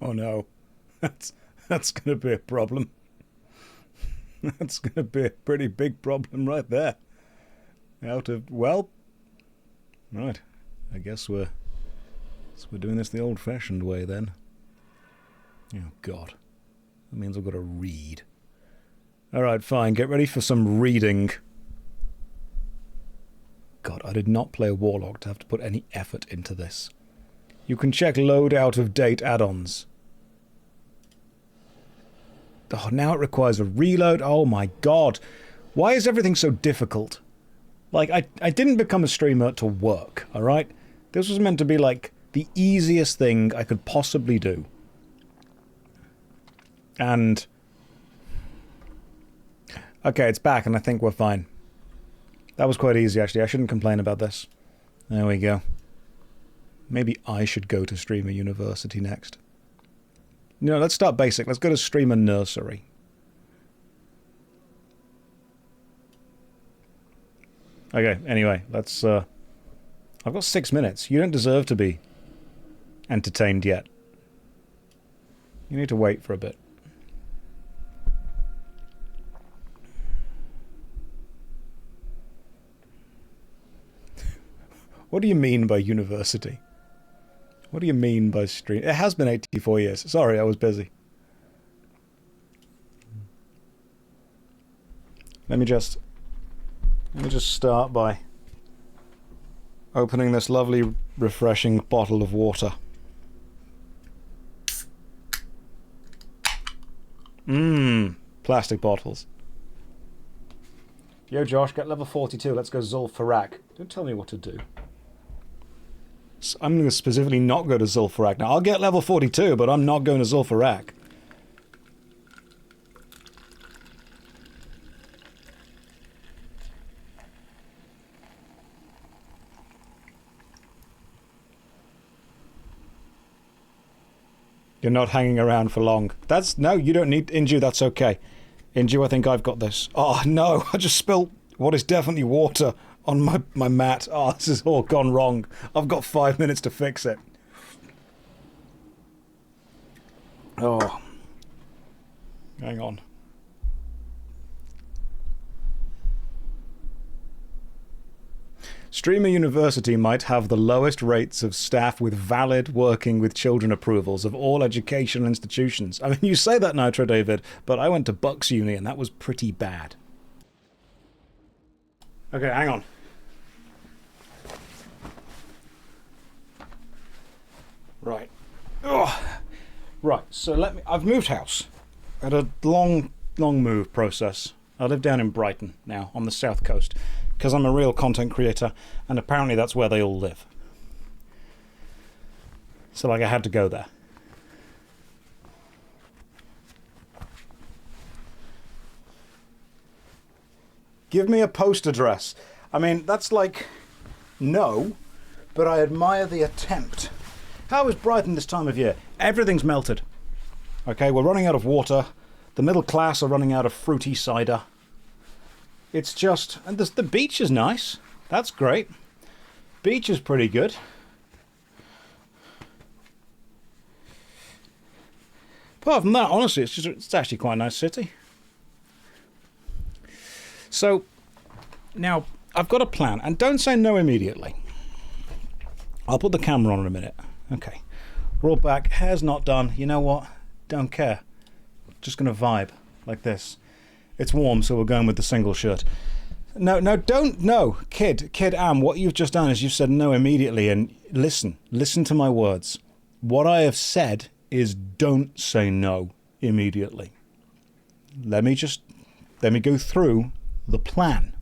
Oh no. That's going to be a problem. That's going to be a pretty big problem right there. Well, right. I guess we're doing this the old-fashioned way then. Oh God. That means I've got to read. Alright, fine. Get ready for some reading. God, I did not play a Warlock to have to put any effort into this. You can check load out-of-date add-ons. Oh, now it requires a reload. Oh my God. Why is everything so difficult? Like, I didn't become a streamer to work, alright? This was meant to be, like, the easiest thing I could possibly do. And... okay, it's back, and I think we're fine. That was quite easy, actually. I shouldn't complain about this. There we go. Maybe I should go to Streamer University next. No, let's start basic. Let's go to Streamer Nursery. Okay, anyway, let's... I've got 6 minutes. You don't deserve to be entertained yet. You need to wait for a bit. What do you mean by university? What do you mean by stream? It has been 84 years. Sorry, I was busy. Let me just start by opening this lovely, refreshing bottle of water. Plastic bottles. Yo, Josh, get level 42. Let's go Zul'Farrak. Don't tell me what to do. I'm going to specifically not go to Zul'Farrak. Now, I'll get level 42, but I'm not going to Zul'Farrak. You're not hanging around for long. That's... no, you don't need... Inju, that's okay. Inju, I think I've got this. Oh, no, I just spilled what is definitely water on my mat. Oh, this has all gone wrong. I've got 5 minutes to fix it. Oh. Hang on. Streamer University might have the lowest rates of staff with valid working with children approvals of all educational institutions. I mean, you say that, Nitro David, but I went to Bucks Uni and that was pretty bad. Okay, hang on. Right. Ugh. Right, so I've moved house. I had a long move process. I live down in Brighton now, on the south coast, because I'm a real content creator, and apparently that's where they all live. So, like, I had to go there. Give me a post address. I mean, that's like... no, but I admire the attempt. How is Brighton this time of year? Everything's melted. Okay, we're running out of water. The middle class are running out of fruity cider. It's just... and the beach is nice. That's great. Beach is pretty good. Apart from that, honestly, it's actually quite a nice city. So, now, I've got a plan, and don't say no immediately. I'll put the camera on in a minute. Okay. Roll back, hair's not done. You know what? Don't care. Just gonna vibe, like this. It's warm, so we're going with the single shirt. No, don't, no. Kid Am, what you've just done is you've said no immediately, and listen to my words. What I have said is don't say no immediately. Let me go through the plan.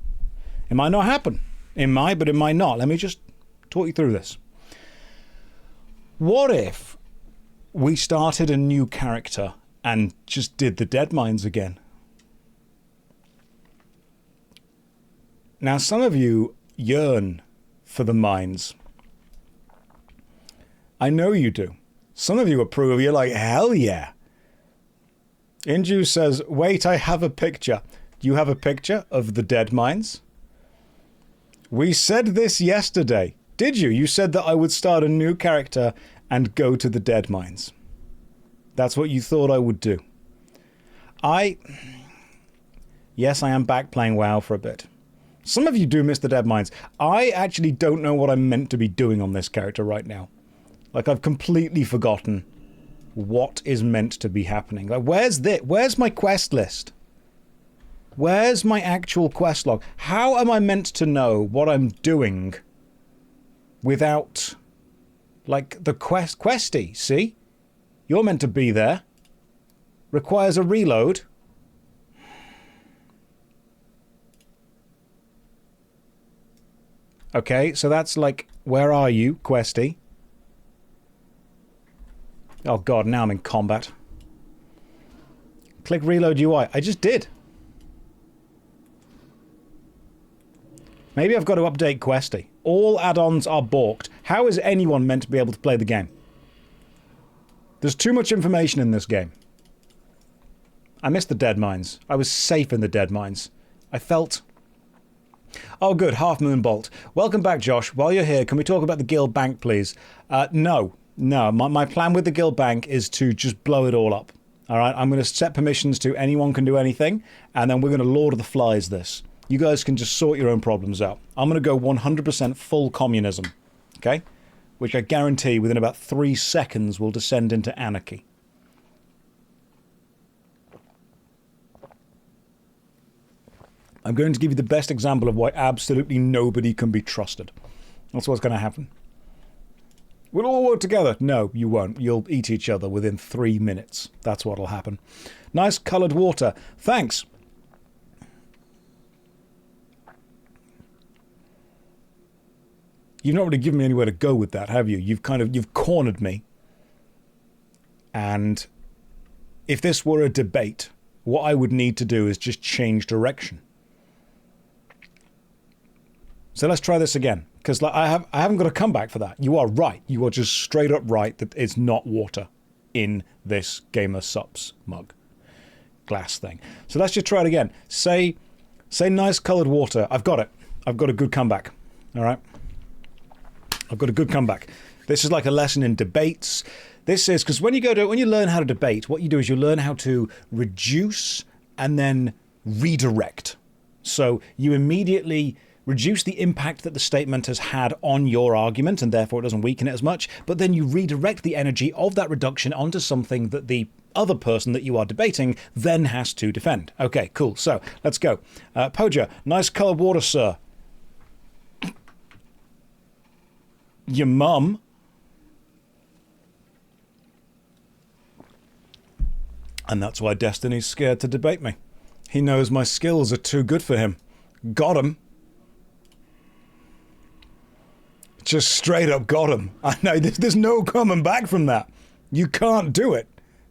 It might not happen. It might, but it might not. Let me just talk you through this. What if we started a new character and just did the Dead Mines again? Now, some of you yearn for the mines. I know you do. Some of you approve. You're like, hell yeah. Inju says, wait, I have a picture. Do you have a picture of the Dead Mines? We said this yesterday. Did you? You said that I would start a new character and go to the Dead Mines. That's what you thought I would do. Yes, I am back playing WoW for a bit. Some of you do miss the Dead Mines. I actually don't know what I'm meant to be doing on this character right now. Like, I've completely forgotten what is meant to be happening. Like, where's my quest list? Where's my actual quest log? How am I meant to know what I'm doing without, like, the questy? See? You're meant to be there. Requires a reload. Okay, so that's like, where are you, questy? Oh god, now I'm in combat. Click reload UI. I just did. Maybe I've got to update questy. All add-ons are balked. How is anyone meant to be able to play the game? There's too much information in this game. I missed the Dead Mines. I was safe in the Dead Mines. I felt... Oh good, Half Moon Bolt. Welcome back, Josh. While you're here, can we talk about the Guild Bank, please? No. No, my plan with the Guild Bank is to just blow it all up. Alright, I'm going to set permissions to anyone can do anything, and then we're going to Lord of the Flies this. You guys can just sort your own problems out. I'm going to go 100% full communism. Okay? Which I guarantee within about 3 seconds will descend into anarchy. I'm going to give you the best example of why absolutely nobody can be trusted. That's what's going to happen. We'll all work together. No, you won't. You'll eat each other within 3 minutes. That's what'll happen. Nice coloured water. Thanks. You've not really given me anywhere to go with that, have you? You've cornered me. And if this were a debate, what I would need to do is just change direction. So let's try this again, because like, I haven't got a comeback for that. You are right. You are just straight up right that it's not water in this Gamer Sups mug glass thing. So let's just try it again. Say nice coloured water. I've got it. I've got a good comeback. All right. I've got a good comeback. This is like a lesson in debates. This is because when you learn how to debate, what you do is you learn how to reduce and then redirect. So you immediately reduce the impact that the statement has had on your argument, and therefore it doesn't weaken it as much, but then you redirect the energy of that reduction onto something that the other person that you are debating then has to defend. Okay, cool. So, let's go. Poja, nice coloured water, sir. Your mum. And that's why Destiny's scared to debate me. He knows my skills are too good for him. Got him. Just straight up got him. I know, there's no coming back from that. You can't do it.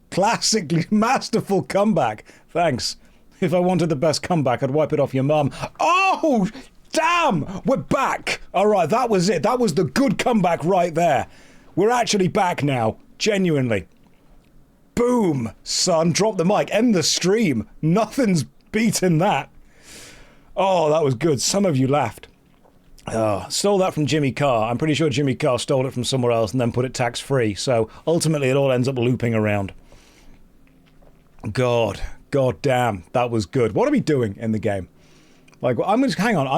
Classically masterful comeback. Thanks. If I wanted the best comeback, I'd wipe it off your mum. Oh, damn! We're back! Alright, that was it. That was the good comeback right there. We're actually back now. Genuinely. Boom! Son, drop the mic. End the stream. Nothing's beaten that. Oh, that was good. Some of you laughed. Stole that from Jimmy Carr. I'm pretty sure Jimmy Carr stole it from somewhere else and then put it tax-free. So ultimately it all ends up looping around. God damn, that was good. What are we doing in the game? Like, I'm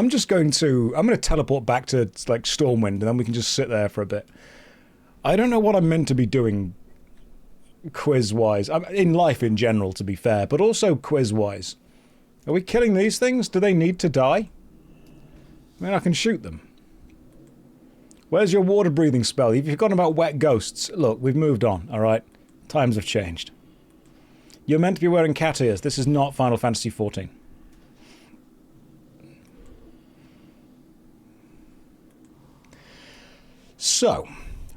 just going to teleport back to like Stormwind, and then we can just sit there for a bit. I don't know what I'm meant to be doing quiz-wise. In life in general, to be fair, but also quiz-wise. Are we killing these things? Do they need to die? I mean, I can shoot them. Where's your water breathing spell? You've forgotten about wet ghosts. Look, we've moved on, alright? Times have changed. You're meant to be wearing cat ears. This is not Final Fantasy XIV. So,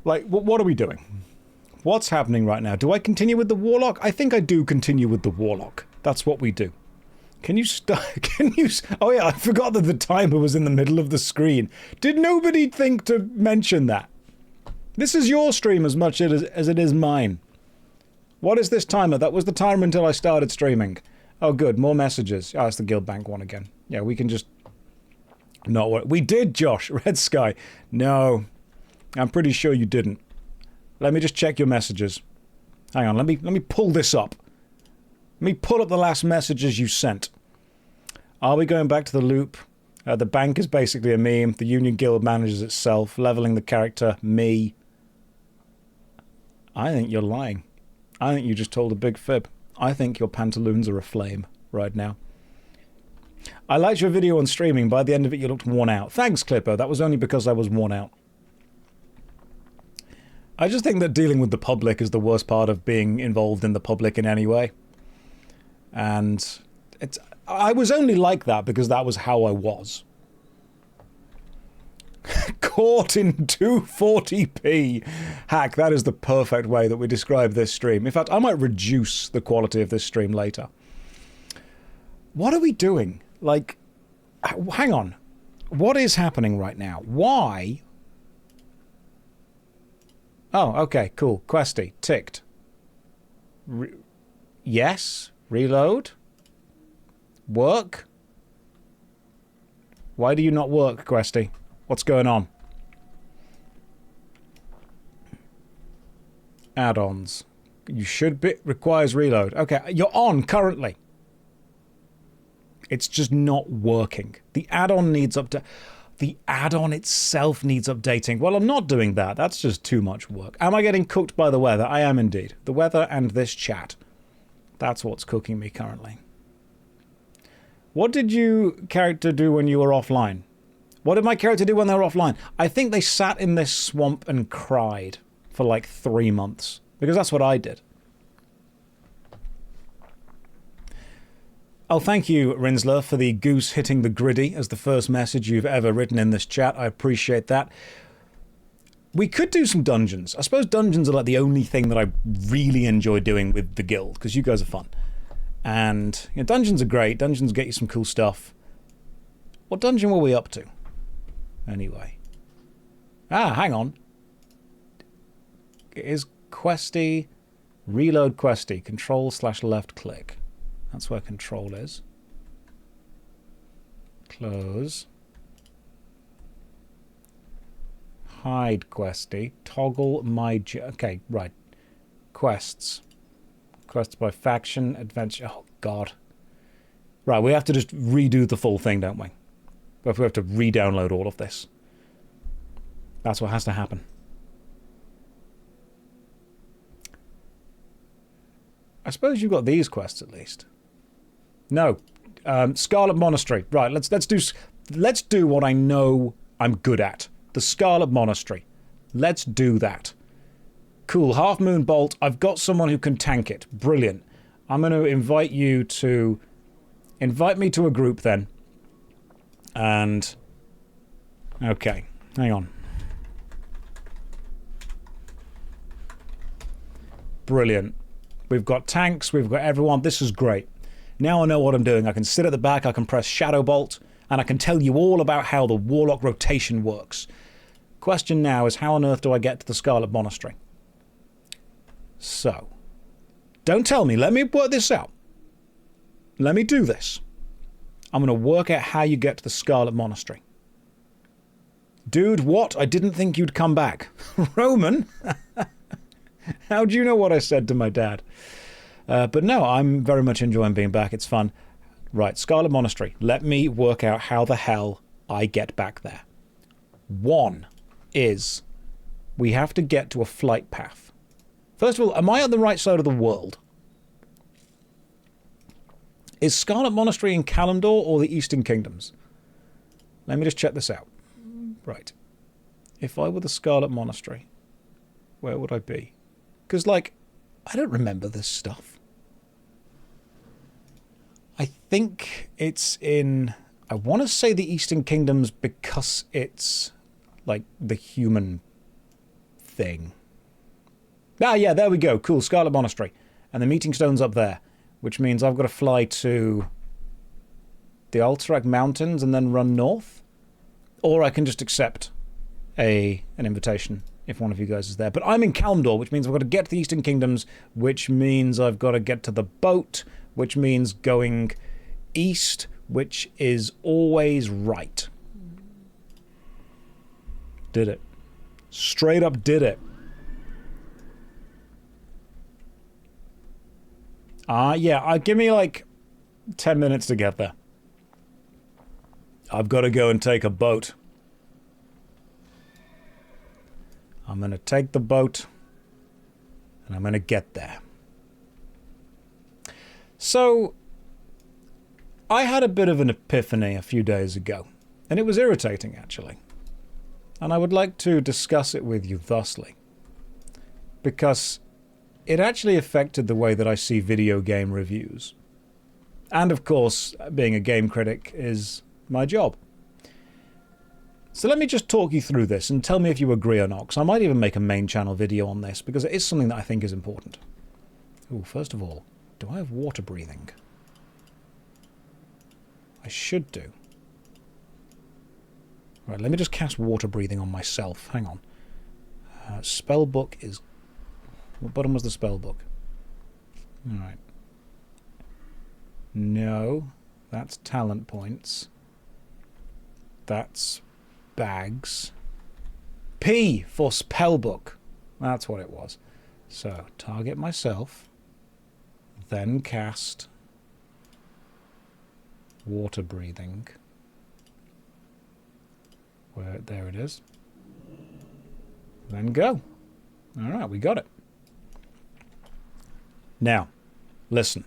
like, what are we doing? What's happening right now? Do I continue with the Warlock? I think I do continue with the Warlock. That's what we do. Can you oh yeah, I forgot that the timer was in the middle of the screen. Did nobody think to mention that? This is your stream as much as it is mine. What is this timer? That was the timer until I started streaming. Oh good, more messages. Oh, it's the Guild Bank one again. Yeah, we can just... not work. We did, Josh. Red Sky. No. I'm pretty sure you didn't. Let me just check your messages. Hang on, let me pull this up. Let me pull up the last messages you sent. Are we going back to the loop? The bank is basically a meme. The Union Guild manages itself. Leveling the character, me. I think you're lying. I think you just told a big fib. I think your pantaloons are aflame right now. I liked your video on streaming. By the end of it, you looked worn out. Thanks, Clipper. That was only because I was worn out. I just think that dealing with the public is the worst part of being involved in the public in any way. And I was only like that because that was how I was. Caught in 240p. Hack, that is the perfect way that we describe this stream. In fact, I might reduce the quality of this stream later. What are we doing? Like, hang on. What is happening right now? Why? Oh, okay, cool. Questy, ticked. Yes. Reload. Work. Why do you not work, Questy? What's going on? Add-ons. You should be... Requires reload. Okay, you're on currently. It's just not working. The add-on needs update. The add-on itself needs updating. Well, I'm not doing that. That's just too much work. Am I getting cooked by the weather? I am indeed. The weather and this chat. That's what's cooking me currently. What did your character do when you were offline? What did my character do when they were offline? I think they sat in this swamp and cried for like 3 months. Because that's what I did. Oh, thank you, Rinsler, for the goose hitting the griddy as the first message you've ever written in this chat. I appreciate that. We could do some dungeons. I suppose dungeons are like the only thing that I really enjoy doing with the guild, because you guys are fun. And you know, dungeons are great. Dungeons get you some cool stuff. What dungeon were we up to? Anyway. Ah, hang on. Is Questy... Reload Questy. Control/left click. That's where control is. Close. Hide Questy. Toggle my... Okay, right. Quests. Quests by faction, adventure... Oh, God. Right, we have to just redo the full thing, don't we? We have to re-download all of this. That's what has to happen. I suppose you've got these quests at least. No. Scarlet Monastery. Right, let's do what I know I'm good at. The Scarlet Monastery. Let's do that. Cool. Half Moon Bolt. I've got someone who can tank it. Brilliant. I'm going to invite you to... Invite me to a group then. And... Okay. Hang on. Brilliant. We've got tanks. We've got everyone. This is great. Now I know what I'm doing. I can sit at the back. I can press Shadow Bolt. And I can tell you all about how the Warlock rotation works. Question now is how on earth do I get to the Scarlet Monastery? So, don't tell me. Let me work this out. Let me do this. I'm going to work out how you get to the Scarlet Monastery. Dude, what? I didn't think you'd come back. Roman? How do you know what I said to my dad? But no, I'm very much enjoying being back. It's fun. Right, Scarlet Monastery. Let me work out how the hell I get back there. One is we have to get to a flight path. First of all, am I on the right side of the world? Is Scarlet Monastery in Kalimdor or the Eastern Kingdoms? Let me just check this out. Right. If I were the Scarlet Monastery, where would I be? Because, like, I don't remember this stuff. I think it's in... I want to say the Eastern Kingdoms because it's, like, the human thing. Ah, yeah, there we go. Cool, Scarlet Monastery. And the meeting stone's up there, which means I've got to fly to the Alterac Mountains and then run north. Or I can just accept an invitation if one of you guys is there. But I'm in Kalimdor, which means I've got to get to the Eastern Kingdoms, which means I've got to get to the boat, which means going east, which is always right. Did it. Straight up did it. Yeah, give me like 10 minutes to get there. I've got to go and take a boat. I'm going to take the boat, and I'm going to get there. So, I had a bit of an epiphany a few days ago, and it was irritating, actually. And I would like to discuss it with you thusly, because it actually affected the way that I see video game reviews. And, of course, being a game critic is my job. So let me just talk you through this and tell me if you agree or not, because I might even make a main channel video on this, because it is something that I think is important. Ooh, first of all, do I have water breathing? I should do. Right, let me just cast water breathing on myself. Hang on. Spellbook is... What button was the spellbook? Alright. No, that's talent points. That's bags. P for spellbook. That's what it was. So, target myself. Then cast water breathing. There it is. Then go. Alright, we got it. Now, listen.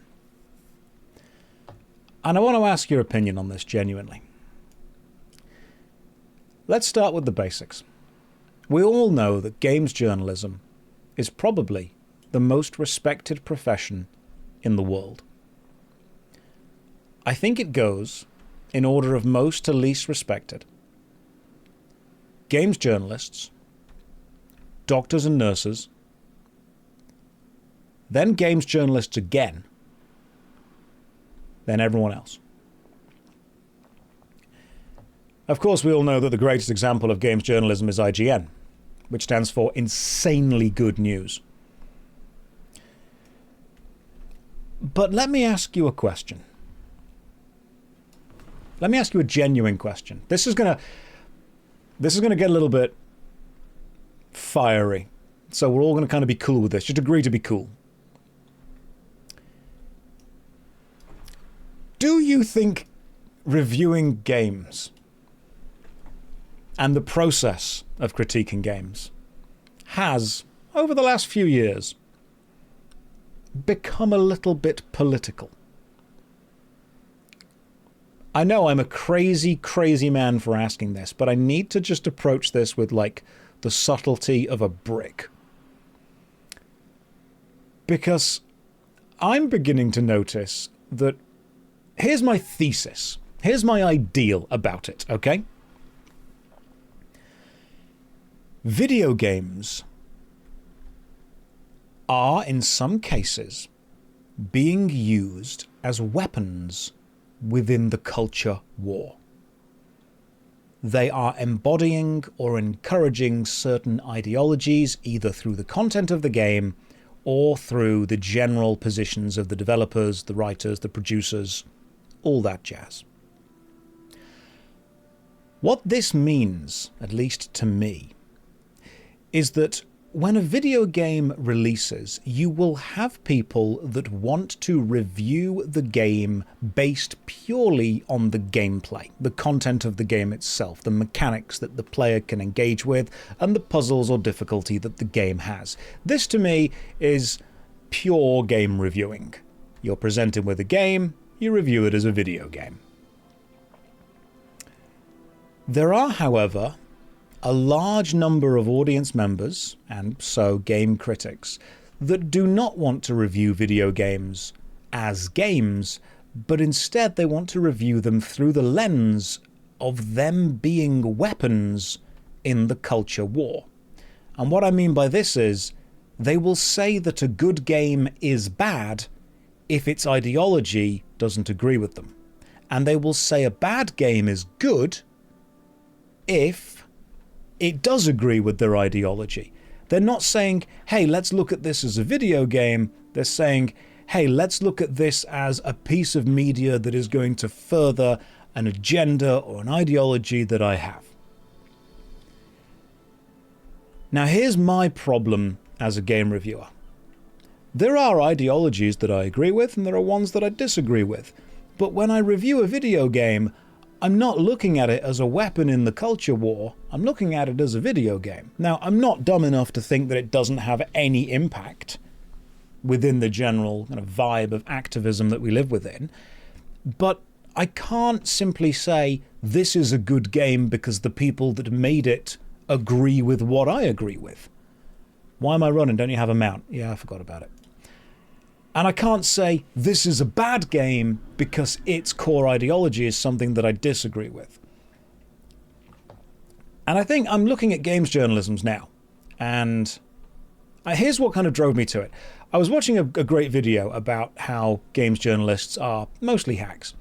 And I want to ask your opinion on this genuinely. Let's start with the basics. We all know that games journalism is probably the most respected profession in the world. I think it goes in order of most to least respected. Games journalists, doctors and nurses, then games journalists again, then everyone else. Of course, we all know that the greatest example of games journalism is IGN, which stands for Insanely Good News. But let me ask you a question. Let me ask you a genuine question. This is gonna get a little bit fiery, so we're all gonna kind of be cool with this. Just agree to be cool. Do you think reviewing games and the process of critiquing games has, over the last few years, become a little bit political? I know I'm a crazy, crazy man for asking this, but I need to just approach this with, like, the subtlety of a brick. Because I'm beginning to notice that... Here's my thesis. Here's my ideal about it, okay? Video games are, in some cases, being used as weapons within the culture war. They are embodying or encouraging certain ideologies, either through the content of the game or through the general positions of the developers, the writers, the producers, all that jazz. What this means, at least to me, is that when a video game releases, you will have people that want to review the game based purely on the gameplay, the content of the game itself, the mechanics that the player can engage with, and the puzzles or difficulty that the game has. This, to me, is pure game reviewing. You're presented with a game, you review it as a video game. There are, however, a large number of audience members, and so game critics, that do not want to review video games as games, but instead they want to review them through the lens of them being weapons in the culture war. And what I mean by this is, they will say that a good game is bad if its ideology doesn't agree with them. And they will say a bad game is good if it does agree with their ideology. They're not saying, hey, let's look at this as a video game. They're saying, hey, let's look at this as a piece of media that is going to further an agenda or an ideology that I have. Now, here's my problem as a game reviewer. There are ideologies that I agree with, and there are ones that I disagree with. But when I review a video game, I'm not looking at it as a weapon in the culture war. I'm looking at it as a video game. Now, I'm not dumb enough to think that it doesn't have any impact within the general kind of vibe of activism that we live within. But I can't simply say this is a good game because the people that made it agree with what I agree with. Why am I running? Don't you have a mount? Yeah, I forgot about it. And I can't say this is a bad game because its core ideology is something that I disagree with. And I think I'm looking at games journalism now. And here's what kind of drove me to it. I was watching a great video about how games journalists are mostly hacks.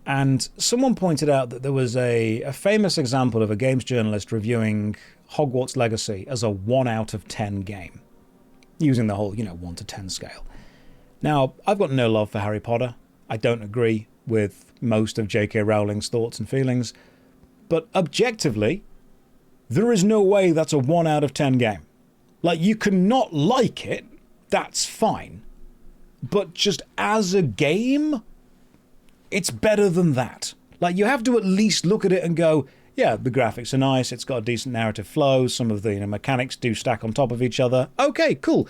And someone pointed out that there was a famous example of a games journalist reviewing Hogwarts Legacy as a 1 out of 10 game. Using the whole, 1 to 10 scale. Now, I've got no love for Harry Potter. I don't agree with most of J.K. Rowling's thoughts and feelings. But objectively, there is no way that's a 1 out of 10 game. Like, you can not like it, that's fine. But just as a game, it's better than that. Like, you have to at least look at it and go, yeah, the graphics are nice, it's got a decent narrative flow, some of the mechanics do stack on top of each other. Okay, cool.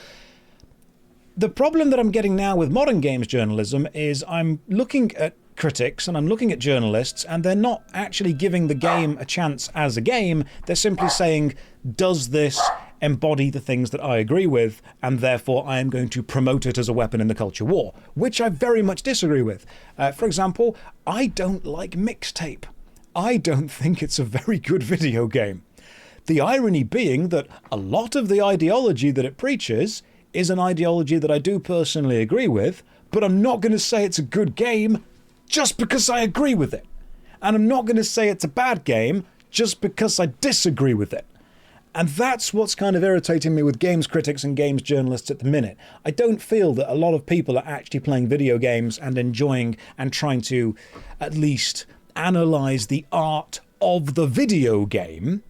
The problem that I'm getting now with modern games journalism is I'm looking at critics and I'm looking at journalists, and they're not actually giving the game a chance as a game. They're simply saying, does this embody the things that I agree with, and therefore I am going to promote it as a weapon in the culture war, which I very much disagree with. For example, I don't like Mixtape. I don't think it's a very good video game. The irony being that a lot of the ideology that it preaches is an ideology that I do personally agree with, but I'm not going to say it's a good game just because I agree with it. And I'm not going to say it's a bad game just because I disagree with it. And that's what's kind of irritating me with games critics and games journalists at the minute. I don't feel that a lot of people are actually playing video games and enjoying and trying to at least analyze the art of the video game.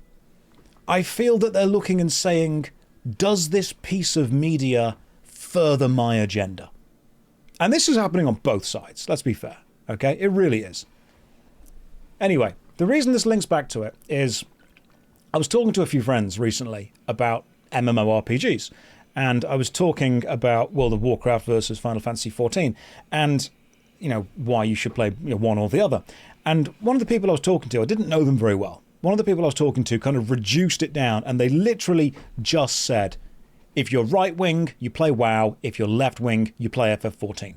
I feel that they're looking and saying, does this piece of media further my agenda? And this is happening on both sides, let's be fair, okay? It really is. Anyway, the reason this links back to it is I was talking to a few friends recently about MMORPGs, and I was talking about World of Warcraft versus Final Fantasy XIV, and, why you should play one or the other. And one of the people I was talking to, I didn't know them very well. One of the people I was talking to kind of reduced it down, and they literally just said, if you're right wing, you play WoW. If you're left wing, you play FF14.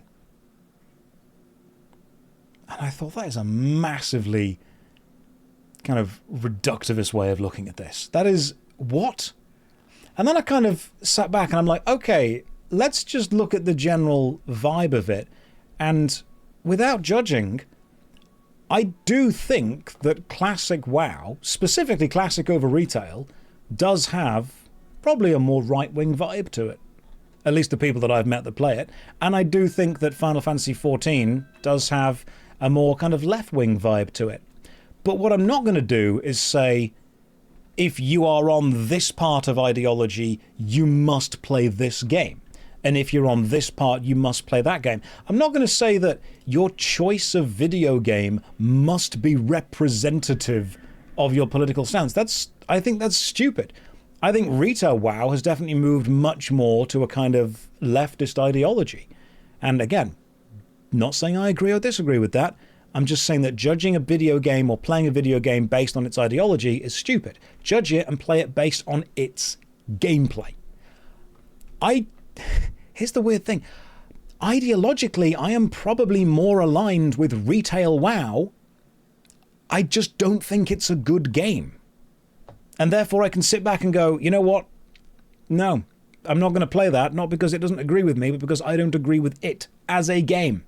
And I thought that is a massively kind of reductivist way of looking at this. That is, what? And then I kind of sat back and I'm like, okay, let's just look at the general vibe of it. And without judging, I do think that classic WoW, specifically classic over retail, does have probably a more right-wing vibe to it. At least the people that I've met that play it. And I do think that Final Fantasy XIV does have a more kind of left-wing vibe to it. But what I'm not going to do is say, if you are on this part of ideology, you must play this game. And if you're on this part, you must play that game. I'm not going to say that your choice of video game must be representative of your political stance. I think that's stupid. I think retail WoW has definitely moved much more to a kind of leftist ideology. And again, not saying I agree or disagree with that. I'm just saying that judging a video game or playing a video game based on its ideology is stupid. Judge it and play it based on its gameplay. Here's the weird thing. Ideologically, I am probably more aligned with retail WoW. I just don't think it's a good game. And therefore I can sit back and go, you know what? No, I'm not going to play that. Not because it doesn't agree with me, but because I don't agree with it as a game.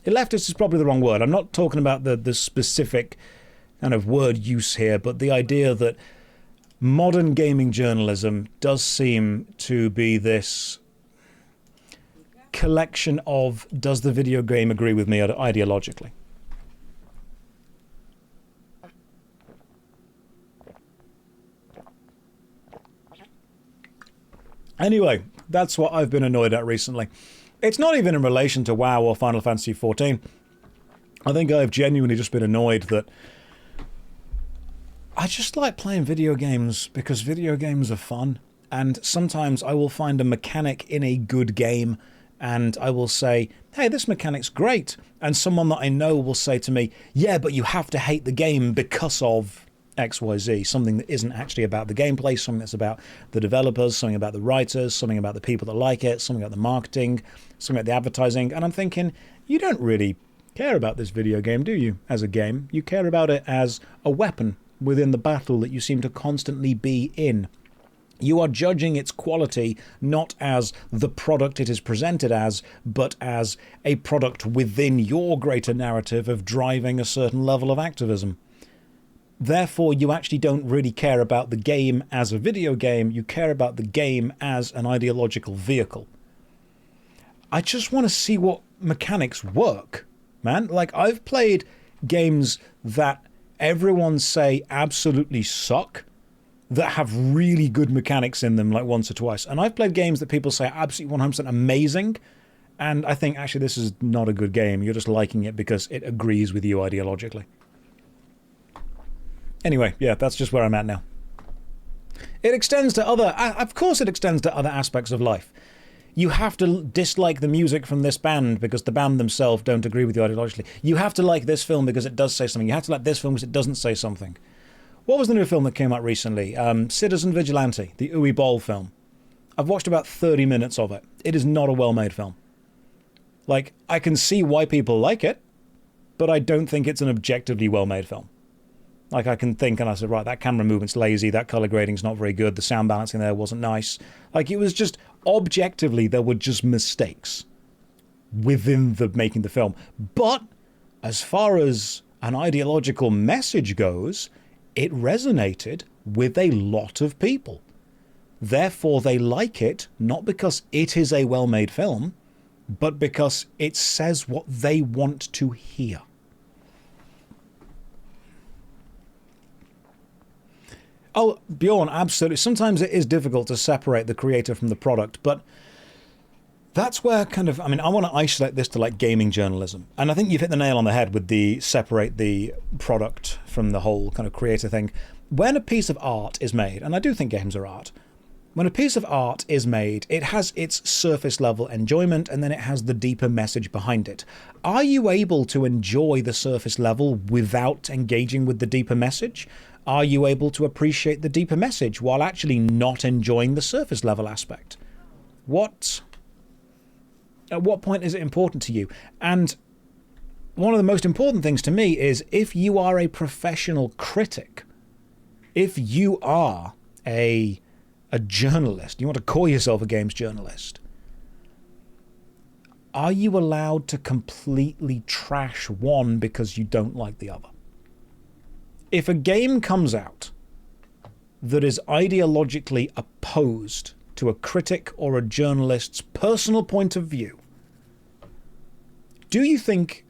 Leftist is probably the wrong word. I'm not talking about the specific kind of word use here, but the idea that modern gaming journalism does seem to be this collection of, does the video game agree with me ideologically? Anyway, That's what I've been annoyed at recently. It's not even in relation to WoW or Final Fantasy XIV. I think I've genuinely just been annoyed that I just like playing video games because video games are fun. And sometimes I will find a mechanic in a good game and I will say, hey, this mechanic's great. And someone that I know will say to me, yeah, but you have to hate the game because of XYZ, something that isn't actually about the gameplay, something that's about the developers, something about the writers, something about the people that like it, something about the marketing, something about the advertising. And I'm thinking, you don't really care about this video game, do you, as a game? You care about it as a weapon within the battle that you seem to constantly be in. You are judging its quality not as the product it is presented as, but as a product within your greater narrative of driving a certain level of activism. Therefore, you actually don't really care about the game as a video game, you care about the game as an ideological vehicle. I just want to see what mechanics work, man. Like, I've played games that everyone say absolutely suck, that have really good mechanics in them, like once or twice. And I've played games that people say are absolutely 100% amazing, and I think, actually, this is not a good game. You're just liking it because it agrees with you ideologically. Anyway, yeah, that's just where I'm at now. It extends to other... Of course it extends to other aspects of life. You have to dislike the music from this band because the band themselves don't agree with you ideologically. You have to like this film because it does say something. You have to like this film because it doesn't say something. What was the new film that came out recently? Citizen Vigilante, the Uwe Boll film. I've watched about 30 minutes of it. It is not a well-made film. Like, I can see why people like it, but I don't think it's an objectively well-made film. Like, I can think, and I said, right, that camera movement's lazy, that colour grading's not very good, the sound balancing there wasn't nice. Like, it was just, objectively, there were just mistakes within the making the film. But, as far as an ideological message goes, it resonated with a lot of people. Therefore, they like it, not because it is a well-made film, but because it says what they want to hear. Oh, Bjorn, absolutely. Sometimes it is difficult to separate the creator from the product, but that's where kind of, I mean, I want to isolate this to like gaming journalism. And I think you've hit the nail on the head with the separate the product from the whole kind of creator thing. When a piece of art is made, and I do think games are art, when a piece of art is made, it has its surface level enjoyment and then it has the deeper message behind it. Are you able to enjoy the surface level without engaging with the deeper message? Are you able to appreciate the deeper message while actually not enjoying the surface level aspect? At what point is it important to you? And one of the most important things to me is if you are a professional critic, if you are a journalist, you want to call yourself a games journalist, are you allowed to completely trash one because you don't like the other? If a game comes out that is ideologically opposed to a critic or a journalist's personal point of view, do you think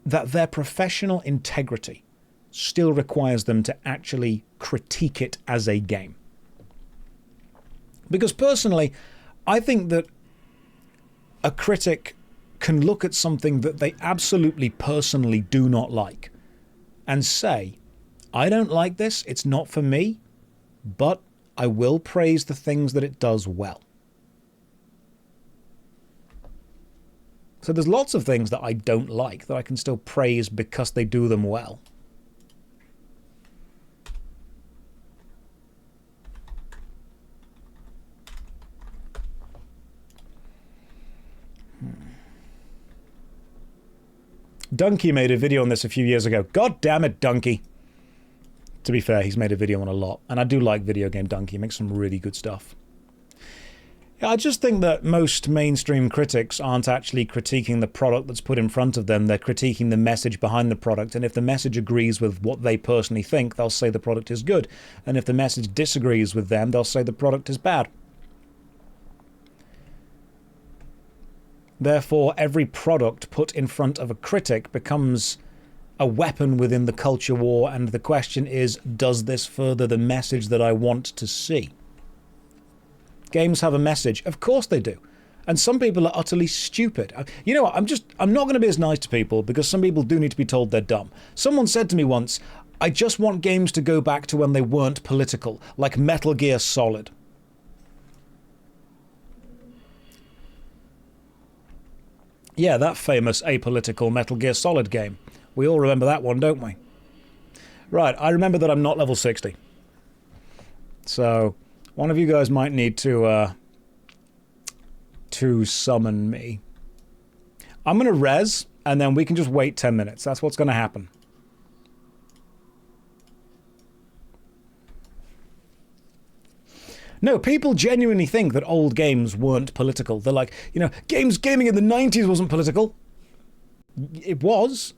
that their professional integrity still requires them to actually critique it as a game? Because personally, I think that a critic can look at something that they absolutely personally do not like and say, I don't like this, it's not for me, but I will praise the things that it does well. So there's lots of things that I don't like that I can still praise because they do them well. Donkey made a video on this a few years ago. God damn it, Donkey. To be fair, he's made a video on a lot. And I do like Video Game Donkey. He makes some really good stuff. Yeah, I just think that most mainstream critics aren't actually critiquing the product that's put in front of them. They're critiquing the message behind the product. And if the message agrees with what they personally think, they'll say the product is good. And if the message disagrees with them, they'll say the product is bad. Therefore, every product put in front of a critic becomes a weapon within the culture war, and the question is, does this further the message that I want to see? games have a message. Of course they do. And some people are utterly stupid. You know what, I'm not going to be as nice to people because some people do need to be told they're dumb. Someone said to me once, I just want games to go back to when they weren't political, like Metal Gear Solid. Yeah, that famous apolitical Metal Gear Solid game. We all remember that one, don't we? Right, I remember that I'm not level 60. So, one of you guys might need to summon me. I'm going to res, and then we can just wait 10 minutes. That's what's going to happen. No, people genuinely think that old games weren't political. They're like, you know, gaming in the 90s wasn't political. It was,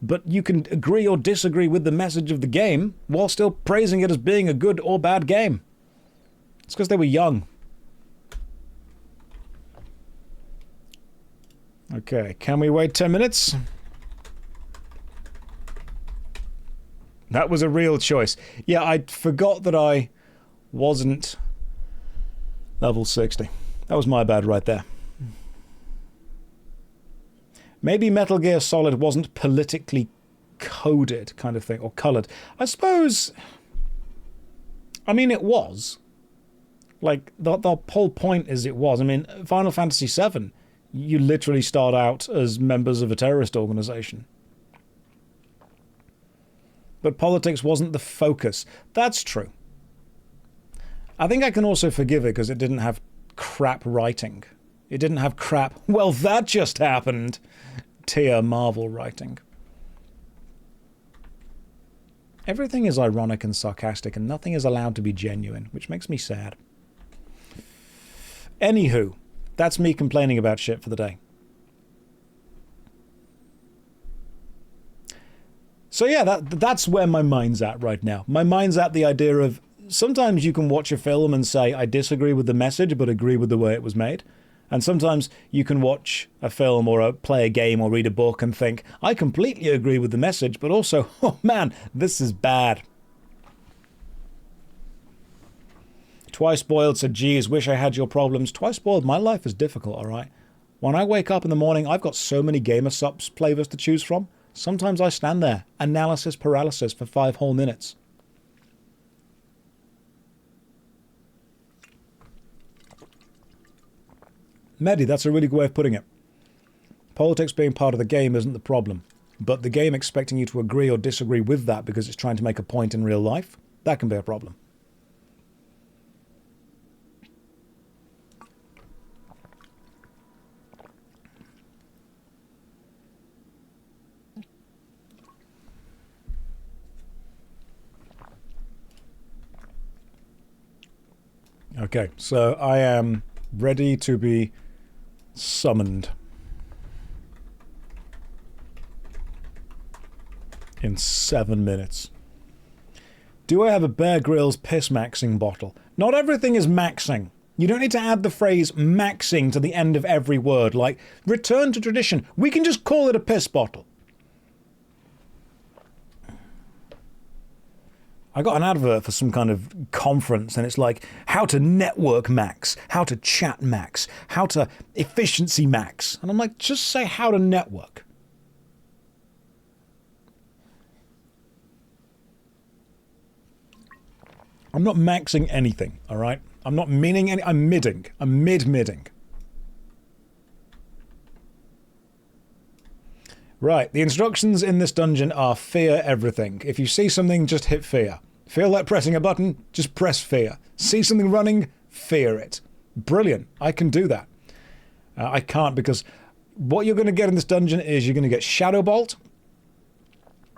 but you can agree or disagree with the message of the game while still praising it as being a good or bad game. It's because they were young. Okay, can we wait 10 minutes? That was a real choice. Yeah, I forgot that I wasn't level 60. That was my bad right there. Maybe Metal Gear Solid wasn't politically coded kind of thing, or coloured. I suppose... I mean, it was. Like, the whole point is it was. I mean, Final Fantasy VII, you literally start out as members of a terrorist organisation. But politics wasn't the focus. That's true. I think I can also forgive it because it didn't have crap writing. It didn't have crap, well, that just happened, tier Marvel writing. Everything is ironic and sarcastic, and nothing is allowed to be genuine, which makes me sad. Anywho, that's me complaining about shit for the day. So yeah, that's where my mind's at right now. My mind's at the idea of sometimes you can watch a film and say, I disagree with the message, but agree with the way it was made. And sometimes you can watch a film or play a game or read a book and think, I completely agree with the message, but also, oh man, this is bad. Twice Boiled said, geez, wish I had your problems. Twice Boiled, my life is difficult, all right? When I wake up in the morning, I've got so many Gamer Supps flavors to choose from. Sometimes I stand there, analysis paralysis for 5 whole minutes. Mehdi, that's a really good way of putting it. Politics being part of the game isn't the problem, but the game expecting you to agree or disagree with that because it's trying to make a point in real life, that can be a problem. Okay, so I am ready to be summoned in 7 minutes. Do I have a Bear Grylls piss maxing bottle? Not everything is maxing. You don't need to add the phrase maxing to the end of every word, like return to tradition. We can just call it a piss bottle. I got an advert for some kind of conference and it's like how to network max, how to chat max, how to efficiency max. And I'm like, just say how to network. I'm not maxing anything, all right? I'm not mining any, I'm midding. I'm mid-midding. Right, the instructions in this dungeon are fear everything. If you see something, just hit fear. Feel like pressing a button, just press fear. See something running, fear it. Brilliant, I can do that. I can't because what you're going to get in this dungeon is you're going to get Shadow Bolt,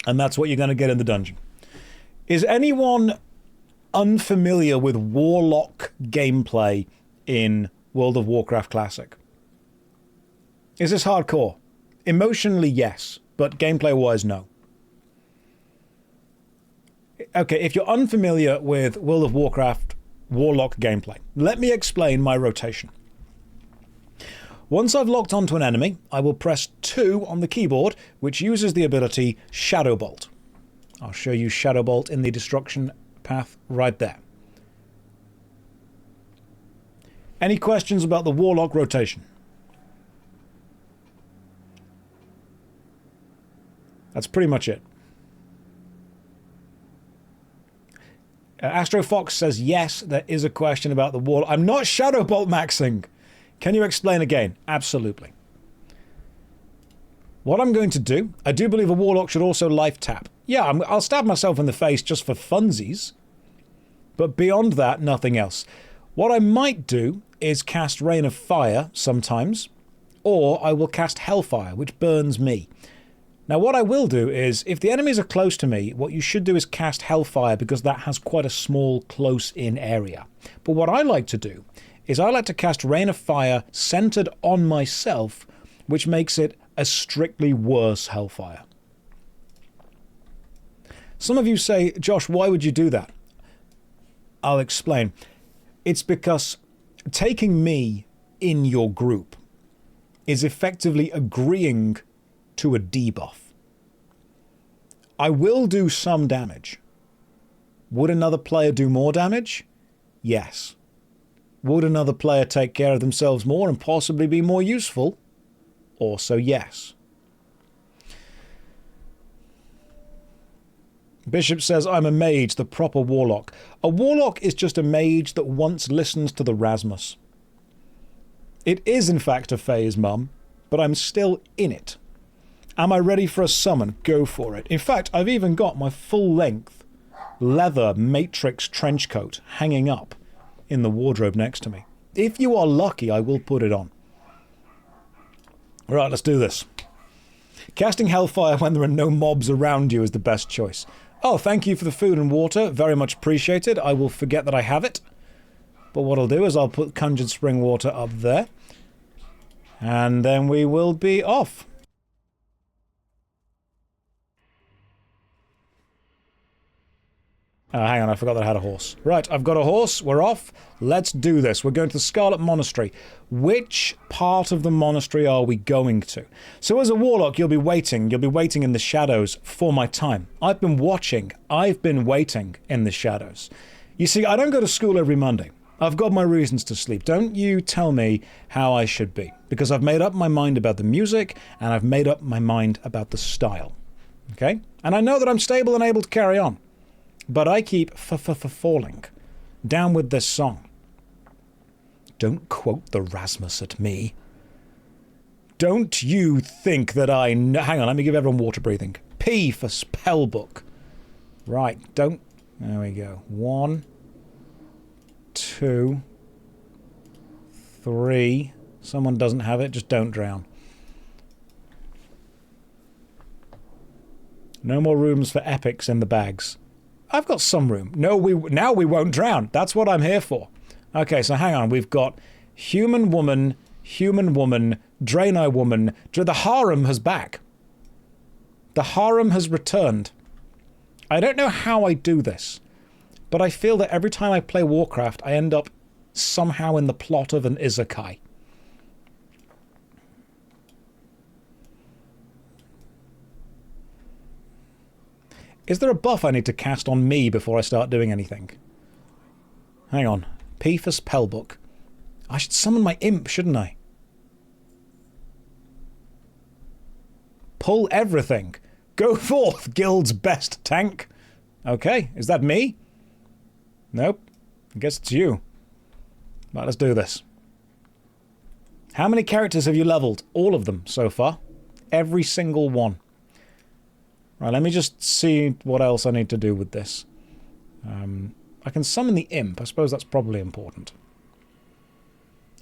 and that's what you're going to get in the dungeon. Is anyone unfamiliar with Warlock gameplay in World of Warcraft Classic? Is this hardcore? Emotionally, yes, but gameplay-wise, no. Okay, if you're unfamiliar with World of Warcraft Warlock gameplay, let me explain my rotation. Once I've locked onto an enemy, I will press 2 on the keyboard, which uses the ability Shadow Bolt. I'll show you Shadow Bolt in the destruction path right there. Any questions about the Warlock rotation? That's pretty much it. Astro Fox says, yes, there is a question about the Warlock. I'm not Shadow Bolt maxing. Can you explain again? Absolutely. What I'm going to do, I do believe a Warlock should also life tap. Yeah, I'll stab myself in the face just for funsies. But beyond that, nothing else. What I might do is cast Rain of Fire sometimes, or I will cast Hellfire, which burns me. Now what I will do is, if the enemies are close to me, what you should do is cast Hellfire, because that has quite a small close-in area. But what I like to do is I like to cast Rain of Fire centered on myself, which makes it a strictly worse Hellfire. Some of you say, Josh, why would you do that? I'll explain. It's because taking me in your group is effectively agreeing to a debuff. I will do some damage. Would another player do more damage? Yes. Would another player take care of themselves more and possibly be more useful? Also yes. Bishop says, I'm a mage, the proper warlock. A warlock is just a mage that once listens to the Rasmus. It is in fact a phase, Mum, but I'm still in it. Am I ready for a summon? Go for it. In fact, I've even got my full-length leather matrix trench coat hanging up in the wardrobe next to me. If you are lucky, I will put it on. Right, let's do this. Casting Hellfire when there are no mobs around you is the best choice. Oh, thank you for the food and water. Very much appreciated. I will forget that I have it. But what I'll do is I'll put Conjured Spring Water up there. And then we will be off. Hang on, I forgot that I had a horse. Right, I've got a horse. We're off. Let's do this. We're going to the Scarlet Monastery. Which part of the monastery are we going to? So as a warlock, you'll be waiting. You'll be waiting in the shadows for my time. I've been watching. I've been waiting in the shadows. You see, I don't go to school every Monday. I've got my reasons to sleep. Don't you tell me how I should be. Because I've made up my mind about the music, and I've made up my mind about the style. Okay? And I know that I'm stable and able to carry on. But I keep falling. Down with this song. Don't quote the Rasmus at me. Don't you think that I know... Hang on, let me give everyone water breathing. P for spellbook. Right, don't... There we go. 1, 2, 3. Someone doesn't have it, just don't drown. No more rooms for epics in the bags. I've got some room. No, now we won't drown. That's what I'm here for. Okay, so hang on. We've got human woman, Draenei woman. The harem has back. The harem has returned. I don't know how I do this, but I feel that every time I play Warcraft, I end up somehow in the plot of an isekai. Is there a buff I need to cast on me before I start doing anything? Hang on. P for spellbook. I should summon my imp, shouldn't I? Pull everything. Go forth, guild's best tank. Okay, is that me? Nope. I guess it's you. Right, let's do this. How many characters have you leveled? All of them so far. Every single one. Right, let me just see what else I need to do with this. I can summon the imp. I suppose that's probably important.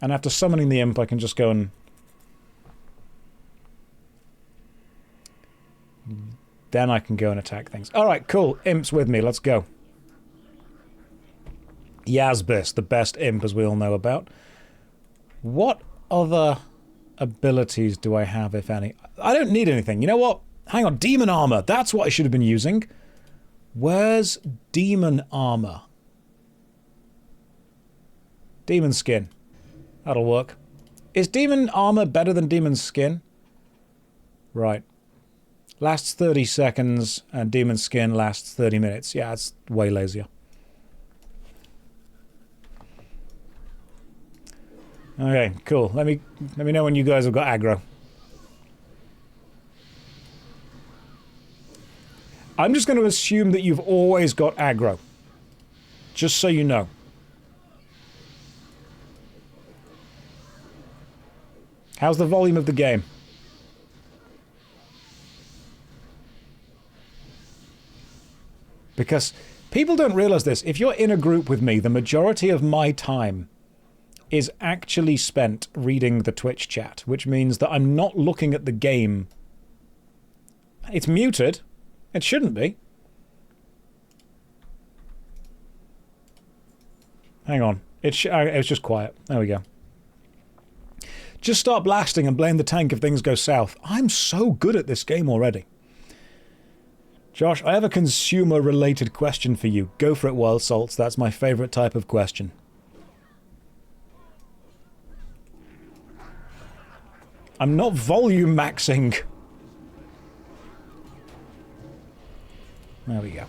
And after summoning the imp, I can just go and... Then I can go and attack things. Alright, cool. Imp's with me. Let's go. Yazbis, the best imp, as we all know about. What other abilities do I have, if any? I don't need anything. You know what? Hang on, demon armor. That's what I should have been using. Where's demon armor? Demon skin. That'll work. Is demon armor better than demon skin? Right. Lasts 30 seconds, and demon skin lasts 30 minutes. Yeah, it's way lazier. Okay, cool. Let me know when you guys have got aggro. I'm just going to assume that you've always got aggro. Just so you know. How's the volume of the game? Because people don't realize this. If you're in a group with me, the majority of my time is actually spent reading the Twitch chat, which means that I'm not looking at the game. It's muted. It shouldn't be. Hang on. It was just quiet. There we go. Just start blasting and blame the tank if things go south. I'm so good at this game already. Josh, I have a consumer-related question for you. Go for it, Wild Salts. That's my favourite type of question. I'm not volume maxing. There we go.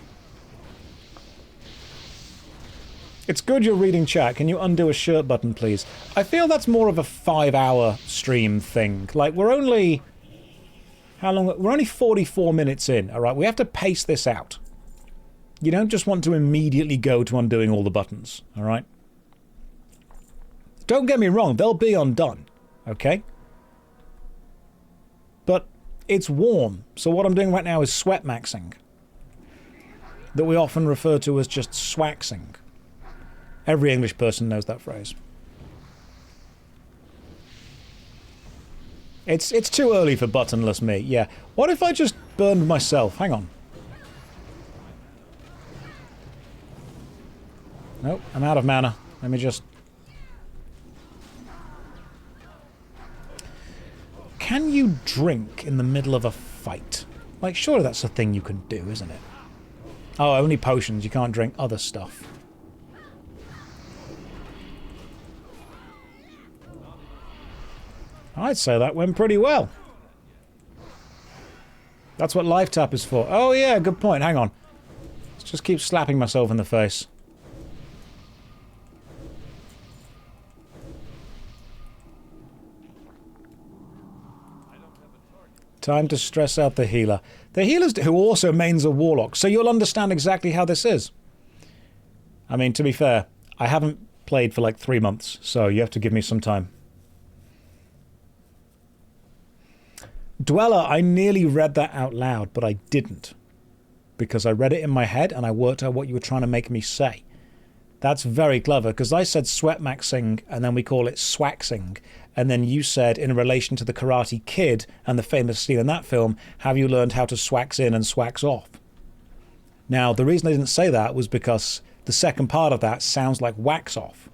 It's good you're reading chat. Can you undo a shirt button, please? I feel that's more of a 5-hour stream thing. Like, we're only... How long? We're only 44 minutes in, alright? We have to pace this out. You don't just want to immediately go to undoing all the buttons, alright? Don't get me wrong, they'll be undone, okay? But it's warm, so what I'm doing right now is sweat maxing. That we often refer to as just swaxing. Every English person knows that phrase. It's too early for buttonless me, yeah. What if I just burned myself? Hang on. Nope, I'm out of mana. Let me just... Can you drink in the middle of a fight? Like, surely that's a thing you can do, isn't it? Oh, only potions. You can't drink other stuff. I'd say that went pretty well. That's what life tap is for. Oh yeah, good point. Hang on. Let's just keep slapping myself in the face. Time to stress out the healer. The healer's who also mains a warlock, so you'll understand exactly how this is. I mean, to be fair, I haven't played for like 3 months, so you have to give me some time. Dweller, I nearly read that out loud, but I didn't. Because I read it in my head and I worked out what you were trying to make me say. That's very clever, because I said sweatmaxing and then we call it swaxing. And then you said, in relation to the Karate Kid and the famous scene in that film, have you learned how to swax in and swax off? Now, the reason I didn't say that was because the second part of that sounds like wax off.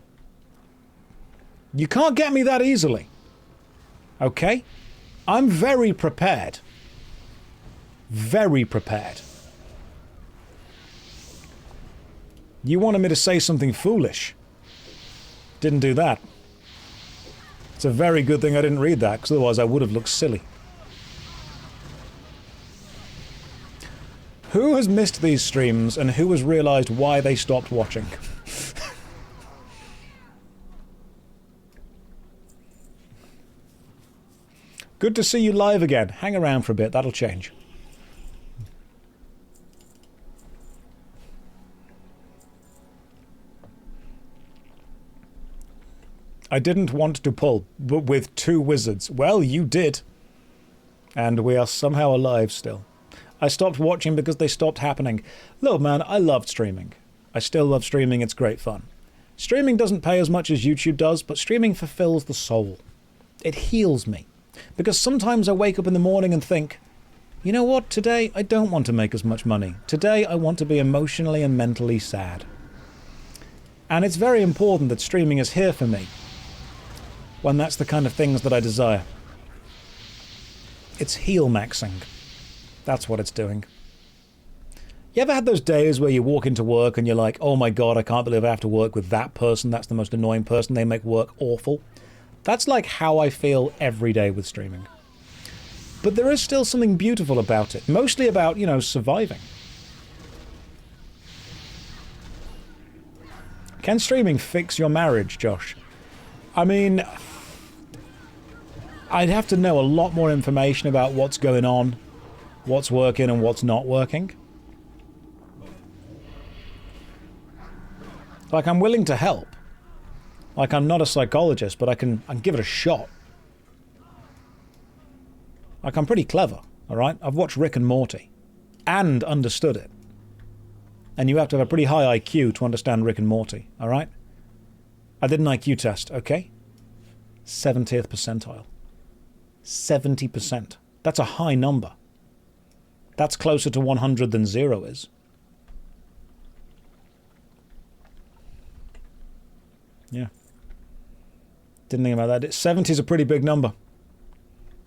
You can't get me that easily. Okay? I'm very prepared. Very prepared. You wanted me to say something foolish. Didn't do that. It's a very good thing I didn't read that, because otherwise I would have looked silly. Who has missed these streams and who has realised why they stopped watching? Good to see you live again. Hang around for a bit, that'll change. I didn't want to pull, but with 2 wizards. Well, you did. And we are somehow alive still. I stopped watching because they stopped happening. Look, man, I loved streaming. I still love streaming, it's great fun. Streaming doesn't pay as much as YouTube does, but streaming fulfills the soul. It heals me. Because sometimes I wake up in the morning and think, you know what, today I don't want to make as much money. Today I want to be emotionally and mentally sad. And it's very important that streaming is here for me when that's the kind of things that I desire. It's heal maxing. That's what it's doing. You ever had those days where you walk into work and you're like, oh my god, I can't believe I have to work with that person, that's the most annoying person, they make work awful? That's like how I feel every day with streaming. But there is still something beautiful about it. Mostly about, you know, surviving. Can streaming fix your marriage, Josh? I mean, I'd have to know a lot more information about what's going on, what's working and what's not working. Like, I'm willing to help. Like, I'm not a psychologist, but I can give it a shot. Like, I'm pretty clever, alright? I've watched Rick and Morty. And understood it. And you have to have a pretty high IQ to understand Rick and Morty, alright? I did an IQ test, okay? 70th percentile. 70%. That's a high number. That's closer to 100 than 0 is. Yeah. Didn't think about that. 70 is a pretty big number.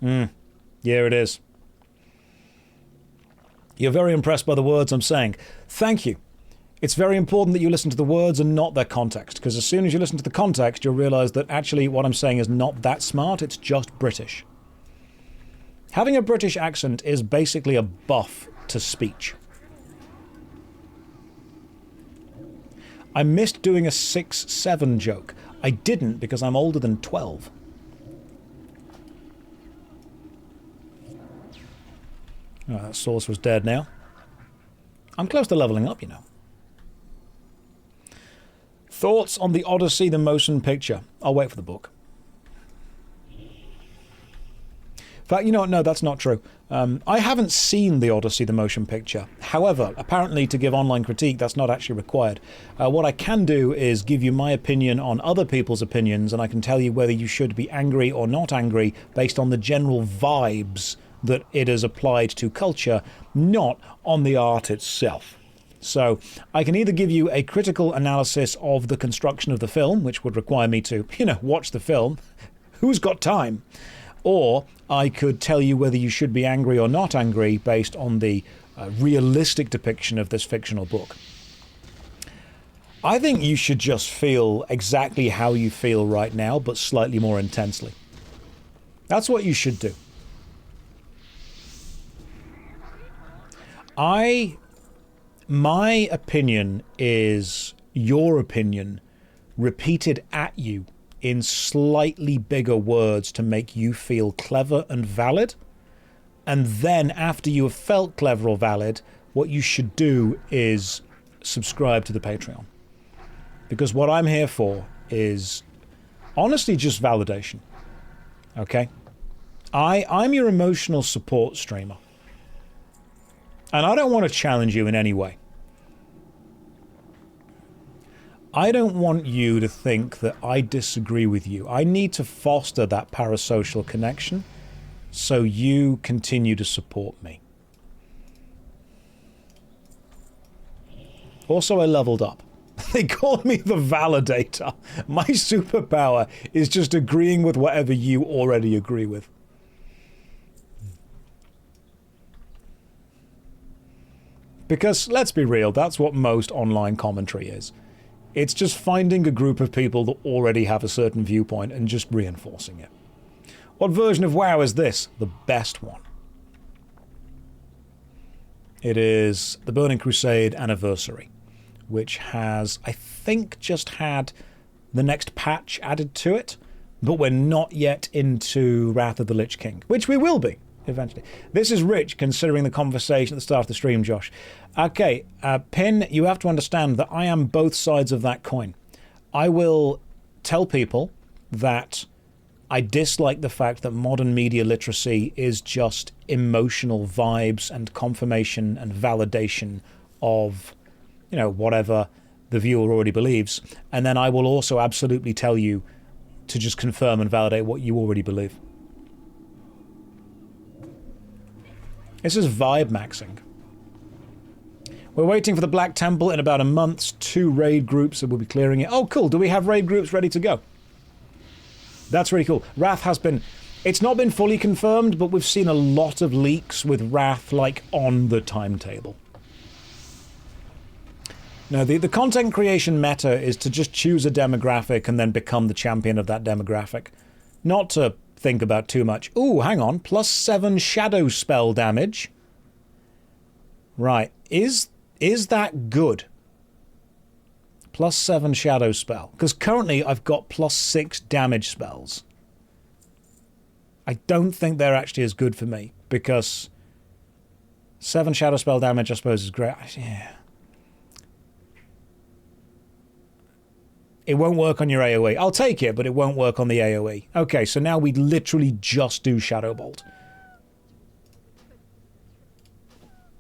Yeah, it is. You're very impressed by the words I'm saying. Thank you. It's very important that you listen to the words and not their context, because as soon as you listen to the context, you'll realize that actually what I'm saying is not that smart, it's just British. Having a British accent is basically a buff to speech. I missed doing a 6-7 joke. I didn't because I'm older than 12. Oh, that source was dead now. I'm close to leveling up, you know. Thoughts on the Odyssey, the motion picture? I'll wait for the book. In fact, you know what? No, that's not true. I haven't seen the Odyssey, the motion picture. However, apparently to give online critique, that's not actually required. What I can do is give you my opinion on other people's opinions, and I can tell you whether you should be angry or not angry based on the general vibes that it has applied to culture, not on the art itself. So I can either give you a critical analysis of the construction of the film, which would require me to, watch the film. Who's got time? Or I could tell you whether you should be angry or not angry based on the realistic depiction of this fictional book. I think you should just feel exactly how you feel right now, but slightly more intensely. That's what you should do. My opinion is your opinion repeated at you in slightly bigger words to make you feel clever and valid. And then after you have felt clever or valid, what you should do is subscribe to the Patreon. Because what I'm here for is honestly just validation. Okay? I'm your emotional support streamer. And I don't want to challenge you in any way. I don't want you to think that I disagree with you. I need to foster that parasocial connection so you continue to support me. Also, I leveled up. They call me the validator. My superpower is just agreeing with whatever you already agree with. Because, let's be real, that's what most online commentary is. It's just finding a group of people that already have a certain viewpoint and just reinforcing it. What version of WoW is this? The best one. It is the Burning Crusade Anniversary, which has, I think, just had the next patch added to it, but we're not yet into Wrath of the Lich King, which we will be. Eventually. This is rich, considering the conversation at the start of the stream, Josh. Okay, Pin, you have to understand that I am both sides of that coin. I will tell people that I dislike the fact that modern media literacy is just emotional vibes and confirmation and validation of, whatever the viewer already believes. And then I will also absolutely tell you to just confirm and validate what you already believe. This is vibe maxing. We're waiting for the Black Temple in about a month. 2 raid groups that will be clearing it. Oh, cool. Do we have raid groups ready to go? That's really cool. Wrath has been... It's not been fully confirmed, but we've seen a lot of leaks with Wrath, on the timetable. Now, the content creation meta is to just choose a demographic and then become the champion of that demographic. Not to think about too much. Ooh, hang on. +7 shadow spell damage. Right. Is that good? +7 shadow spell. Because currently I've got +6 damage spells. I don't think they're actually as good for me, because 7 shadow spell damage, I suppose, is great. Yeah. It won't work on your AoE. I'll take it, but it won't work on the AoE. Okay, so now we literally just do Shadow Bolt.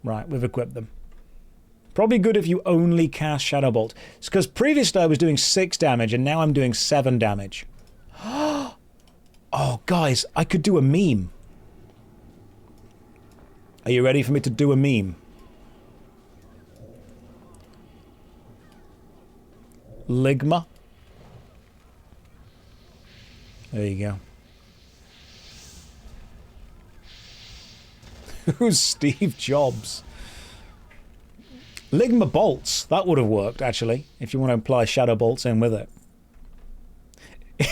Right, we've equipped them. Probably good if you only cast Shadow Bolt. It's because previously I was doing 6 damage, and now I'm doing 7 damage. Oh, guys, I could do a meme. Are you ready for me to do a meme? Ligma. There you go. Who's Steve Jobs? Ligma bolts. That would have worked, actually, if you want to apply shadow bolts in with it.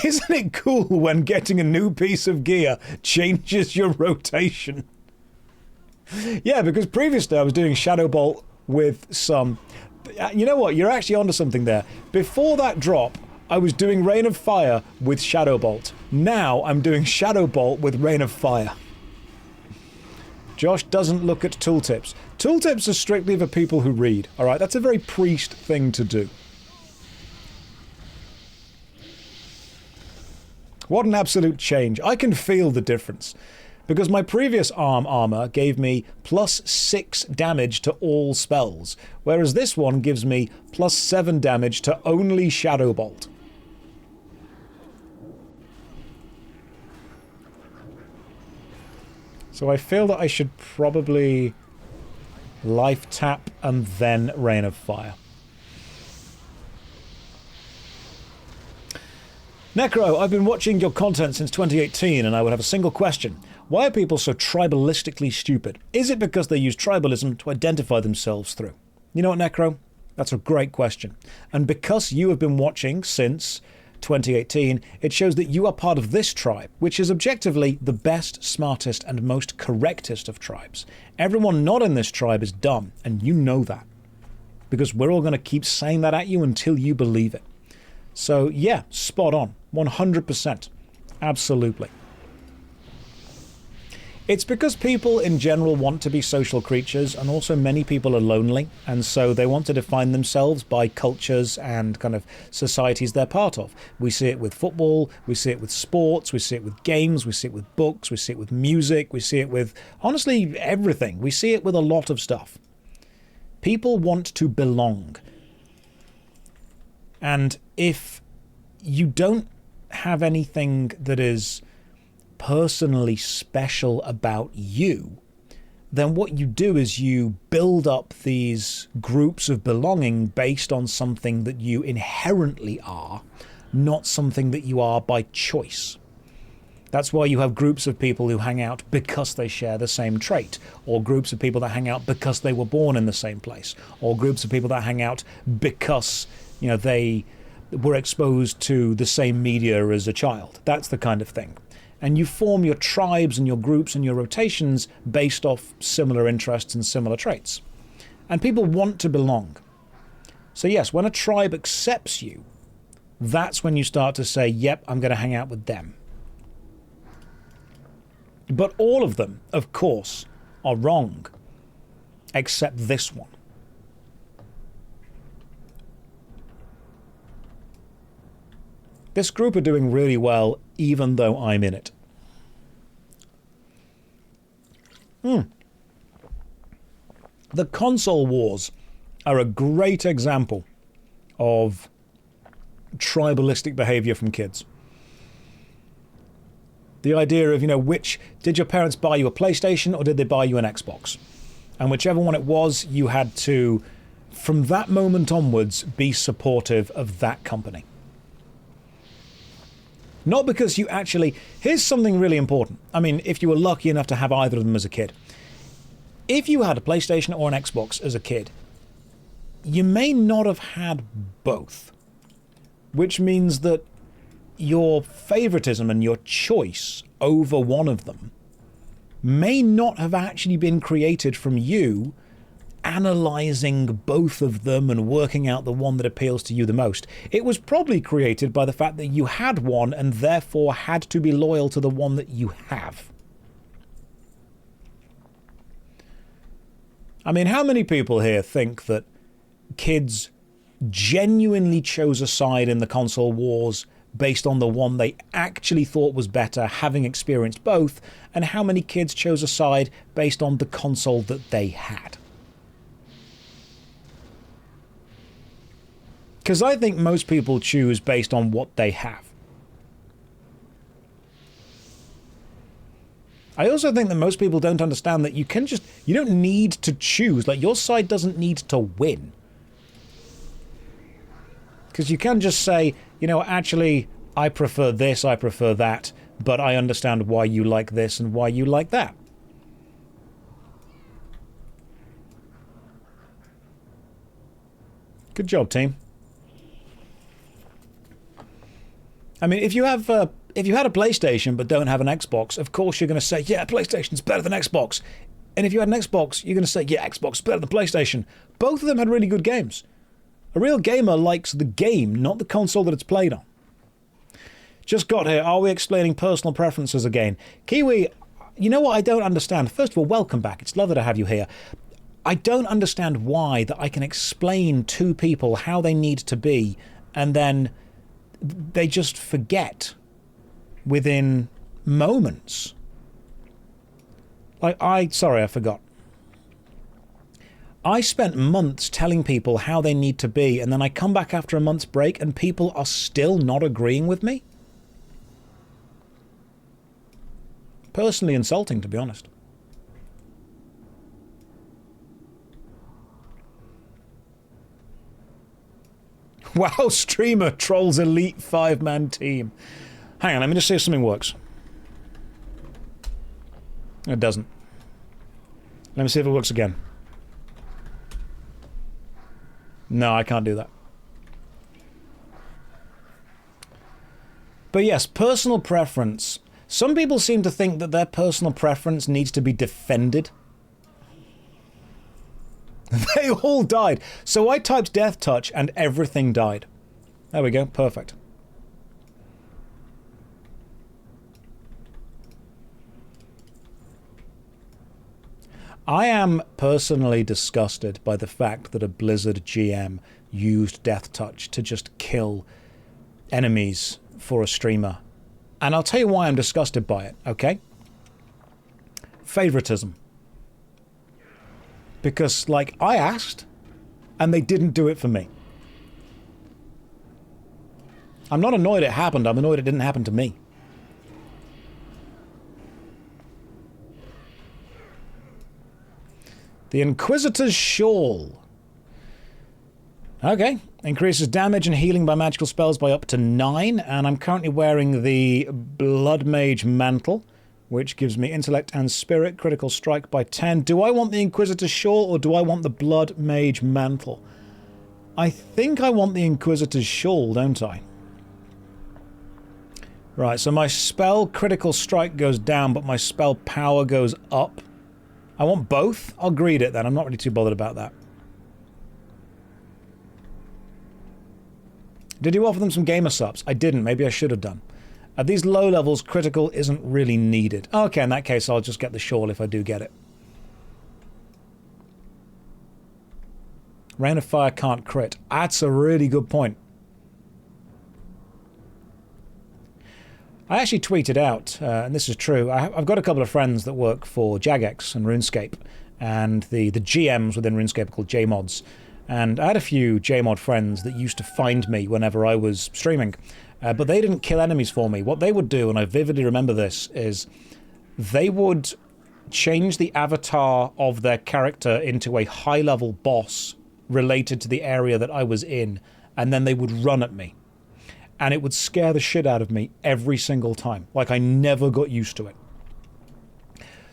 Isn't it cool when getting a new piece of gear changes your rotation? Yeah, because previously I was doing shadow bolt with some... You know what? You're actually onto something there. Before that drop, I was doing Rain of Fire with Shadow Bolt. Now I'm doing Shadow Bolt with Rain of Fire. Josh doesn't look at tooltips. Tooltips are strictly for people who read, alright? That's a very priest thing to do. What an absolute change. I can feel the difference. Because my previous armor gave me +6 damage to all spells, whereas this one gives me +7 damage to only Shadow Bolt. So I feel that I should probably Life Tap and then Rain of Fire. Necro, I've been watching your content since 2018 and I would have a single question. Why are people so tribalistically stupid? Is it because they use tribalism to identify themselves through? You know what, Necro? That's a great question. And because you have been watching since 2018, it shows that you are part of this tribe, which is objectively the best, smartest, and most correctest of tribes. Everyone not in this tribe is dumb, and you know that. Because we're all going to keep saying that at you until you believe it. So, yeah, spot on. 100%. Absolutely. It's because people in general want to be social creatures, and also many people are lonely, and so they want to define themselves by cultures and kind of societies they're part of. We see it with football, we see it with sports, we see it with games, we see it with books, we see it with music, we see it with, honestly, everything. We see it with a lot of stuff. People want to belong. And if you don't have anything that is personally special about you, then what you do is you build up these groups of belonging based on something that you inherently are, not something that you are by choice. That's why you have groups of people who hang out because they share the same trait, or groups of people that hang out because they were born in the same place, or groups of people that hang out because, you know, they were exposed to the same media as a child. That's the kind of thing. And you form your tribes and your groups and your rotations based off similar interests and similar traits. And people want to belong. So yes, when a tribe accepts you, that's when you start to say, yep, I'm going to hang out with them. But all of them, of course, are wrong, except this one. This group are doing really well, even though I'm in it. The console wars are a great example of tribalistic behavior from kids. The idea of, you know, did your parents buy you a PlayStation or did they buy you an Xbox? And whichever one it was, you had to, from that moment onwards, be supportive of that company. Not because you actually... Here's something really important. I mean, if you were lucky enough to have either of them as a kid. If you had a PlayStation or an Xbox as a kid, you may not have had both. Which means that your favoritism and your choice over one of them may not have actually been created from you, analysing both of them and working out the one that appeals to you the most. It was probably created by the fact that you had one and therefore had to be loyal to the one that you have. I mean, how many people here think that kids genuinely chose a side in the console wars based on the one they actually thought was better, having experienced both, and how many kids chose a side based on the console that they had? Because I think most people choose based on what they have. I also think that most people don't understand that you don't need to choose. Like, your side doesn't need to win. Because you can just say, you know, actually, I prefer this, I prefer that, but I understand why you like this and why you like that. Good job, team. I mean, if you had a PlayStation but don't have an Xbox, of course you're going to say, yeah, PlayStation's better than Xbox. And if you had an Xbox, you're going to say, yeah, Xbox is better than PlayStation. Both of them had really good games. A real gamer likes the game, not the console that it's played on. Just got here. Are we explaining personal preferences again? Kiwi, you know what I don't understand? First of all, welcome back. It's lovely to have you here. I don't understand why that I can explain to people how they need to be and then they just forget within moments. Like, sorry, I forgot. I spent months telling people how they need to be, and then I come back after a month's break and people are still not agreeing with me? Personally insulting, to be honest. Wow, streamer trolls elite 5-man team. Hang on, let me just see if something works. It doesn't. Let me see if it works again. No, I can't do that. But yes, personal preference. Some people seem to think that their personal preference needs to be defended. They all died. So I typed Death Touch and everything died. There we go. Perfect. I am personally disgusted by the fact that a Blizzard GM used Death Touch to just kill enemies for a streamer. And I'll tell you why I'm disgusted by it, okay? Favoritism. Because, like, I asked, and they didn't do it for me. I'm not annoyed it happened, I'm annoyed it didn't happen to me. The Inquisitor's Shawl. Okay. Increases damage and healing by magical spells by up to 9, and I'm currently wearing the Blood Mage Mantle, which gives me intellect and spirit, critical strike by 10. Do I want the Inquisitor's Shawl, or do I want the Blood Mage Mantle? I think I want the Inquisitor's Shawl, don't I? Right, so my spell critical strike goes down, but my spell power goes up. I want both? I'll greed it then, I'm not really too bothered about that. Did you offer them some gamer subs? I didn't, maybe I should have done. At these low levels, critical isn't really needed. Okay, in that case I'll just get the shawl if I do get it. Rain of Fire can't crit. That's a really good point. I actually tweeted out, and this is true, I've got a couple of friends that work for Jagex and RuneScape, and the GMs within RuneScape are called JMods. And I had a few JMod friends that used to find me whenever I was streaming, but they didn't kill enemies for me. What they would do, and I vividly remember this, is they would change the avatar of their character into a high-level boss related to the area that I was in, and then they would run at me. And it would scare the shit out of me every single time. Like, I never got used to it.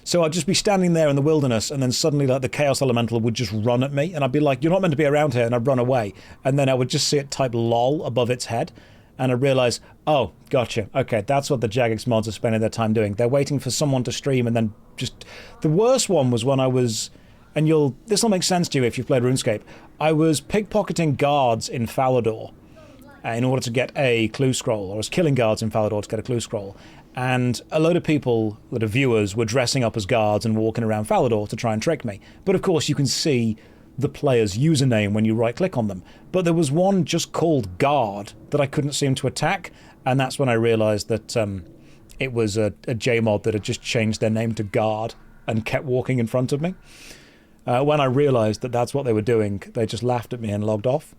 So I'd just be standing there in the wilderness, and then suddenly, like, the Chaos Elemental would just run at me, and I'd be like, you're not meant to be around here, and I'd run away. And then I would just see it type LOL above its head, and I'd realize, oh, gotcha. Okay, that's what the Jagex mods are spending their time doing. They're waiting for someone to stream, and then just... The worst one was when I was and this will make sense to you if you've played RuneScape. I was pickpocketing guards in Falador in order to get a clue scroll, or I was killing guards in Falador to get a clue scroll. And a load of people that are viewers were dressing up as guards and walking around Falador to try and trick me. But of course you can see the player's username when you right-click on them. But there was one just called Guard that I couldn't seem to attack, and that's when I realised that it was a JMod that had just changed their name to Guard and kept walking in front of me. When I realised that that's what they were doing, they just laughed at me and logged off.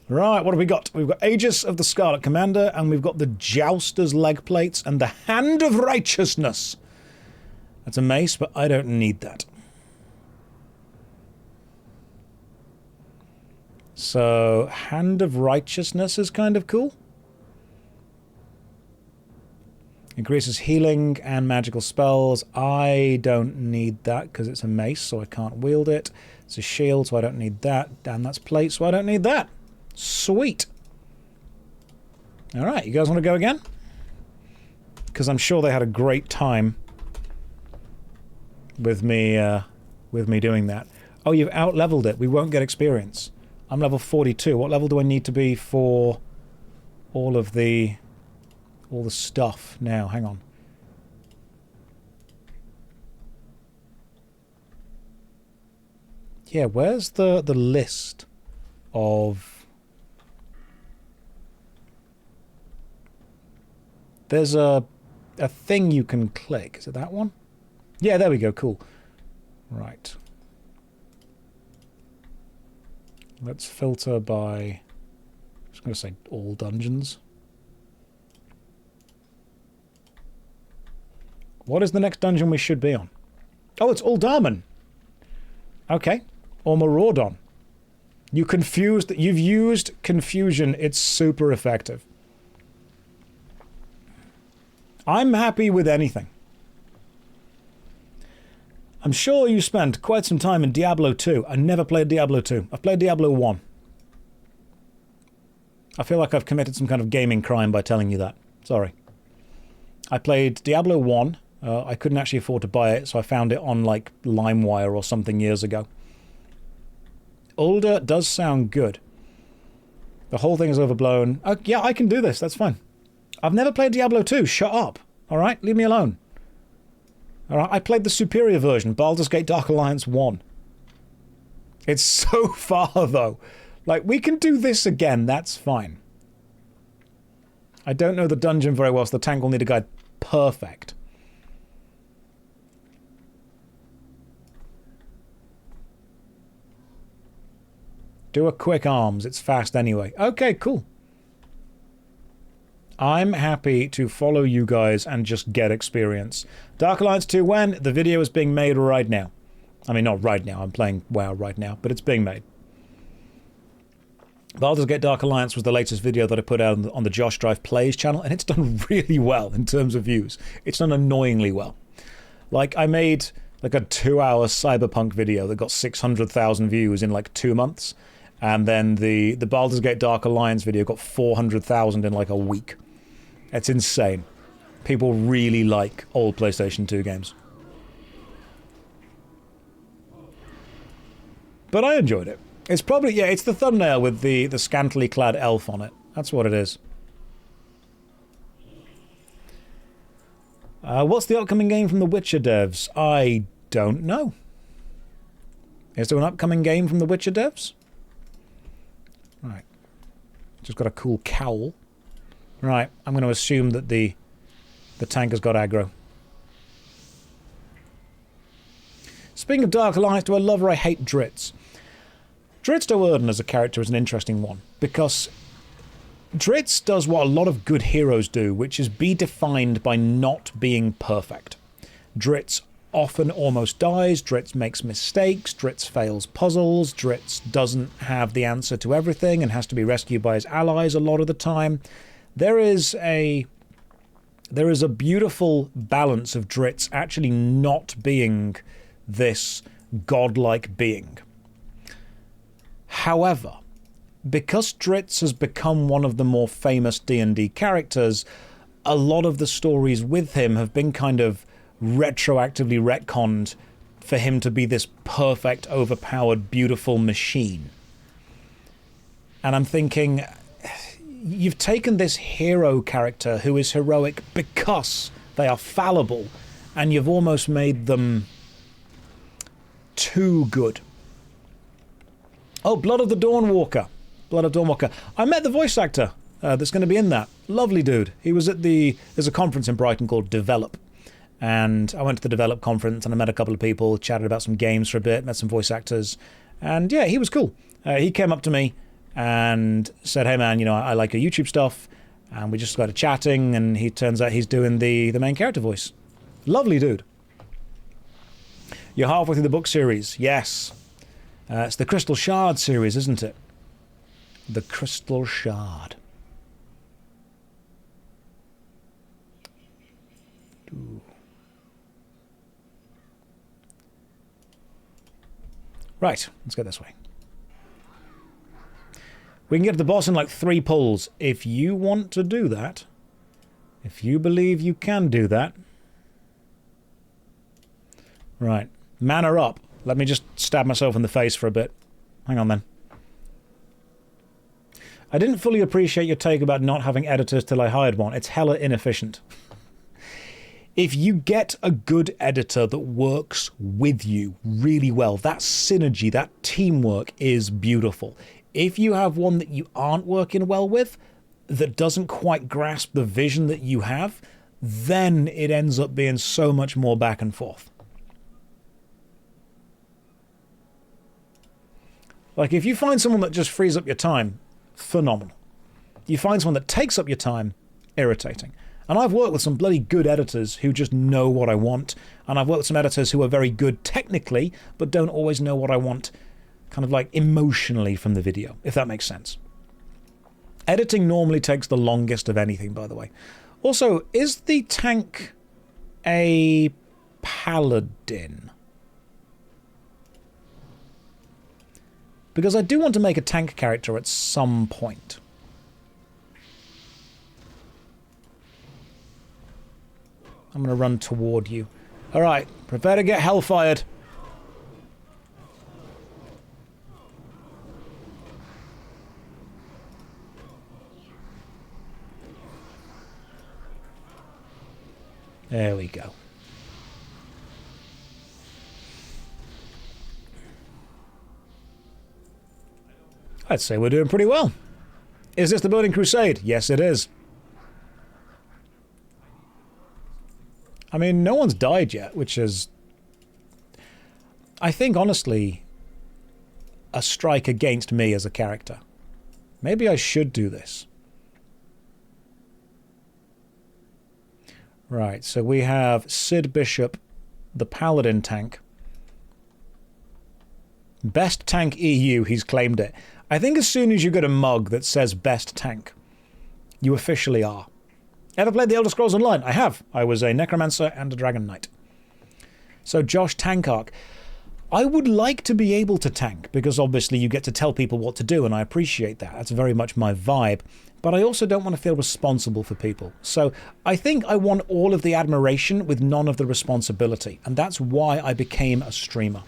Right, what have we got? We've got Aegis of the Scarlet Commander, and we've got the Jouster's leg plates and the Hand of Righteousness. That's a mace, but I don't need that. So, Hand of Righteousness is kind of cool. Increases healing and magical spells. I don't need that because it's a mace, so I can't wield it. It's a shield, so I don't need that. And that's plate, so I don't need that. Sweet. Alright, you guys want to go again? Because I'm sure they had a great time with me doing that. Oh, you've out-leveled it. We won't get experience. I'm level 42. What level do I need to be for all the stuff now? Hang on. Yeah, where's the list of... There's a thing you can click. Is it that one? Yeah, there we go. Cool. Right. Let's filter by... I'm just going to say all dungeons. What is the next dungeon we should be on? Oh, it's Uldaman. Okay. Or Maraudon. You've used confusion. It's super effective. I'm happy with anything. I'm sure you spent quite some time in Diablo 2. I never played Diablo 2. I've played Diablo 1. I feel like I've committed some kind of gaming crime by telling you that. Sorry. I played Diablo 1. I couldn't actually afford to buy it, so I found it on, like, LimeWire or something years ago. Ulda does sound good. The whole thing is overblown. Oh, yeah, I can do this. That's fine. I've never played Diablo 2. Shut up. Alright? Leave me alone. Alright? I played the superior version, Baldur's Gate Dark Alliance 1. It's so far, though. Like, we can do this again. That's fine. I don't know the dungeon very well, so the tank will need a guide. Perfect. Do a quick arms. It's fast anyway. Okay, cool. I'm happy to follow you guys and just get experience. Dark Alliance 2 when? The video is being made right now. I mean, not right now. I'm playing WoW right now, but it's being made. Baldur's Gate Dark Alliance was the latest video that I put out on the JoshStrifePlays channel, and it's done really well in terms of views. It's done annoyingly well. Like, I made like a 2-hour Cyberpunk video that got 600,000 views in like 2 months, and then the Baldur's Gate Dark Alliance video got 400,000 in like a week. It's insane. People really like old PlayStation 2 games. But I enjoyed it. It's probably, yeah, it's the thumbnail with the scantily clad elf on it. That's what it is. What's the upcoming game from the Witcher devs? I don't know. Is there an upcoming game from the Witcher devs? Right. Just got a cool cowl. Right, I'm going to assume that the tank has got aggro. Speaking of Dark Alliance, do I love or I hate Drizzt? Drizzt Do'Urden as a character is an interesting one, because Drizzt does what a lot of good heroes do, which is be defined by not being perfect. Drizzt often almost dies, Drizzt makes mistakes, Drizzt fails puzzles, Drizzt doesn't have the answer to everything and has to be rescued by his allies a lot of the time. There is a beautiful balance of Drizzt actually not being this godlike being. However, because Drizzt has become one of the more famous D&D characters, a lot of the stories with him have been kind of retroactively retconned for him to be this perfect, overpowered, beautiful machine. And I'm thinking, you've taken this hero character who is heroic because they are fallible, and you've almost made them too good. Oh, Blood of the Dawnwalker. Blood of Dawnwalker. I met the voice actor that's going to be in that. Lovely dude. He was at there's a conference in Brighton called Develop. And I went to the Develop conference and I met a couple of people, chatted about some games for a bit, met some voice actors. And yeah, he was cool. He came up to me and said, hey man, you know, I like your YouTube stuff. And we just started chatting, and he turns out he's doing the main character voice. Lovely dude. You're halfway through the book series. Yes. It's the Crystal Shard series, isn't it? The Crystal Shard. Ooh. Right, let's go this way. We can get to the boss in like 3 pulls. If you want to do that, if you believe you can do that. Right, mana up. Let me just stab myself in the face for a bit. Hang on then. I didn't fully appreciate your take about not having editors till I hired one. It's hella inefficient. If you get a good editor that works with you really well, that synergy, that teamwork is beautiful. If you have one that you aren't working well with, that doesn't quite grasp the vision that you have, then it ends up being so much more back and forth. Like, if you find someone that just frees up your time, phenomenal. You find someone that takes up your time, irritating. And I've worked with some bloody good editors who just know what I want, and I've worked with some editors who are very good technically, but don't always know what I want, kind of like emotionally from the video, if that makes sense. Editing normally takes the longest of anything, by the way. Also, is the tank a paladin? Because I do want to make a tank character at some point. I'm going to run toward you. Alright, prepare to get hellfired. There we go. I'd say we're doing pretty well. Is this the Burning Crusade? Yes, it is. I mean, no one's died yet, which is... I think, honestly, a strike against me as a character. Maybe I should do this. Right, so we have Sid Bishop, the Paladin tank. Best tank EU, he's claimed it. I think as soon as you get a mug that says best tank, you officially are. Ever played the Elder Scrolls Online? I have. I was a Necromancer and a Dragon Knight. So Josh Tank Arc. I would like to be able to tank, because obviously you get to tell people what to do, and I appreciate that. That's very much my vibe. But I also don't want to feel responsible for people. So I think I want all of the admiration with none of the responsibility. And that's why I became a streamer.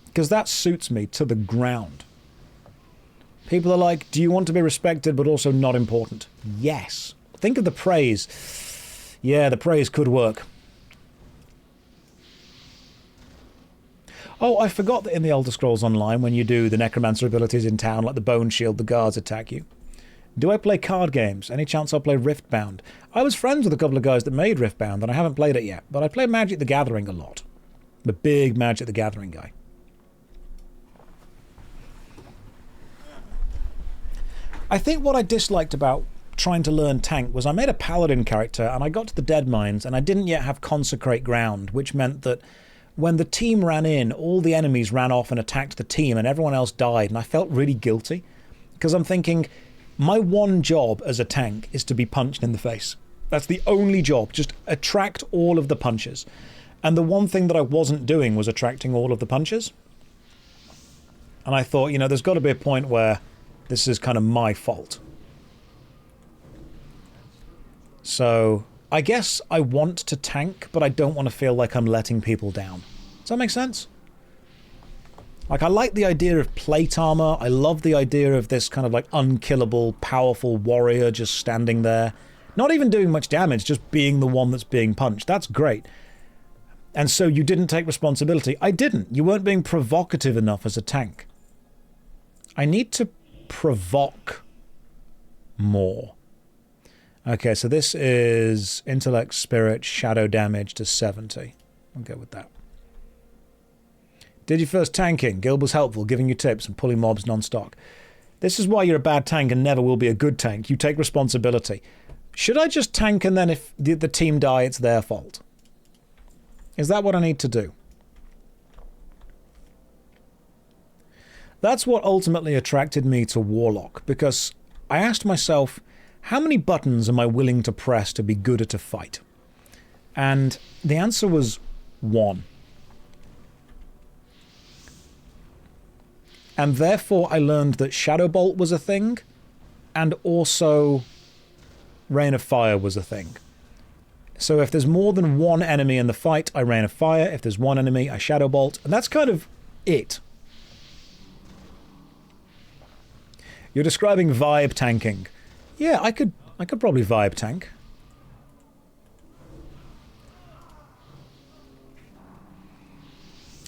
Because that suits me to the ground. People are like, do you want to be respected but also not important? Yes. Think of the praise. Yeah, the praise could work. Oh, I forgot that in the Elder Scrolls Online, when you do the Necromancer abilities in town, like the Bone Shield, the guards attack you. Do I play card games? Any chance I'll play Riftbound? I was friends with a couple of guys that made Riftbound, and I haven't played it yet. But I play Magic the Gathering a lot. I'm a big Magic the Gathering guy. I think what I disliked about trying to learn tank was I made a paladin character and I got to the Dead Mines and I didn't yet have Consecrate Ground, which meant that when the team ran in, all the enemies ran off and attacked the team and everyone else died, and I felt really guilty because I'm thinking my one job as a tank is to be punched in the face. That's the only job, just attract all of the punches. And the one thing that I wasn't doing was attracting all of the punches. And I thought, you know, there's got to be a point where this is kind of my fault. So I guess I want to tank, but I don't want to feel like I'm letting people down. Does that make sense? Like, I like the idea of plate armor. I love the idea of this kind of like unkillable, powerful warrior just standing there. Not even doing much damage, just being the one that's being punched. That's great. And so you didn't take responsibility. I didn't. You weren't being provocative enough as a tank. I need to provoke more. Okay, so this is intellect, spirit, shadow damage to 70. I'll go with that. Did your first tanking. Guild was helpful, giving you tips and pulling mobs non-stock. This is why you're a bad tank and never will be a good tank. You take responsibility. Should I just tank and then if the team die, it's their fault? Is that what I need to do? That's what ultimately attracted me to Warlock, because I asked myself, how many buttons am I willing to press to be good at a fight? And the answer was 1. And therefore I learned that Shadow Bolt was a thing, and also Rain of Fire was a thing. So if there's more than one enemy in the fight, I Rain of Fire. If there's one enemy, I Shadow Bolt. And that's kind of it. You're describing vibe tanking. Yeah, I could probably vibe tank.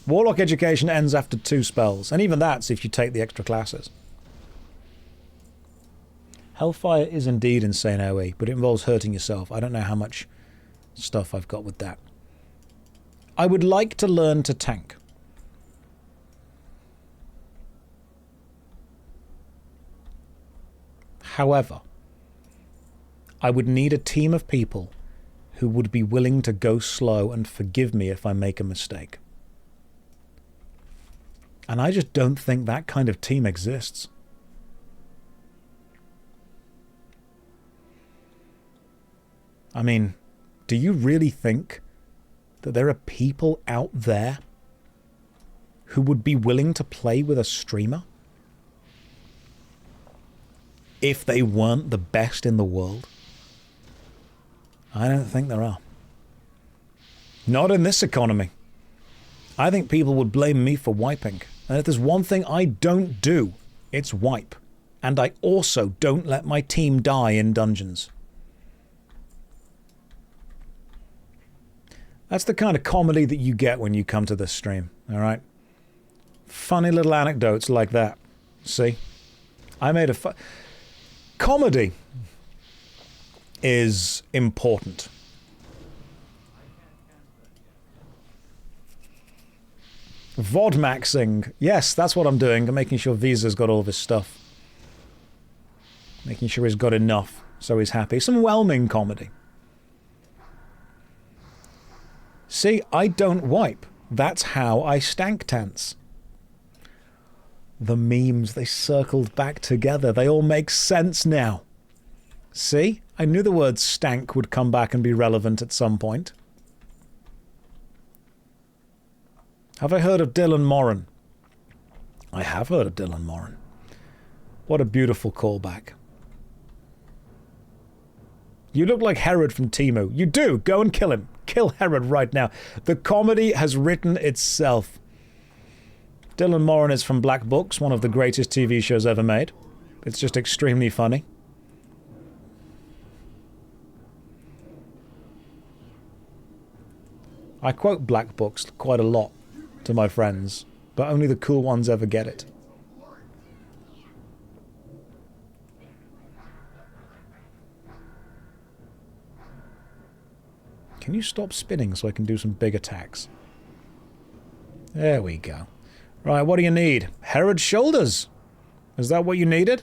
Warlock education ends after 2 spells, and even that's if you take the extra classes. Hellfire is indeed insane AoE, but it involves hurting yourself. I don't know how much stuff I've got with that. I would like to learn to tank. However, I would need a team of people who would be willing to go slow and forgive me if I make a mistake. And I just don't think that kind of team exists. I mean, do you really think that there are people out there who would be willing to play with a streamer if they weren't the best in the world? I don't think there are. Not in this economy. I think people would blame me for wiping. And if there's one thing I don't do, it's wipe. And I also don't let my team die in dungeons. That's the kind of comedy that you get when you come to this stream, alright? Funny little anecdotes like that. See? I made a comedy is important. VOD-maxing. Yes, that's what I'm doing. I'm making sure Visa's got all of his stuff. Making sure he's got enough, so he's happy. Some whelming comedy. See, I don't wipe. That's how I stank tense. The memes, they circled back together. They all make sense now. See? I knew the word stank would come back and be relevant at some point. Have I heard of Dylan Moran? I have heard of Dylan Moran. What a beautiful callback. You look like Herod from Temu. You do! Go and kill him. Kill Herod right now. The comedy has written itself. Dylan Moran is from Black Books, one of the greatest TV shows ever made. It's just extremely funny. I quote Black Books quite a lot to my friends, but only the cool ones ever get it. Can you stop spinning so I can do some big attacks? There we go. Right, what do you need? Herod's shoulders. Is that what you needed?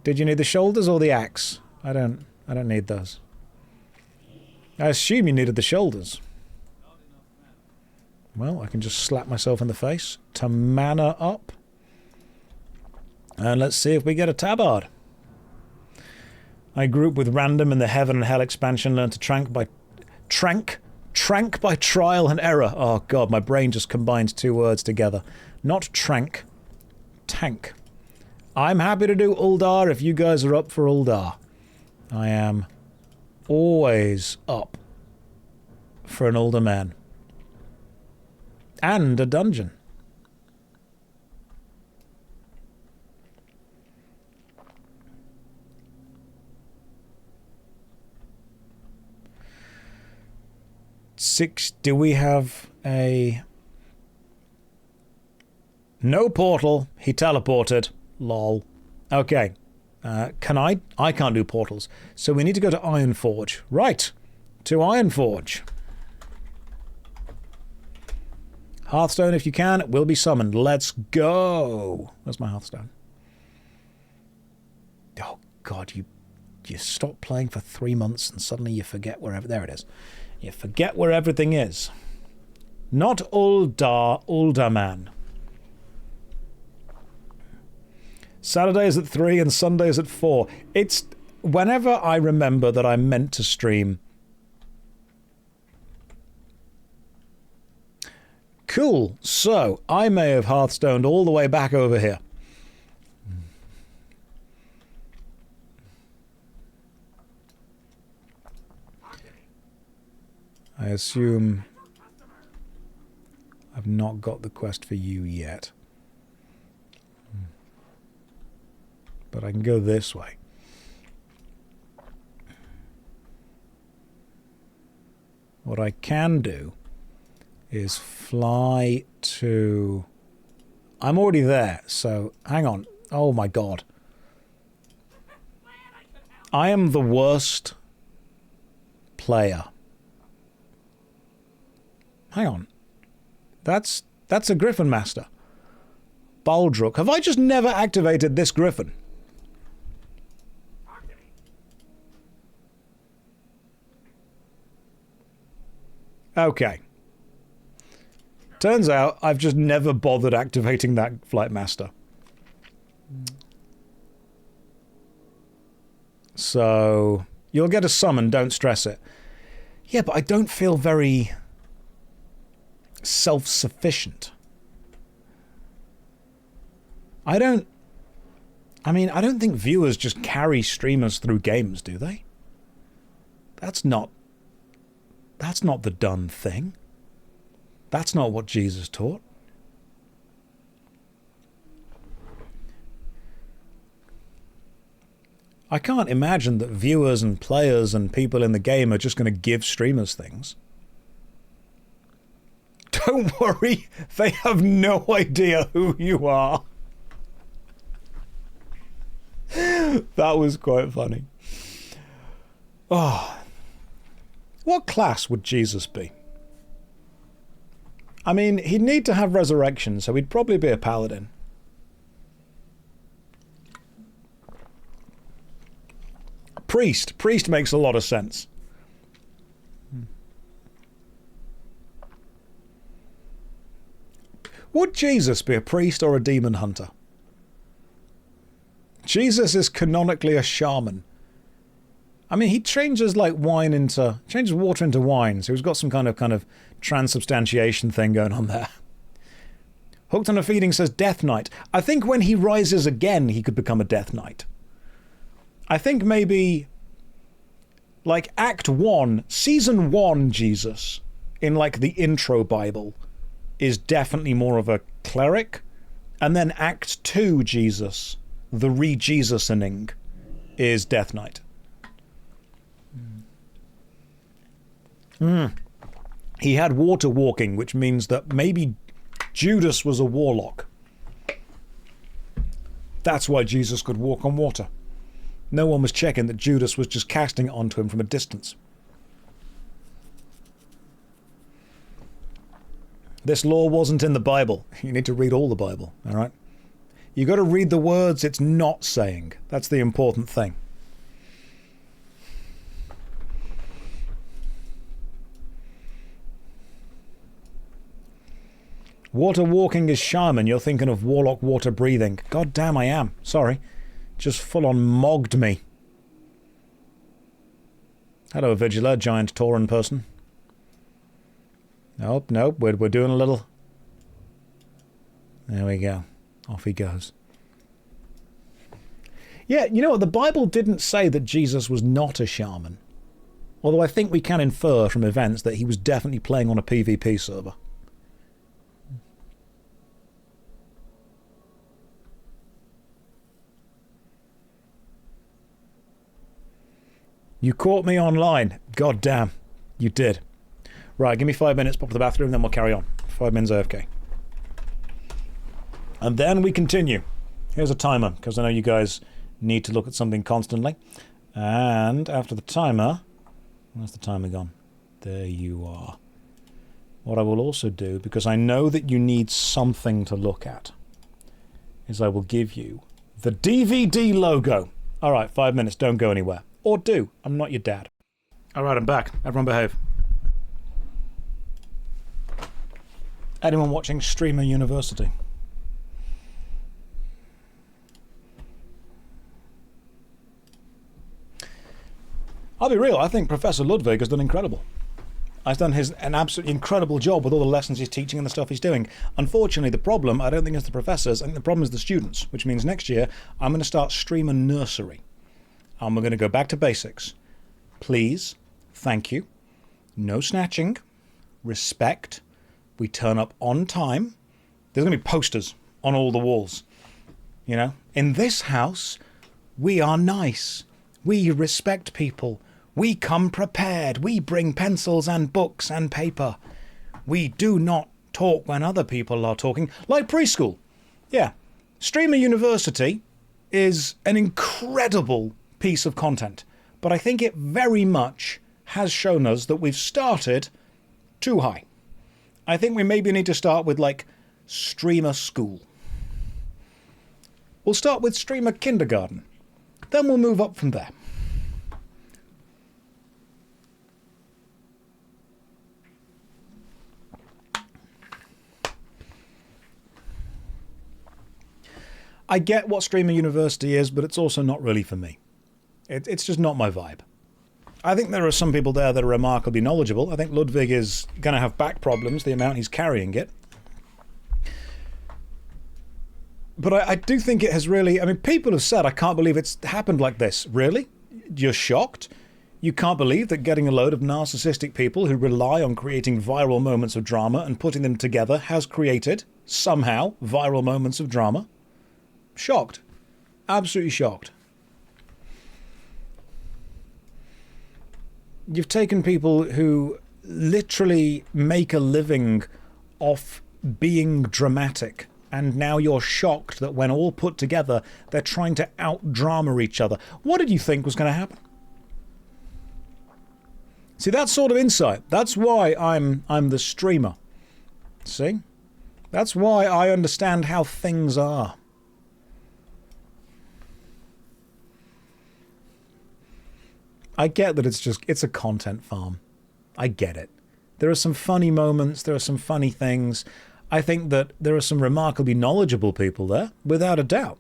Did you need the shoulders or the axe? I don't need those. I assume you needed the shoulders. Well, I can just slap myself in the face to mana up. And let's see if we get a tabard. I grew up with random in the Heaven and Hell expansion, learned to trank by trial and error. Oh god, my brain just combines 2 words together. Not trank, tank. I'm happy to do Uldar if you guys are up for Uldar. I am always up for an older man. And a dungeon. Do we have a... No portal. He teleported. Lol. Okay. Can I? I can't do portals. So we need to go to Ironforge. Right. To Ironforge. Hearthstone, if you can, will be summoned. Let's go. Where's my Hearthstone? Oh, God. You stop playing for 3 months and suddenly you forget wherever... There it is. You forget where everything is. Not older man. Saturdays at 3 and Sundays at 4. It's whenever I remember that I'm meant to stream. Cool. So, I may have Hearthstoned all the way back over here. I assume I've not got the quest for you yet. But I can go this way. What I can do is fly to... I'm already there, so hang on. Oh my God. I am the worst player. Hang on. That's a Griffin Master. Baldrook. Have I just never activated this Griffin? Okay. Turns out I've just never bothered activating that Flight Master. So, you'll get a summon, don't stress it. Yeah, but I don't feel very self-sufficient. I don't think viewers just carry streamers through games, do they? That's not the done thing. That's not what Jesus taught. I can't imagine that viewers and players and people in the game are just going to give streamers things. Don't worry, they have no idea who you are. That was quite funny. Oh. What class would Jesus be? I mean, he'd need to have resurrection, so he'd probably be a paladin. Priest. Priest makes a lot of sense. Would Jesus be a priest or a demon hunter? Jesus is canonically a shaman. I mean, he changes like changes water into wine, so he's got some kind of transubstantiation thing going on there. Hooked on a Feeding says Death Knight. I think when he rises again, he could become a Death Knight. I think maybe like Act 1, Season 1 Jesus, in like the intro Bible, is definitely more of a cleric. And then Act 2 Jesus, the re-Jesusening, is Death Knight. He had water walking, which means that maybe Judas was a warlock. That's why Jesus could walk on water. No one was checking that Judas was just casting it onto him from a distance. This law wasn't in the Bible. You need to read all the Bible, all right? You got to read the words it's not saying. That's the important thing. Water walking is shaman. You're thinking of warlock water breathing. God damn, I am. Sorry. Just full on mogged me. Hello, Vigila, giant Tauran person. Nope, we're doing a little... There we go. Off he goes. Yeah, you know what? The Bible didn't say that Jesus was not a shaman. Although I think we can infer from events that he was definitely playing on a PvP server. You caught me online. God damn. You did. Right, give me 5 minutes, pop to the bathroom, then we'll carry on. 5 minutes AFK. And then we continue. Here's a timer, because I know you guys need to look at something constantly. And after the timer... Where's the timer gone? There you are. What I will also do, because I know that you need something to look at, is I will give you the DVD logo. Alright, 5 minutes, don't go anywhere. Or do. I'm not your dad. Alright, I'm back. Everyone behave. Anyone watching Streamer University? I'll be real, I think Professor Ludwig has done incredible. He's done an absolutely incredible job with all the lessons he's teaching and the stuff he's doing. Unfortunately, the problem, I don't think it's the professors, I think the problem is the students, which means next year I'm going to start Streamer Nursery. And we're going to go back to basics. Please, thank you, no snatching, respect, we turn up on time. There's going to be posters on all the walls. You know, in this house, we are nice. We respect people. We come prepared. We bring pencils and books and paper. We do not talk when other people are talking, like preschool. Yeah, Streamer University is an incredible piece of content, but I think it very much has shown us that we've started too high. I think we maybe need to start with, like, Streamer School. We'll start with Streamer Kindergarten. Then we'll move up from there. I get what Streamer University is, but it's also not really for me. It's just not my vibe. I think there are some people there that are remarkably knowledgeable. I think Ludwig is going to have back problems, the amount he's carrying it. But I do think it has really... I mean, people have said, I can't believe it's happened like this. Really? You're shocked? You can't believe that getting a load of narcissistic people who rely on creating viral moments of drama and putting them together has created, somehow, viral moments of drama? Shocked. Absolutely shocked. You've taken people who literally make a living off being dramatic, and now you're shocked that when all put together, they're trying to out-drama each other. What did you think was going to happen? See, that sort of insight, that's why I'm the streamer. See? That's why I understand how things are. I get that it's a content farm. I get it. There are some funny moments, there are some funny things. I think that there are some remarkably knowledgeable people there, without a doubt.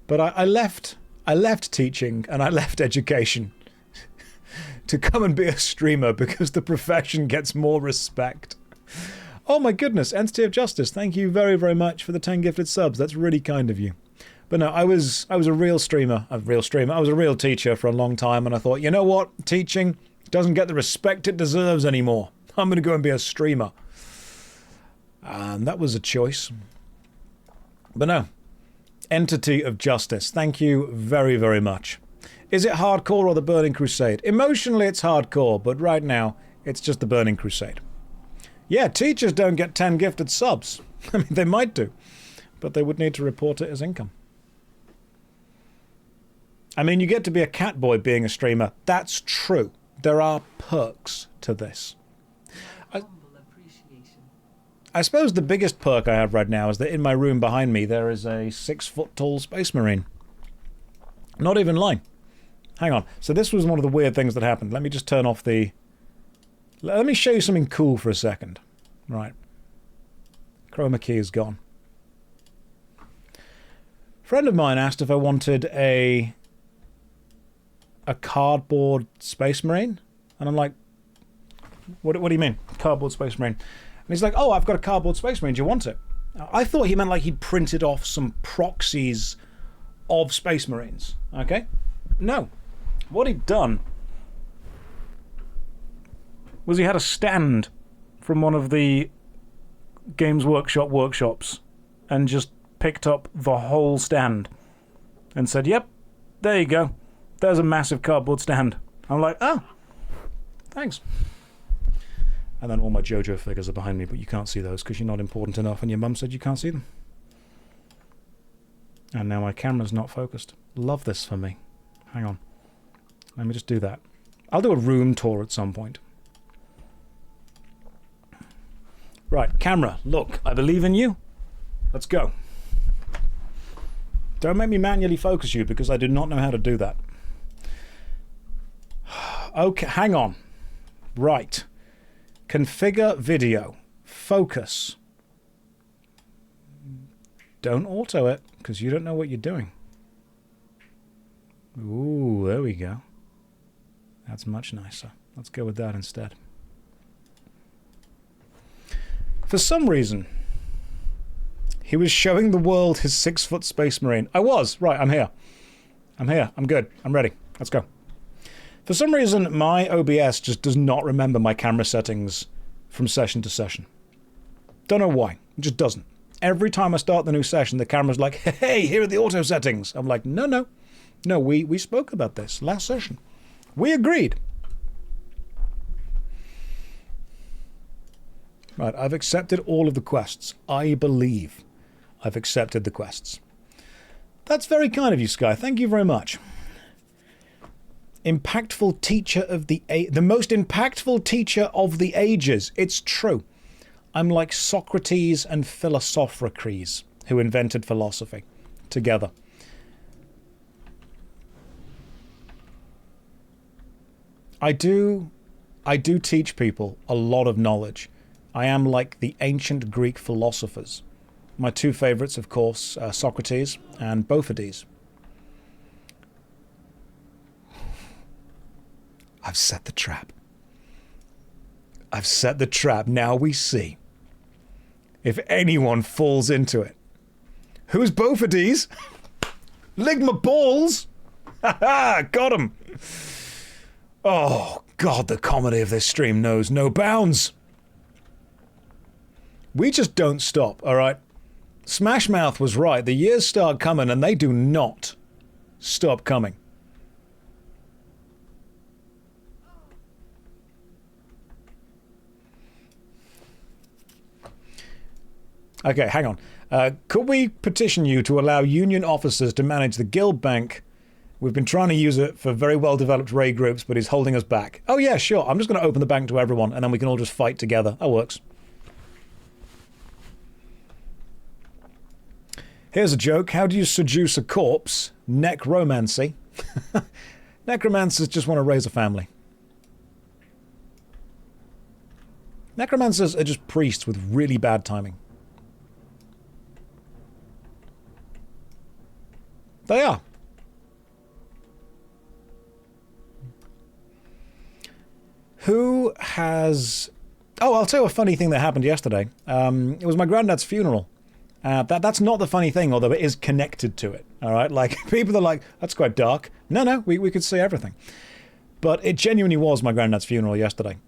But I left teaching and I left education to come and be a streamer because the profession gets more respect. Oh my goodness, Entity of Justice, thank you very, very much for the 10 gifted subs. That's really kind of you. But no, I was a real streamer. I was a real teacher for a long time, and I thought, you know what? Teaching doesn't get the respect it deserves anymore. I'm going to go and be a streamer. And that was a choice. But no. Entity of Justice, thank you very, very much. Is it hardcore or the Burning Crusade? Emotionally, it's hardcore, but right now, it's just the Burning Crusade. Yeah, teachers don't get 10 gifted subs. I mean, they might do, but they would need to report it as income. I mean, you get to be a catboy being a streamer. That's true. There are perks to this. I suppose the biggest perk I have right now is that in my room behind me there is a 6-foot-tall Space Marine. Not even lying. Hang on. So this was one of the weird things that happened. Let me just turn off the... Let me show you something cool for a second. Right. Chroma key is gone. A friend of mine asked if I wanted a cardboard Space Marine, and I'm like, what do you mean, cardboard Space Marine? And he's like, oh, I've got a cardboard Space Marine, do you want it? I thought he meant like he'd printed off some proxies of Space Marines, okay? No. What he'd done was he had a stand from one of the Games Workshop workshops and just picked up the whole stand and said, yep, there you go. There's a massive cardboard stand. I'm like, oh, thanks. And then all my JoJo figures are behind me, but you can't see those because you're not important enough and your mum said you can't see them. And now my camera's not focused. Love this for me. Hang on. Let me just do that. I'll do a room tour at some point. Right, camera, look, I believe in you. Let's go. Don't make me manually focus you because I do not know how to do that. Okay, hang on. Right. Configure video. Focus. Don't auto it because you don't know what you're doing. Ooh, there we go. That's much nicer. Let's go with that instead. For some reason, he was showing the world his 6-foot Space Marine. I was. Right, I'm here. I'm here. I'm good. I'm ready. Let's go. For some reason, my OBS just does not remember my camera settings from session to session. Don't know why. It just doesn't. Every time I start the new session, the camera's like, hey, here are the auto settings. I'm like, no. No, we spoke about this last session. We agreed. Right, I've accepted all of the quests. I believe I've accepted the quests. That's very kind of you, Sky. Thank you very much. Impactful teacher of the most impactful teacher of the ages. It's true. I'm like Socrates and Philosophocles, who invented philosophy together. I do teach people a lot of knowledge. I am like the ancient Greek philosophers. My two favorites, of course, are Socrates and Boethius. I've set the trap. I've set the trap. Now we see if anyone falls into it. Who's Boethius? Ligma balls! Ha ha! Got him! Oh, God, the comedy of this stream knows no bounds. We just don't stop, all right? Smashmouth was right. The years start coming, and they do not stop coming. Okay, hang on. Could we petition you to allow union officers to manage the guild bank? We've been trying to use it for very well-developed raid groups, but he's holding us back. Oh, yeah, sure. I'm just going to open the bank to everyone, and then we can all just fight together. That works. Here's a joke. How do you seduce a corpse? Necromancy. Necromancers just want to raise a family. Necromancers are just priests with really bad timing. They are. Who has... Oh, I'll tell you a funny thing that happened yesterday. It was my granddad's funeral. That's not the funny thing, although it is connected to it. All right, like people are like, "That's quite dark." No, we could see everything. But it genuinely was my granddad's funeral yesterday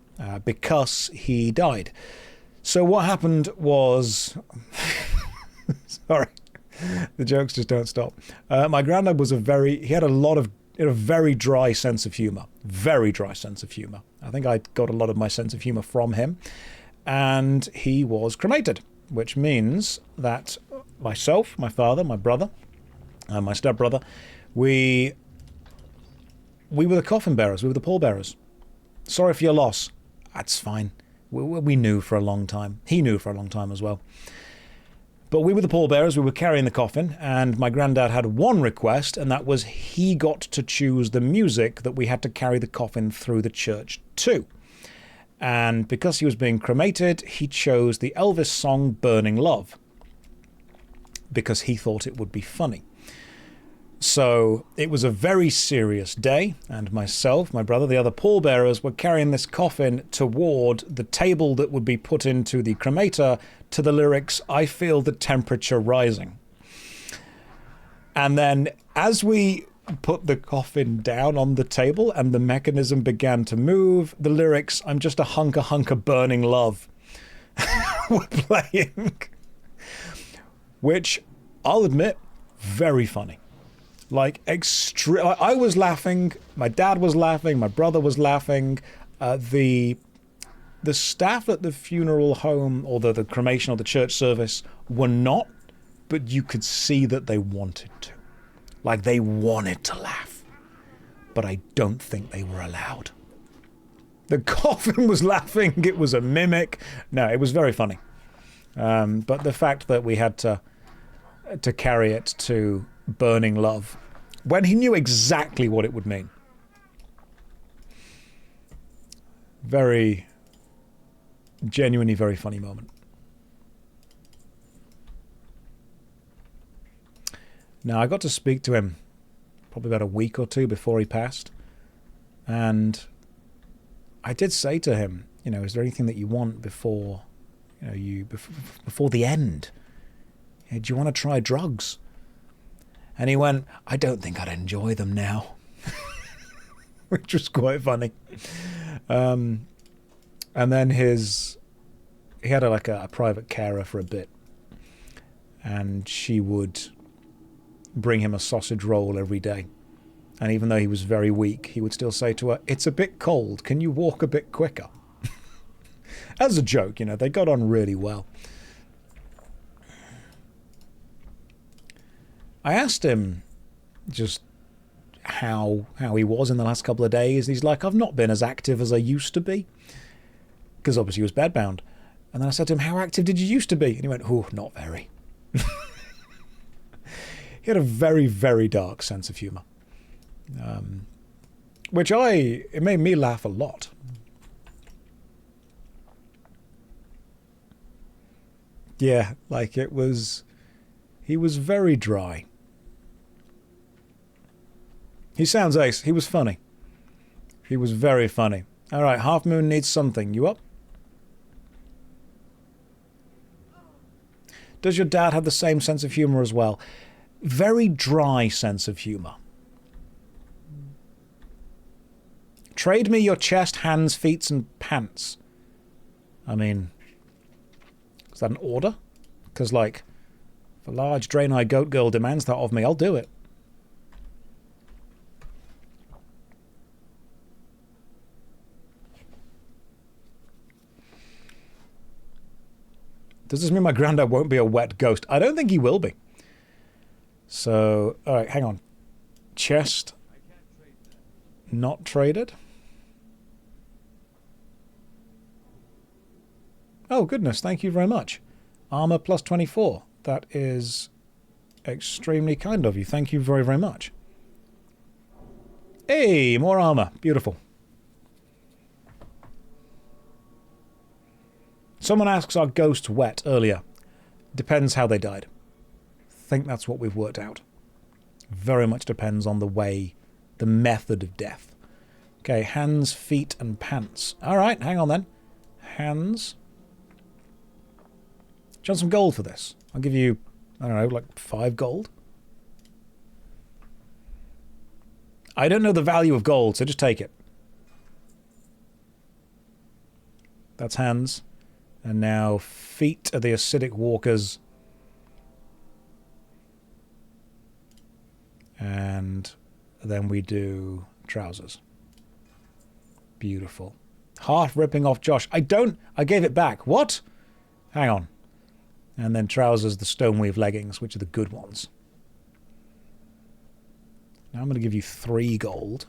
because he died. So what happened was, sorry, the jokes just don't stop. My granddad was he had a very dry sense of humor. Very dry sense of humor. I think I got a lot of my sense of humor from him. And he was cremated, which means that myself, my father, my brother, and my stepbrother, we were the coffin bearers. We were the pallbearers. Sorry for your loss. That's fine. We knew for a long time. He knew for a long time as well. But we were the pallbearers. We were carrying the coffin, and my granddad had one request, and that was he got to choose the music that we had to carry the coffin through the church to. And because he was being cremated, he chose the Elvis song Burning Love because he thought it would be funny. So it was a very serious day, and myself, my brother, the other pallbearers were carrying this coffin toward the table that would be put into the cremator to the lyrics, "I feel the temperature rising." And then as we put the coffin down on the table and the mechanism began to move, the lyrics, "I'm just a hunker burning love," were playing. Which, I'll admit, very funny. Like, I was laughing, my dad was laughing, my brother was laughing, the staff at the funeral home, or the cremation or the church service, were not, but you could see that they wanted to. Like, they wanted to laugh. But I don't think they were allowed. The coffin was laughing, it was a mimic. No, it was very funny. But the fact that we had to carry it to burning love, when he knew exactly what it would mean. Very, genuinely very funny moment. Now, I got to speak to him probably about a week or two before he passed. And I did say to him, you know, is there anything that you want before, you know, before the end? Do you want to try drugs? And he went, I don't think I'd enjoy them now. Which was quite funny. And then he had a private carer for a bit. And she would bring him a sausage roll every day. And even though he was very weak, he would still say to her, "It's a bit cold. Can you walk a bit quicker?" As a joke, you know, they got on really well. I asked him just how he was in the last couple of days. He's like, "I've not been as active as I used to be." Because obviously he was bedbound. And then I said to him, "How active did you used to be?" And he went, "Oh, not very." He had a very, very dark sense of humour. Which it made me laugh a lot. Yeah, like he was very dry. He sounds ace. He was funny. He was very funny. All right, Half Moon needs something. You up? Does your dad have the same sense of humour as well? Very dry sense of humour. Trade me your chest, hands, feet, and pants. I mean, is that an order? Because, like, if a large Draenei goat girl demands that of me, I'll do it. Does this mean my granddad won't be a wet ghost? I don't think he will be. So, alright, hang on. Chest. Not traded. Oh, goodness, thank you very much. Armor plus 24. That is extremely kind of you. Thank you very, very much. Hey, more armor. Beautiful. Someone asks, are ghosts wet earlier? Depends how they died. Think that's what we've worked out. Very much depends on the method of death. Okay, hands, feet, and pants. Alright, hang on then. Hands. Do you want some gold for this? I'll give you, I don't know, like 5 gold? I don't know the value of gold, so just take it. That's hands. And now feet are the acidic walkers. And then we do trousers. Beautiful. Half ripping off Josh. I gave it back. What? Hang on. And then trousers, the stoneweave leggings, which are the good ones. Now I'm going to give you 3 gold.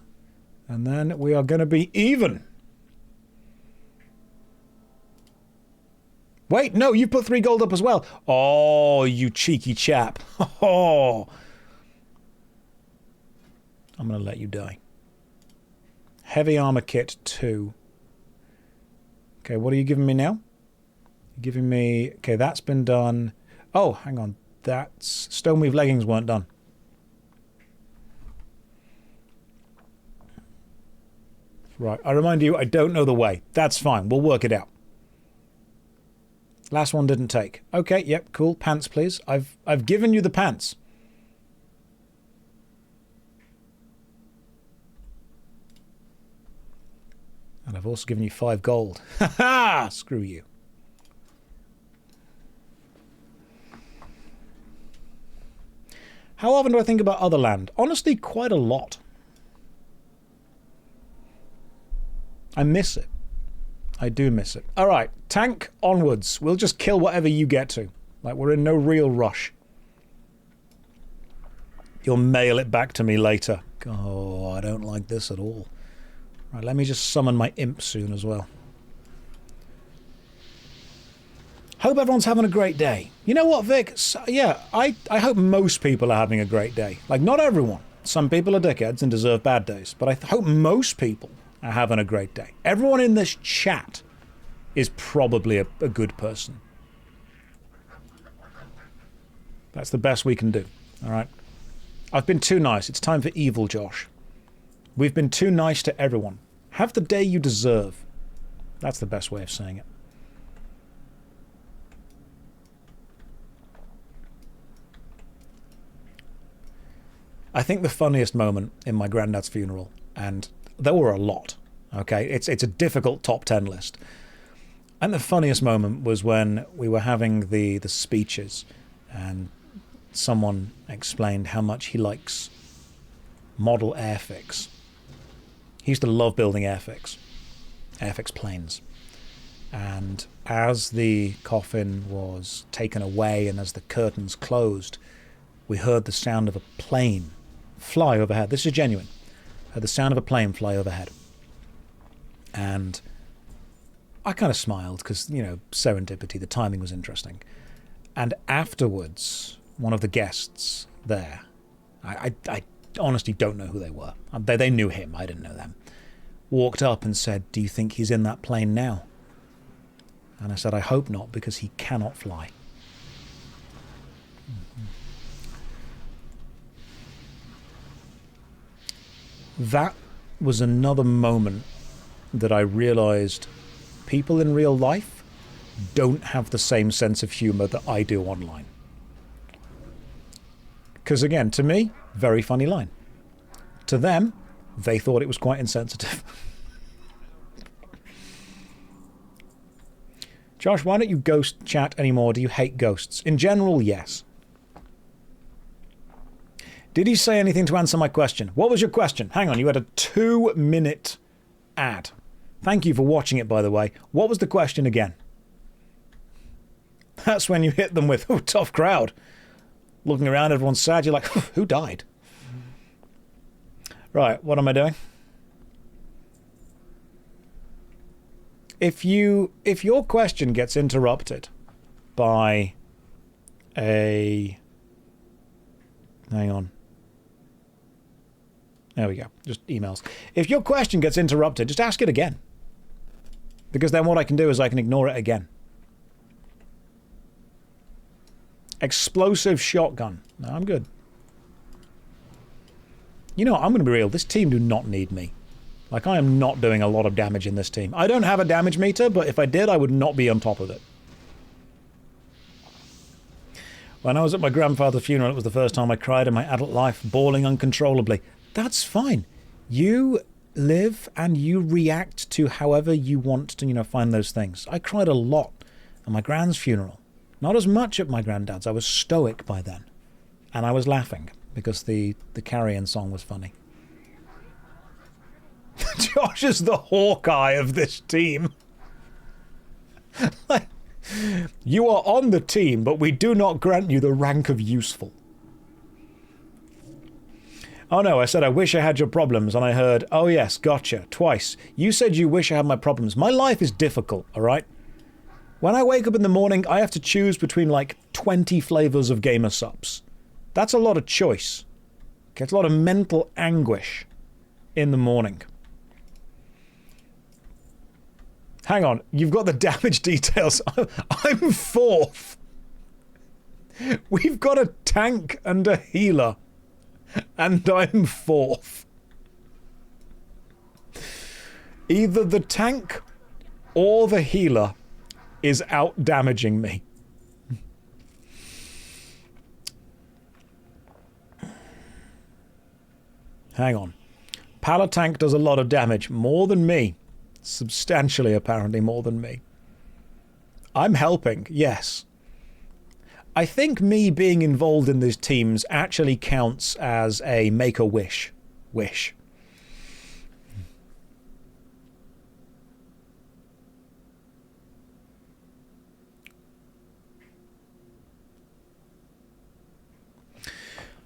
And then we are going to be even. Wait, no, you put 3 gold up as well. Oh, you cheeky chap. Oh. I'm going to let you die. Heavy armor kit 2. Okay, what are you giving me now? You're giving me... Okay, that's been done. Oh, hang on. That's... Stoneweave leggings weren't done. Right, I remind you, I don't know the way. That's fine, we'll work it out. Last one didn't take. Okay, yep, cool. Pants, please. I've given you the pants. And I've also given you 5 gold. Ha ha! Screw you. How often do I think about other land? Honestly, quite a lot. I miss it. I do miss it. Alright, tank onwards. We'll just kill whatever you get to. Like, we're in no real rush. You'll mail it back to me later. Oh, I don't like this at all. Right, let me just summon my imp soon as well. Hope everyone's having a great day. You know what, Vic? So, yeah, I hope most people are having a great day. Like, not everyone. Some people are dickheads and deserve bad days. But I hope most people are having a great day. Everyone in this chat is probably a good person. That's the best we can do. All right? I've been too nice. It's time for evil, Josh. We've been too nice to everyone. Have the day you deserve. That's the best way of saying it. I think the funniest moment in my granddad's funeral, and there were a lot, okay? It's a difficult top 10 list. And the funniest moment was when we were having the speeches and someone explained how much he likes model airfix. He used to love building airfix planes. And as the coffin was taken away and as the curtains closed, we heard the sound of a plane fly overhead. This is genuine. Heard the sound of a plane fly overhead. And I kind of smiled because, you know, serendipity, the timing was interesting. And afterwards, one of the guests there, I honestly don't know who they were. They knew him, I didn't know them. Walked up and said, "Do you think he's in that plane now?" And I said, "I hope not, because he cannot fly." That was another moment that I realized people in real life don't have the same sense of humor that I do online. Because again, to me, very funny line. To them, they thought it was quite insensitive. Josh, why don't you ghost chat anymore? Do you hate ghosts? In general, yes. Did he say anything to answer my question? What was your question? Hang on, you had a 2-minute ad. Thank you for watching it, by the way. What was the question again? That's when you hit them with, "Oh, tough crowd." Looking around, everyone's sad. You're like, who died? Right, what am I doing? If your question gets interrupted by a... Hang on. There we go. Just emails. If your question gets interrupted, just ask it again. Because then what I can do is I can ignore it again. Explosive shotgun. No, I'm good. You know, I'm going to be real. This team do not need me. Like, I am not doing a lot of damage in this team. I don't have a damage meter, but if I did, I would not be on top of it. When I was at my grandfather's funeral, it was the first time I cried in my adult life, bawling uncontrollably. That's fine. You live and you react to however you want to, you know, find those things. I cried a lot at my grand's funeral. Not as much at my granddad's. I was stoic by then. And I was laughing because the carry-in song was funny. Josh is the Hawkeye of this team. Like, you are on the team, but we do not grant you the rank of useful. Oh no, I said I wish I had your problems, and I heard, "Oh yes, gotcha," twice. You said you wish I had my problems. My life is difficult, alright? When I wake up in the morning, I have to choose between like 20 flavors of gamer subs. That's a lot of choice. Gets a lot of mental anguish in the morning. Hang on, you've got the damage details. I'm fourth. We've got a tank and a healer. And I'm fourth. Either the tank or the healer is out damaging me. Hang on. Palatank does a lot of damage, more than me. Substantially, apparently, more than me. I'm helping, yes. I think me being involved in these teams actually counts as a make-a-wish. Wish.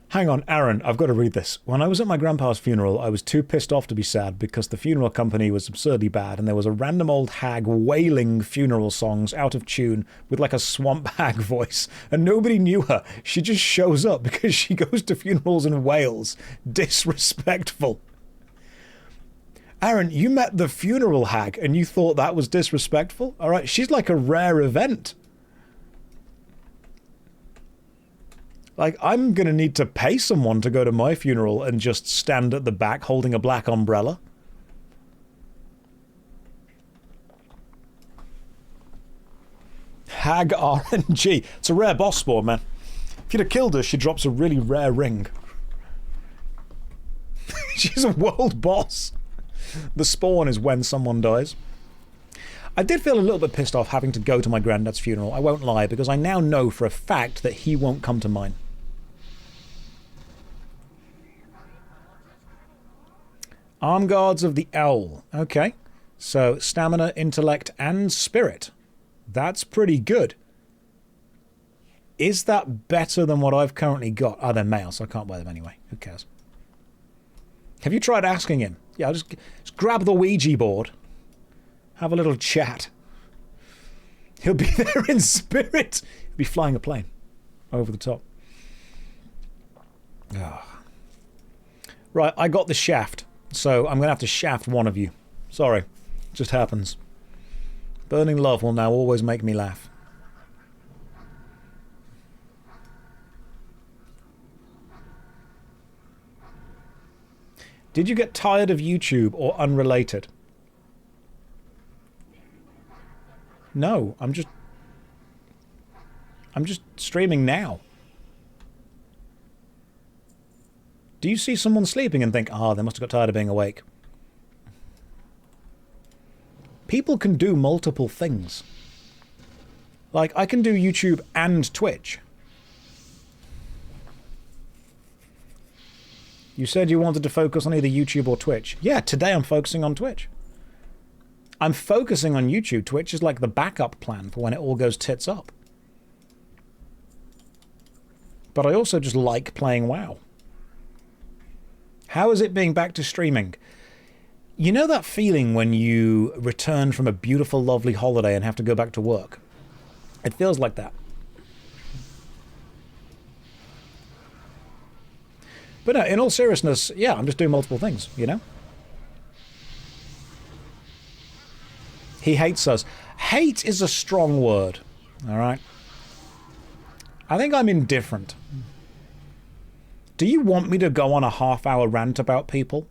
Hang on, Aaron, I've got to read this. When I was at my grandpa's funeral, I was too pissed off to be sad because the funeral company was absurdly bad and there was a random old hag wailing funeral songs out of tune with like a swamp hag voice, and nobody knew her. She just shows up because she goes to funerals in Wales. Disrespectful. Aaron, you met the funeral hag and you thought that was disrespectful? All right, she's like a rare event. Like, I'm going to need to pay someone to go to my funeral and just stand at the back holding a black umbrella. Hag RNG. It's a rare boss spawn, man. If you'd have killed her, she drops a really rare ring. She's a world boss. The spawn is when someone dies. I did feel a little bit pissed off having to go to my granddad's funeral, I won't lie, because I now know for a fact that he won't come to mine. Arm guards of the owl. Okay. So, stamina, intellect, and spirit. That's pretty good. Is that better than what I've currently got? Oh, they're male, so I can't buy them anyway. Who cares? Have you tried asking him? Yeah, I'll just grab the Ouija board. Have a little chat. He'll be there in spirit. He'll be flying a plane over the top. Oh. Right, I got the shaft. So I'm going to have to shaft one of you. Sorry. It just happens. Burning love will now always make me laugh. Did you get tired of YouTube or unrelated? No, I'm just streaming now. Do you see someone sleeping and think, ah, they must have got tired of being awake? People can do multiple things. Like, I can do YouTube and Twitch. You said you wanted to focus on either YouTube or Twitch. Yeah, today I'm focusing on Twitch. I'm focusing on YouTube. Twitch is like the backup plan for when it all goes tits up. But I also just like playing WoW. How is it being back to streaming? You know that feeling when you return from a beautiful, lovely holiday and have to go back to work? It feels like that. But no, in all seriousness, yeah, I'm just doing multiple things, you know? He hates us. Hate is a strong word, all right? I think I'm indifferent. Do you want me to go on a half-hour rant about people?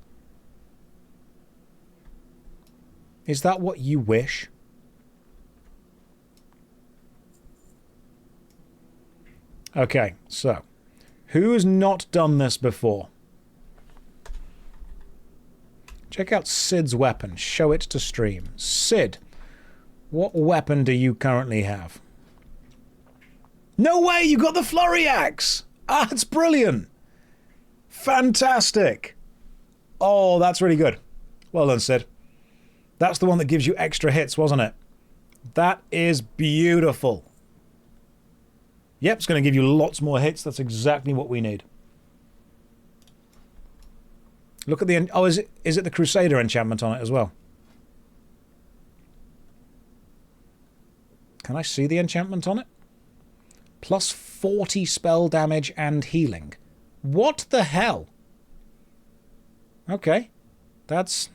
Is that what you wish? Okay, so, who has not done this before? Check out Sid's weapon. Show it to stream. Sid, what weapon do you currently have? No way, you got the flurry axe! Ah, it's brilliant! Fantastic! Oh, that's really good. Well done, Sid. That's the one that gives you extra hits, wasn't it? That is beautiful. Yep, it's going to give you lots more hits. That's exactly what we need. Look at the... Oh, is it the Crusader enchantment on it as well? Can I see the enchantment on it? Plus 40 spell damage and healing. What the hell? Okay. That's...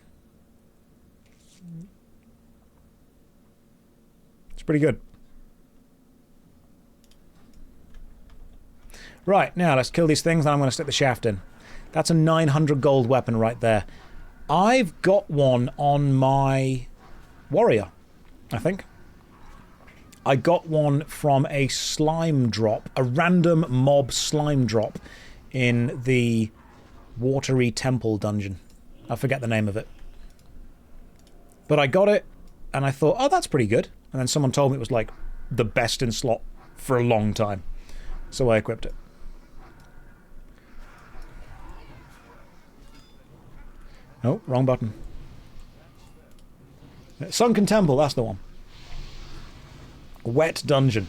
It's pretty good. Right, now let's kill these things and I'm going to stick the shaft in. That's a 900 gold weapon right there. I've got one on my warrior, I think. I got one from a slime drop, a random mob slime drop in the Watery Temple dungeon. I forget the name of it. But I got it, and I thought, oh, that's pretty good. And then someone told me it was like the best in slot for a long time. So I equipped it. Oh, wrong button. Sunken Temple, that's the one. Wet Dungeon.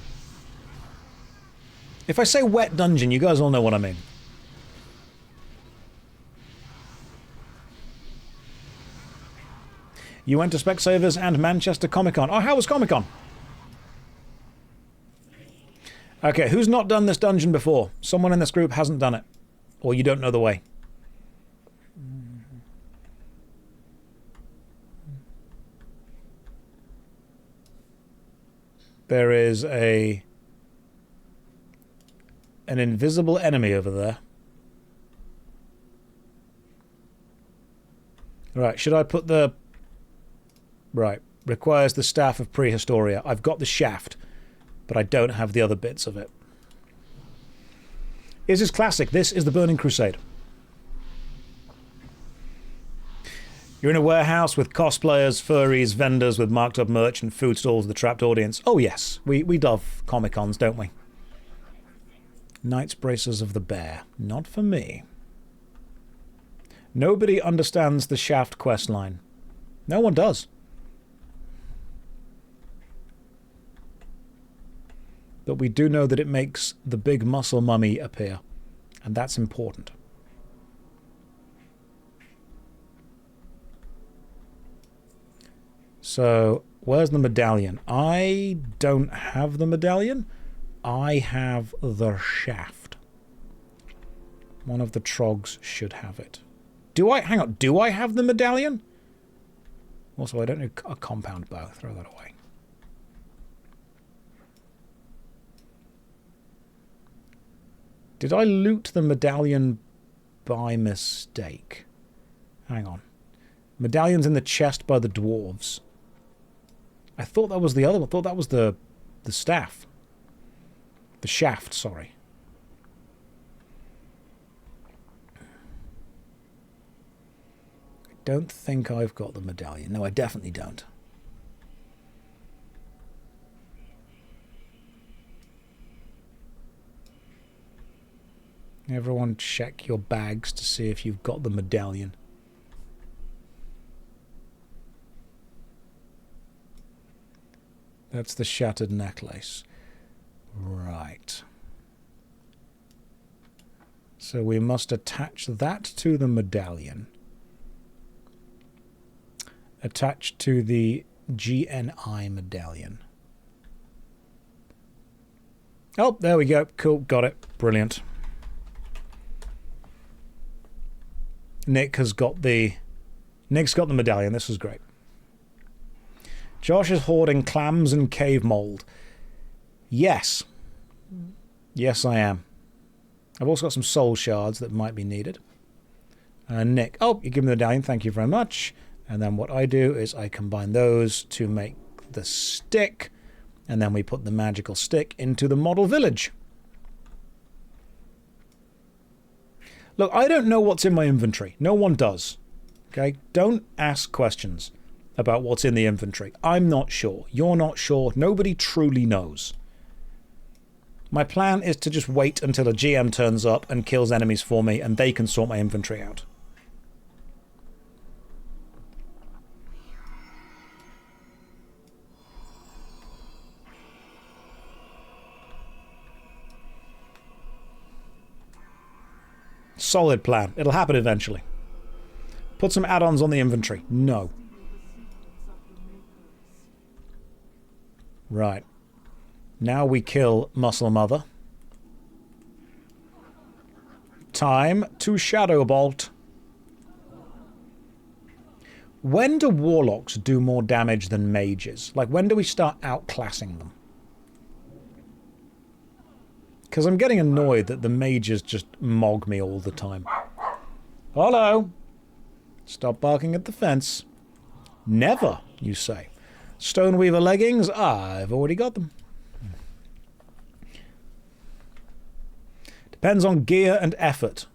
If I say wet dungeon, you guys all know what I mean. You went to Specsavers and Manchester Comic Con. Oh, how was Comic Con? Okay, who's not done this dungeon before? Someone in this group hasn't done it. Or you don't know the way. There is an invisible enemy over there. Right, should I put the... Right, requires the Staff of Prehistoria. I've got the shaft, but I don't have the other bits of it. Is this classic? This is the Burning Crusade. You're in a warehouse with cosplayers, furries, vendors with marked up merch and food stalls with a trapped audience. Oh yes, we love Comic-Cons, don't we? Knight's Bracers of the Bear. Not for me. Nobody understands the Shaft quest line. No one does. But we do know that it makes the big muscle mummy appear. And that's important. So, where's the medallion? I don't have the medallion. I have the shaft. One of the trogs should have it. Do I? Hang on. Do I have the medallion? Also, I don't know a compound bow. Throw that away. Did I loot the medallion by mistake? Hang on. Medallion's in the chest by the dwarves. I thought that was the other one. I thought that was the staff. The shaft, sorry. I don't think I've got the medallion. No, I definitely don't. Everyone check your bags to see if you've got the medallion. That's the shattered necklace. Right. So we must attach that to the medallion. Attach to the GNI medallion. Oh, there we go. Cool, got it. Brilliant. Nick's got the medallion. This is great. Josh is hoarding clams and cave mold. Yes. Yes, I am. I've also got some soul shards that might be needed. Nick. Oh, you give me the medallion. Thank you very much. And then what I do is I combine those to make the stick. And then we put the magical stick into the model village. Look, I don't know what's in my inventory. No one does. Okay? Don't ask questions about what's in the inventory. I'm not sure. You're not sure. Nobody truly knows. My plan is to just wait until a GM turns up and kills enemies for me and they can sort my inventory out. Solid plan. It'll happen eventually. Put some add-ons on the inventory. No. Right. Now we kill Muscle Mother. Time to Shadow Bolt. When do Warlocks do more damage than Mages? Like, when do we start outclassing them? Because I'm getting annoyed that the Mages just mog me all the time. Hello! Stop barking at the fence. Never, you say. Stoneweaver leggings? I've already got them. Depends on gear and effort.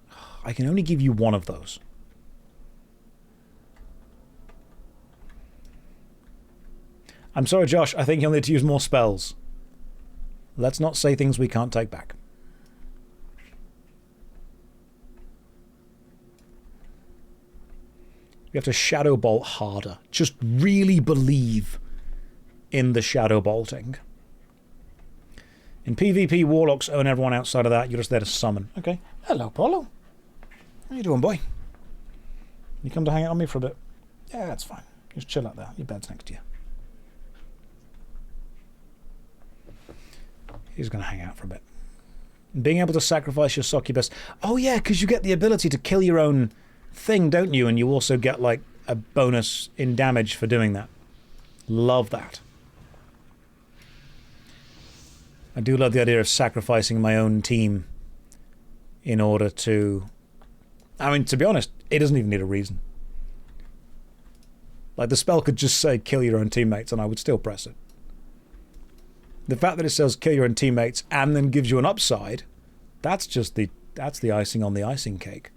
I can only give you one of those. I'm sorry, Josh. I think you'll need to use more spells. Let's not say things we can't take back. You have to shadow bolt harder. Just really believe in the shadow bolting. In PvP, warlocks own everyone outside of that. You're just there to summon. Okay. Hello, Paulo. How you doing, boy? You come to hang out on me for a bit? Yeah, that's fine. Just chill out there. Your bed's next to you. He's going to hang out for a bit. Being able to sacrifice your succubus. Oh, yeah, because you get the ability to kill your own thing, don't you? And you also get, like, a bonus in damage for doing that. Love that. I do love the idea of sacrificing my own team in order to... I mean, to be honest, it doesn't even need a reason. Like, the spell could just say, kill your own teammates, and I would still press it. The fact that it says, kill your own teammates, and then gives you an upside, that's just the... that's the icing on the icing cake.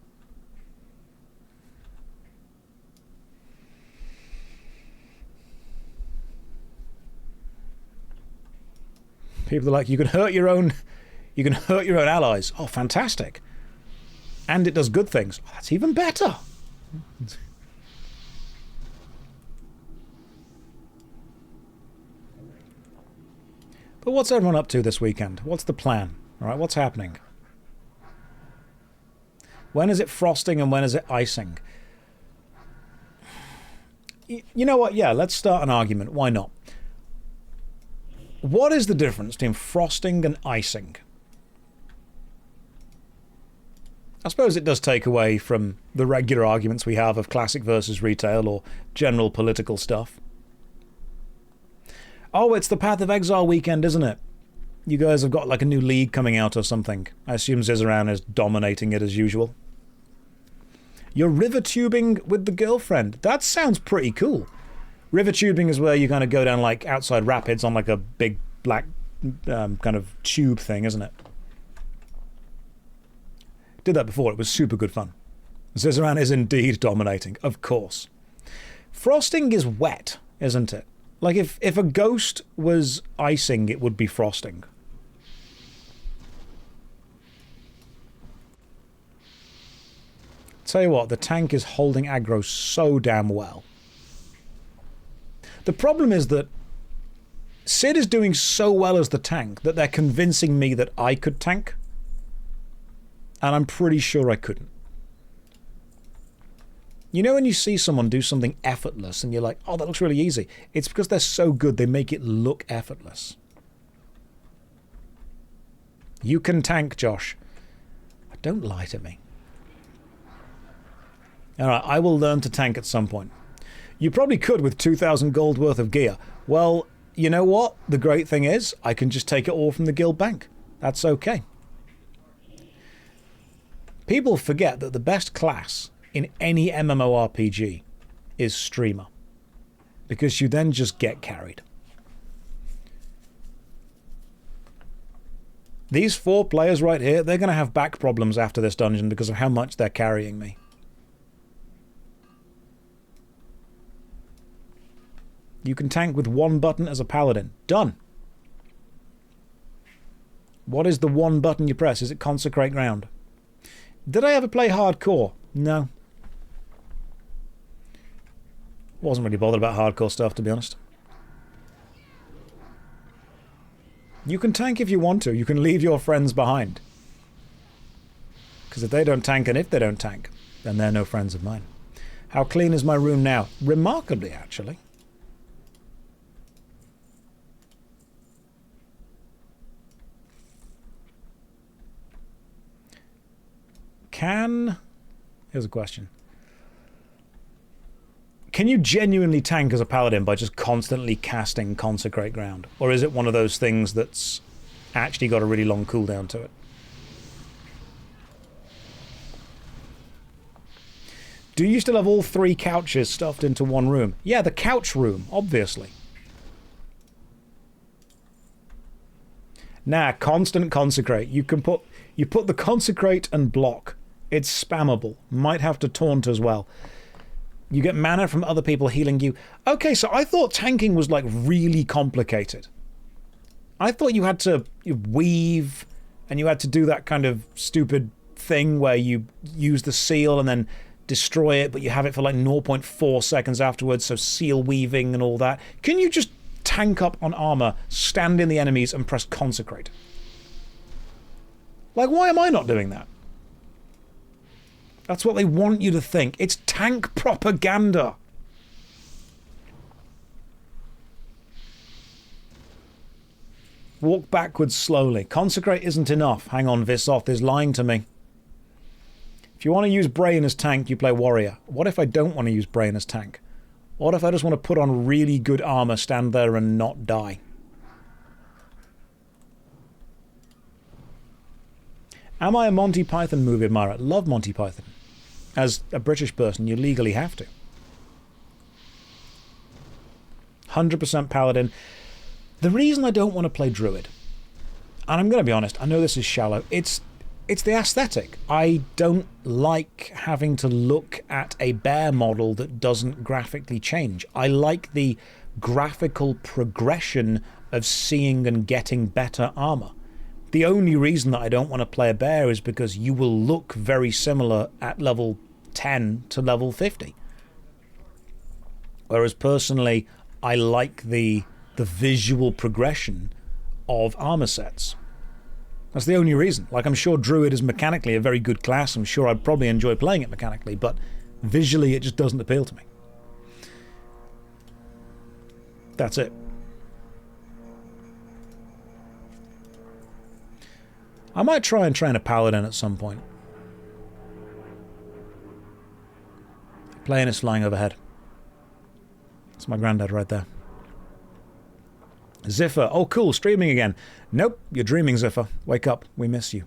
People are like, you can hurt your own allies. Oh, fantastic. And it does good things. Oh, that's even better. But what's everyone up to this weekend? What's the plan? All right, what's happening? When is it frosting and when is it icing? You know what? Yeah, let's start an argument. Why not? What is the difference between frosting and icing? I suppose it does take away from the regular arguments we have of classic versus retail or general political stuff. Oh, it's the Path of Exile weekend, isn't it? You guys have got like a new league coming out or something. I assume Zizaran is dominating it as usual. You're river tubing with the girlfriend. That sounds pretty cool. River tubing is where you kind of go down like outside rapids on like a big black kind of tube thing, isn't it? Did that before. It was super good fun. Zizaran is indeed dominating, of course. Frosting is wet, isn't it? Like if a ghost was icing, it would be frosting. Tell you what, the tank is holding aggro so damn well. The problem is that Sid is doing so well as the tank that they're convincing me that I could tank. And I'm pretty sure I couldn't. You know when you see someone do something effortless and you're like, oh, that looks really easy. It's because they're so good they make it look effortless. You can tank, Josh. Don't lie to me. Alright, I will learn to tank at some point. You probably could with 2,000 gold worth of gear. Well, you know what? The great thing is, I can just take it all from the guild bank. That's okay. People forget that the best class in any MMORPG is streamer. Because you then just get carried. These 4 players right here, they're going to have back problems after this dungeon because of how much they're carrying me. You can tank with 1 button as a paladin. Done. What is the 1 button you press? Is it consecrate ground? Did I ever play hardcore? No. Wasn't really bothered about hardcore stuff, to be honest. You can tank if you want to. You can leave your friends behind. Because if they don't tank and if they don't tank, then they're no friends of mine. How clean is my room now? Remarkably, actually. Here's a question. Can you genuinely tank as a paladin by just constantly casting Consecrate Ground? Or is it one of those things that's actually got a really long cooldown to it? Do you still have all 3 couches stuffed into one room? Yeah, the couch room, obviously. Nah, constant Consecrate. You put the Consecrate and block. It's spammable. Might have to taunt as well. You get mana from other people healing you. Okay, so I thought tanking was like really complicated. I thought you had to weave and you had to do that kind of stupid thing where you use the seal and then destroy it, but you have it for like 0.4 seconds afterwards, so seal weaving and all that. Can you just tank up on armor, stand in the enemies, and press consecrate? Like, why am I not doing that? That's what they want you to think. It's tank propaganda. Walk backwards slowly. Consecrate isn't enough. Hang on, Vissoth is lying to me. If you want to use Brain as tank, you play Warrior. What if I don't want to use Brain as tank? What if I just want to put on really good armor, stand there and not die? Am I a Monty Python movie admirer? Love Monty Python. As a British person, you legally have to. 100% Paladin. The reason I don't want to play Druid, and I'm going to be honest, I know this is shallow, it's the aesthetic. I don't like having to look at a bear model that doesn't graphically change. I like the graphical progression of seeing and getting better armor. The only reason that I don't want to play a bear is because you will look very similar at level 10 to level 50. Whereas personally, I like the visual progression of armor sets. That's the only reason. Like, I'm sure Druid is mechanically a very good class. I'm sure I'd probably enjoy playing it mechanically, but visually it just doesn't appeal to me. That's it. I might try and train a Paladin at some point. Plane is flying overhead. That's my granddad right there. Ziffer. Oh, cool. Streaming again. Nope. You're dreaming, Ziffer. Wake up. We miss you.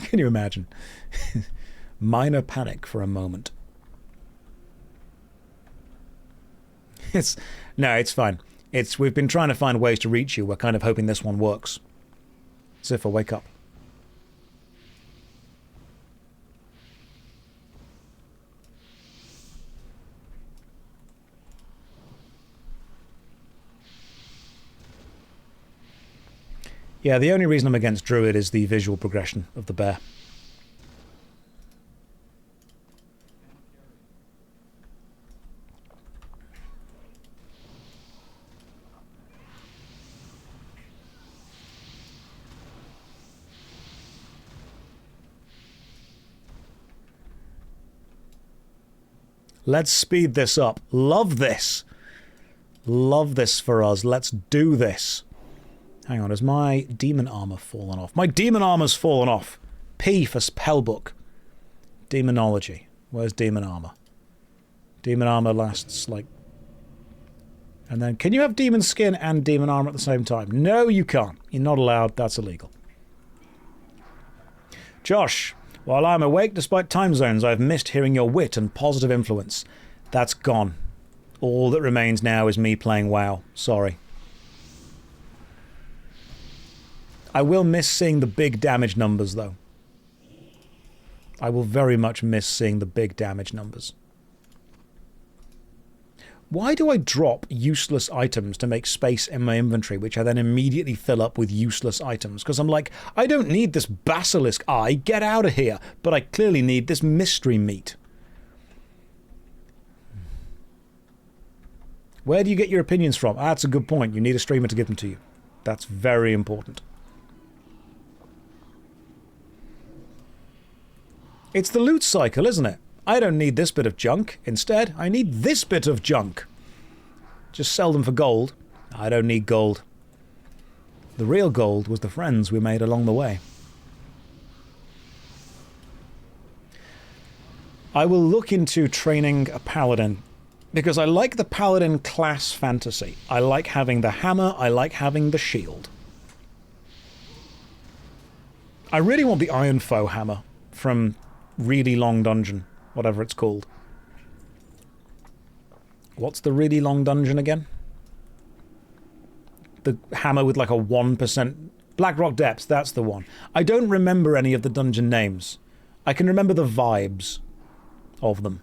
Can you imagine? Minor panic for a moment. No, it's fine. We've been trying to find ways to reach you. We're kind of hoping this one works. Ziffer, wake up. Yeah, the only reason I'm against Druid is the visual progression of the bear. Let's speed this up. Love this. Love this for us. Let's do this. Hang on, has my demon armor fallen off? My demon armor's fallen off. P for spellbook. Demonology. Where's demon armor? Demon armor lasts like... And then, can you have demon skin and demon armor at the same time? No, you can't. You're not allowed. That's illegal. Josh, while I'm awake despite time zones, I've missed hearing your wit and positive influence. That's gone. All that remains now is me playing WoW. Sorry. I will miss seeing the big damage numbers, though. I will very much miss seeing the big damage numbers. Why do I drop useless items to make space in my inventory, which I then immediately fill up with useless items? Because I'm like, I don't need this basilisk eye, get out of here, but I clearly need this mystery meat. Where do you get your opinions from? Ah, that's a good point. You need a streamer to give them to you. That's very important. It's the loot cycle, isn't it? I don't need this bit of junk. Instead, I need this bit of junk. Just sell them for gold. I don't need gold. The real gold was the friends we made along the way. I will look into training a paladin because I like the paladin class fantasy. I like having the hammer. I like having the shield. I really want the Iron Foe hammer from Really Long Dungeon, whatever it's called. What's the Really Long Dungeon again? The hammer with like a 1%... Blackrock Depths, that's the one. I don't remember any of the dungeon names. I can remember the vibes of them.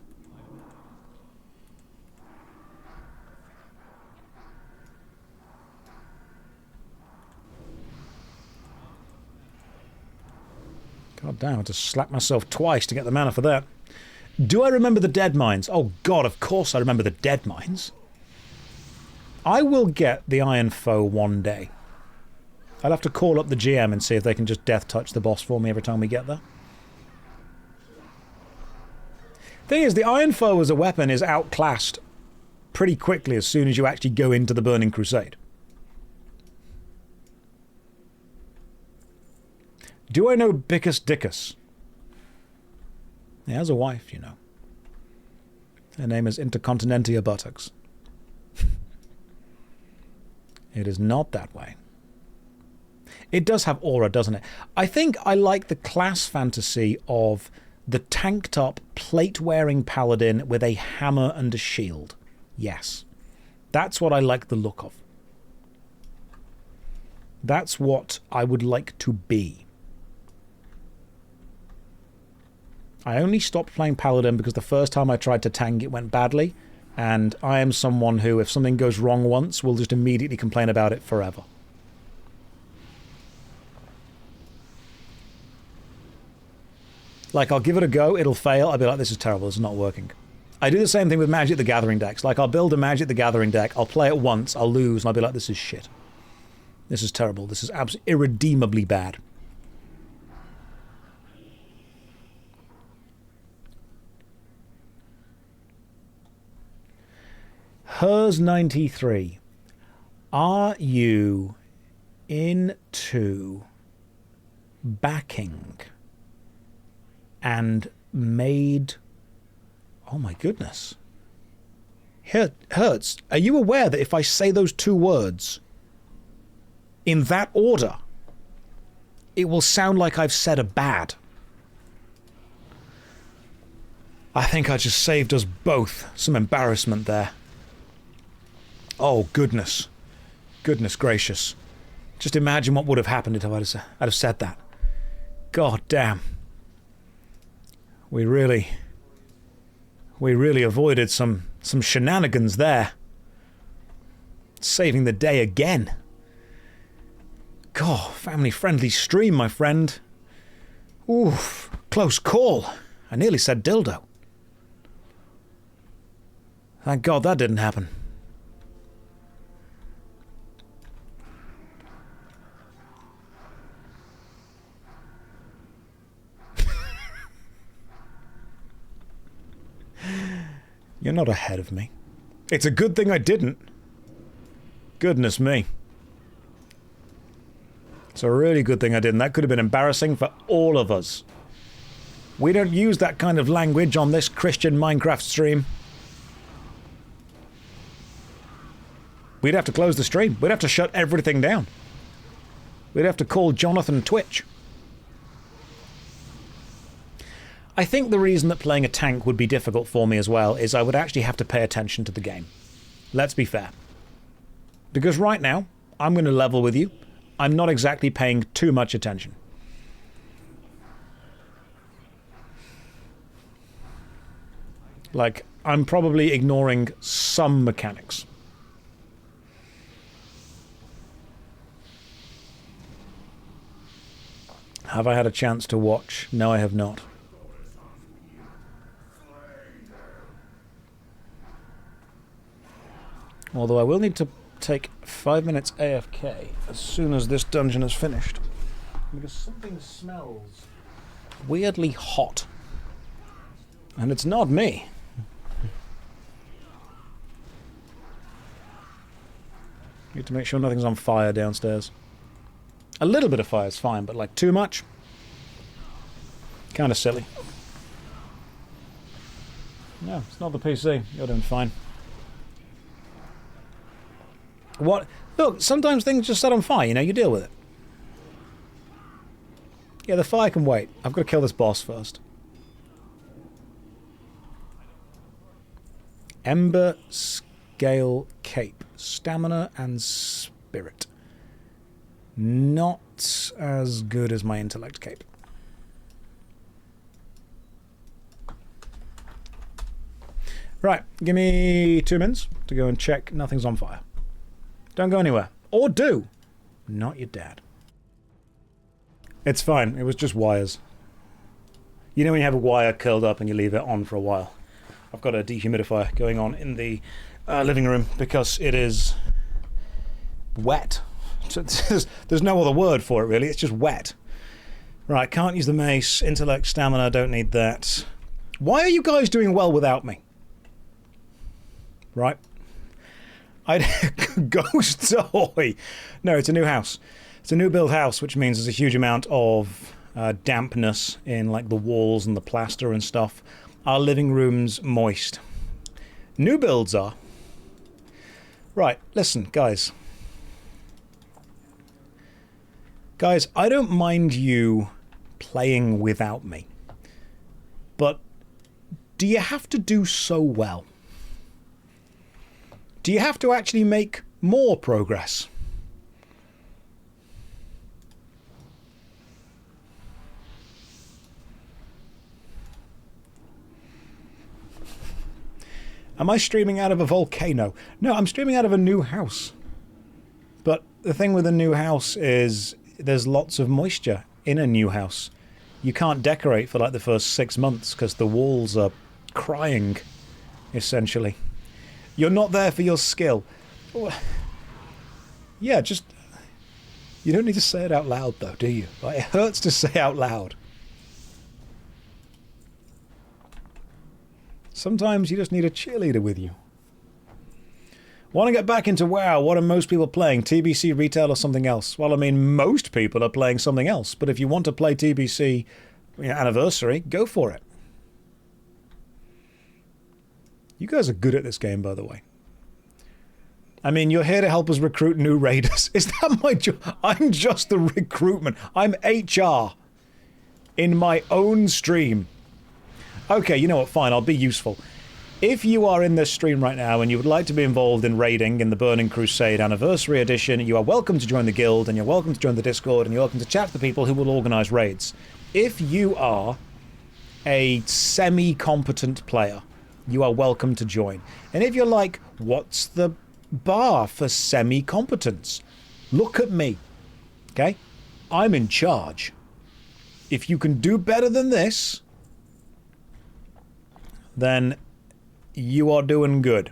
God damn, I had to slap myself twice to get the mana for that. Do I remember the dead mines? Oh god, of course I remember the dead mines. I will get the Iron Foe one day. I'll have to call up the GM and see if they can just death touch the boss for me every time we get there. Thing is, the Iron Foe as a weapon is outclassed pretty quickly as soon as you actually go into the Burning Crusade. Do I know Bickus Dickus? He has a wife, you know. Her name is Intercontinentia Buttocks. It is not that way. It does have aura, doesn't it? I think I like the class fantasy of the tanked-up, plate-wearing paladin with a hammer and a shield. Yes. That's what I like the look of. That's what I would like to be. I only stopped playing Paladin because the first time I tried to tank it went badly, and I am someone who, if something goes wrong once, will just immediately complain about it forever. Like, I'll give it a go, it'll fail, I'll be like, this is terrible, this is not working. I do the same thing with Magic the Gathering decks. Like, I'll build a Magic the Gathering deck, I'll play it once, I'll lose, and I'll be like, this is shit. This is terrible, this is absolutely irredeemably bad. Hers 93. Are you into backing and made... Oh my goodness. Hurts, are you aware that if I say those two words in that order, it will sound like I've said a bad? I think I just saved us both some embarrassment there. Oh, goodness. Goodness gracious. Just imagine what would have happened if I'd have said that. God damn. We really avoided some shenanigans there. Saving the day again. God, family-friendly stream, my friend. Oof, close call. I nearly said dildo. Thank God that didn't happen. You're not ahead of me. It's a good thing I didn't. Goodness me. It's a really good thing I didn't. That could have been embarrassing for all of us. We don't use that kind of language on this Christian Minecraft stream. We'd have to close the stream. We'd have to shut everything down. We'd have to call Jonathan Twitch. I think the reason that playing a tank would be difficult for me as well is I would actually have to pay attention to the game. Let's be fair. Because right now, I'm going to level with you. I'm not exactly paying too much attention. Like, I'm probably ignoring some mechanics. Have I had a chance to watch? No, I have not. Although I will need to take 5 minutes AFK as soon as this dungeon is finished. Because something smells weirdly hot. And it's not me. Need to make sure nothing's on fire downstairs. A little bit of fire is fine, but like too much? Kind of silly. No, it's not the PC. You're doing fine. What? Look, sometimes things just set on fire, you know, you deal with it. Yeah, the fire can wait. I've got to kill this boss first. Ember Scale Cape. Stamina and Spirit. Not as good as my Intellect Cape. Right, give me 2 minutes to go and check nothing's on fire. Don't go anywhere. Or do. Not your dad. It's fine. It was just wires. You know when you have a wire curled up and you leave it on for a while? I've got a dehumidifier going on in the living room because it is wet. There's no other word for it, really. It's just wet. Right, can't use the mace. Intellect, stamina, don't need that. Why are you guys doing well without me? Right. Ghost ahoy! No, it's a new house. It's a new build house, which means there's a huge amount of dampness in like the walls and the plaster and stuff. Our living room's moist. New builds are. Right, listen, guys. Guys, I don't mind you playing without me. But do you have to do so well? Do you have to actually make more progress? Am I streaming out of a volcano? No, I'm streaming out of a new house. But the thing with a new house is there's lots of moisture in a new house. You can't decorate for like the first 6 months because the walls are crying, essentially. You're not there for your skill. Yeah, just... You don't need to say it out loud, though, do you? Like, it hurts to say out loud. Sometimes you just need a cheerleader with you. Want to get back into WoW? What are most people playing? TBC, retail, or something else? Well, I mean, most people are playing something else. But if you want to play TBC Anniversary, go for it. You guys are good at this game, by the way. I mean, you're here to help us recruit new raiders. Is that my job? I'm just the recruitment. I'm HR in my own stream. Okay, you know what? Fine, I'll be useful. If you are in this stream right now and you would like to be involved in raiding in the Burning Crusade Anniversary Edition, you are welcome to join the guild, and you're welcome to join the Discord, and you're welcome to chat to the people who will organise raids. If you are a semi-competent player, you are welcome to join. And if you're like, what's the bar for semi-competence? Look at me, okay? I'm in charge. If you can do better than this, then you are doing good.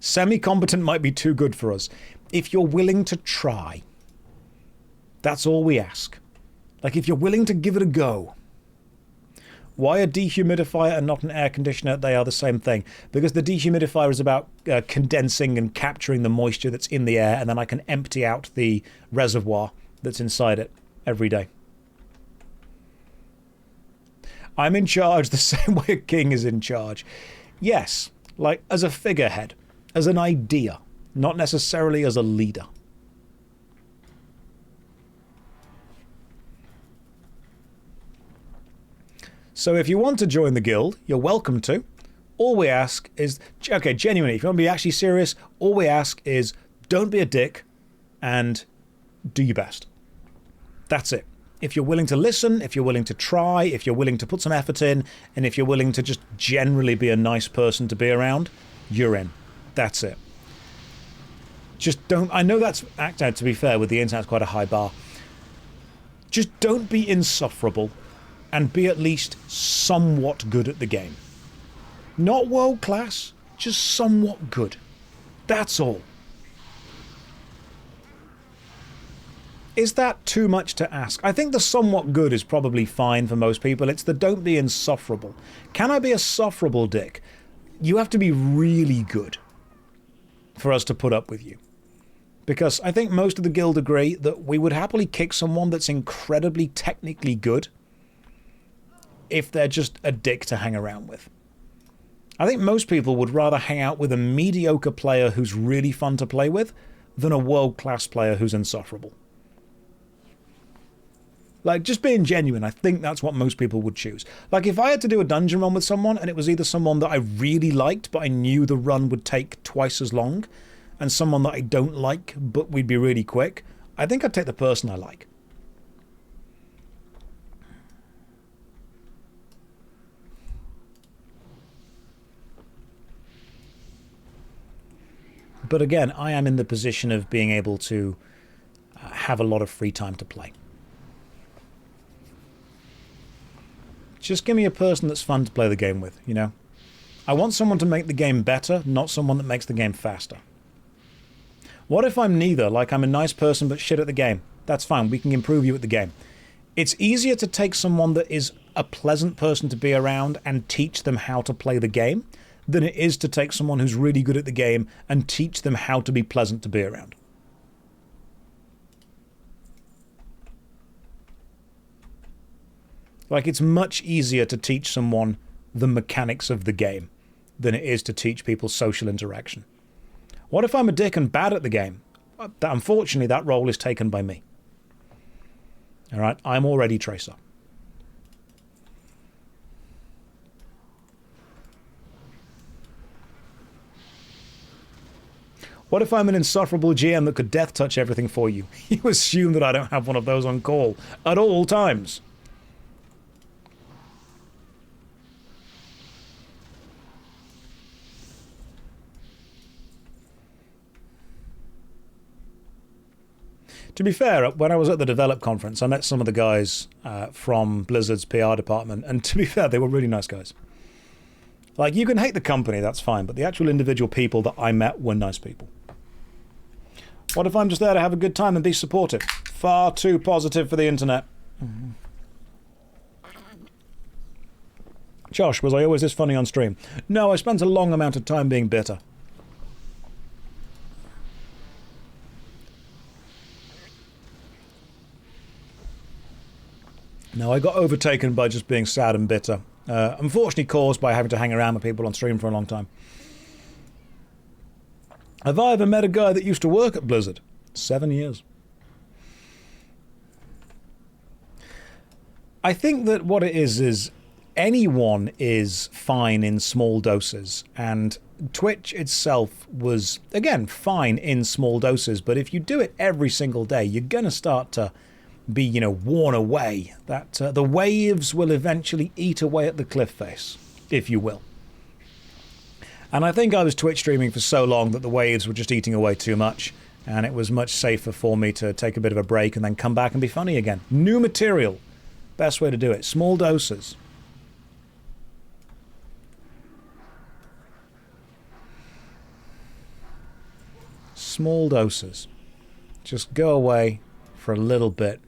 Semi-competent might be too good for us. If you're willing to try, that's all we ask. Like, if you're willing to give it a go. Why a dehumidifier and not an air conditioner? They are the same thing. Because the dehumidifier is about condensing and capturing the moisture that's in the air, and then I can empty out the reservoir that's inside it every day. I'm in charge the same way a king is in charge. Yes, like as a figurehead, as an idea, not necessarily as a leader. So if you want to join the guild, you're welcome to. All we ask is, okay, genuinely, if you want to be actually serious, all we ask is don't be a dick and do your best. That's it. If you're willing to listen, if you're willing to try, if you're willing to put some effort in, and if you're willing to just generally be a nice person to be around, you're in. That's it. Just don't... I know that's, to be fair, with the internet's quite a high bar. Just don't be insufferable, and be at least somewhat good at the game. Not world class, just somewhat good. That's all. Is that too much to ask? I think the somewhat good is probably fine for most people. It's the don't be insufferable. Can I be a sufferable dick? You have to be really good for us to put up with you. Because I think most of the guild agree that we would happily kick someone that's incredibly technically good if they're just a dick to hang around with. I think most people would rather hang out with a mediocre player who's really fun to play with than a world-class player who's insufferable. Like, just being genuine, I think that's what most people would choose. Like, if I had to do a dungeon run with someone, and it was either someone that I really liked, but I knew the run would take twice as long, and someone that I don't like, but we'd be really quick, I think I'd take the person I like. But again, I am in the position of being able to have a lot of free time to play. Just give me a person that's fun to play the game with, you know? I want someone to make the game better, not someone that makes the game faster. What if I'm neither? Like, I'm a nice person but shit at the game. That's fine, we can improve you at the game. It's easier to take someone that is a pleasant person to be around and teach them how to play the game than it is to take someone who's really good at the game and teach them how to be pleasant to be around. Like, it's much easier to teach someone the mechanics of the game than it is to teach people social interaction. What if I'm a dick and bad at the game? Unfortunately, that role is taken by me. Alright, I'm already Tracer. What if I'm an insufferable GM that could death touch everything for you? You assume that I don't have one of those on call at all times. To be fair, when I was at the Develop conference, I met some of the guys from Blizzard's PR department, and to be fair, they were really nice guys. Like, you can hate the company, that's fine, but the actual individual people that I met were nice people. What if I'm just there to have a good time and be supportive? Far too positive for the internet. Josh, was I always this funny on stream? No, I spent a long amount of time being bitter. No, I got overtaken by just being sad and bitter. Unfortunately caused by having to hang around with people on stream for a long time. Have I ever met a guy that used to work at Blizzard? 7 years. I think that what it is anyone is fine in small doses, and Twitch itself was, again, fine in small doses, but if you do it every single day, you're going to start to be, you know, worn away. That the waves will eventually eat away at the cliff face, if you will. And I think I was Twitch streaming for so long that the waves were just eating away too much, and it was much safer for me to take a bit of a break and then come back and be funny again. New material. Best way to do it. Small doses. Small doses. Just go away for a little bit.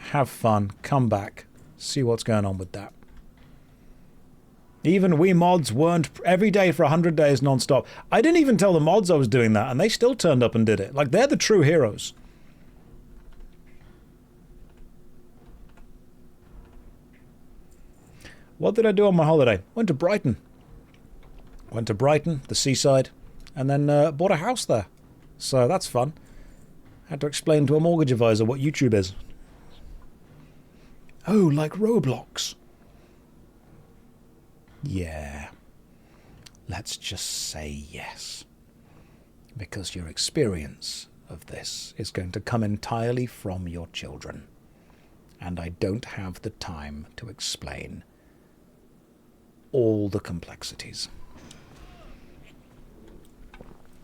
Have fun. Come back. See what's going on with that. Even we mods weren't every day for 100 days non-stop. I didn't even tell the mods I was doing that, and they still turned up and did it. Like, they're the true heroes. What did I do on my holiday? Went to Brighton. Went to Brighton, the seaside, and then bought a house there. So that's fun. Had to explain to a mortgage advisor what YouTube is. Oh, like Roblox. Yeah. Let's just say yes. Because your experience of this is going to come entirely from your children. And I don't have the time to explain all the complexities.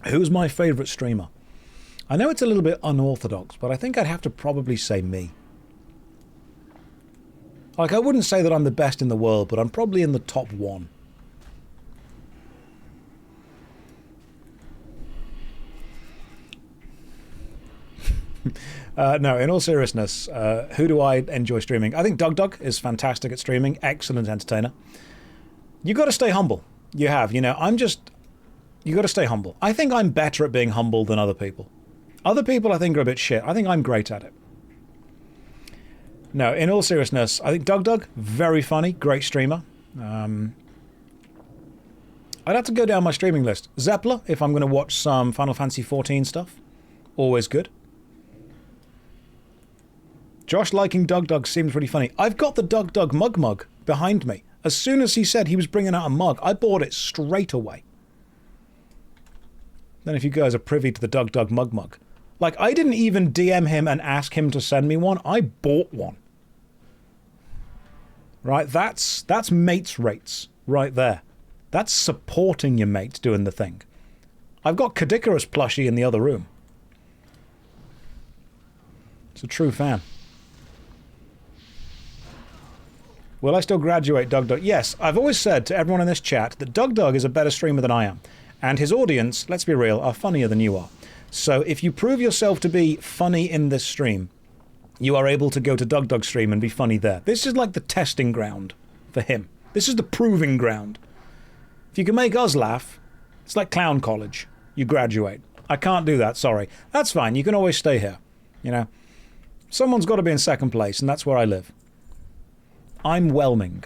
Who's my favourite streamer? I know it's a little bit unorthodox, but I think I'd have to probably say me. Like, I wouldn't say that I'm the best in the world, but I'm probably in the top 1. No, in all seriousness, who do I enjoy streaming? I think Doug is fantastic at streaming, excellent entertainer. You got to stay humble. You have, you know, you got to stay humble. I think I'm better at being humble than other people. Other people I think are a bit shit. I think I'm great at it. No, in all seriousness, I think Doug, very funny, great streamer. I'd have to go down my streaming list. Zeppler, if I'm going to watch some Final Fantasy XIV stuff. Always good. Josh liking Doug seems really funny. I've got the Doug mug behind me. As soon as he said he was bringing out a mug, I bought it straight away. Then if you guys are privy to the Doug mug. Like, I didn't even DM him and ask him to send me one. I bought one. Right? That's mates rates right there. That's supporting your mates doing the thing. I've got Kadikarus plushie in the other room. It's a true fan. Will I still graduate Doug Dog? Yes, I've always said to everyone in this chat that Doug Dog is a better streamer than I am. And his audience, let's be real, are funnier than you are. So if you prove yourself to be funny in this stream, you are able to go to Doug Dog's stream and be funny there. This is like the testing ground for him. This is the proving ground. If you can make us laugh, it's like clown college. You graduate. I can't do that, sorry. That's fine, you can always stay here. You know? Someone's got to be in second place, and that's where I live. I'm whelming.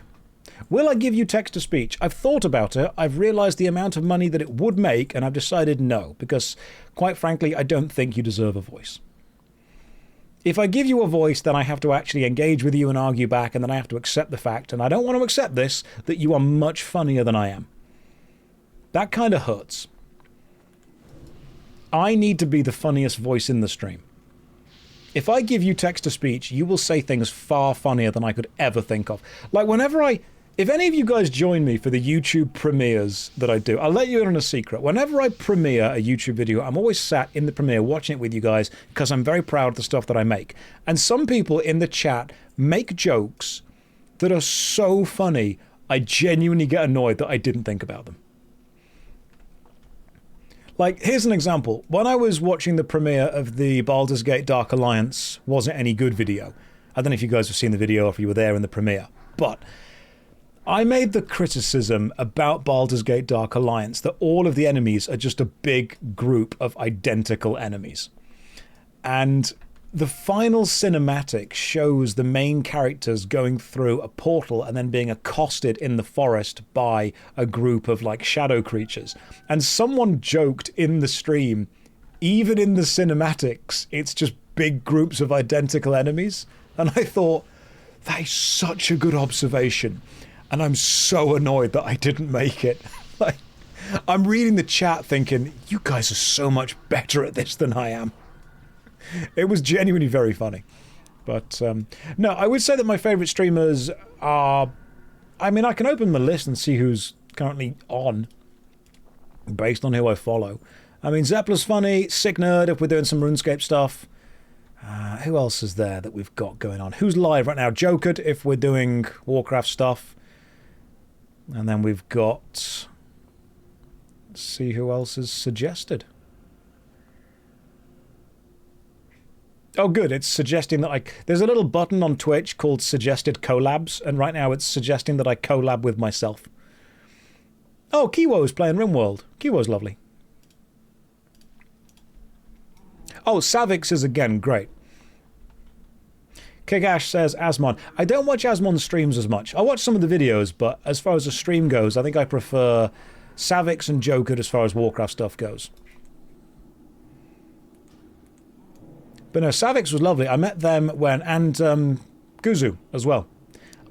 Will I give you text-to-speech? I've thought about it. I've realised the amount of money that it would make, and I've decided no, because, quite frankly, I don't think you deserve a voice. If I give you a voice, then I have to actually engage with you and argue back, and then I have to accept the fact, and I don't want to accept this, that you are much funnier than I am. That kind of hurts. I need to be the funniest voice in the stream. If I give you text-to-speech, you will say things far funnier than I could ever think of. Like whenever if any of you guys join me for the YouTube premieres that I do, I'll let you in on a secret. Whenever I premiere a YouTube video, I'm always sat in the premiere watching it with you guys because I'm very proud of the stuff that I make. And some people in the chat make jokes that are so funny, I genuinely get annoyed that I didn't think about them. Like, here's an example. When I was watching the premiere of the Baldur's Gate Dark Alliance Wasn't Any Good video, I don't know if you guys have seen the video or if you were there in the premiere, but I made the criticism about Baldur's Gate Dark Alliance that all of the enemies are just a big group of identical enemies. And the final cinematic shows the main characters going through a portal and then being accosted in the forest by a group of like shadow creatures. And someone joked in the stream, even in the cinematics, it's just big groups of identical enemies. And I thought, that is such a good observation. And I'm so annoyed that I didn't make it. Like, I'm reading the chat thinking, you guys are so much better at this than I am. It was genuinely very funny. But, no, I would say that my favourite streamers are... I mean, I can open the list and see who's currently on, based on who I follow. I mean, Zeppler's funny, Sick Nerd if we're doing some RuneScape stuff. Who else is there that we've got going on? Who's live right now? Jokered if we're doing Warcraft stuff. And then we've got... Let's see who else is suggested. Oh, good. It's suggesting that there's a little button on Twitch called Suggested Collabs, and right now it's suggesting that I collab with myself. Oh, Kiwo's playing RimWorld. Kiwo's lovely. Oh, Savix is again great. Kickash says Asmon. I don't watch Asmon's streams as much. I watch some of the videos, but as far as the stream goes, I think I prefer Savix and Joker as far as Warcraft stuff goes. But no, Savix was lovely. I met them when, and Guzu as well.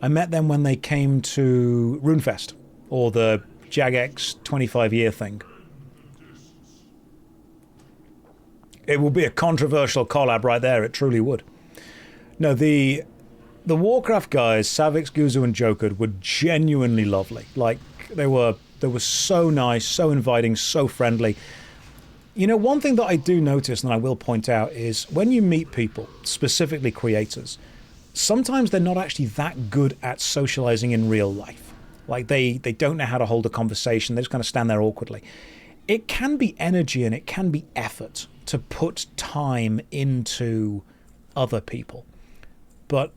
I met them when they came to RuneFest, or the Jagex 25-year thing. It will be a controversial collab right there, it truly would. No, the Warcraft guys, Savix, Guzu, and Joker, were genuinely lovely. Like, they were so nice, so inviting, so friendly. You know, one thing that I do notice, and I will point out, is when you meet people, specifically creators, sometimes they're not actually that good at socializing in real life. Like, they don't know how to hold a conversation, they just kind of stand there awkwardly. It can be energy and it can be effort to put time into other people. But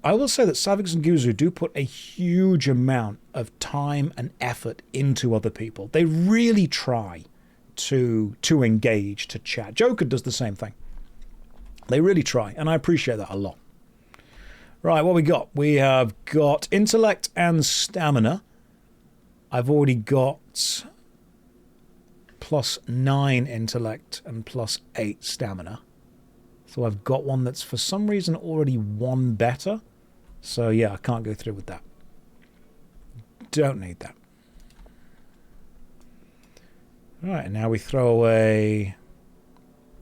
I will say that Savix and Guzu do put a huge amount of time and effort into other people. They really try to engage, to chat. Joker does the same thing. They really try, and I appreciate that a lot. Right, what we got? We have got intellect and stamina. I've already got +9 intellect and +8 stamina. So I've got one that's for some reason already one better. So yeah, I can't go through with that. Don't need that. Alright, now we throw away...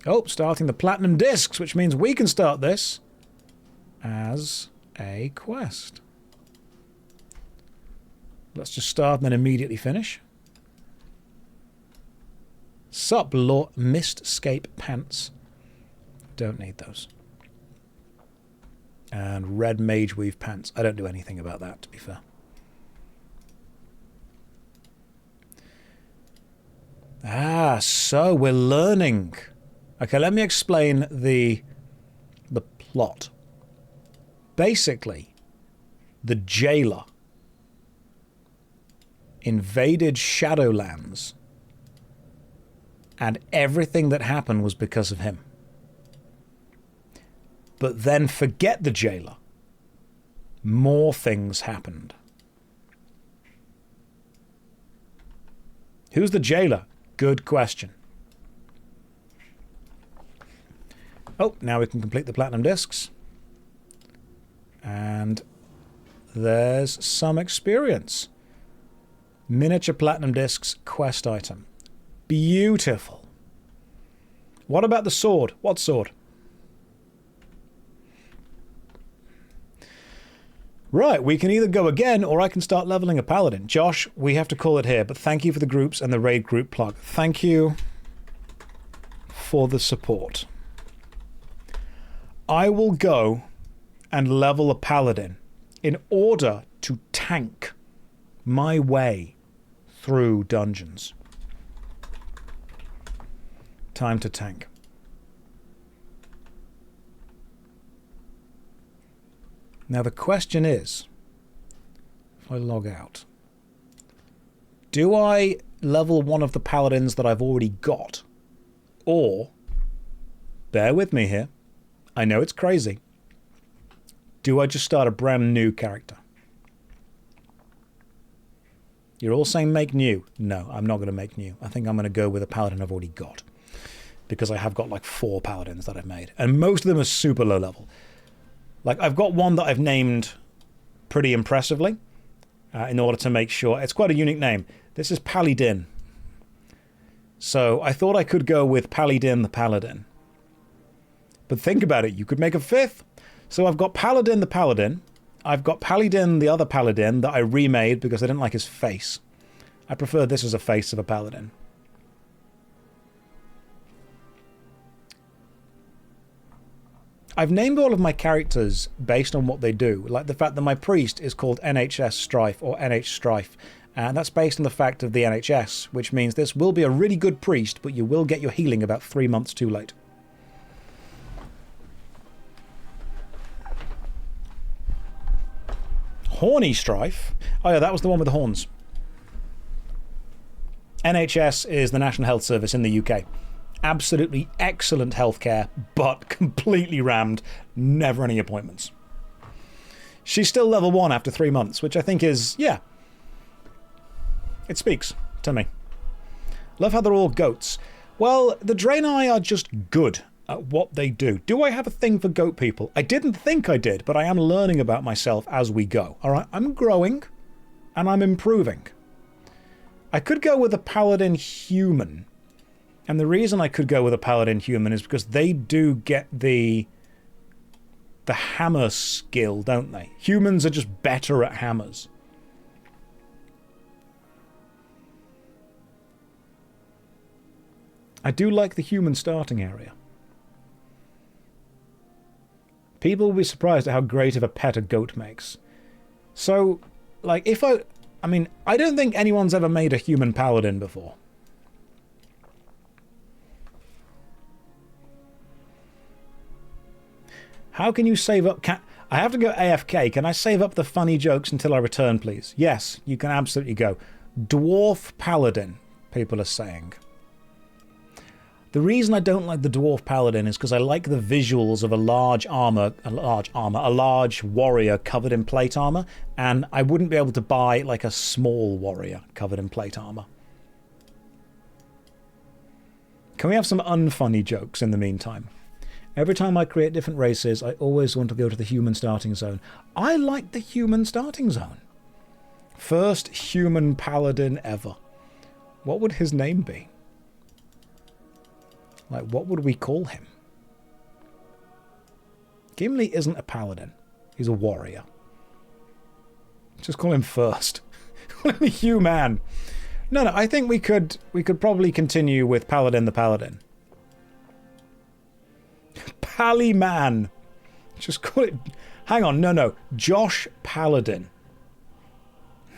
Oh, starting the platinum discs, which means we can start this as a quest. Let's just start and then immediately finish. Sup, Lord Mistscape Pants. Don't need those. And red mage weave pants. I don't do anything about that, to be fair. Ah, so we're learning. Okay, let me explain the plot. Basically, the jailer invaded Shadowlands, and everything that happened was because of him. But then forget the jailer. More things happened. Who's the jailer? Good question. Oh, now we can complete the platinum discs. And there's some experience. Miniature platinum discs quest item. Beautiful. What about the sword? What sword? Right, we can either go again or I can start leveling a paladin. Josh, we have to call it here, but thank you for the groups and the raid group plug. Thank you for the support. I will go and level a paladin in order to tank my way through dungeons. Time to tank. Now the question is, if I log out, do I level one of the paladins that I've already got? Or, bear with me here, I know it's crazy, do I just start a brand new character? You're all saying make new. No, I'm not going to make new. I think I'm going to go with a paladin I've already got. Because I have got like 4 paladins that I've made. And most of them are super low level. Like, I've got one that I've named pretty impressively in order to make sure. It's quite a unique name. This is Palidin. So I thought I could go with Palidin the Paladin. But think about it. You could make a 5th. So I've got Paladin the Paladin. I've got Palidin the other Paladin that I remade because I didn't like his face. I prefer this as a face of a Paladin. I've named all of my characters based on what they do, like the fact that my priest is called NHS Strife or NH Strife, and that's based on the fact of the NHS, which means this will be a really good priest, but you will get your healing about 3 months too late. Horny Strife? Oh yeah, that was the one with the horns. NHS is the National Health Service in the UK. Absolutely excellent healthcare, but completely rammed. Never any appointments. She's still level 1 after 3 months, which I think is, yeah. It speaks to me. Love how they're all goats. Well, the Draenei are just good at what they do. Do I have a thing for goat people? I didn't think I did, but I am learning about myself as we go. Alright, I'm growing, and I'm improving. I could go with a paladin human. And the reason I could go with a paladin human is because they do get the hammer skill, don't they? Humans are just better at hammers. I do like the human starting area. People will be surprised at how great of a pet a goat makes. So, like, I mean, I don't think anyone's ever made a human paladin before. How can you save up... I have to go AFK. Can I save up the funny jokes until I return, please? Yes, you can absolutely go. Dwarf Paladin, people are saying. The reason I don't like the Dwarf Paladin is because I like the visuals of a large warrior covered in plate armor, and I wouldn't be able to buy like a small warrior covered in plate armor. Can we have some unfunny jokes in the meantime? Every time I create different races, I always want to go to the human starting zone. I like the human starting zone. First human paladin ever. What would his name be? Like, what would we call him? Gimli isn't a paladin. He's a warrior. Just call him first. Call him a human. No, I think we could probably continue with Paladin the Paladin. Pally-man. Just call it... Hang on, no. Josh Paladin.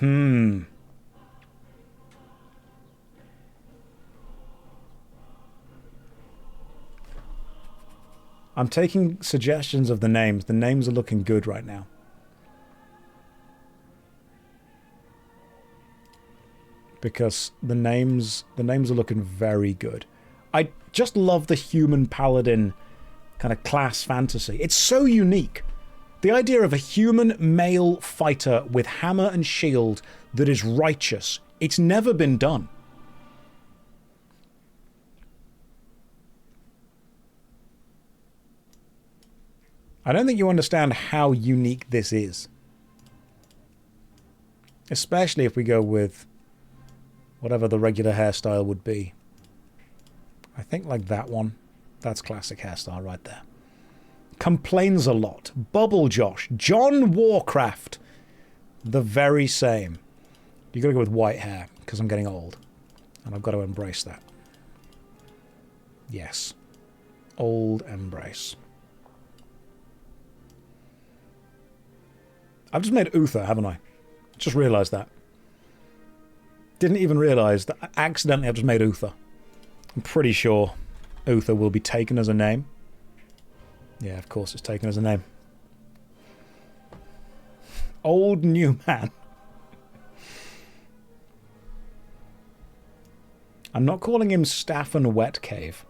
I'm taking suggestions of the names. The names are looking good right now. Because the names are looking very good. I just love the human paladin kind of class fantasy. It's so unique. The idea of a human male fighter with hammer and shield that is righteous. It's never been done. I don't think you understand how unique this is. Especially if we go with whatever the regular hairstyle would be. I think like that one. That's classic hairstyle right there. Complains a lot. Bubble Josh. John Warcraft. The very same. You gotta go with white hair, because I'm getting old. And I've got to embrace that. Yes. Old embrace. I've just made Uther, haven't I? Just realised that. Didn't even realise that accidentally I've just made Uther. I'm pretty sure Uther will be taken as a name. Yeah, of course it's taken as a name. Old new man. I'm not calling him Staff and Wet Cave.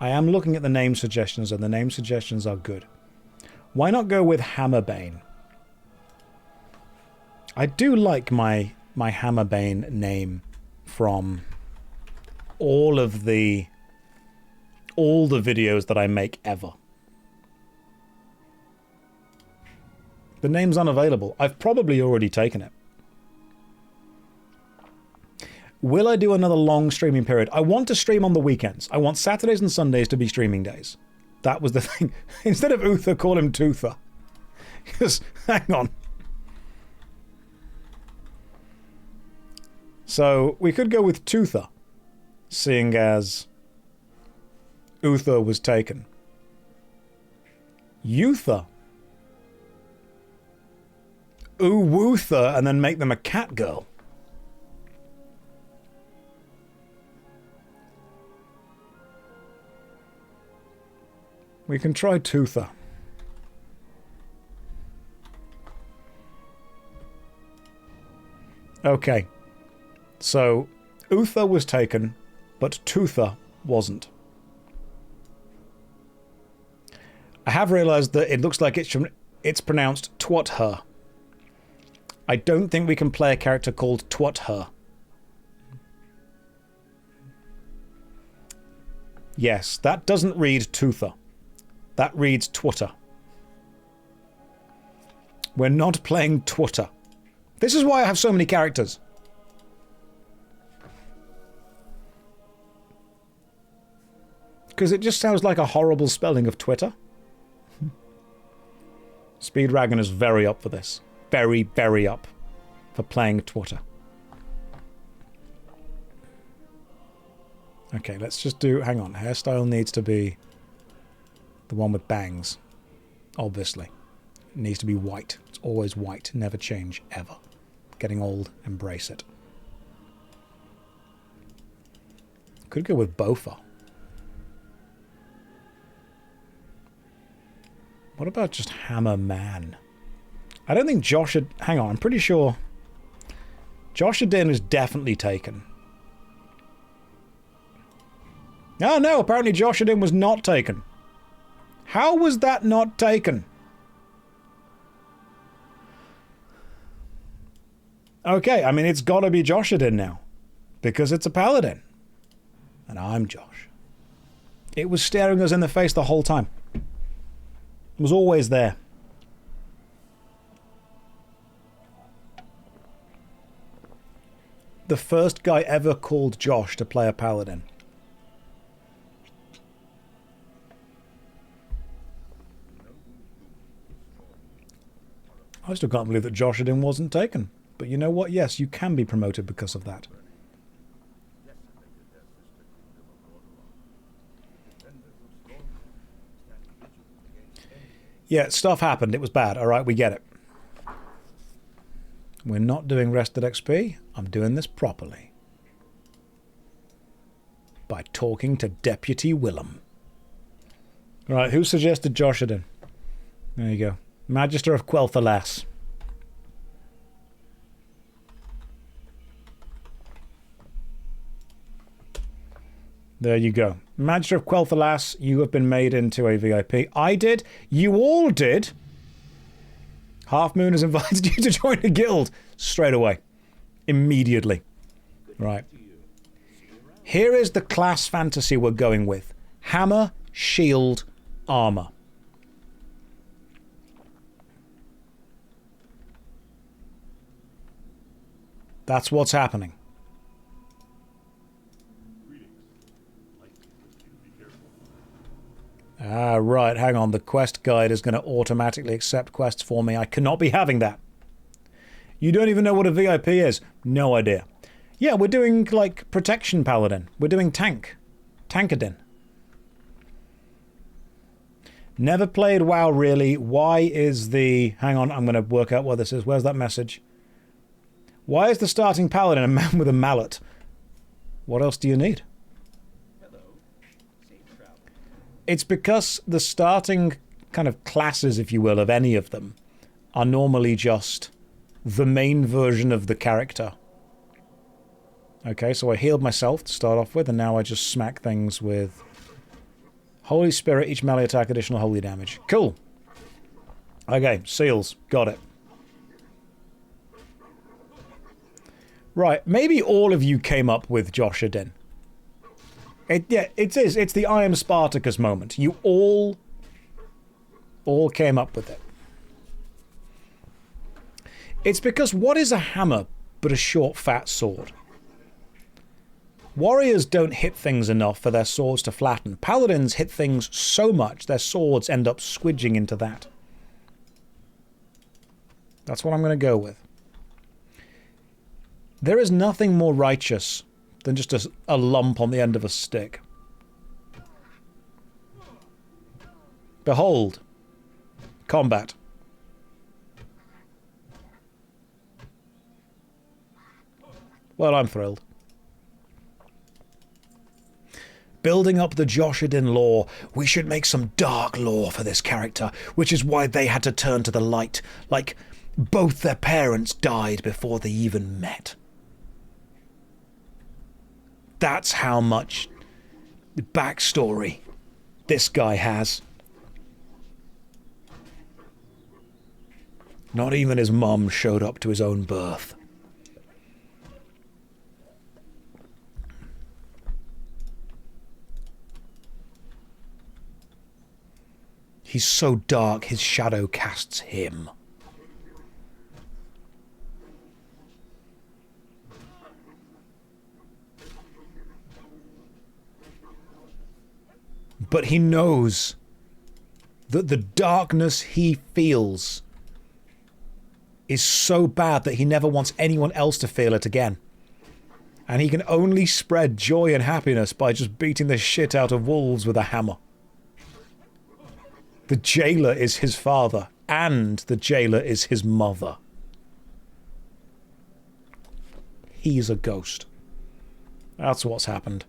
I am looking at the name suggestions, and the name suggestions are good. Why not go with Hammerbane? I do like my Hammerbane name from all the videos that I make ever. The name's unavailable. I've probably already taken it. Will I do another long streaming period? I want to stream on the weekends. I want Saturdays and Sundays to be streaming days. That was the thing. Instead of Uther, call him Toother. Because, hang on. So, we could go with Toother, seeing as Uther was taken. Uther. Woother, and then make them a cat girl. We can try Toother. Okay. So, Uther was taken, but Toother wasn't. I have realised that it looks like it's pronounced Twat Her. I don't think we can play a character called Twat Her. Yes, that doesn't read Toother. That reads Twitter. We're not playing Twitter. This is why I have so many characters. Because it just sounds like a horrible spelling of Twitter. Speeddragon is very up for this. Very, very up for playing Twitter. Okay, let's just do... Hang on. Hairstyle needs to be the one with bangs. Obviously. It needs to be white. It's always white. Never change, ever. Getting old. Embrace it. Could go with Bofa. What about just Hammer Man? I don't think Josh had... Hang on, I'm pretty sure... Joshadin is definitely taken. Oh no, apparently Joshadin was not taken. How was that not taken? Okay, I mean, it's gotta be Joshadin now. Because it's a paladin. And I'm Josh. It was staring us in the face the whole time. It was always there. The first guy ever called Josh to play a paladin. I still can't believe that JoshStrifeHayes wasn't taken. But you know what? Yes, you can be promoted because of that. Yeah, stuff happened. It was bad. All right, we get it. We're not doing rested XP. I'm doing this properly. By talking to Deputy Willem. All right, who suggested JoshStrifeHayes? There you go. Magister of Quel'Thalas. There you go. Magister of Quel'Thalas, you have been made into a VIP. I did. You all did. Half Moon has invited you to join a guild. Straight away. Immediately. Right. Here is the class fantasy we're going with. Hammer, shield, armor. That's what's happening. Ah, right, hang on. The quest guide is going to automatically accept quests for me. I cannot be having that. You don't even know what a VIP is. No idea. Yeah, we're doing, like, Protection Paladin. We're doing Tank. Tankadin. Never played WoW, really. Why is the... Hang on, I'm going to work out what this is. Where's that message? Why is the starting Paladin a man with a mallet? What else do you need? It's because the starting kind of classes, if you will, of any of them are normally just the main version of the character. Okay, so I healed myself to start off with, and now I just smack things with Holy Spirit, each melee attack, additional holy damage. Cool. Okay, seals. Got it. Right, maybe all of you came up with JoshStrifeHayes. Yeah, it is. It's the I am Spartacus moment. You all came up with it. It's because what is a hammer but a short, fat sword? Warriors don't hit things enough for their swords to flatten. Paladins hit things so much their swords end up squidging into that. That's what I'm going to go with. There is nothing more righteous than just a lump on the end of a stick. Behold. Combat. Well, I'm thrilled. Building up the JoshStrifeHayes lore, we should make some dark lore for this character, which is why they had to turn to the light. Like, both their parents died before they even met. That's how much backstory this guy has. Not even his mum showed up to his own birth. He's so dark, his shadow casts him. But he knows that the darkness he feels is so bad that he never wants anyone else to feel it again. And he can only spread joy and happiness by just beating the shit out of wolves with a hammer. The jailer is his father, and the jailer is his mother. He's a ghost. That's what's happened.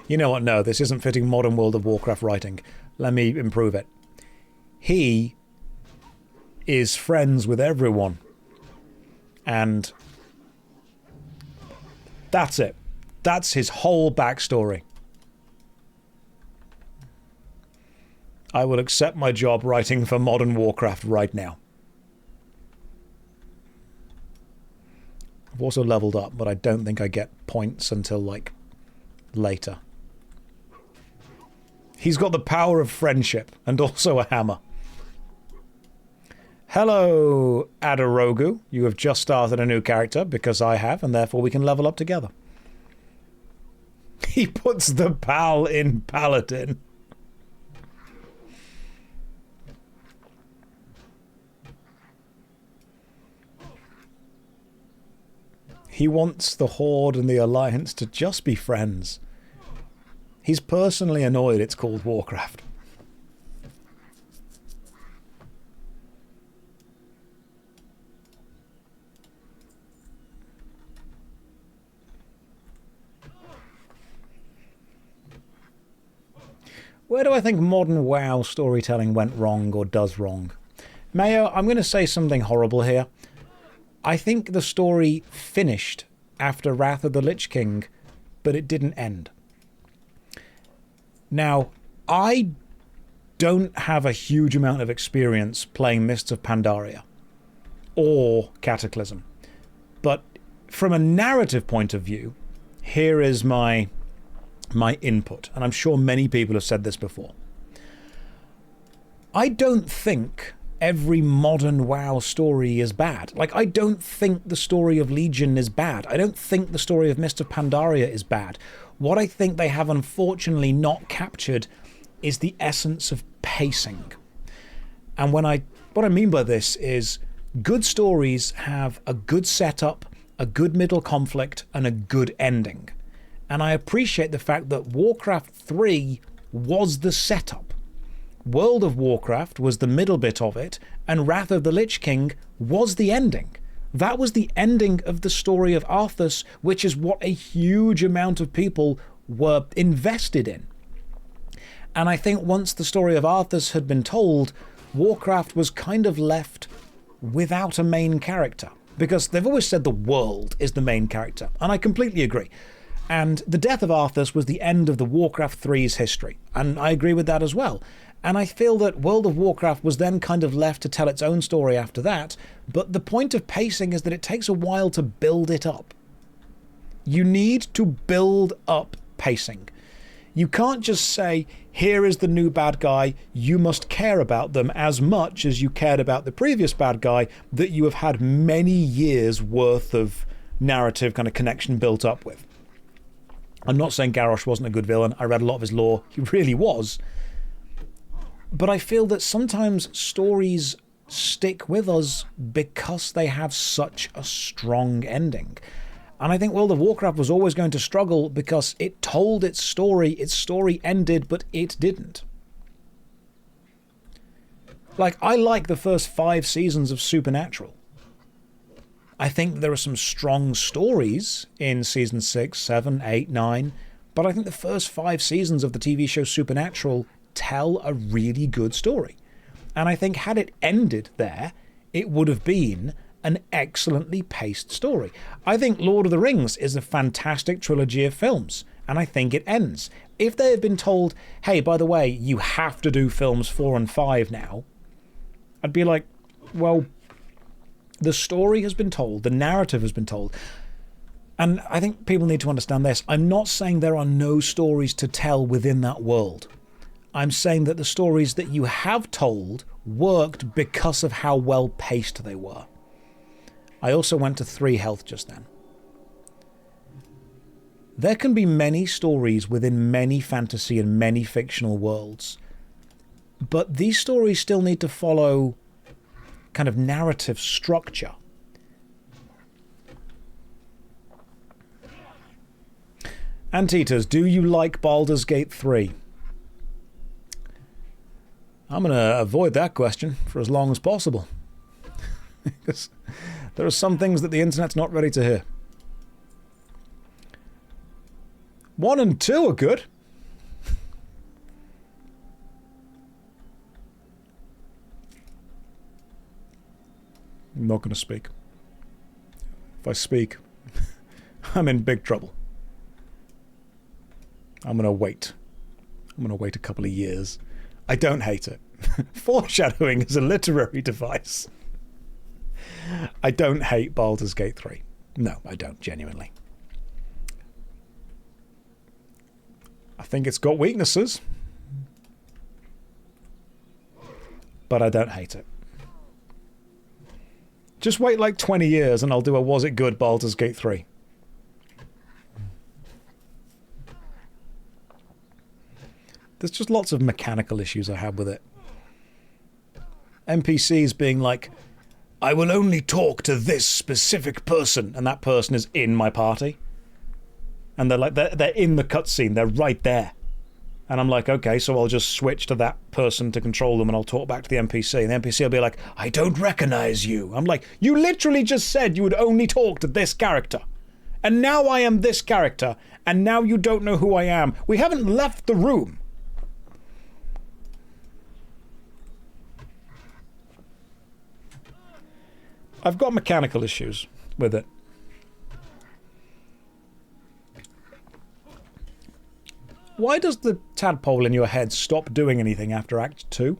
You know what? No, this isn't fitting modern World of Warcraft writing. Let me improve it. He is friends with everyone. And that's it. That's his whole backstory. I will accept my job writing for modern Warcraft right now. I've also leveled up, but I don't think I get points until, like, later. He's got the power of friendship, and also a hammer. Hello, Adarogu. You have just started a new character, because I have, and therefore we can level up together. He puts the pal in Paladin. He wants the Horde and the Alliance to just be friends. He's personally annoyed it's called Warcraft. Where do I think modern WoW storytelling went wrong or does wrong? Mayo, I'm going to say something horrible here. I think the story finished after Wrath of the Lich King, but it didn't end. Now, I don't have a huge amount of experience playing Mists of Pandaria or Cataclysm, but from a narrative point of view, here is my input, and I'm sure many people have said this before. I don't think every modern WoW story is bad. Like, I don't think the story of Legion is bad. I don't think the story of Mist of Pandaria is bad. What I think they have unfortunately not captured is the essence of pacing. And what I mean by this is good stories have a good setup, a good middle conflict, and a good ending. And I appreciate the fact that Warcraft 3 was the setup. World of Warcraft was the middle bit of it, and Wrath of the Lich King was the ending. That was the ending of the story of Arthas, which is what a huge amount of people were invested in. And I think once the story of Arthas had been told, Warcraft was kind of left without a main character. Because they've always said the world is the main character, and I completely agree. And the death of Arthas was the end of the Warcraft 3's history, and I agree with that as well. And I feel that World of Warcraft was then kind of left to tell its own story after that, but the point of pacing is that it takes a while to build it up. You need to build up pacing. You can't just say, here is the new bad guy, you must care about them as much as you cared about the previous bad guy that you have had many years worth of narrative kind of connection built up with. I'm not saying Garrosh wasn't a good villain. I read a lot of his lore. He really was. But I feel that sometimes stories stick with us because they have such a strong ending. And I think World of Warcraft was always going to struggle because it told its story ended, but it didn't. Like, I like the first 5 seasons of Supernatural. I think there are some strong stories in season 6, 7, 8, 9, but I think the first 5 seasons of the TV show Supernatural tell a really good story. And I think had it ended there, it would have been an excellently paced story. I think Lord of the Rings is a fantastic trilogy of films, and I think it ends. If they had been told, hey, by the way, you have to do films 4 and 5 now, I'd be like, well, the story has been told, the narrative has been told. And I think people need to understand this. I'm not saying there are no stories to tell within that world. I'm saying that the stories that you have told worked because of how well paced they were. I also went to 3 health just then. There can be many stories within many fantasy and many fictional worlds, but these stories still need to follow kind of narrative structure. Antitas, do you like Baldur's Gate 3? I'm going to avoid that question for as long as possible. Because there are some things that the internet's not ready to hear. 1 and 2 are good. I'm not going to speak. If I speak, I'm in big trouble. I'm going to wait. I'm going to wait a couple of years. I don't hate it. Foreshadowing is a literary device. I don't hate Baldur's Gate 3. No, I don't, genuinely. I think it's got weaknesses, but I don't hate it. Just wait like 20 years and I'll do a Was It Good Baldur's Gate 3. There's just lots of mechanical issues I have with it. NPCs being like, I will only talk to this specific person, and that person is in my party. And they're like, they're in the cutscene, they're right there. And I'm like, okay, so I'll just switch to that person to control them and I'll talk back to the NPC. And the NPC will be like, I don't recognize you. I'm like, you literally just said you would only talk to this character. And now I am this character, and now you don't know who I am. We haven't left the room. I've got mechanical issues with it. Why does the tadpole in your head stop doing anything after Act 2?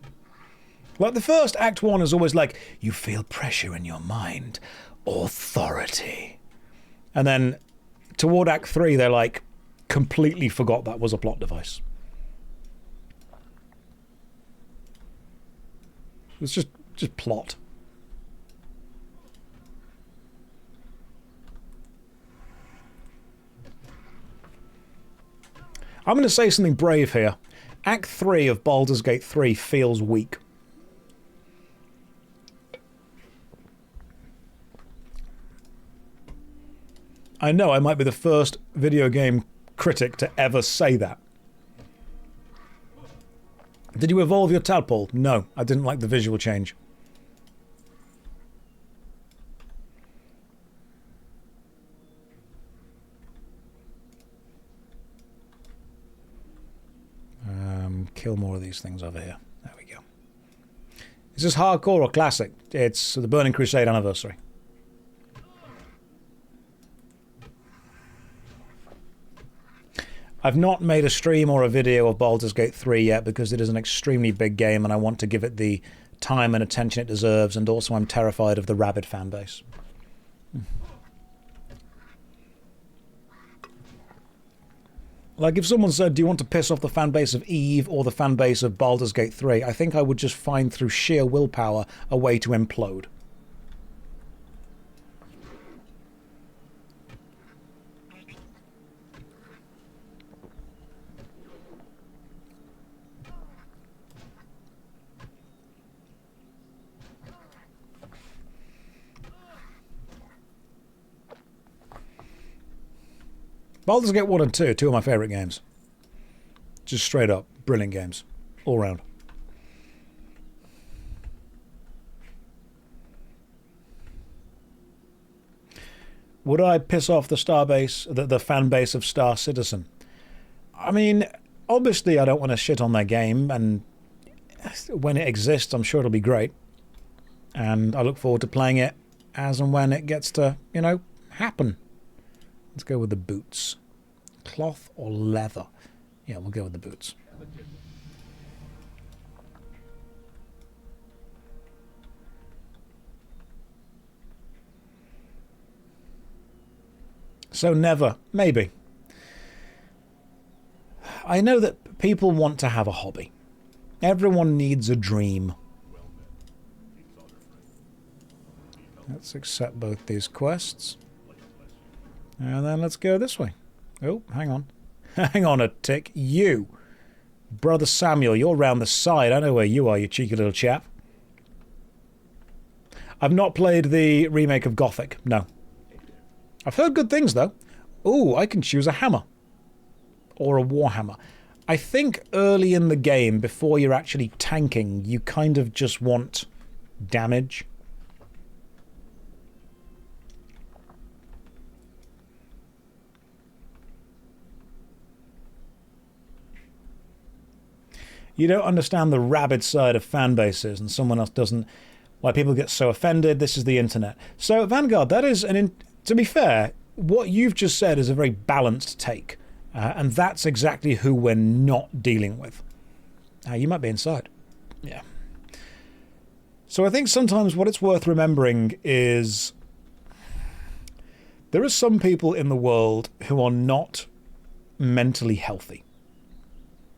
Like, the first Act 1 is always like, you feel pressure in your mind. Authority. And then, toward Act 3, they're like, completely forgot that was a plot device. It's just plot. I'm going to say something brave here. Act 3 of Baldur's Gate 3 feels weak. I know I might be the first video game critic to ever say that. Did you evolve your tadpole? No, I didn't like the visual change. Kill more of these things over here. There we go. Is this hardcore or classic? It's the Burning Crusade anniversary. I've not made a stream or a video of Baldur's Gate 3 yet because it is an extremely big game and I want to give it the time and attention it deserves, and also I'm terrified of the rabid fan base. Like, if someone said, do you want to piss off the fan base of Eve or the fan base of Baldur's Gate 3, I think I would just find through sheer willpower a way to implode. Baldur's Gate 1 and 2, two of my favourite games. Just straight up, brilliant games. All round. Would I piss off the the fan base of Star Citizen? I mean, obviously I don't want to shit on their game, and when it exists, I'm sure it'll be great. And I look forward to playing it as and when it gets to, you know, happen. Let's go with the boots. Cloth or leather? Yeah, we'll go with the boots. So never. Maybe. I know that people want to have a hobby. Everyone needs a dream. Let's accept both these quests. And then let's go this way. Oh, hang on. Hang on a tick. You. Brother Samuel, you're round the side. I know where you are, you cheeky little chap. I've not played the remake of Gothic. No. I've heard good things, though. Ooh, I can choose a hammer. Or a warhammer. I think early in the game, before you're actually tanking, you kind of just want damage. You don't understand the rabid side of fan bases, and someone else doesn't. Why people get so offended. This is the internet. So, Vanguard, that is to be fair, what you've just said is a very balanced take. And that's exactly who we're not dealing with. You might be inside. Yeah. So I think sometimes what it's worth remembering is there are some people in the world who are not mentally healthy.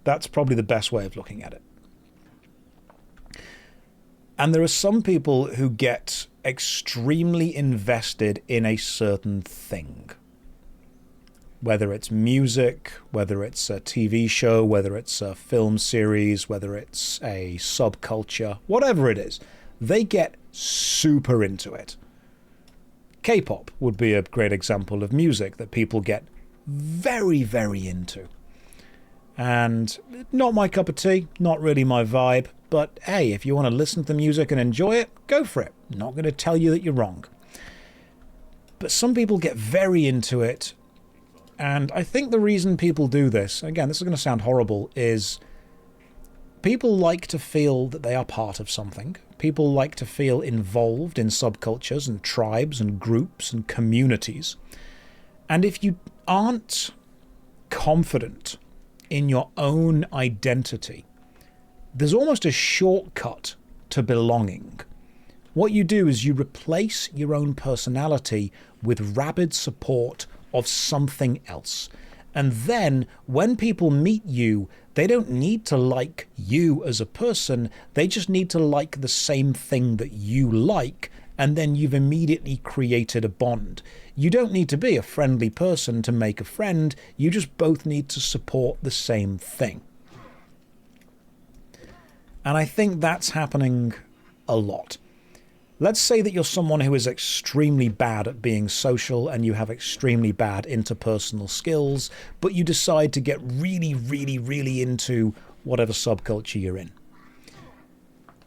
That's probably the best way of looking at it. And there are some people who get extremely invested in a certain thing. whether it's music, whether it's a TV show, whether it's a film series, whether it's a subculture, whatever it is, they get super into it. K-pop would be a great example of music that people get very, very into. And not my cup of tea, not really my vibe, but hey, if you want to listen to the music and enjoy it, go for it. Not going to tell you that you're wrong. But some people get very into it, and I think the reason people do this, again, this is going to sound horrible, is people like to feel that they are part of something. People like to feel involved in subcultures and tribes and groups and communities. And if you aren't confident in your own identity, there's almost a shortcut to belonging. What you do is you replace your own personality with rabid support of something else. And then when people meet you, they don't need to like you as a person, they just need to like the same thing that you like, and then you've immediately created a bond. You don't need to be a friendly person to make a friend, you just both need to support the same thing. And I think that's happening a lot. Let's say that you're someone who is extremely bad at being social and you have extremely bad interpersonal skills, but you decide to get really, really, really into whatever subculture you're in.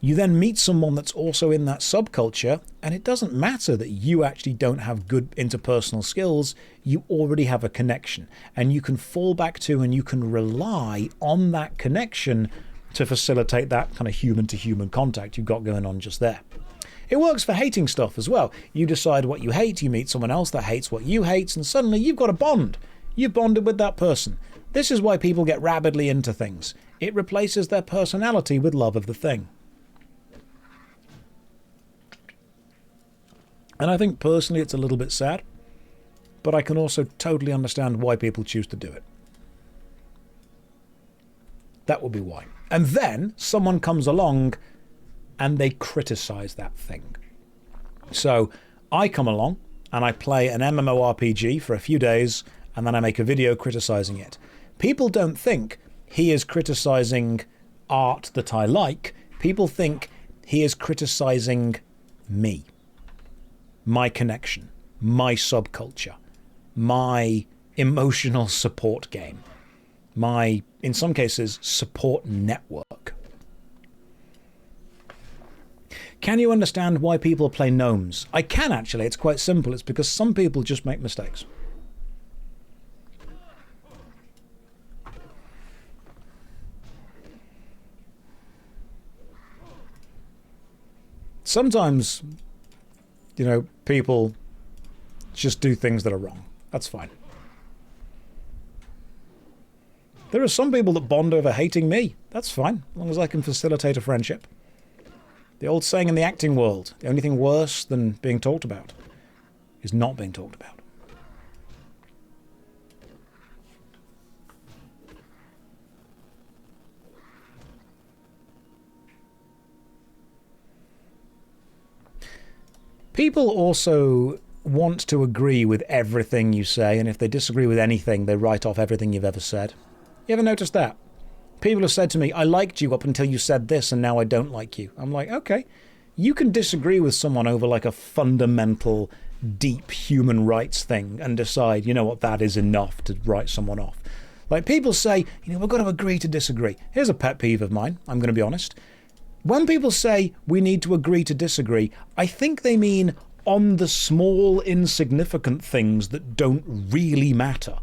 You then meet someone that's also in that subculture, and it doesn't matter that you actually don't have good interpersonal skills, you already have a connection, and you can fall back to and you can rely on that connection to facilitate that kind of human-to-human contact you've got going on just there. It works for hating stuff as well. You decide what you hate, you meet someone else that hates what you hate, and suddenly you've got a bond. You've bonded with that person. This is why people get rabidly into things. It replaces their personality with love of the thing. And I think personally it's a little bit sad, but I can also totally understand why people choose to do it. That would be why. And then someone comes along and they criticize that thing. So I come along and I play an MMORPG for a few days and then I make a video criticizing it. People don't think he is criticizing art that I like. People think he is criticizing me, my connection, my subculture, my emotional support game, my, in some cases, support network. Can you understand why people play gnomes? I can actually, it's quite simple. It's because some people just make mistakes. Sometimes, you know, people just do things that are wrong. That's fine. There are some people that bond over hating me. That's fine, as long as I can facilitate a friendship. The old saying in the acting world, the only thing worse than being talked about is not being talked about. People also want to agree with everything you say, and if they disagree with anything, they write off everything you've ever said. You ever noticed that? People have said to me, I liked you up until you said this and now I don't like you. I'm like, okay, you can disagree with someone over like a fundamental, deep human rights thing and decide, you know what, that is enough to write someone off. Like people say, you know, we've got to agree to disagree. Here's a pet peeve of mine, I'm going to be honest. When people say we need to agree to disagree, I think they mean on the small, insignificant things that don't really matter.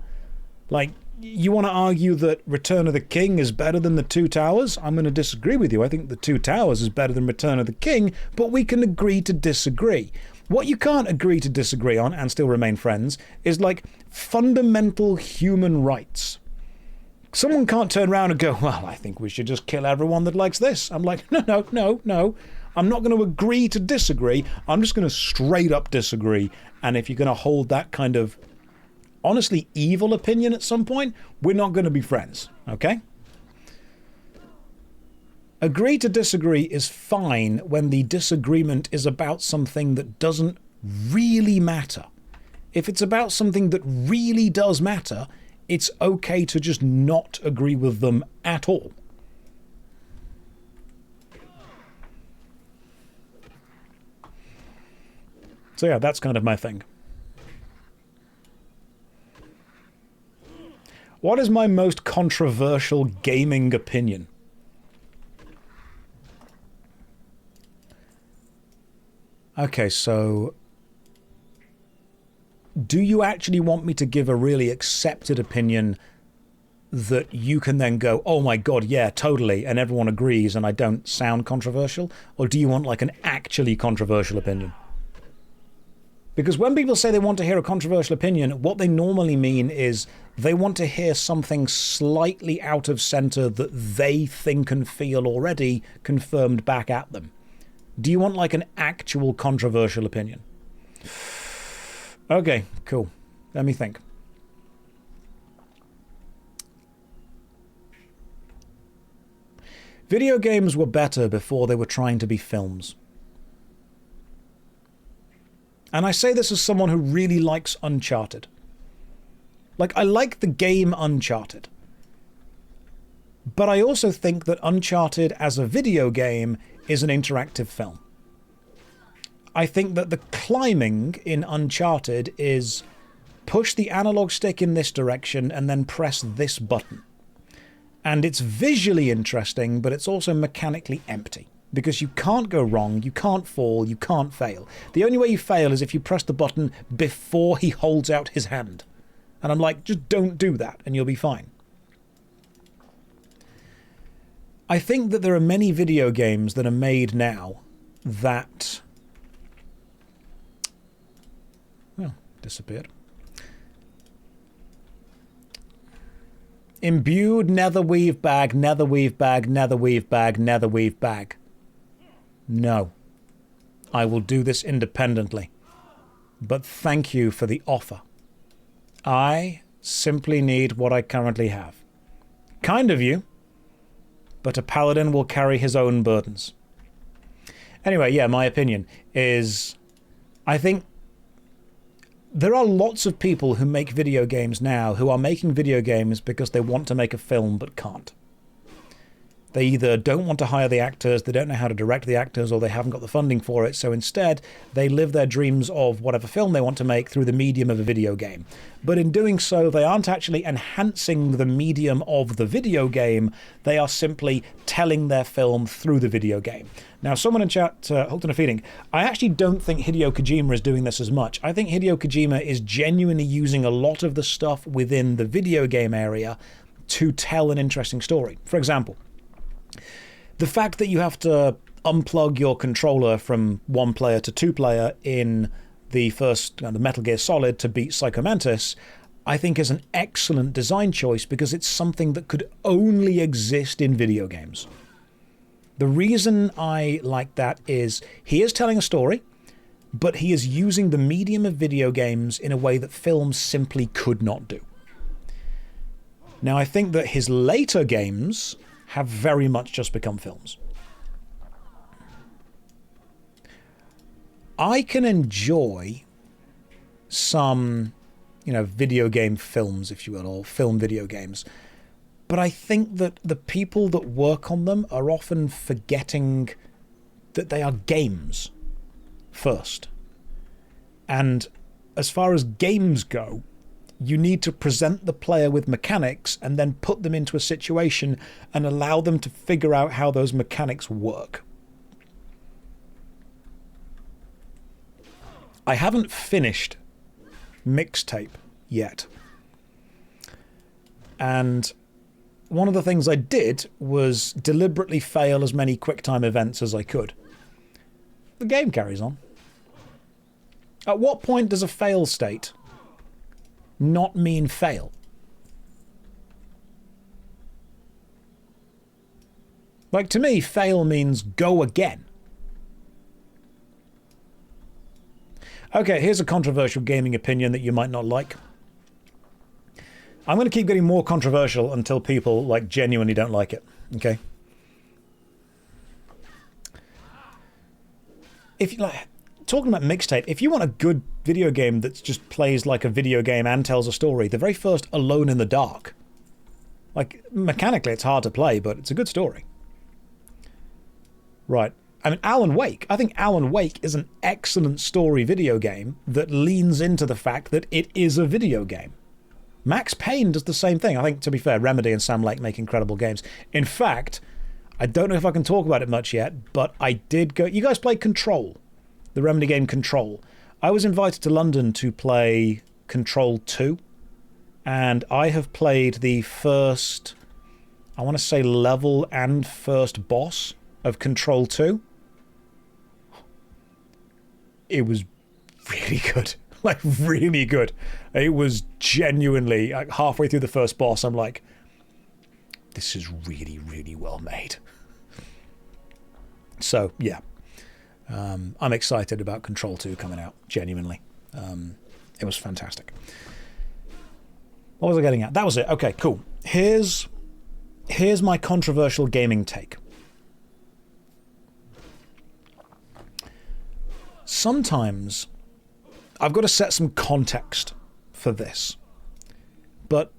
Like, you want to argue that Return of the King is better than The Two Towers? I'm going to disagree with you. I think The Two Towers is better than Return of the King, but we can agree to disagree. What you can't agree to disagree on and still remain friends is like fundamental human rights. Someone can't turn around and go, well, I think we should just kill everyone that likes this. I'm like, no. I'm not going to agree to disagree. I'm just going to straight up disagree. And if you're going to hold that kind of honestly evil opinion at some point, we're not going to be friends, okay? Agree to disagree is fine when the disagreement is about something that doesn't really matter. If it's about something that really does matter, it's okay to just not agree with them at all. So yeah, that's kind of my thing. What is my most controversial gaming opinion? Okay, so do you actually want me to give a really accepted opinion that you can then go, oh my god, yeah, totally, and everyone agrees and I don't sound controversial? Or do you want like an actually controversial opinion? Because when people say they want to hear a controversial opinion, what they normally mean is they want to hear something slightly out of center that they think and feel already confirmed back at them. Do you want like an actual controversial opinion? Okay, cool. Let me think. Video games were better before they were trying to be films. And I say this as someone who really likes Uncharted. Like, I like the game Uncharted. But I also think that Uncharted as a video game is an interactive film. I think that the climbing in Uncharted is push the analog stick in this direction and then press this button. And it's visually interesting, but it's also mechanically empty. Because you can't go wrong, you can't fall, you can't fail. The only way you fail is if you press the button before he holds out his hand. And I'm like, just don't do that and you'll be fine. I think that there are many video games that are made now that... Oh, disappeared. Imbued netherweave bag, netherweave bag, netherweave bag, netherweave bag. No. I will do this independently. But thank you for the offer. I simply need what I currently have. Kind of you. But a paladin will carry his own burdens. Anyway, yeah, my opinion is... I think there are lots of people who make video games now who are making video games because they want to make a film but can't. They either don't want to hire the actors, they don't know how to direct the actors, or they haven't got the funding for it, so instead they live their dreams of whatever film they want to make through the medium of a video game. But in doing so, they aren't actually enhancing the medium of the video game, they are simply telling their film through the video game. Now, someone in chat, Hulton of Feeding, I actually don't think Hideo Kojima is doing this as much. I think Hideo Kojima is genuinely using a lot of the stuff within the video game area to tell an interesting story. For example, the fact that you have to unplug your controller from one player to two player in the first the Metal Gear Solid to beat Psycho Mantis, I think is an excellent design choice because it's something that could only exist in video games. The reason I like that is he is telling a story, but he is using the medium of video games in a way that films simply could not do. Now, I think that his later games have very much just become films. I can enjoy some, video game films, if you will, or film video games, but I think that the people that work on them are often forgetting that they are games first. And as far as games go, you need to present the player with mechanics and then put them into a situation and allow them to figure out how those mechanics work. I haven't finished Mixtape yet. And one of the things I did was deliberately fail as many QuickTime events as I could. The game carries on. At what point does a fail state not mean fail? Like, to me, fail means go again. Okay, here's a controversial gaming opinion that you might not like. I'm going to keep getting more controversial until people, genuinely don't like it. Okay? If you talking about mixtape, if you want a good video game that just plays like a video game and tells a story, the very first Alone in the Dark. Like, mechanically it's hard to play, but it's a good story. Right. I mean, Alan Wake. I think Alan Wake is an excellent story video game that leans into the fact that it is a video game. Max Payne does the same thing. I think, to be fair, Remedy and Sam Lake make incredible games. In fact, I don't know if I can talk about it much yet, but I did go... You guys play Control? The Remedy game Control. I was invited to London to play Control 2, and I have played the first, I want to say, level and first boss of Control 2. It was really good. Like, really good. It was genuinely, like, halfway through the first boss, I'm like, this is really, really well made. So, yeah. I'm excited about Control 2 coming out, genuinely. It was fantastic. What was I getting at? That was it. Okay, cool. Here's my controversial gaming take. Sometimes I've got to set some context for this. But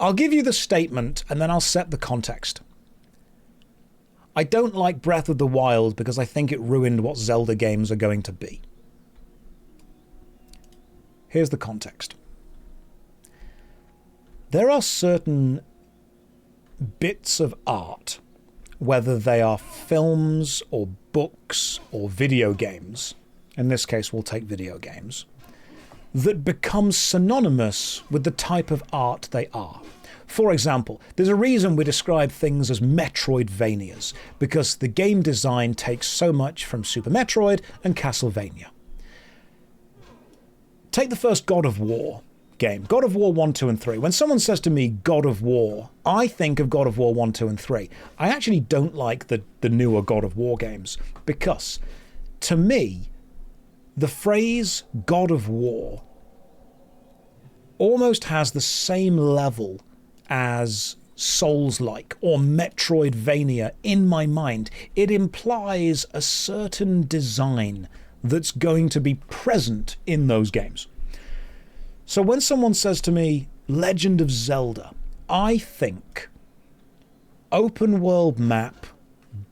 I'll give you the statement and then I'll set the context. I don't like Breath of the Wild because I think it ruined what Zelda games are going to be. Here's the context. There are certain bits of art, whether they are films or books or video games, in this case we'll take video games, that become synonymous with the type of art they are. For example, there's a reason we describe things as Metroidvanias, because the game design takes so much from Super Metroid and Castlevania. Take the first God of War game, God of War 1, 2 and 3. When someone says to me God of War, I think of God of War 1, 2 and 3. I actually don't like the newer God of War games, because to me, the phrase God of War almost has the same level as Souls-like or Metroidvania in my mind. It implies a certain design that's going to be present in those games. So when someone says to me, Legend of Zelda, I think open world map,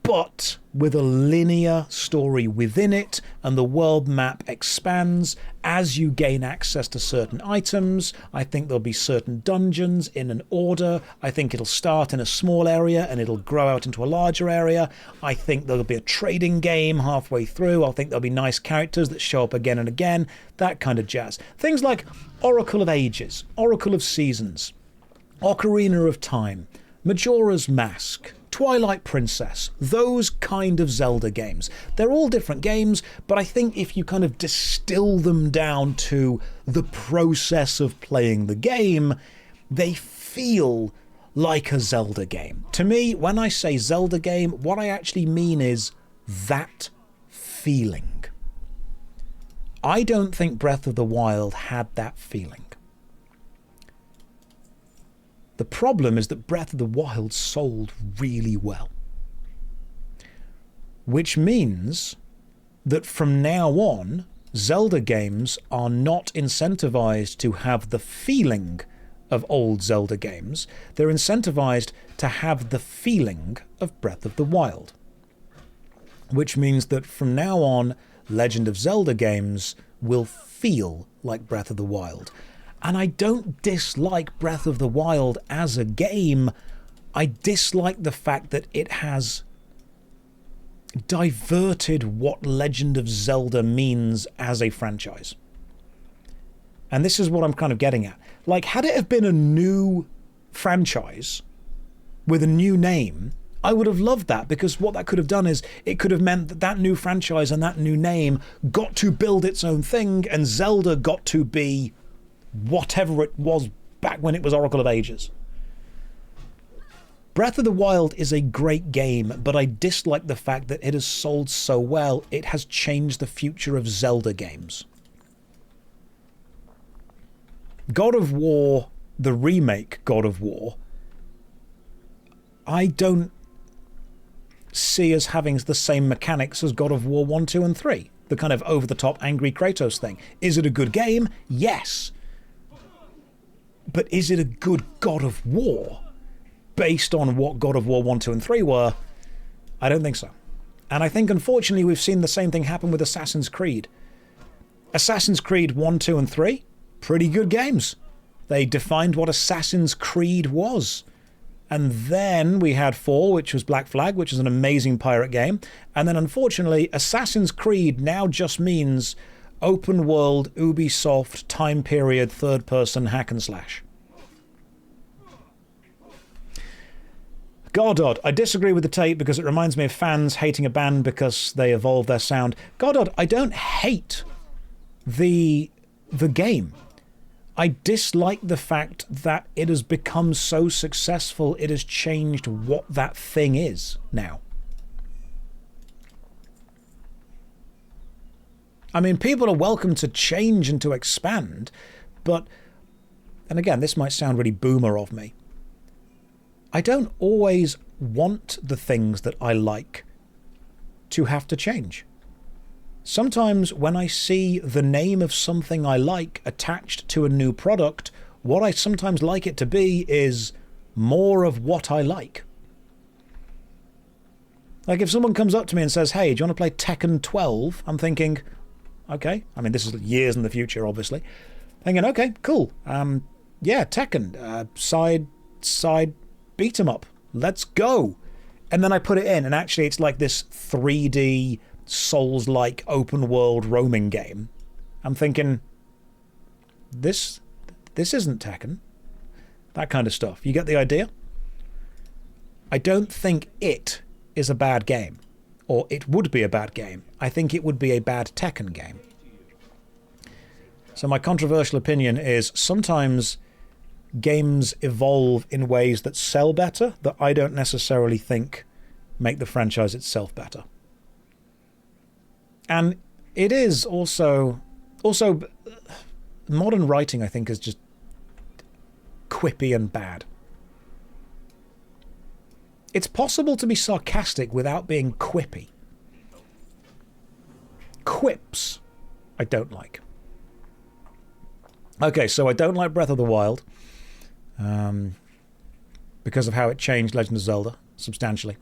but with a linear story within it, and the world map expands as you gain access to certain items. I think there'll be certain dungeons in an order. I think it'll start in a small area and it'll grow out into a larger area. I think there'll be a trading game halfway through. I think there'll be nice characters that show up again and again. That kind of jazz. Things like Oracle of Ages, Oracle of Seasons, Ocarina of Time, Majora's Mask, Twilight Princess, those kind of Zelda games. They're all different games, but I think if you kind of distill them down to the process of playing the game, they feel like a Zelda game. To me, when I say Zelda game, what I actually mean is that feeling. I don't think Breath of the Wild had that feeling. The problem is that Breath of the Wild sold really well. Which means that from now on, Zelda games are not incentivized to have the feeling of old Zelda games. They're incentivized to have the feeling of Breath of the Wild. Which means that from now on, Legend of Zelda games will feel like Breath of the Wild. And I don't dislike Breath of the Wild as a game. I dislike the fact that it has diverted what Legend of Zelda means as a franchise. And this is what I'm kind of getting at. Like, had it have been a new franchise with a new name, I would have loved that, because what that could have done is it could have meant that that new franchise and that new name got to build its own thing, and Zelda got to be whatever it was back when it was Oracle of Ages. Breath of the Wild is a great game, but I dislike the fact that it has sold so well, it has changed the future of Zelda games. God of War, the remake God of War, I don't see as having the same mechanics as God of War 1, 2 and 3. the kind of over-the-top angry Kratos thing. Is it a good game? Yes. But is it a good God of War? Based on what God of War 1, 2, and 3 were, I don't think so. And I think, unfortunately, we've seen the same thing happen with Assassin's Creed. Assassin's Creed 1, 2, and 3, pretty good games. They defined what Assassin's Creed was. And then we had 4, which was Black Flag, which is an amazing pirate game. And then, unfortunately, Assassin's Creed now just means open world, Ubisoft, time period, third-person hack and slash. Godod, I disagree with the tape because it reminds me of fans hating a band because they evolve their sound. Godod, I don't hate the game. I dislike the fact that it has become so successful, it has changed what that thing is now. I mean, people are welcome to change and to expand, but, and again, this might sound really boomer of me, I don't always want the things that I like to have to change. Sometimes when I see the name of something I like attached to a new product, what I sometimes like it to be is more of what I like. Like if someone comes up to me and says, hey, do you want to play Tekken 12? I'm thinking, okay. I mean, this is years in the future, obviously. Thinking, okay, cool. Yeah, Tekken, side beat 'em up. Let's go. And then I put it in, and actually it's like this 3D Souls-like open world roaming game. I'm thinking, this isn't Tekken. That kind of stuff. You get the idea? I don't think it is a bad game, or it would be a bad game. I think it would be a bad Tekken game. So my controversial opinion is sometimes games evolve in ways that sell better that I don't necessarily think make the franchise itself better. And it is also modern writing, I think, is just quippy and bad. It's possible to be sarcastic without being quippy. Quips, I don't like. Okay, so I don't like Breath of the Wild because of how it changed Legend of Zelda substantially.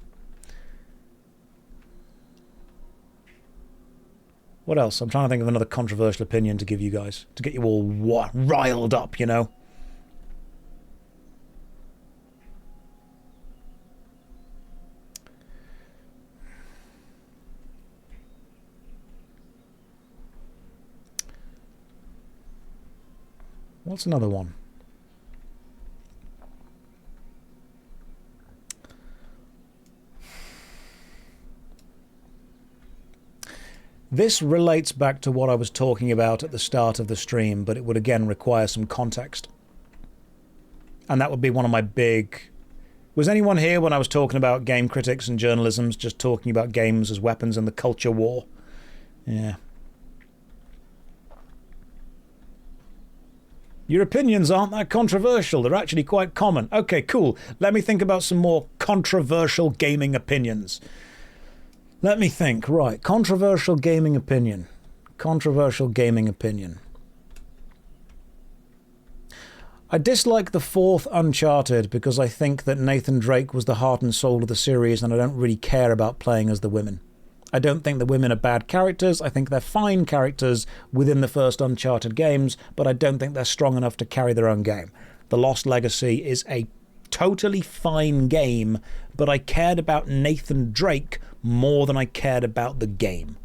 What else? I'm trying to think of another controversial opinion to give you guys, to get you all riled up, you know? What's another one? This relates back to what I was talking about at the start of the stream, but it would again require some context. And that would be one of my big... Was anyone here when I was talking about game critics and journalism, just talking about games as weapons in the culture war? Yeah. Your opinions aren't that controversial. They're actually quite common. Okay, cool. Let me think about some more controversial gaming opinions. Let me think. Right. Controversial gaming opinion. Controversial gaming opinion. I dislike the 4th Uncharted because I think that Nathan Drake was the heart and soul of the series and I don't really care about playing as the women. I don't think the women are bad characters. I think they're fine characters within the first Uncharted games, but I don't think they're strong enough to carry their own game. The Lost Legacy is a totally fine game, but I cared about Nathan Drake more than I cared about the game.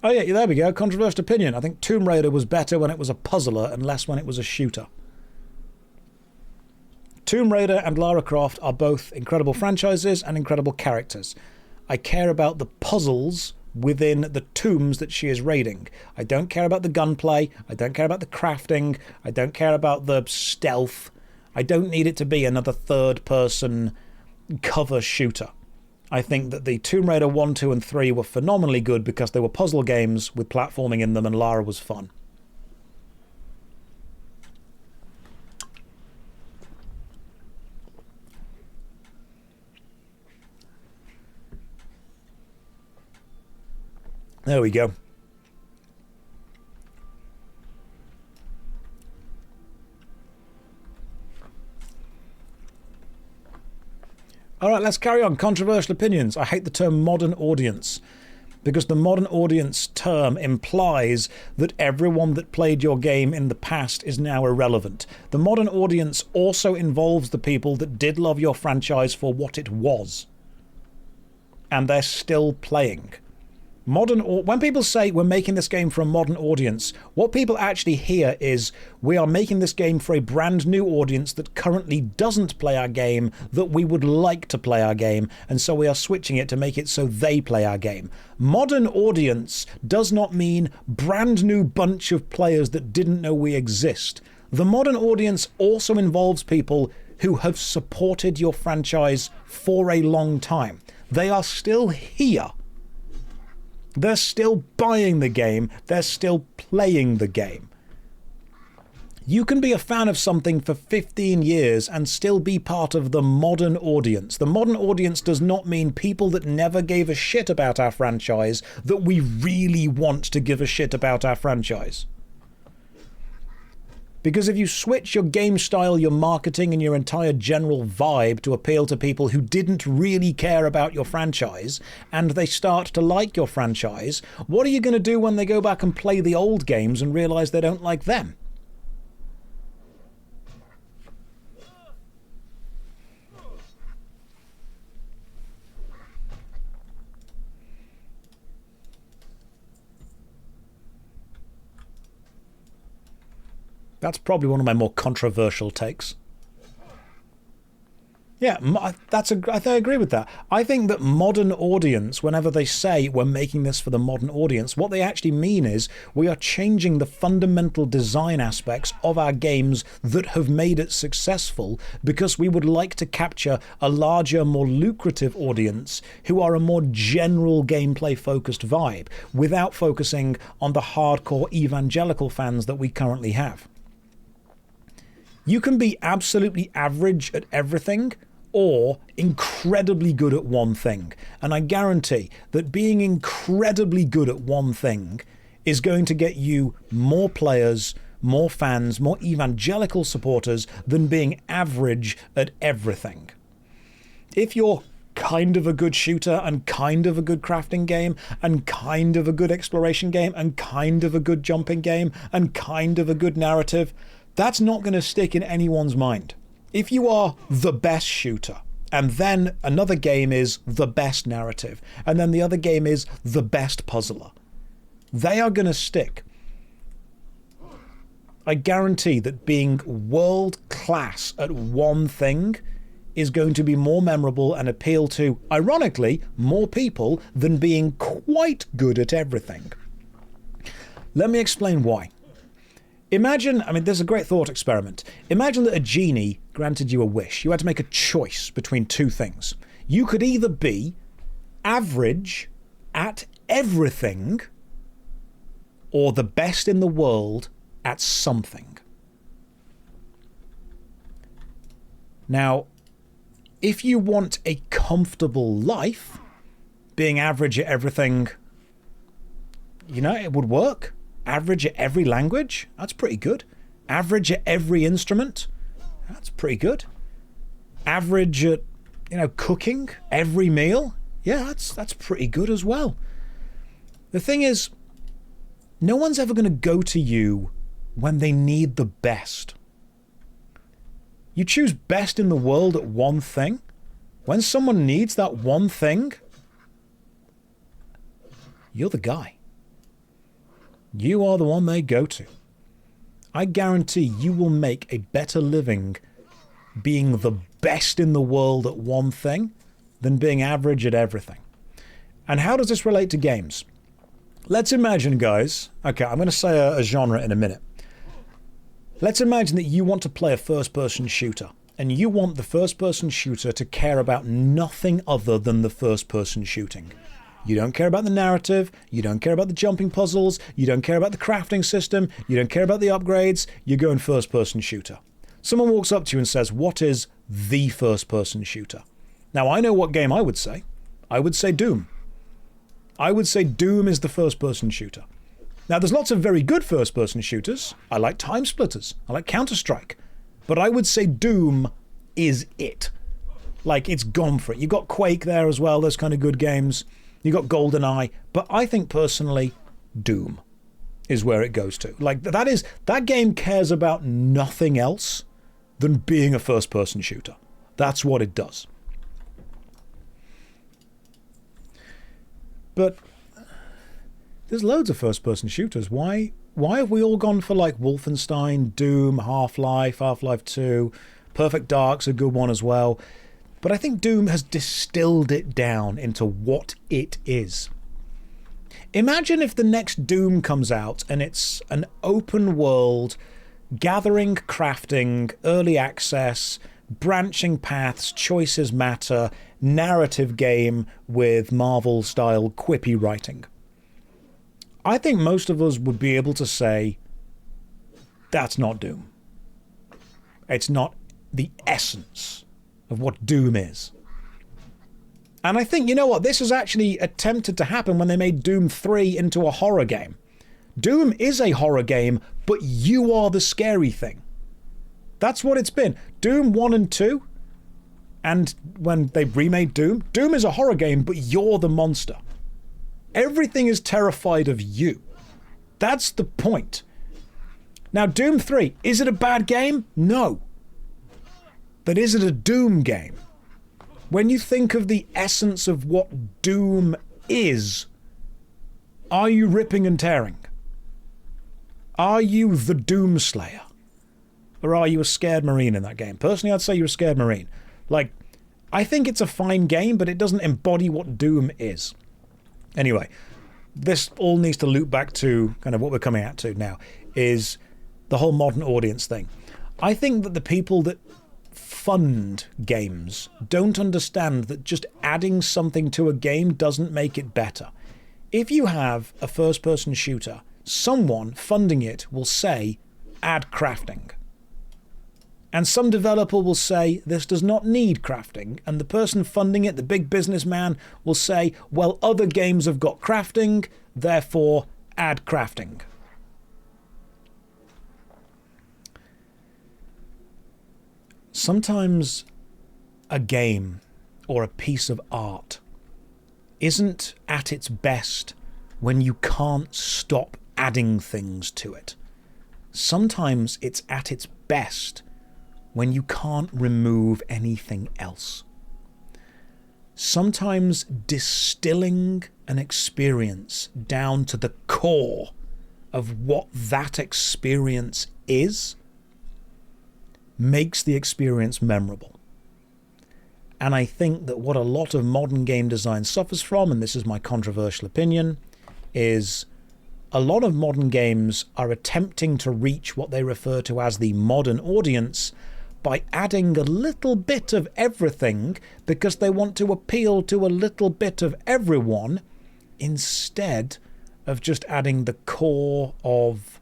Oh yeah, there we go. Controversial opinion. I think Tomb Raider was better when it was a puzzler and less when it was a shooter. Tomb Raider and Lara Croft are both incredible franchises and incredible characters. I care about the puzzles within the tombs that she is raiding. I don't care about the gunplay. I don't care about the crafting. I don't care about the stealth. I don't need it to be another third-person cover shooter. I think that the Tomb Raider 1, 2, and 3 were phenomenally good because they were puzzle games with platforming in them and Lara was fun. There we go. All right, let's carry on. Controversial opinions. I hate the term modern audience because the modern audience term implies that everyone that played your game in the past is now irrelevant. The modern audience also involves the people that did love your franchise for what it was, and they're still playing. When people say we're making this game for a modern audience, what people actually hear is we are making this game for a brand new audience that currently doesn't play our game, that we would like to play our game, and so we are switching it to make it so they play our game. Modern audience does not mean brand new bunch of players that didn't know we exist. The modern audience also involves people who have supported your franchise for a long time. They are still here. They're still buying the game. They're still playing the game. You can be a fan of something for 15 years and still be part of the modern audience. The modern audience does not mean people that never gave a shit about our franchise that we really want to give a shit about our franchise. Because if you switch your game style, your marketing, and your entire general vibe to appeal to people who didn't really care about your franchise, and they start to like your franchise, what are you going to do when they go back and play the old games and realise they don't like them? That's probably one of my more controversial takes. Yeah, I agree with that. I think that modern audience, whenever they say we're making this for the modern audience, what they actually mean is we are changing the fundamental design aspects of our games that have made it successful because we would like to capture a larger, more lucrative audience who are a more general gameplay-focused vibe without focusing on the hardcore evangelical fans that we currently have. You can be absolutely average at everything or incredibly good at one thing. And I guarantee that being incredibly good at one thing is going to get you more players, more fans, more evangelical supporters than being average at everything. If you're kind of a good shooter and kind of a good crafting game and kind of a good exploration game and kind of a good jumping game and kind of a good narrative, that's not going to stick in anyone's mind. If you are the best shooter, and then another game is the best narrative, and then the other game is the best puzzler, they are going to stick. I guarantee that being world class at one thing is going to be more memorable and appeal to, ironically, more people than being quite good at everything. Let me explain why. Imagine, there's a great thought experiment. Imagine that a genie granted you a wish. You had to make a choice between two things. You could either be average at everything or the best in the world at something. Now, if you want a comfortable life, being average at everything, it would work. Average at every language, that's pretty good. Average at every instrument, that's pretty good. Average at, cooking every meal, yeah, that's pretty good as well. The thing is, no one's ever going to go to you when they need the best. You choose best in the world at one thing. When someone needs that one thing, you're the guy. You are the one they go to. I guarantee you will make a better living being the best in the world at one thing than being average at everything. And how does this relate to games? Let's imagine, guys, okay, I'm going to say a genre in a minute. Let's imagine that you want to play a first-person shooter, and you want the first-person shooter to care about nothing other than the first-person shooting. You don't care about the narrative, you don't care about the jumping puzzles, you don't care about the crafting system, you don't care about the upgrades, you're going first-person shooter. Someone walks up to you and says, what is the first-person shooter? Now, I know what game I would say. I would say Doom. I would say Doom is the first-person shooter. Now, there's lots of very good first-person shooters. I like Time Splitters. I like Counter-Strike. But I would say Doom is it. Like, it's gone for it. You got Quake there as well. Those kind of good games. You got GoldenEye. But I think, personally, Doom is where it goes to. Like, that game cares about nothing else than being a first-person shooter. That's what it does. But there's loads of first-person shooters. Why have we all gone for, like, Wolfenstein, Doom, Half-Life, Half-Life 2, Perfect Dark's a good one as well. But I think Doom has distilled it down into what it is. Imagine if the next Doom comes out and it's an open world, gathering, crafting, early access, branching paths, choices matter, narrative game with Marvel-style quippy writing. I think most of us would be able to say, that's not Doom. It's not the essence of what Doom is. And I think, you know what, this was actually attempted to happen when they made Doom 3 into a horror game. Doom is a horror game, but you are the scary thing. That's what it's been. Doom 1 and 2, and when they remade Doom, Doom is a horror game, but you're the monster. Everything is terrified of you. That's the point. Now, Doom 3, is it a bad game? No. But is it a Doom game? When you think of the essence of what Doom is, are you ripping and tearing? Are you the Doom Slayer? Or are you a scared Marine in that game? Personally, I'd say you're a scared Marine. Like, I think it's a fine game, but it doesn't embody what Doom is. Anyway, this all needs to loop back to kind of what we're coming at to now, is the whole modern audience thing. I think that the people that fund games don't understand that just adding something to a game doesn't make it better. If you have a first-person shooter, someone funding it will say, add crafting. And some developer will say, this does not need crafting. And the person funding it, the big businessman, will say, well, other games have got crafting, therefore add crafting. Sometimes a game or a piece of art isn't at its best when you can't stop adding things to it. Sometimes it's at its best when you can't remove anything else. Sometimes distilling an experience down to the core of what that experience is makes the experience memorable. And I think that what a lot of modern game design suffers from, and this is my controversial opinion, is a lot of modern games are attempting to reach what they refer to as the modern audience by adding a little bit of everything because they want to appeal to a little bit of everyone instead of just adding the core of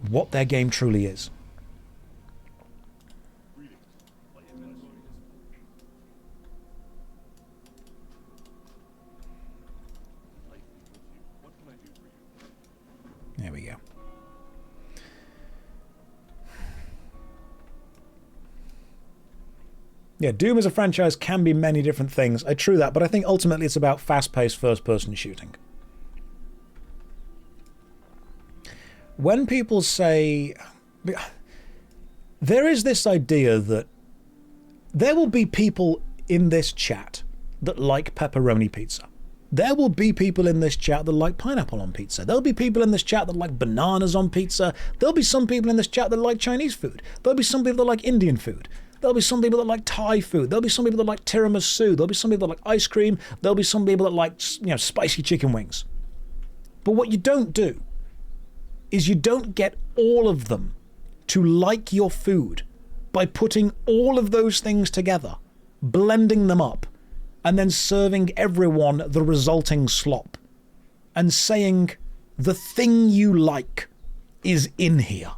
what their game truly is. There we go. Yeah, Doom as a franchise can be many different things. I true that, but I think ultimately it's about fast-paced first-person shooting. When people say... There is this idea that there will be people in this chat that like pepperoni pizza. There will be people in this chat that like pineapple on pizza. There'll be people in this chat that like bananas on pizza. There'll be some people in this chat that like Chinese food. There'll be some people that like Indian food. There'll be some people that like Thai food. There'll be some people that like tiramisu. There'll be some people that like ice cream. There'll be some people that like, spicy chicken wings. But what you don't do is you don't get all of them to like your food by putting all of those things together, blending them up, and then serving everyone the resulting slop and saying the thing you like is in here.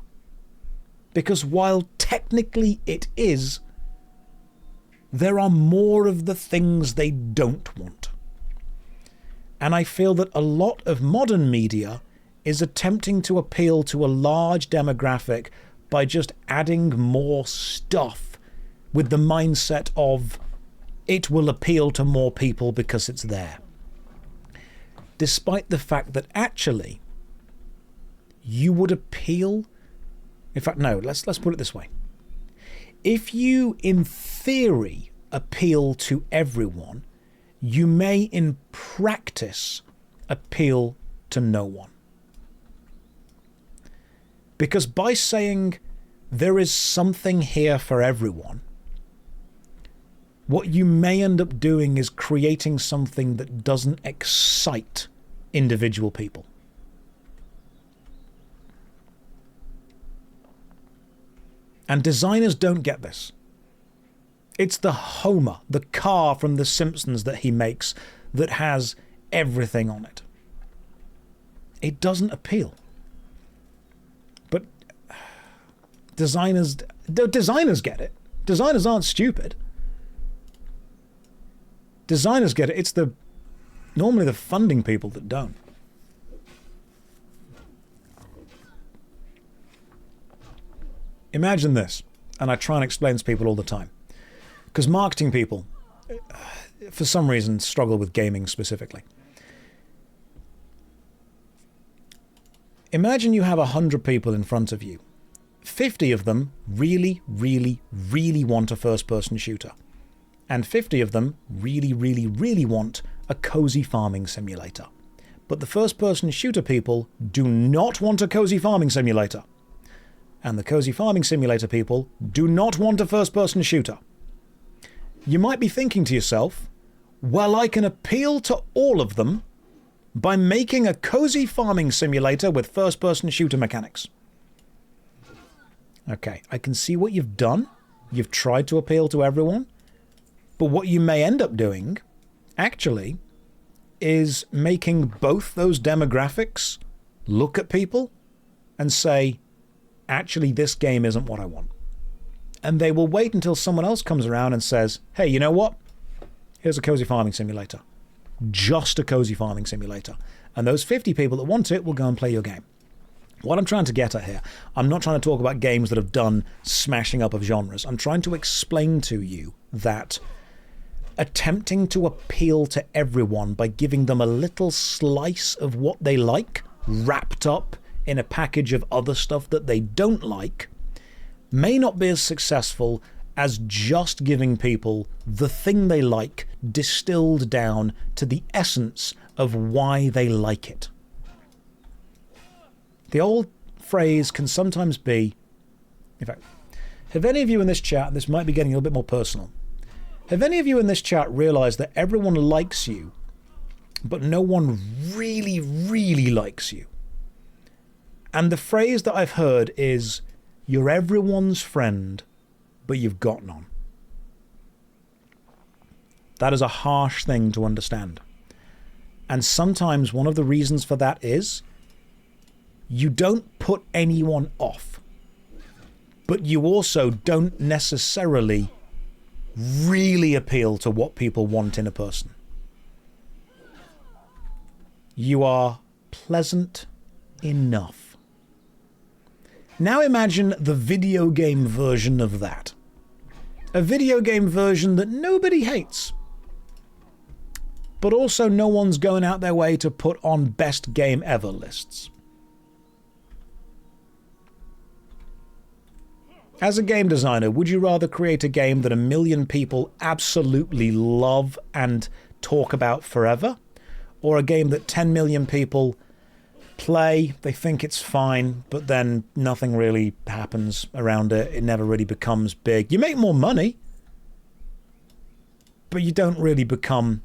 Because while technically it is, there are more of the things they don't want. And I feel that a lot of modern media is attempting to appeal to a large demographic by just adding more stuff with the mindset of it will appeal to more people because it's there. Despite the fact that actually you would appeal... In fact, no, let's put it this way. If you, in theory, appeal to everyone, you may, in practice, appeal to no one. Because by saying there is something here for everyone, what you may end up doing is creating something that doesn't excite individual people. And designers don't get this. It's the Homer, the car from The Simpsons that he makes, that has everything on it. It doesn't appeal. But designers get it. Designers aren't stupid. Designers get it. It's normally the funding people that don't. Imagine this, and I try and explain this to people all the time. Because marketing people, for some reason, struggle with gaming specifically. Imagine you have 100 people in front of you. 50 of them really, really, really want a first-person shooter. And 50 of them really, really, really want a cozy farming simulator. But the first-person shooter people do not want a cozy farming simulator. And the cozy farming simulator people do not want a first-person shooter. You might be thinking to yourself, well, I can appeal to all of them by making a cozy farming simulator with first-person shooter mechanics. Okay, I can see what you've done. You've tried to appeal to everyone. But what you may end up doing, actually, is making both those demographics look at people and say, actually, this game isn't what I want. And they will wait until someone else comes around and says, hey, you know what? Here's a cozy farming simulator. Just a cozy farming simulator. And those 50 people that want it will go and play your game. What I'm trying to get at here, I'm not trying to talk about games that have done smashing up of genres. I'm trying to explain to you that attempting to appeal to everyone by giving them a little slice of what they like, wrapped up in a package of other stuff that they don't like, may not be as successful as just giving people the thing they like distilled down to the essence of why they like it. The old phrase can sometimes be, in fact, have any of you in this chat, and this might be getting a little bit more personal, have any of you in this chat realized that everyone likes you, but no one really, really likes you? And the phrase that I've heard is, you're everyone's friend, but you've got none. That is a harsh thing to understand. And sometimes one of the reasons for that is, you don't put anyone off, but you also don't necessarily really appeal to what people want in a person. You are pleasant enough. Now imagine the video game version of that. A video game version that nobody hates, but also no one's going out their way to put on best game ever lists. As a game designer, would you rather create a game that 1 million people absolutely love and talk about forever? Or a game that 10 million people play, they think it's fine, but then nothing really happens around it. It never really becomes big. You make more money, but you don't really become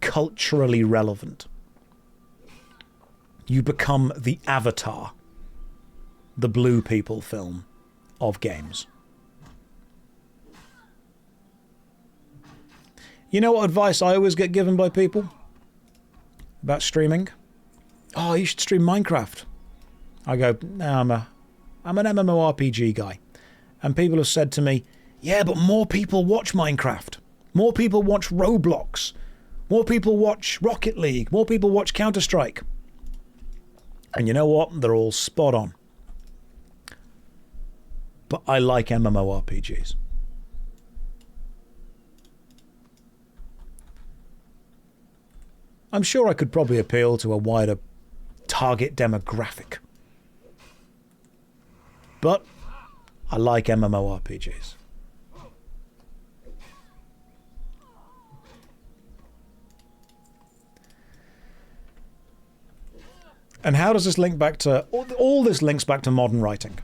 culturally relevant. You become the Avatar, the blue people film of games. You know what advice I always get given by people about streaming? Oh, you should stream Minecraft. I go, no, I'm an MMORPG guy. And people have said to me, yeah, but more people watch Minecraft. More people watch Roblox. More people watch Rocket League. More people watch Counter-Strike. And you know what? They're all spot on. But I like MMORPGs. I'm sure I could probably appeal to a wider target demographic. But I like MMORPGs. And how does this link back to... all this links back to modern writing.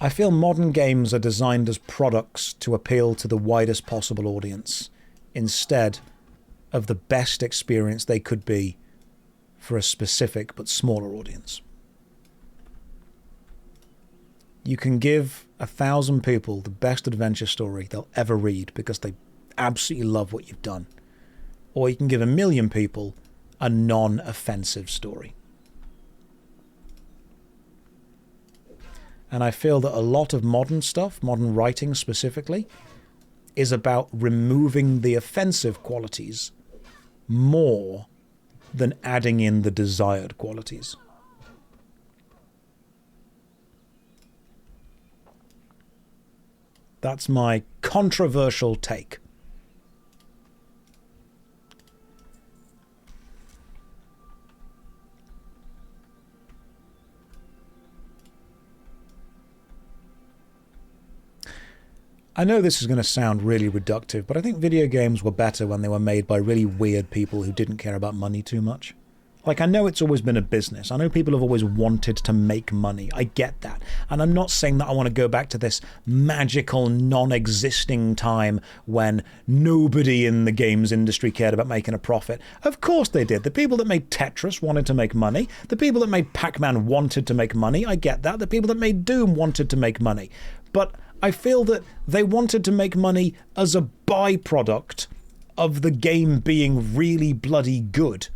I feel modern games are designed as products to appeal to the widest possible audience, instead of the best experience they could be for a specific but smaller audience. You can give 1,000 people the best adventure story they'll ever read because they absolutely love what you've done. Or you can give 1 million people a non-offensive story. And I feel that a lot of modern stuff, modern writing specifically, is about removing the offensive qualities more than adding in the desired qualities. That's my controversial take. I know this is going to sound really reductive, but I think video games were better when they were made by really weird people who didn't care about money too much. Like, I know it's always been a business. I know people have always wanted to make money. I get that. And I'm not saying that I want to go back to this magical, non-existing time when nobody in the games industry cared about making a profit. Of course they did. The people that made Tetris wanted to make money. The people that made Pac-Man wanted to make money. I get that. The people that made Doom wanted to make money. But I feel that they wanted to make money as a byproduct of the game being really bloody good,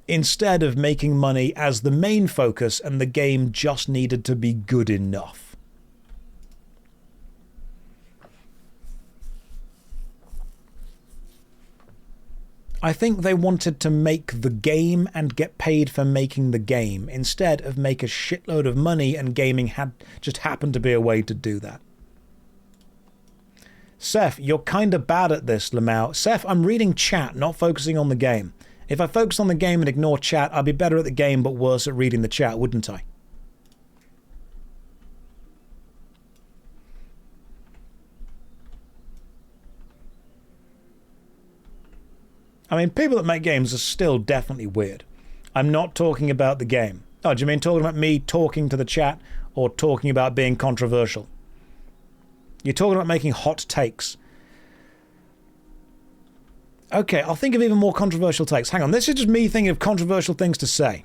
instead of making money as the main focus and the game just needed to be good enough. I think they wanted to make the game and get paid for making the game, instead of make a shitload of money, and gaming had just happened to be a way to do that. Seth, you're kind of bad at this, Lamau. Seth, I'm reading chat, not focusing on the game. If I focus on the game and ignore chat, I'd be better at the game but worse at reading the chat, wouldn't I? I mean, people that make games are still definitely weird. I'm not talking about the game. Oh, do you mean talking about me talking to the chat, or talking about being controversial? You're talking about making hot takes. Okay, I'll think of even more controversial takes. Hang on, this is just me thinking of controversial things to say.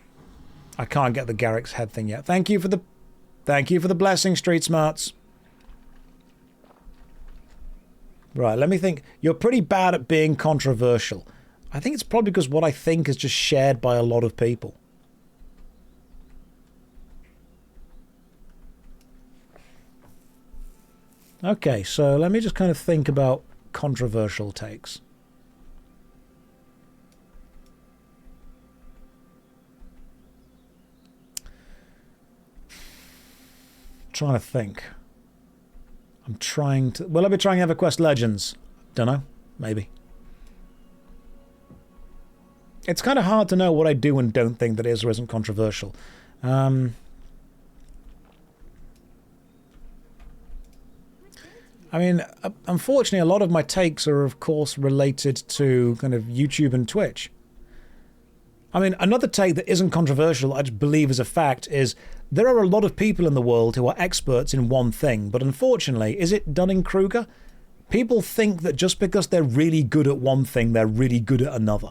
I can't get the Garrick's head thing yet. Thank you for the blessing, Street Smarts. Right, let me think. You're pretty bad at being controversial. I think it's probably because what I think is just shared by a lot of people. Okay, so let me just kind of think about controversial takes. Trying to think. I'm trying to... Will I be trying EverQuest Legends? Don't know. Maybe. It's kind of hard to know what I do and don't think that is or isn't controversial. I mean, unfortunately, a lot of my takes are, of course, related to kind of YouTube and Twitch. I mean, another take that isn't controversial, I just believe is a fact, is there are a lot of people in the world who are experts in one thing, but unfortunately, is it Dunning-Kruger? People think that just because they're really good at one thing, they're really good at another.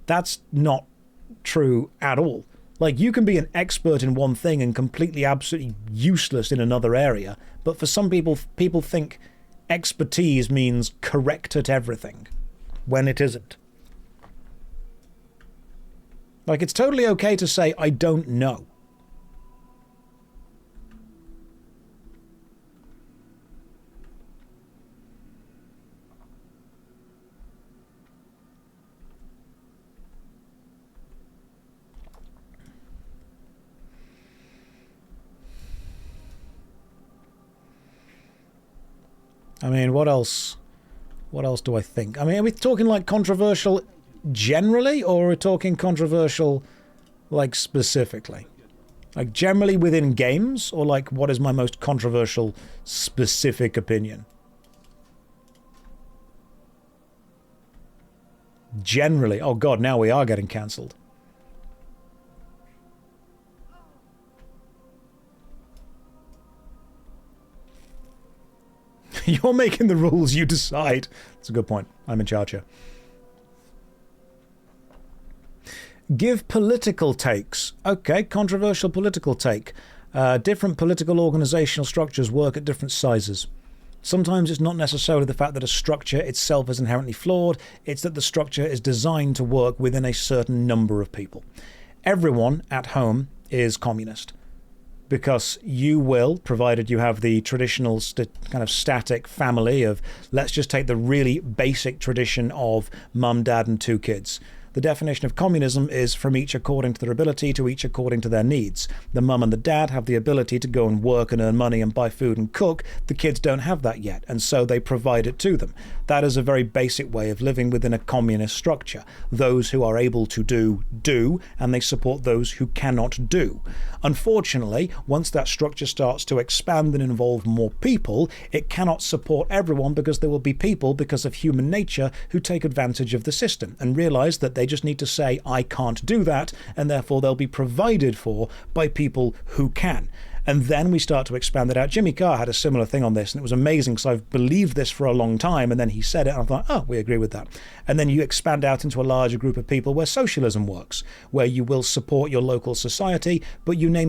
That's not true at all. Like, you can be an expert in one thing and completely, absolutely useless in another area, but for some people, people think expertise means correct at everything, when it isn't. Like, it's totally okay to say, I don't know. I mean, what else? What else do I think? I mean, are we talking like controversial generally, or are we talking controversial like specifically? Like generally within games, or like what is my most controversial specific opinion? Generally. Oh god, now we are getting cancelled. You're making the rules, you decide. That's a good point. I'm in charge here. Give political takes. Okay, controversial political take. Different political organizational structures work at different sizes. Sometimes it's not necessarily the fact that a structure itself is inherently flawed, it's that the structure is designed to work within a certain number of people. Everyone at home is communist. Because you will, provided you have the traditional kind of static family of, let's just take the really basic tradition of mum, dad, and 2 kids. The definition of communism is from each according to their ability to each according to their needs. The mum and the dad have the ability to go and work and earn money and buy food and cook. The kids don't have that yet, and so they provide it to them. That is a very basic way of living within a communist structure. Those who are able to do, and they support those who cannot do. Unfortunately, once that structure starts to expand and involve more people, it cannot support everyone because there will be people, because of human nature, who take advantage of the system and realize that they just need to say, I can't do that, and therefore they'll be provided for by people who can. And then we start to expand it out. Jimmy Carr had a similar thing on this, and it was amazing because I've believed this for a long time, and then he said it, and I thought, oh, we agree with that. And then you expand out into a larger group of people where socialism works, where you will support your local society, but you may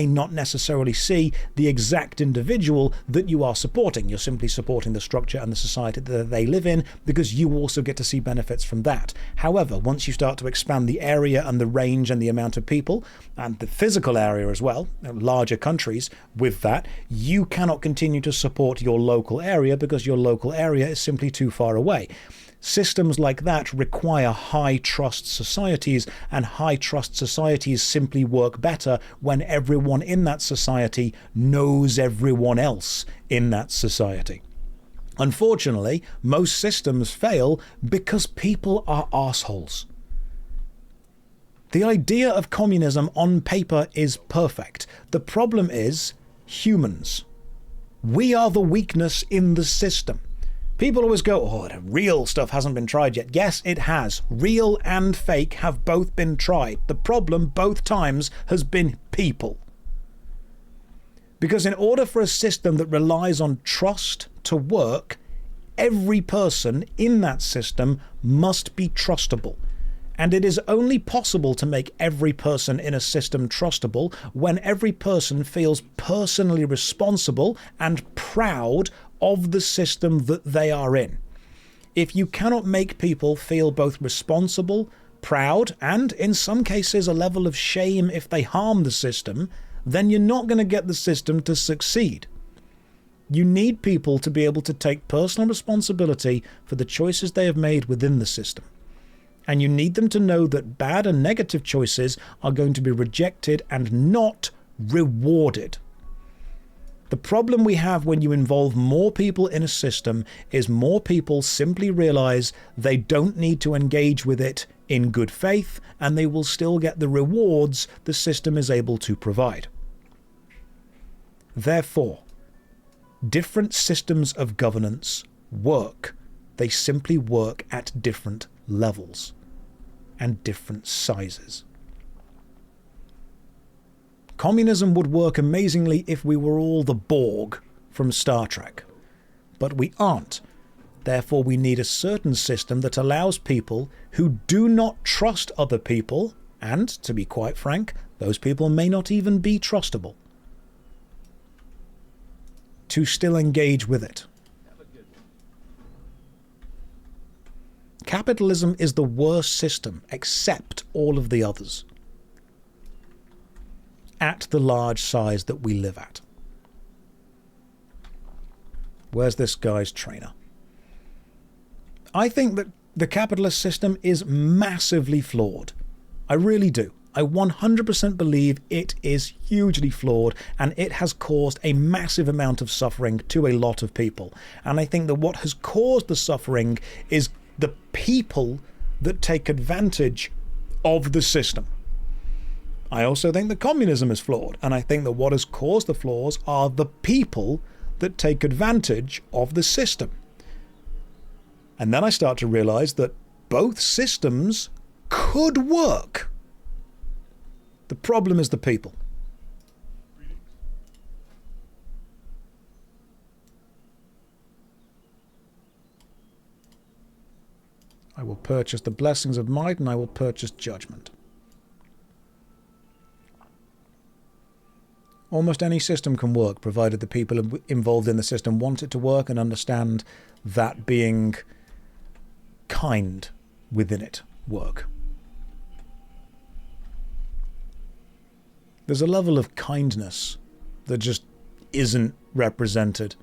not necessarily see the exact individual that you are supporting. You're simply supporting the structure and the society that they live in, because you also get to see benefits from that. However, once you start to expand the area and the range and the amount of people, and the physical area as well, larger countries, with that, you cannot continue to support your local area because your local area is simply too far away. Systems like that require high trust societies, and high trust societies simply work better when everyone in that society knows everyone else in that society. Unfortunately, most systems fail because people are arseholes. The idea of communism on paper is perfect. The problem is humans. We are the weakness in the system. People always go, oh, the real stuff hasn't been tried yet. Yes, it has. Real and fake have both been tried. The problem both times has been people. Because in order for a system that relies on trust to work, every person in that system must be trustable. And it is only possible to make every person in a system trustable when every person feels personally responsible and proud of the system that they are in. If you cannot make people feel both responsible, proud, and in some cases a level of shame if they harm the system, then you're not going to get the system to succeed. You need people to be able to take personal responsibility for the choices they have made within the system. And you need them to know that bad and negative choices are going to be rejected and not rewarded. The problem we have when you involve more people in a system is more people simply realize they don't need to engage with it in good faith, and they will still get the rewards the system is able to provide. Therefore, different systems of governance work. They simply work at different levels and different sizes. Communism would work amazingly if we were all the Borg from Star Trek, but we aren't. Therefore, we need a certain system that allows people who do not trust other people, and, to be quite frank, those people may not even be trustable, to still engage with it. Capitalism is the worst system, except all of the others, at the large size that we live at. Where's this guy's trainer? I think that the capitalist system is massively flawed. I really do. I 100% believe it is hugely flawed, and it has caused a massive amount of suffering to a lot of people. And I think that what has caused the suffering is the people that take advantage of the system. I also think that communism is flawed, and I think that what has caused the flaws are the people that take advantage of the system. And then I start to realize that both systems could work. The problem is the people. I will purchase the blessings of might, and I will purchase judgment. Almost any system can work, provided the people involved in the system want it to work and understand that being kind within it work. There's a level of kindness that just isn't represented.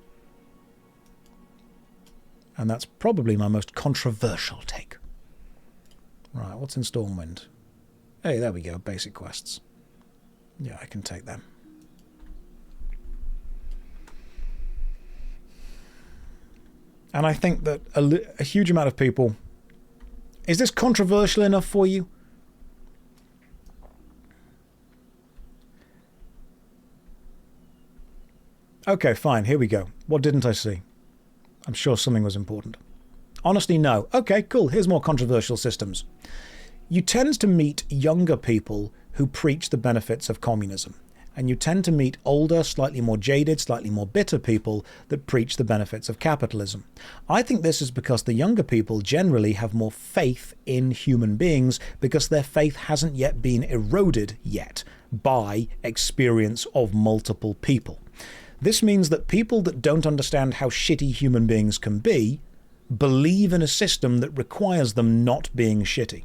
And that's probably my most controversial take. Right, what's in Stormwind? Hey, there we go, basic quests. Yeah, I can take them. And I think that a huge amount of people... Is this controversial enough for you? Okay, fine, here we go. What didn't I see? I'm sure something was important. Honestly, no. Okay, cool, here's more controversial systems. You tend to meet younger people who preach the benefits of communism. And you tend to meet older, slightly more jaded, slightly more bitter people that preach the benefits of capitalism. I think this is because the younger people generally have more faith in human beings because their faith hasn't yet been eroded yet by experience of multiple people. This means that people that don't understand how shitty human beings can be believe in a system that requires them not being shitty.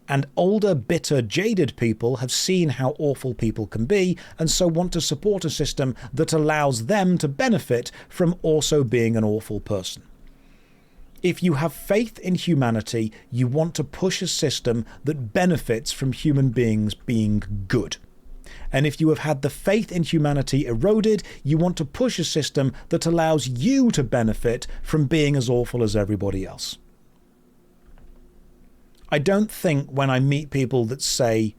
And older, bitter, jaded people have seen how awful people can be, and so want to support a system that allows them to benefit from also being an awful person. If you have faith in humanity, you want to push a system that benefits from human beings being good. And if you have had the faith in humanity eroded, you want to push a system that allows you to benefit from being as awful as everybody else. I don't think when I meet people that say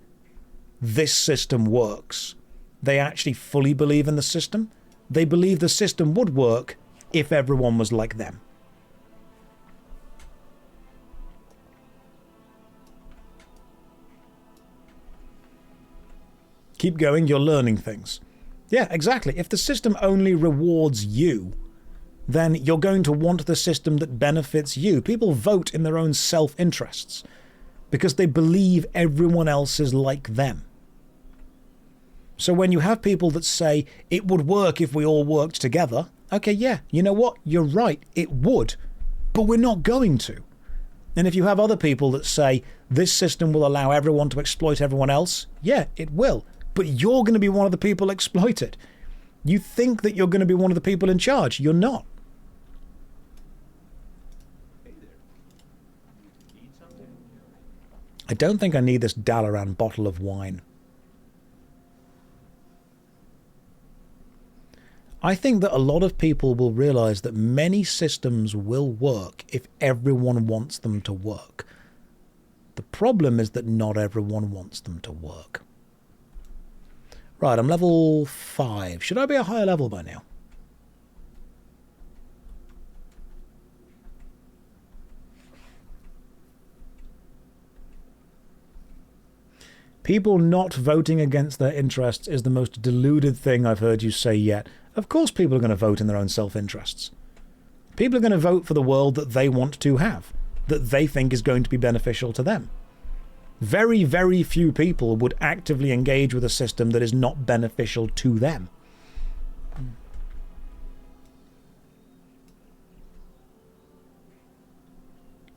this system works, they actually fully believe in the system. They believe the system would work if everyone was like them. Keep going, you're learning things. Yeah, exactly. If the system only rewards you, then you're going to want the system that benefits you. People vote in their own self-interests because they believe everyone else is like them. So when you have people that say, it would work if we all worked together, okay, yeah, you know what? You're right, it would, but we're not going to. And if you have other people that say, this system will allow everyone to exploit everyone else, yeah, it will. But you're going to be one of the people exploited. You think that you're going to be one of the people in charge. You're not. I don't think I need this Dalaran bottle of wine. I think that a lot of people will realize that many systems will work if everyone wants them to work. The problem is that not everyone wants them to work. Right, I'm level 5. Should I be a higher level by now? People not voting against their interests is the most deluded thing I've heard you say yet. Of course people are going to vote in their own self-interests. People are going to vote for the world that they want to have, that they think is going to be beneficial to them. Very, very few people would actively engage with a system that is not beneficial to them.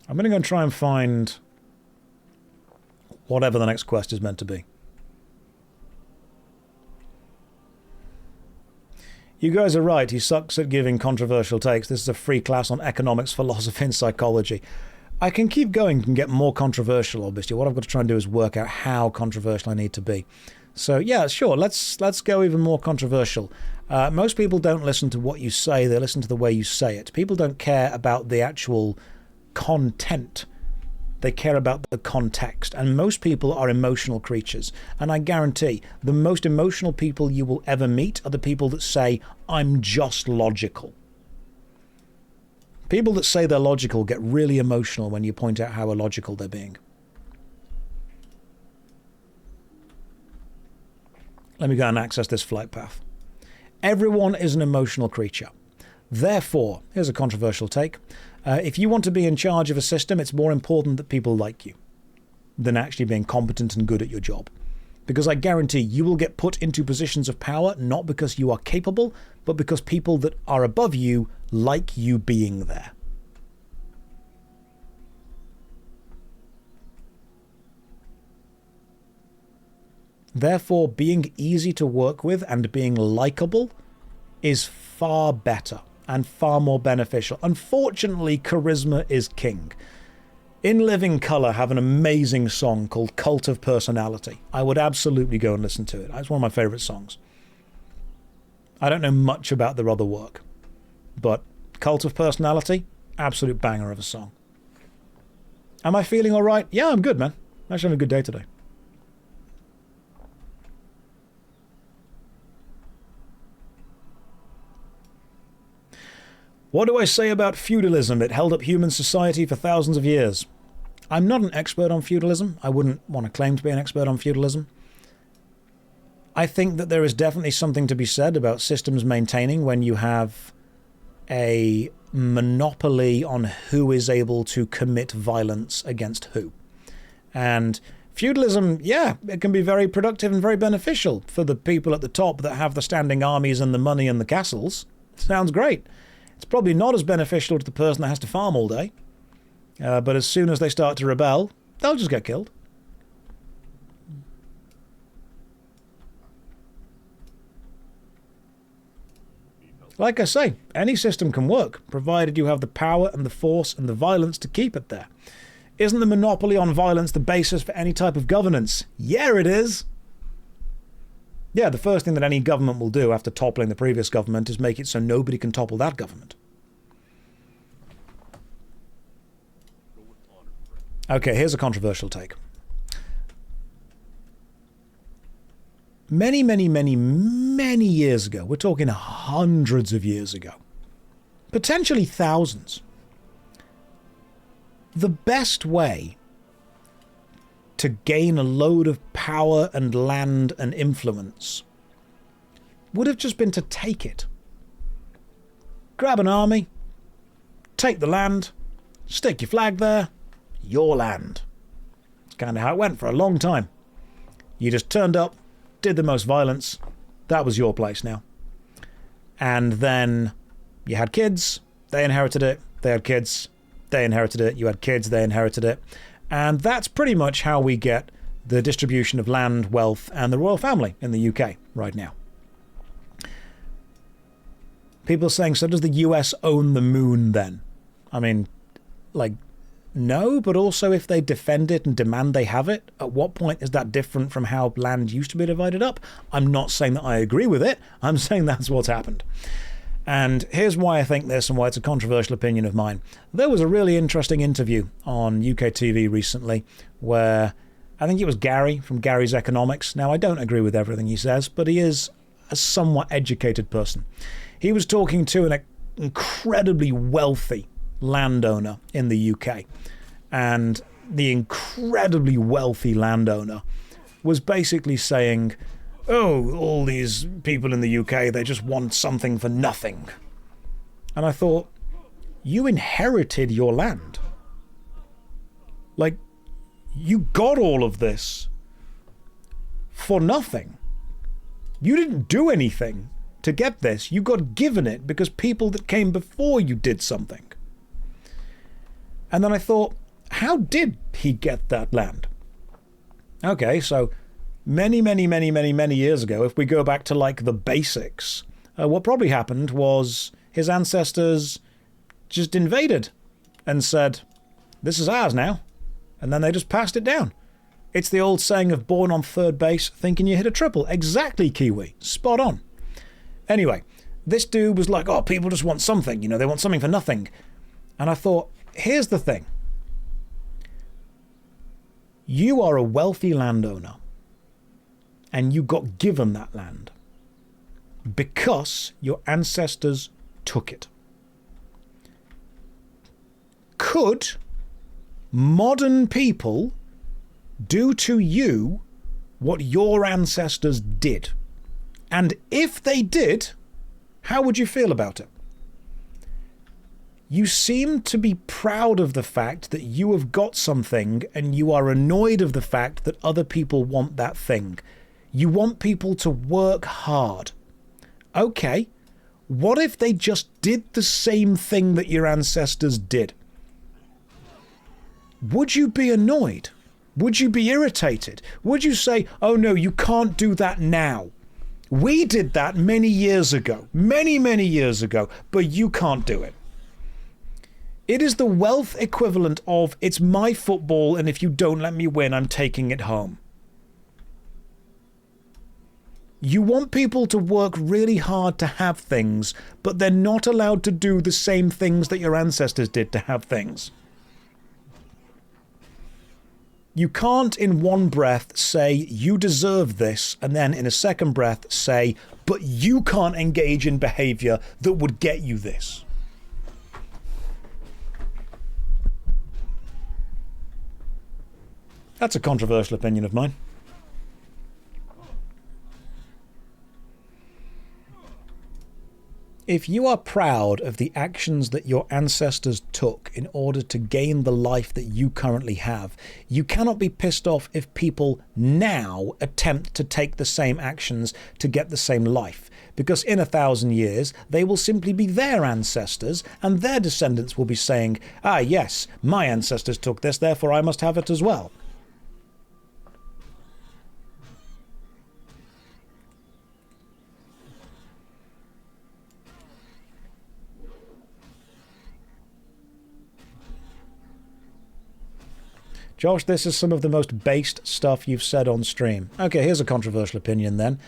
I'm going to go and try and find whatever the next quest is meant to be. You guys are right, he sucks at giving controversial takes. This is a free class on economics, philosophy and psychology. I can keep going and get more controversial, obviously. What I've got to try and do is work out how controversial I need to be. So yeah, sure, let's go even more controversial. Most people don't listen to what you say, they listen to the way you say it. People don't care about the actual content. They care about the context. And most people are emotional creatures. And I guarantee the most emotional people you will ever meet are the people that say, I'm just logical. People that say they're logical get really emotional when you point out how illogical they're being. Let me go and access this flight path. Everyone is an emotional creature. Therefore, here's a controversial take. If you want to be in charge of a system, it's more important that people like you than actually being competent and good at your job. Because I guarantee you will get put into positions of power not because you are capable, but because people that are above you like you being there. Therefore, being easy to work with and being likable is far better and far more beneficial. Unfortunately, charisma is king. In Living Colour have an amazing song called Cult of Personality. I would absolutely go and listen to it. It's one of my favourite songs. I don't know much about their other work, but Cult of Personality, absolute banger of a song. Am I feeling all right? Yeah, I'm good, man. I'm actually having a good day today. What do I say about feudalism? It held up human society for thousands of years. I'm not an expert on feudalism. I wouldn't want to claim to be an expert on feudalism. I think that there is definitely something to be said about systems maintaining when you have a monopoly on who is able to commit violence against who. And feudalism, yeah, it can be very productive and very beneficial for the people at the top that have the standing armies and the money and the castles. Sounds great. It's probably not as beneficial to the person that has to farm all day. But as soon as they start to rebel, they'll just get killed. Like I say, any system can work, provided you have the power and the force and the violence to keep it there. Isn't the monopoly on violence the basis for any type of governance? Yeah, it is. Yeah, the first thing that any government will do after toppling the previous government is make it so nobody can topple that government. Okay, here's a controversial take. Many, many, many, many years ago, we're talking hundreds of years ago, potentially thousands, the best way to gain a load of power and land and influence would have just been to take it. Grab an army, take the land, stick your flag there, your land. It's kind of how it went for a long time. You just turned up, did the most violence, that was your place now. And then you had kids, they inherited it, they had kids, they inherited it, you had kids, they inherited it. And that's pretty much how we get the distribution of land, wealth, and the royal family in the UK right now. People are saying, so does the US own the moon then? I mean, like, no, but also if they defend it and demand they have it, at what point is that different from how land used to be divided up? I'm not saying that I agree with it. I'm saying that's what's happened. And here's why I think this and why it's a controversial opinion of mine. There was a really interesting interview on UK TV recently where I think it was Gary from Gary's Economics. Now, I don't agree with everything he says, but he is a somewhat educated person. He was talking to an incredibly wealthy landowner in the UK. And the incredibly wealthy landowner was basically saying, oh, all these people in the UK, they just want something for nothing. And I thought, you inherited your land. Like, you got all of this for nothing. You didn't do anything to get this. You got given it because people that came before you did something. And then I thought, how did he get that land? Okay, so many, many, many, many, many years ago, if we go back to like the basics, what probably happened was his ancestors just invaded and said, this is ours now. And then they just passed it down. It's the old saying of born on third base, thinking you hit a triple. Exactly, Kiwi. Spot on. Anyway, this dude was like, oh, people just want something. You know, they want something for nothing. And I thought, here's the thing. You are a wealthy landowner. And you got given that land. Because your ancestors took it. Could modern people do to you what your ancestors did? And if they did, how would you feel about it? You seem to be proud of the fact that you have got something, and you are annoyed of the fact that other people want that thing. You want people to work hard. Okay, what if they just did the same thing that your ancestors did? Would you be annoyed? Would you be irritated? Would you say, oh no, you can't do that now? We did that many years ago, many years ago, but you can't do it. It is the wealth equivalent of, it's my football, and if you don't let me win, I'm taking it home. You want people to work really hard to have things, but they're not allowed to do the same things that your ancestors did to have things. You can't in one breath say, you deserve this, and then in a second breath say, but you can't engage in behavior that would get you this. That's a controversial opinion of mine. If you are proud of the actions that your ancestors took in order to gain the life that you currently have, you cannot be pissed off if people now attempt to take the same actions to get the same life. Because in 1,000 years, they will simply be their ancestors, and their descendants will be saying, ah yes, my ancestors took this, therefore I must have it as well. Josh, this is some of the most based stuff you've said on stream. Okay, here's a controversial opinion then.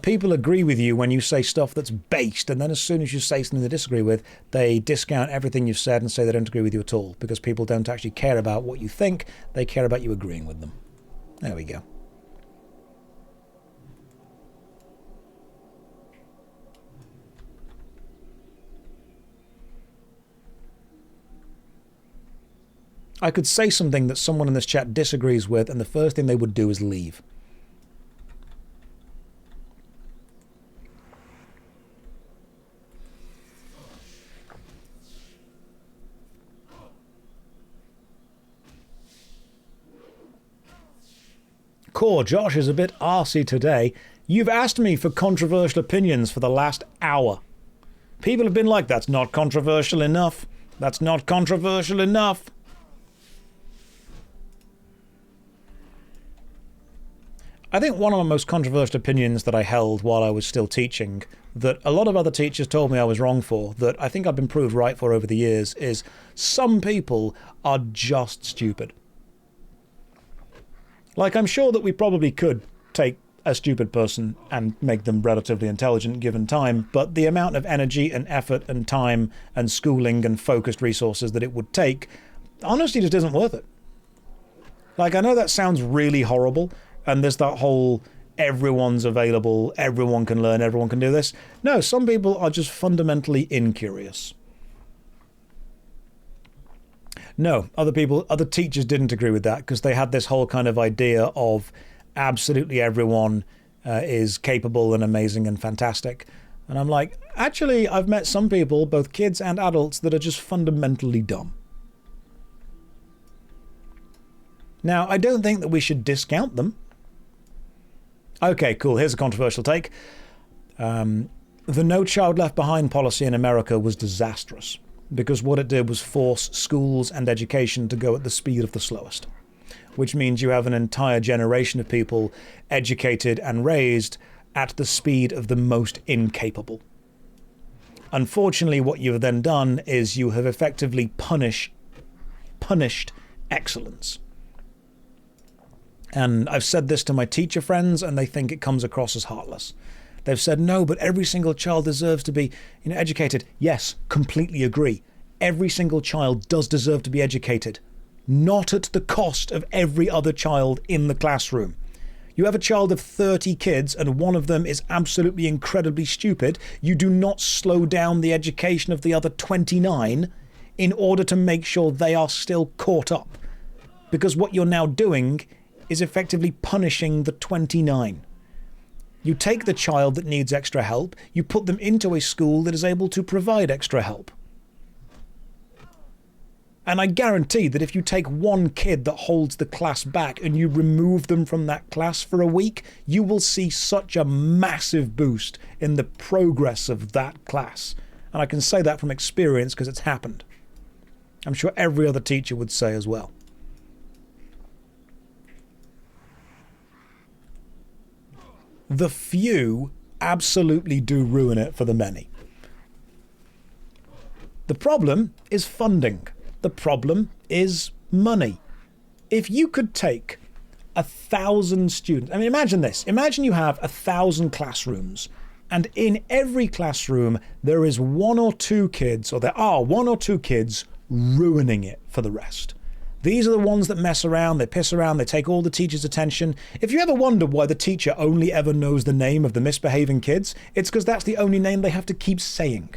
People agree with you when you say stuff that's based, and then as soon as you say something they disagree with, they discount everything you've said and say they don't agree with you at all, because people don't actually care about what you think, they care about you agreeing with them. There we go. I could say something that someone in this chat disagrees with, and the first thing they would do is leave. Core, Josh is a bit arsey today. You've asked me for controversial opinions for the last hour. People have been like, that's not controversial enough. That's not controversial enough. I think one of the most controversial opinions that I held while I was still teaching, that a lot of other teachers told me I was wrong for, that I think I've been proved right for over the years, is some people are just stupid. Like, I'm sure that we probably could take a stupid person and make them relatively intelligent given time, but the amount of energy and effort and time and schooling and focused resources that it would take, honestly, just isn't worth it. Like, I know that sounds really horrible, and there's that whole everyone's available, everyone can learn, everyone can do this. No, some people are just fundamentally incurious. No, other teachers didn't agree with that, because they had this whole kind of idea of absolutely everyone is capable and amazing and fantastic. And I'm like, actually, I've met some people, both kids and adults, that are just fundamentally dumb. Now, I don't think that we should discount them. Okay, cool. Here's a controversial take. The No Child Left Behind policy in America was disastrous, because what it did was force schools and education to go at the speed of the slowest, which means you have an entire generation of people educated and raised at the speed of the most incapable. Unfortunately, what you've then done is you have effectively punished punished excellence. And I've said this to my teacher friends, and they think it comes across as heartless. They've said, no, but every single child deserves to be, educated. Yes, completely agree. Every single child does deserve to be educated, not at the cost of every other child in the classroom. You have a child of 30 kids and one of them is absolutely incredibly stupid. You do not slow down the education of the other 29 in order to make sure they are still caught up. Because what you're now doing is effectively punishing the 29. You take the child that needs extra help, you put them into a school that is able to provide extra help. And I guarantee that if you take one kid that holds the class back and you remove them from that class for a week, you will see such a massive boost in the progress of that class. And I can say that from experience because it's happened. I'm sure every other teacher would say as well. The few absolutely do ruin it for the many. The problem is funding. The problem is money. If you could take 1,000 students, imagine this. Imagine you have 1,000 classrooms, and in every classroom there is one or two kids ruining it for the rest. These are the ones that mess around, they piss around, they take all the teacher's attention. If you ever wonder why the teacher only ever knows the name of the misbehaving kids, it's because that's the only name they have to keep saying.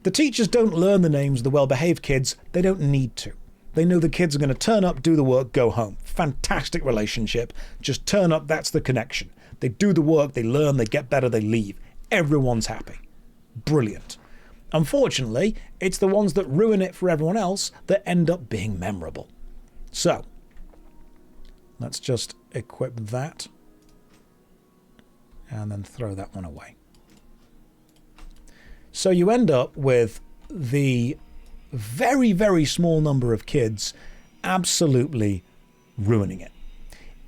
The teachers don't learn the names of the well-behaved kids. They don't need to. They know the kids are going to turn up, do the work, go home. Fantastic relationship. Just turn up, that's the connection. They do the work, they learn, they get better, they leave. Everyone's happy. Brilliant. Unfortunately, it's the ones that ruin it for everyone else that end up being memorable. So, let's just equip that and then throw that one away. So you end up with the very, very small number of kids absolutely ruining it.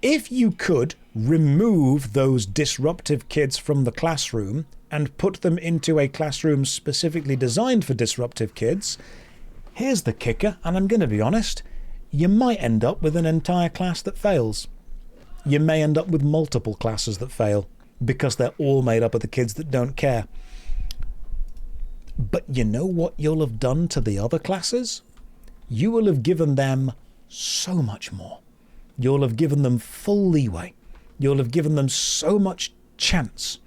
If you could remove those disruptive kids from the classroom and put them into a classroom specifically designed for disruptive kids, here's the kicker, and I'm going to be honest, you might end up with an entire class that fails. You may end up with multiple classes that fail because they're all made up of the kids that don't care. But you know what you'll have done to the other classes? You will have given them so much more. You'll have given them full leeway. You'll have given them so much chance.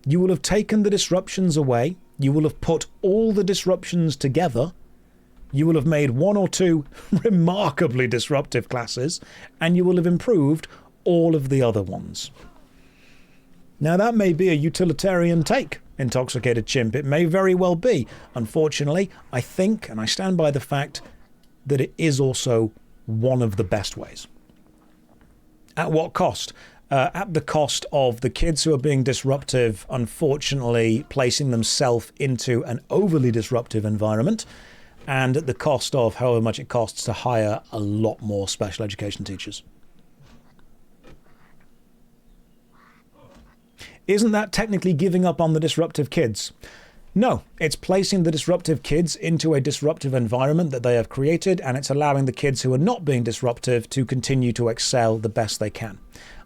You will have taken the disruptions away. You will have put all the disruptions together. You will have made one or two remarkably disruptive classes, and you will have improved all of the other ones. Now that may be a utilitarian take, Intoxicated Chimp. It may very well be. Unfortunately, I think, and I stand by the fact, that it is also one of the best ways. At what cost? At the cost of the kids who are being disruptive, unfortunately, placing themselves into an overly disruptive environment, and at the cost of however much it costs to hire a lot more special education teachers. Isn't that technically giving up on the disruptive kids? No, it's placing the disruptive kids into a disruptive environment that they have created, and it's allowing the kids who are not being disruptive to continue to excel the best they can.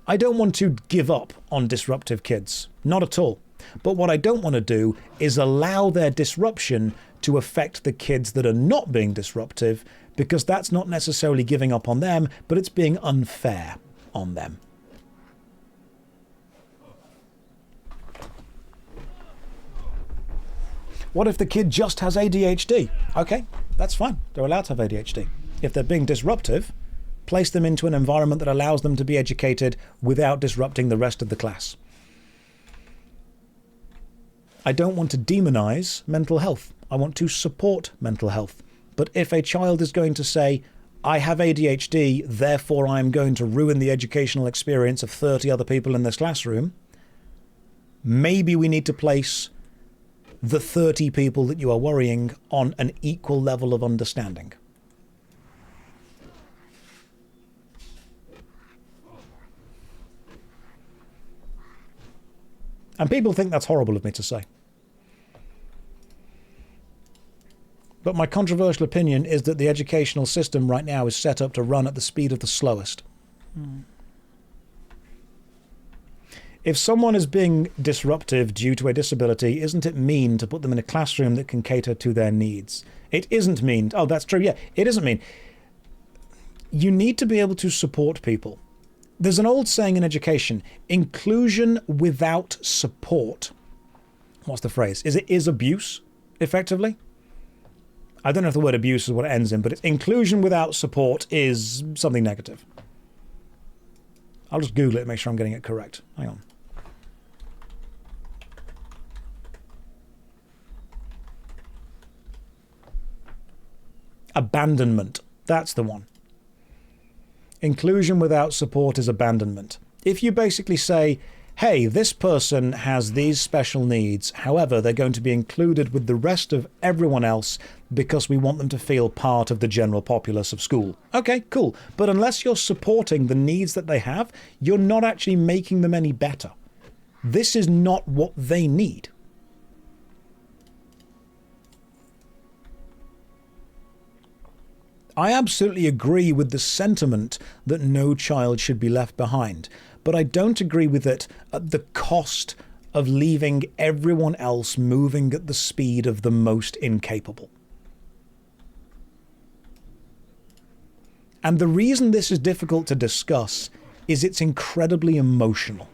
I don't want to give up on disruptive kids, not at all. But what I don't want to do is allow their disruption to affect the kids that are not being disruptive, because that's not necessarily giving up on them, but it's being unfair on them. What if the kid just has ADHD? Okay, that's fine. They're allowed to have ADHD. If they're being disruptive, place them into an environment that allows them to be educated without disrupting the rest of the class. I don't want to demonize mental health. I want to support mental health. But if a child is going to say, I have ADHD, therefore I'm going to ruin the educational experience of 30 other people in this classroom, maybe we need to place the 30 people that you are worrying on an equal level of understanding. And people think that's horrible of me to say. But my controversial opinion is that the educational system right now is set up to run at the speed of the slowest. If someone is being disruptive due to a disability, isn't it mean to put them in a classroom that can cater to their needs? It isn't mean. Oh, that's true. Yeah, it isn't mean. You need to be able to support people. There's an old saying in education, inclusion without support. What's the phrase? Is abuse, effectively? I don't know if the word abuse is what it ends in, but it's inclusion without support is something negative. I'll just Google it and make sure I'm getting it correct. Hang on. Abandonment. That's the one. Inclusion without support is abandonment. If you basically say, hey, this person has these special needs, however, they're going to be included with the rest of everyone else because we want them to feel part of the general populace of school. Okay, cool. But unless you're supporting the needs that they have, you're not actually making them any better. This is not what they need. I absolutely agree with the sentiment that no child should be left behind, but I don't agree with it at the cost of leaving everyone else moving at the speed of the most incapable. And the reason this is difficult to discuss is it's incredibly emotional.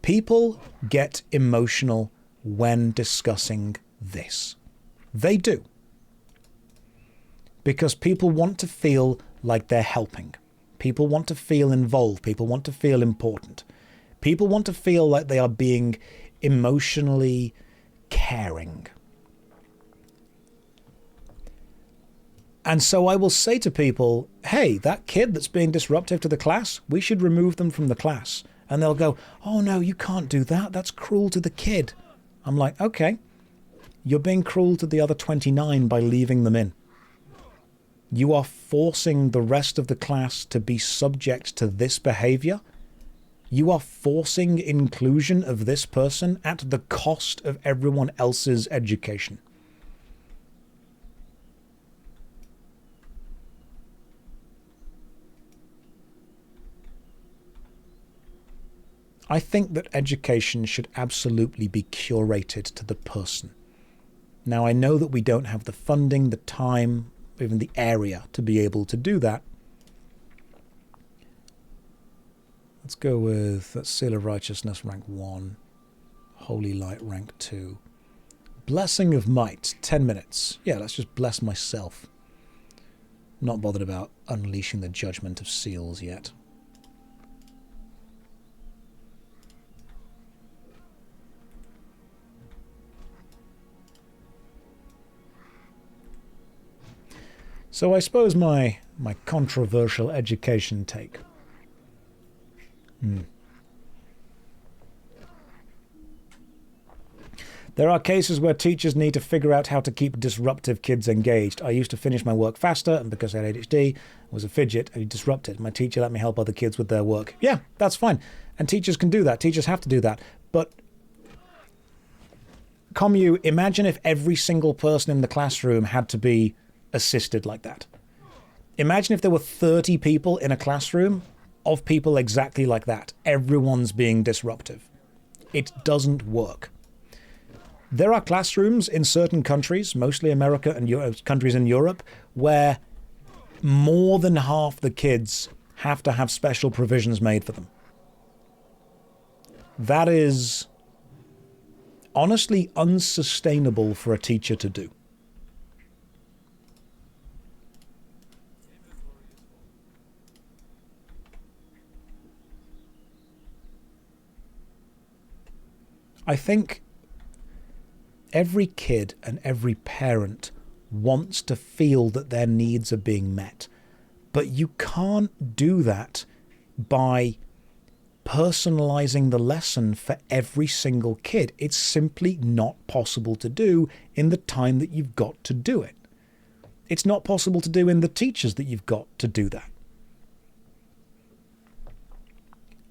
People get emotional when discussing this. They do. Because people want to feel like they're helping. People want to feel involved. People want to feel important. People want to feel like they are being emotionally caring. And so I will say to people, hey, that kid that's being disruptive to the class, we should remove them from the class. And they'll go, oh no, you can't do that. That's cruel to the kid. I'm like, okay, you're being cruel to the other 29 by leaving them in. You are forcing the rest of the class to be subject to this behavior. You are forcing inclusion of this person at the cost of everyone else's education. I think that education should absolutely be curated to the person. Now, I know that we don't have the funding, the time, even the area to be able to do that. Let's go with Seal of Righteousness rank 1, Holy Light rank 2. Blessing of Might, 10 minutes. Yeah, let's just bless myself. Not bothered about unleashing the judgment of seals yet. So I suppose my controversial education take. There are cases where teachers need to figure out how to keep disruptive kids engaged. I used to finish my work faster, and because I had ADHD, I was a fidget and disrupted. My teacher let me help other kids with their work. Yeah, that's fine. And teachers can do that. Teachers have to do that. But imagine if every single person in the classroom had to be assisted like that. Imagine if there were 30 people in a classroom of people exactly like that. Everyone's being disruptive. It doesn't work. There are classrooms in certain countries, mostly America and countries in Europe, where more than half the kids have to have special provisions made for them. That is honestly unsustainable for a teacher to do. I think every kid and every parent wants to feel that their needs are being met, but you can't do that by personalizing the lesson for every single kid. It's simply not possible to do in the time that you've got to do it. It's not possible to do in the teachers that you've got to do that.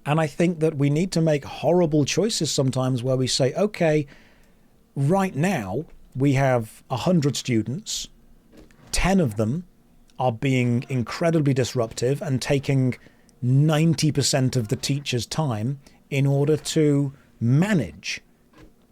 And I think that we need to make horrible choices sometimes where we say, okay, right now, we have 100 students, 10 of them are being incredibly disruptive and taking 90% of the teacher's time in order to manage.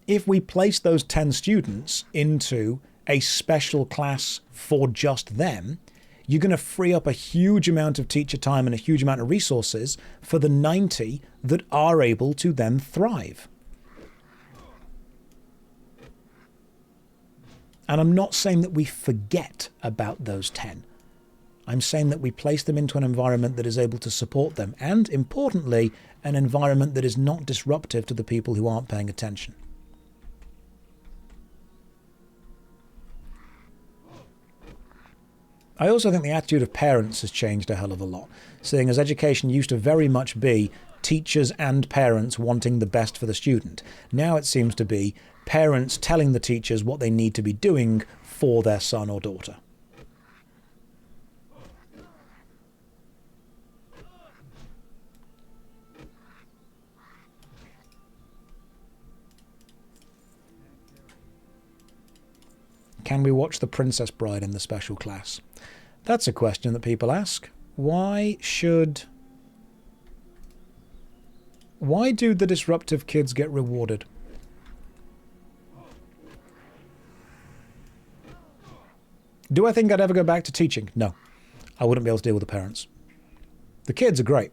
If we place those 10 students into a special class for just them, you're going to free up a huge amount of teacher time and a huge amount of resources for the 90 that are able to then thrive. And I'm not saying that we forget about those 10. I'm saying that we place them into an environment that is able to support them, and importantly, an environment that is not disruptive to the people who aren't paying attention. I also think the attitude of parents has changed a hell of a lot, seeing as education used to very much be teachers and parents wanting the best for the student. Now it seems to be parents telling the teachers what they need to be doing for their son or daughter. Can we watch The Princess Bride in the special class? That's a question that people ask. Why do the disruptive kids get rewarded? Do I think I'd ever go back to teaching? No. I wouldn't be able to deal with the parents. The kids are great.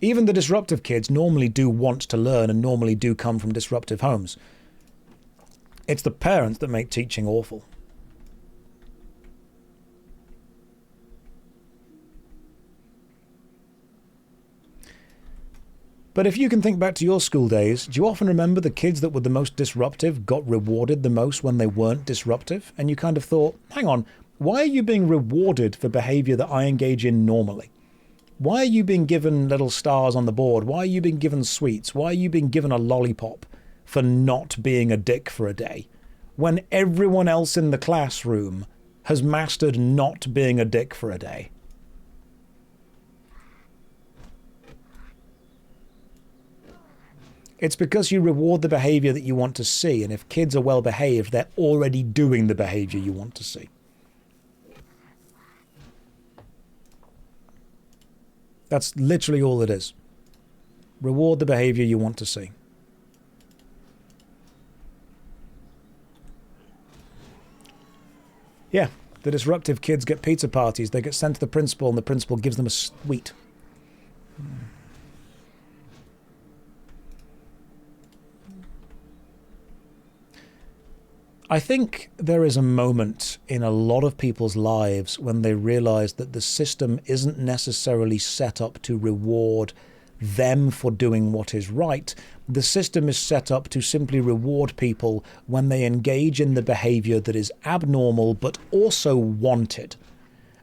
Even the disruptive kids normally do want to learn and normally do come from disruptive homes. It's the parents that make teaching awful. But if you can think back to your school days, do you often remember the kids that were the most disruptive got rewarded the most when they weren't disruptive? And you kind of thought, hang on, why are you being rewarded for behavior that I engage in normally? Why are you being given little stars on the board? Why are you being given sweets? Why are you being given a lollipop for not being a dick for a day, when everyone else in the classroom has mastered not being a dick for a day? It's because you reward the behavior that you want to see, and if kids are well behaved, they're already doing the behavior you want to see. That's literally all it is. Reward the behavior you want to see. Yeah, the disruptive kids get pizza parties. They get sent to the principal, and the principal gives them a sweet. I think there is a moment in a lot of people's lives when they realize that the system isn't necessarily set up to reward them for doing what is right. The system is set up to simply reward people when they engage in the behavior that is abnormal but also wanted.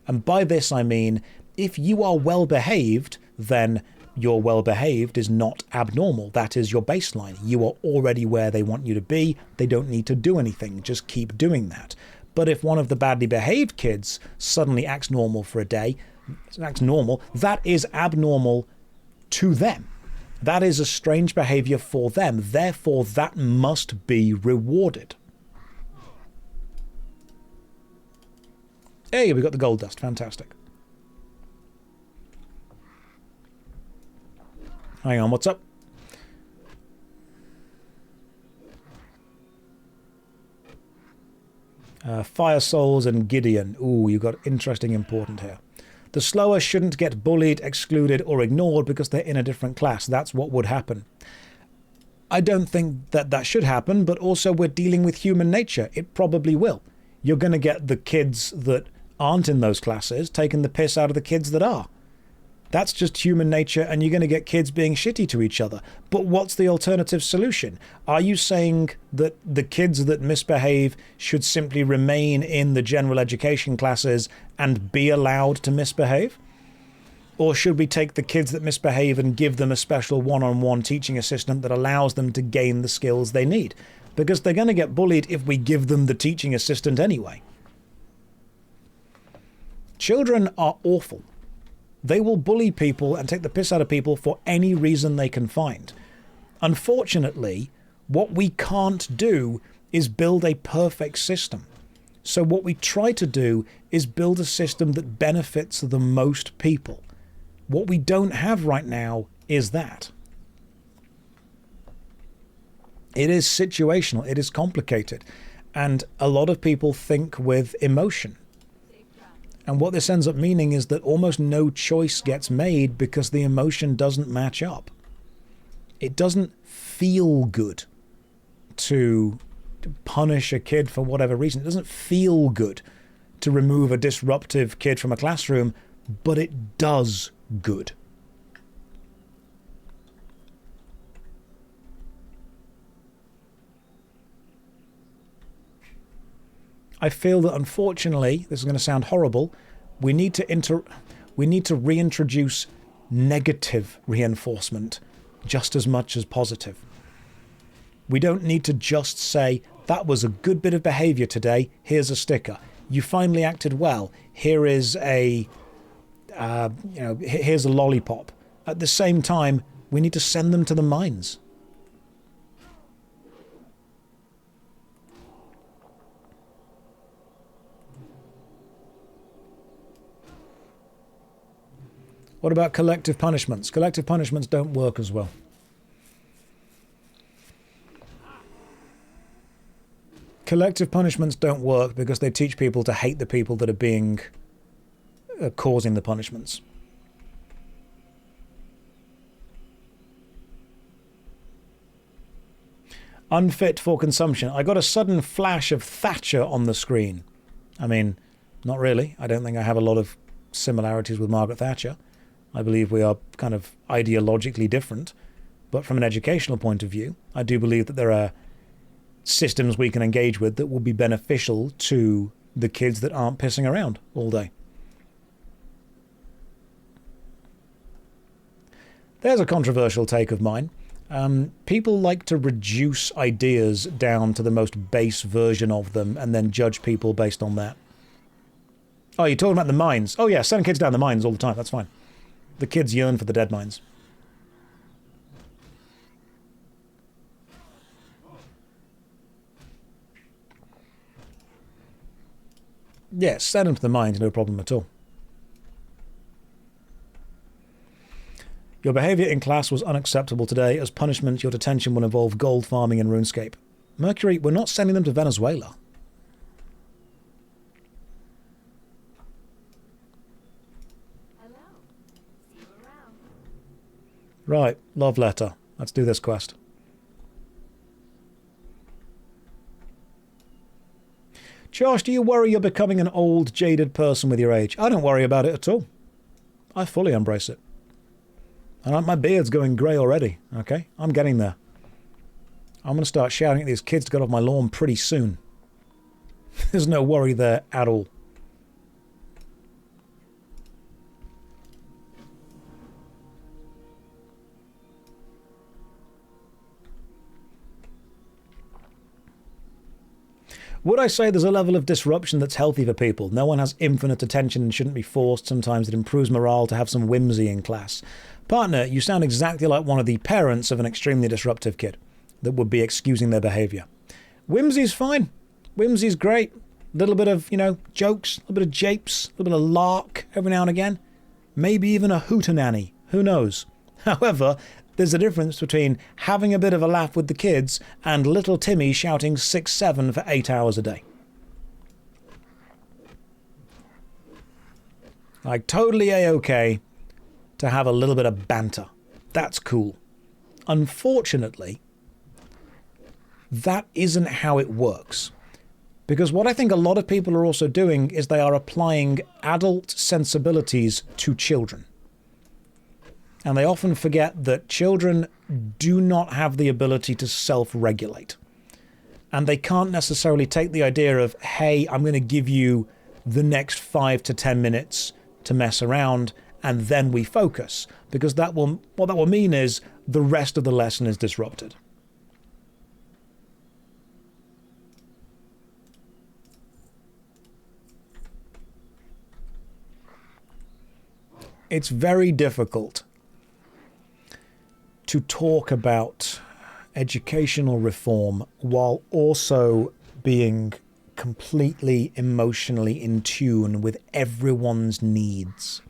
And by this I mean, if you are well behaved, then your well behaved is not abnormal. That is your baseline. You are already where they want you to be. They don't need to do anything. Just keep doing that. But if one of the badly behaved kids suddenly acts normal for a day, that is abnormal to them. That is a strange behavior for them. Therefore, that must be rewarded. Hey, we got the gold dust. Fantastic. Hang on, what's up? Fire Souls and Gideon. Ooh, you got interesting important here. The slower shouldn't get bullied, excluded, or ignored because they're in a different class. That's what would happen. I don't think that that should happen, but also we're dealing with human nature. It probably will. You're going to get the kids that aren't in those classes taking the piss out of the kids that are. That's just human nature, and you're going to get kids being shitty to each other. But what's the alternative solution? Are you saying that the kids that misbehave should simply remain in the general education classes and be allowed to misbehave? Or should we take the kids that misbehave and give them a special one-on-one teaching assistant that allows them to gain the skills they need? Because they're going to get bullied if we give them the teaching assistant anyway. Children are awful. They will bully people and take the piss out of people for any reason they can find. Unfortunately, what we can't do is build a perfect system. So what we try to do is build a system that benefits the most people. What we don't have right now is that. It is situational, it is complicated, and a lot of people think with emotion. And what this ends up meaning is that almost no choice gets made because the emotion doesn't match up. It doesn't feel good to punish a kid for whatever reason. It doesn't feel good to remove a disruptive kid from a classroom, but it does good. I feel that unfortunately, this is going to sound horrible, we need to reintroduce negative reinforcement just as much as positive. We don't need to just say, that was a good bit of behavior today, here's a sticker. You finally acted well, here is a, here's a lollipop. At the same time, we need to send them to the mines. What about collective punishments? Collective punishments don't work as well. Collective punishments don't work because they teach people to hate the people that are causing the punishments. Unfit for consumption. I got a sudden flash of Thatcher on the screen. I mean, not really. I don't think I have a lot of similarities with Margaret Thatcher. I believe we are kind of ideologically different. But from an educational point of view, I do believe that there are systems we can engage with that will be beneficial to the kids that aren't pissing around all day. There's a controversial take of mine. People like to reduce ideas down to the most base version of them and then judge people based on that. Oh, you're talking about the mines. Oh yeah, send kids down the mines all the time, that's fine. The kids yearn for the dead mines. Yes, send them to the mines, no problem at all. Your behaviour in class was unacceptable today. As punishment, your detention will involve gold farming in RuneScape. Mercury, we're not sending them to Venezuela. Right, love letter. Let's do this quest. Josh, do you worry you're becoming an old, jaded person with your age? I don't worry about it at all. I fully embrace it. And my beard's going grey already, okay? I'm getting there. I'm going to start shouting at these kids to get off my lawn pretty soon. There's no worry there at all. Would I say there's a level of disruption that's healthy for people? No one has infinite attention and shouldn't be forced. Sometimes it improves morale to have some whimsy in class. Partner, you sound exactly like one of the parents of an extremely disruptive kid that would be excusing their behaviour. Whimsy's fine. Whimsy's great. A little bit of, jokes, a little bit of japes, a little bit of lark every now and again. Maybe even a hootenanny. Who knows? However, there's a difference between having a bit of a laugh with the kids and little Timmy shouting 6-7 for 8 hours a day. Like, totally A-okay to have a little bit of banter. That's cool. Unfortunately, that isn't how it works. Because what I think a lot of people are also doing is they are applying adult sensibilities to children. And they often forget that children do not have the ability to self-regulate. And they can't necessarily take the idea of, hey, I'm going to give you the next 5 to 10 minutes to mess around, and then we focus. Because what that will mean is the rest of the lesson is disrupted. It's very difficult to talk about educational reform while also being completely emotionally in tune with everyone's needs.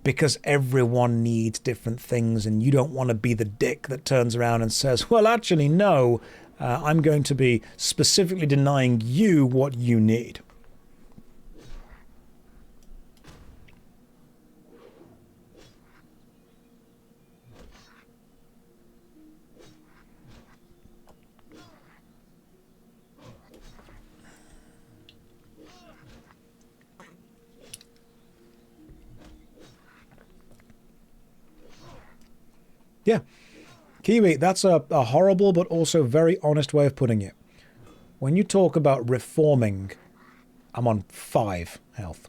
Because everyone needs different things, and you don't want to be the dick that turns around and says, well, actually, no, I'm going to be specifically denying you what you need. Yeah. Kiwi, that's a horrible but also very honest way of putting it. When you talk about reforming, I'm on 5 health.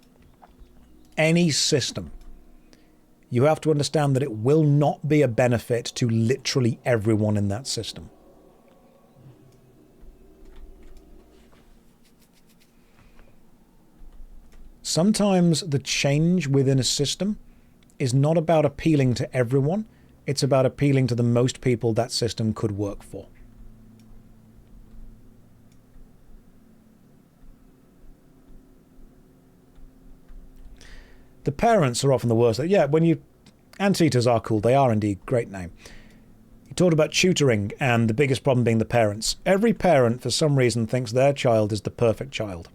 Any system, you have to understand that it will not be a benefit to literally everyone in that system. Sometimes the change within a system is not about appealing to everyone. It's about appealing to the most people that system could work for. The parents are often the worst. Yeah, Anteaters are cool. They are indeed. Great name. You talked about tutoring and the biggest problem being the parents. Every parent, for some reason, thinks their child is the perfect child.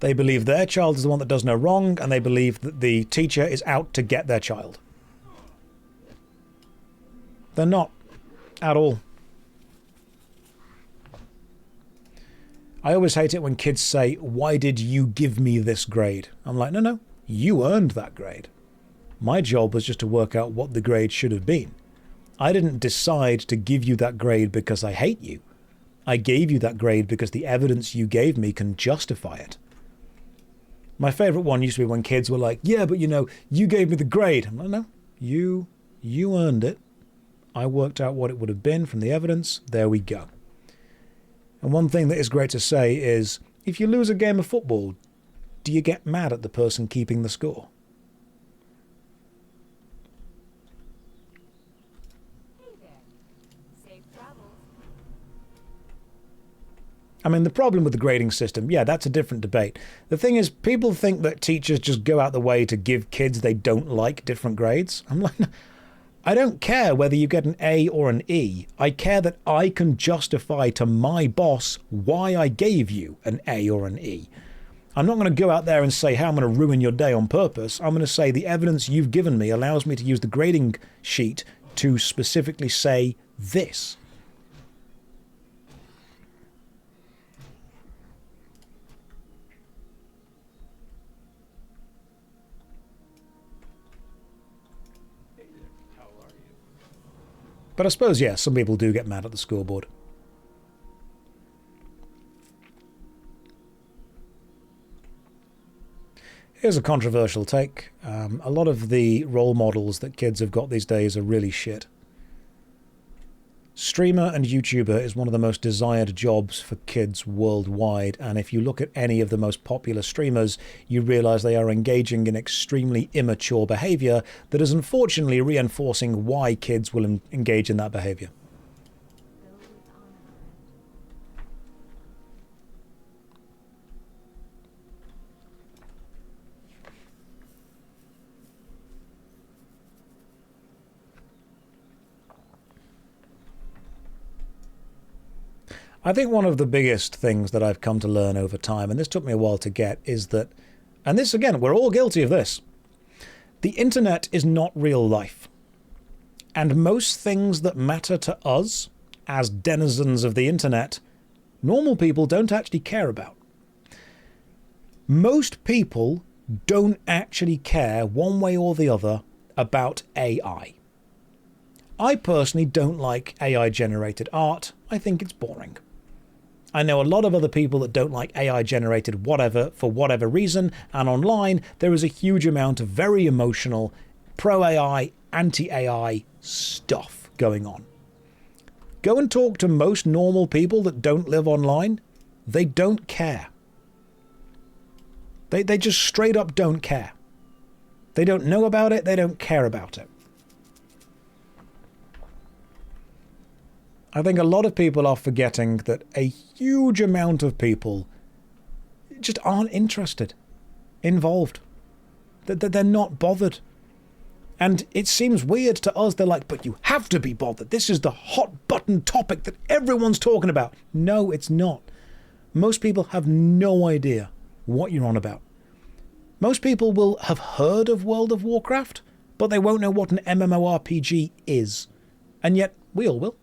They believe their child is the one that does no wrong, and they believe that the teacher is out to get their child. They're not at all. I always hate it when kids say, why did you give me this grade? I'm like, no, you earned that grade. My job was just to work out what the grade should have been. I didn't decide to give you that grade because I hate you. I gave you that grade because the evidence you gave me can justify it. My favorite one used to be when kids were like, yeah, but you gave me the grade. I'm like, no, you earned it. I worked out what it would have been from the evidence. There we go. And one thing that is great to say is, if you lose a game of football, do you get mad at the person keeping the score? Hey there. Safe travels. I mean, the problem with the grading system, yeah, that's a different debate. The thing is, people think that teachers just go out the way to give kids they don't like different grades. I'm like, I don't care whether you get an A or an E. I care that I can justify to my boss why I gave you an A or an E. I'm not going to go out there and say how I'm going to ruin your day on purpose. I'm going to say the evidence you've given me allows me to use the grading sheet to specifically say this. But I suppose, yeah, some people do get mad at the scoreboard. Here's a controversial take. A lot of the role models that kids have got these days are really shit. Streamer and YouTuber is one of the most desired jobs for kids worldwide, and if you look at any of the most popular streamers, you realize they are engaging in extremely immature behavior that is unfortunately reinforcing why kids will engage in that behavior. I think one of the biggest things that I've come to learn over time, and this took me a while to get, is that, and this again, we're all guilty of this, the internet is not real life. And most things that matter to us, as denizens of the internet, normal people don't actually care about. Most people don't actually care one way or the other about AI. I personally don't like AI-generated art. I think it's boring. I know a lot of other people that don't like AI-generated whatever for whatever reason, and online there is a huge amount of very emotional pro-AI, anti-AI stuff going on. Go and talk to most normal people that don't live online. They don't care. They just straight up don't care. They don't know about it. They don't care about it. I think a lot of people are forgetting that a huge amount of people just aren't interested, involved, that they're not bothered. And it seems weird to us. They're like, but you have to be bothered. This is the hot button topic that everyone's talking about. No, it's not. Most people have no idea what you're on about. Most people will have heard of World of Warcraft, but they won't know what an MMORPG is. And yet, we all will.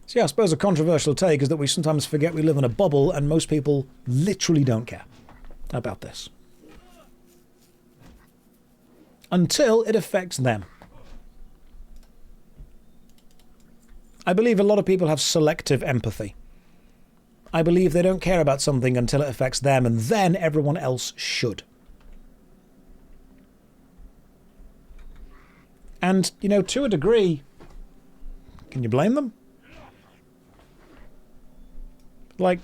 So yeah, I suppose a controversial take is that we sometimes forget we live in a bubble and most people literally don't care about this. Until it affects them. I believe a lot of people have selective empathy. I believe they don't care about something until it affects them, and then everyone else should. And, you know, to a degree, can you blame them? Like,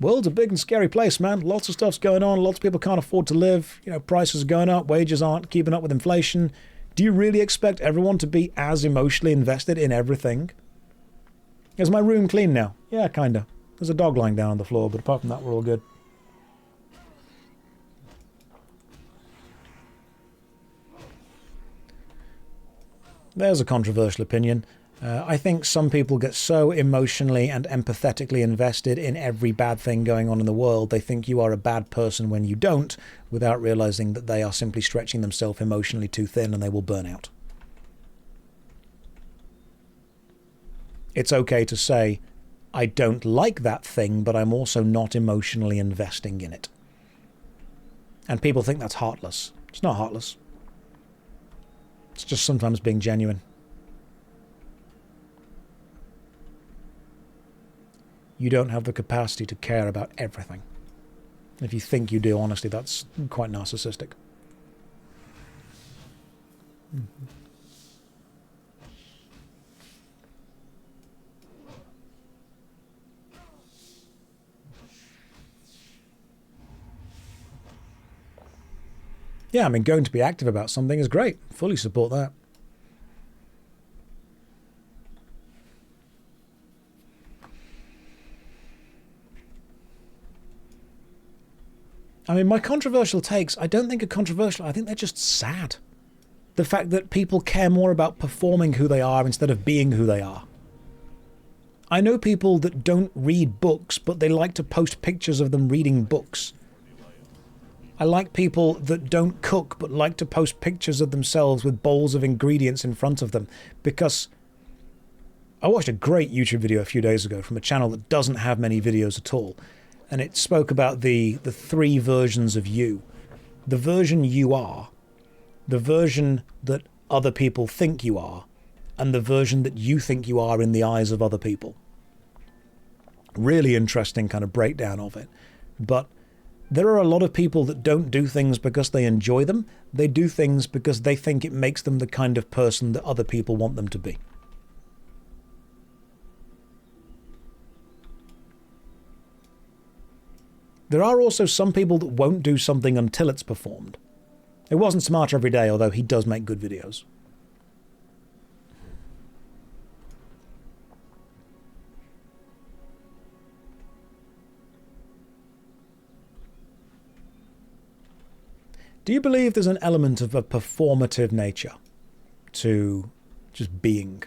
world's a big and scary place, man. Lots of stuff's going on. Lots of people can't afford to live. You know, prices are going up. Wages aren't keeping up with inflation. Do you really expect everyone to be as emotionally invested in everything? Is my room clean now? Yeah, kinda. There's a dog lying down on the floor, but apart from that, we're all good. There's a controversial opinion. I think some people get so emotionally and empathetically invested in every bad thing going on in the world, they think you are a bad person when you don't, without realizing that they are simply stretching themselves emotionally too thin and they will burn out. It's okay to say, I don't like that thing, but I'm also not emotionally investing in it. And people think that's heartless. It's not heartless. It's just sometimes being genuine. You don't have the capacity to care about everything. If you think you do, honestly, that's quite narcissistic. Mm-hmm. Yeah, I mean, going to be active about something is great. Fully support that. I mean, my controversial takes, I don't think are controversial. I think they're just sad. The fact that people care more about performing who they are instead of being who they are. I know people that don't read books, but they like to post pictures of them reading books. I like people that don't cook, but like to post pictures of themselves with bowls of ingredients in front of them. Because I watched a great YouTube video a few days ago from a channel that doesn't have many videos at all. And it spoke about the three versions of you. The version you are, the version that other people think you are, and the version that you think you are in the eyes of other people. Really interesting kind of breakdown of it. But there are a lot of people that don't do things because they enjoy them. They do things because they think it makes them the kind of person that other people want them to be. There are also some people that won't do something until it's performed. It wasn't Smarter every day, although he does make good videos. Do you believe there's an element of a performative nature to just being?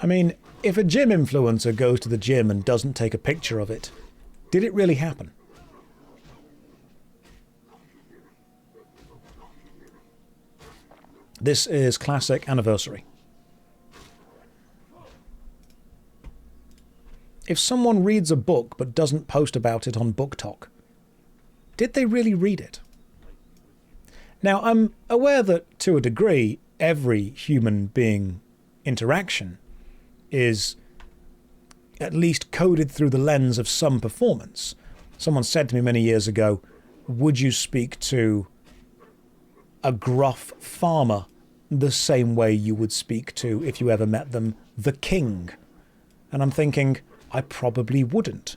I mean, if a gym influencer goes to the gym and doesn't take a picture of it, did it really happen? This is classic anniversary. If someone reads a book but doesn't post about it on BookTok, did they really read it? Now, I'm aware that, to a degree, every human being interaction is at least coded through the lens of some performance. Someone said to me many years ago, would you speak to a gruff farmer the same way you would speak to, if you ever met them, the king. And I'm thinking, I probably wouldn't.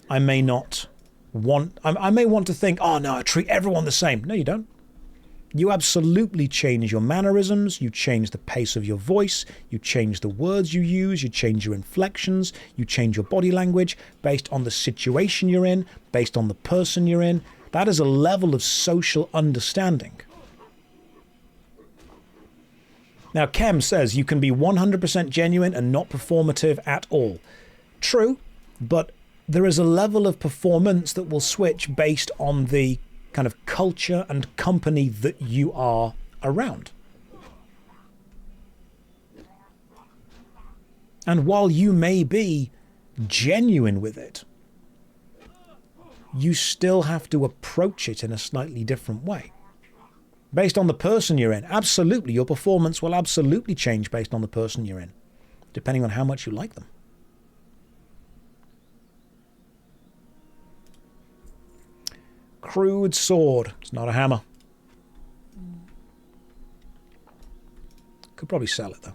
I may not want... I may want to think, oh no, I treat everyone the same. No, you don't. You absolutely change your mannerisms, you change the pace of your voice, you change the words you use, you change your inflections, you change your body language based on the situation you're in, based on the person you're in. That is a level of social understanding. Now, Kem says you can be 100% genuine and not performative at all. True, but there is a level of performance that will switch based on the kind of culture and company that you are around. And while you may be genuine with it, you still have to approach it in a slightly different way. Based on the person you're in, absolutely, your performance will absolutely change based on the person you're in, depending on how much you like them. Crude sword. It's not a hammer. Could probably sell it, though.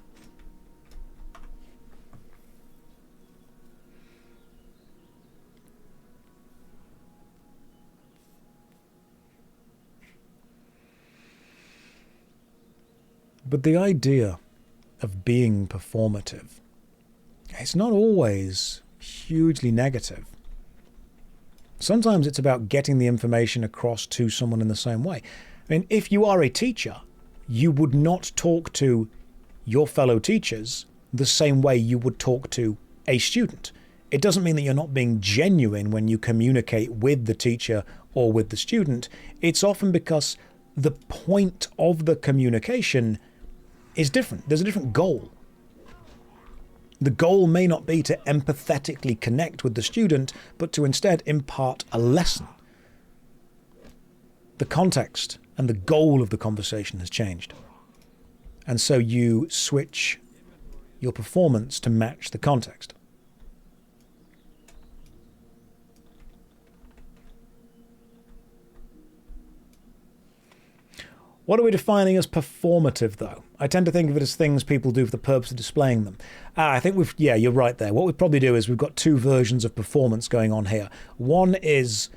But the idea of being performative, it's not always hugely negative. Sometimes it's about getting the information across to someone in the same way. I mean, if you are a teacher, you would not talk to your fellow teachers the same way you would talk to a student. It doesn't mean that you're not being genuine when you communicate with the teacher or with the student. It's often because the point of the communication is different. There's a different goal. The goal may not be to empathetically connect with the student, but to instead impart a lesson. The context and the goal of the conversation has changed. And so you switch your performance to match the context. What are we defining as performative, though? I tend to think of it as things people do for the purpose of displaying them. I think yeah, you're right there. What we probably do is we've got two versions of performance going on here. One is